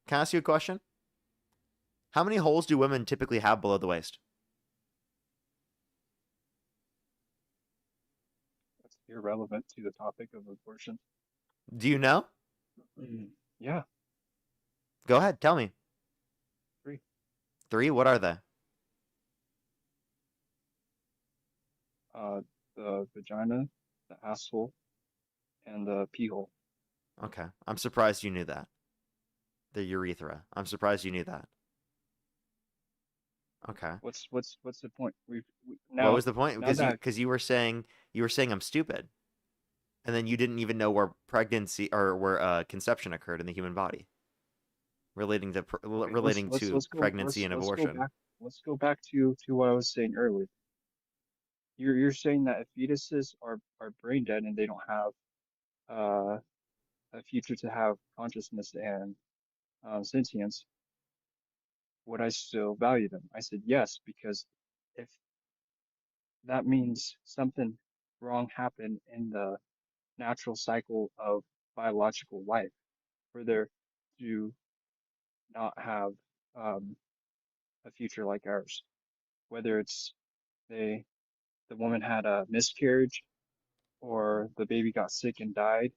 Can I ask you a question? How many holes do women typically have below the waist? That's irrelevant to the topic of abortion. Do you know? Yeah. Go ahead, tell me. 3. 3? What are they? The vagina, the asshole, and the pee hole. Okay. I'm surprised you knew that. The urethra. I'm surprised you knew that. Okay. What's the point? Now, what was the point? now Because that you were saying I'm stupid, and then you didn't even know where pregnancy or where conception occurred in the human body, relating to pregnancy and abortion. Let's go back to what I was saying earlier. You're saying that if fetuses are brain dead and they don't have a future to have consciousness and sentience, would I still value them? I said yes, because if that means something wrong happened in the natural cycle of biological life for there to not have a future like ours, whether it's the woman had a miscarriage or the baby got sick and died,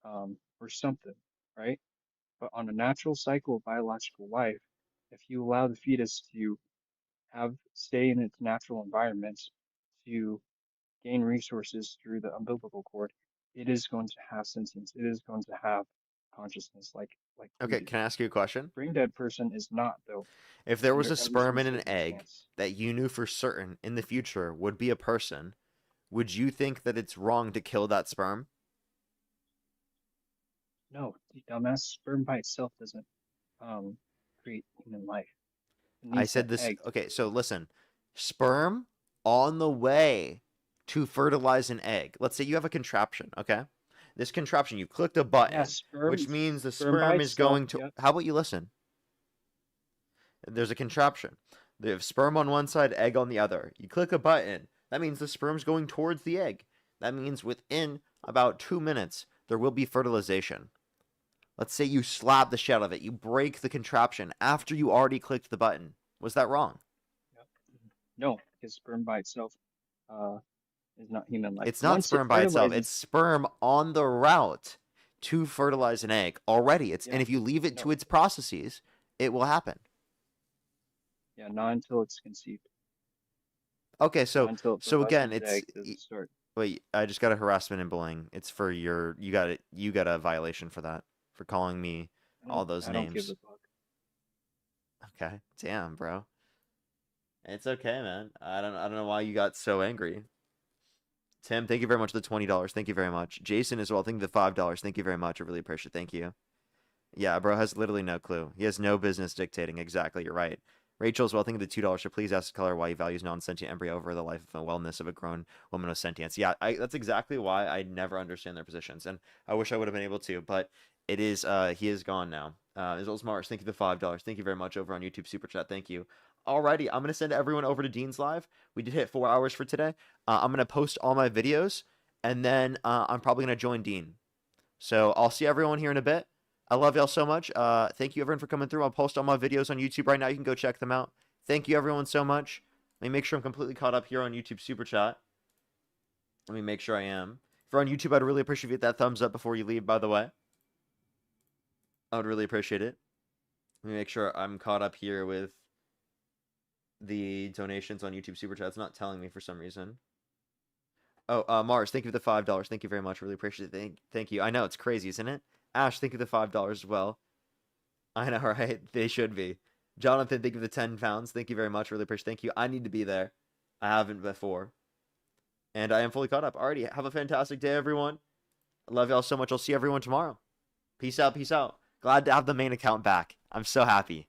or something, right? But on a natural cycle of biological life, if you allow the fetus to stay in its natural environment to gain resources through the umbilical cord, it is going to have sentience. It is going to have consciousness like we Okay, do. can I ask you a question? Brain dead person is not, though. If there was under a every sperm in an circumstance. egg that you knew for certain in the future would be a person, would you think that it's wrong to kill that sperm? No, the dumbass, sperm by itself doesn't create human life. It I needs said the this. egg. Okay, so listen. Sperm on the way to fertilize an egg. Let's say you have a contraption, okay? This contraption, you clicked a button, Yeah, sperm. which means the Sperm by sperm is itself. going to. Yep. How about you listen? There's a contraption. They have sperm on one side, egg on the other. You click a button. That means the sperm's going towards the egg. That means within about 2 minutes, there will be fertilization. Let's say you slap the shit out of it. You break the contraption after you already clicked the button. Was that wrong? No, because sperm by itself is not human life. It's not Once it sperm by itself. fertilizes- It's sperm on the route to fertilize an egg already. And Yeah, if you leave it no. to its processes, it will happen. Yeah, not until it's conceived. Okay, Not so until it again, fertilizes the it's egg does it start. wait. I just got a harassment and bullying. It's for your you got a violation for that, for calling me all those I don't give names. a fuck. Okay, damn, bro. It's okay, man. I don't know why you got so angry. Tim, thank you very much for the $20. Thank you very much. Jason as well. Thank you for the $5. Thank you very much. I really appreciate it. Thank you. Yeah, bro has literally no clue. He has no business dictating. Exactly, you're right. Rachel as well. Thank you for the $2. So please ask the color why he values non-sentient embryo over the life and wellness of a grown woman with sentience. Yeah, that's exactly why I never understand their positions, and I wish I would have been able to, but it is he is gone now. As well as Mars, thank you for the $5. Thank you very much over on YouTube Super Chat. Thank you. Alrighty, I'm gonna send everyone over to Dean's Live. We did hit 4 hours for today. I'm gonna post all my videos, and then I'm probably gonna join Dean. So I'll see everyone here in a bit. I love y'all so much. Thank you everyone for coming through. I'll post all my videos on YouTube right now. You can go check them out. Thank you everyone so much. Let me make sure I'm completely caught up here on YouTube Super Chat. Let me make sure I am. If you're on YouTube, I'd really appreciate that thumbs up before you leave, by the way. I would really appreciate it. Let me make sure I'm caught up here with the donations on YouTube Super Chat. It's not telling me for some reason. Oh, Mars, thank you for the $5. Thank you very much. Really appreciate it. Thank you. I know, it's crazy, isn't it? Ash, thank you for the $5 as well. I know, right? They should be. Jonathan, thank you for the 10 pounds. Thank you very much. Really appreciate it. Thank you. I need to be there. I haven't before. And I am fully caught up. Alrighty, have a fantastic day, everyone. I love y'all so much. I'll see everyone tomorrow. Peace out, peace out. Glad to have the main account back. I'm so happy.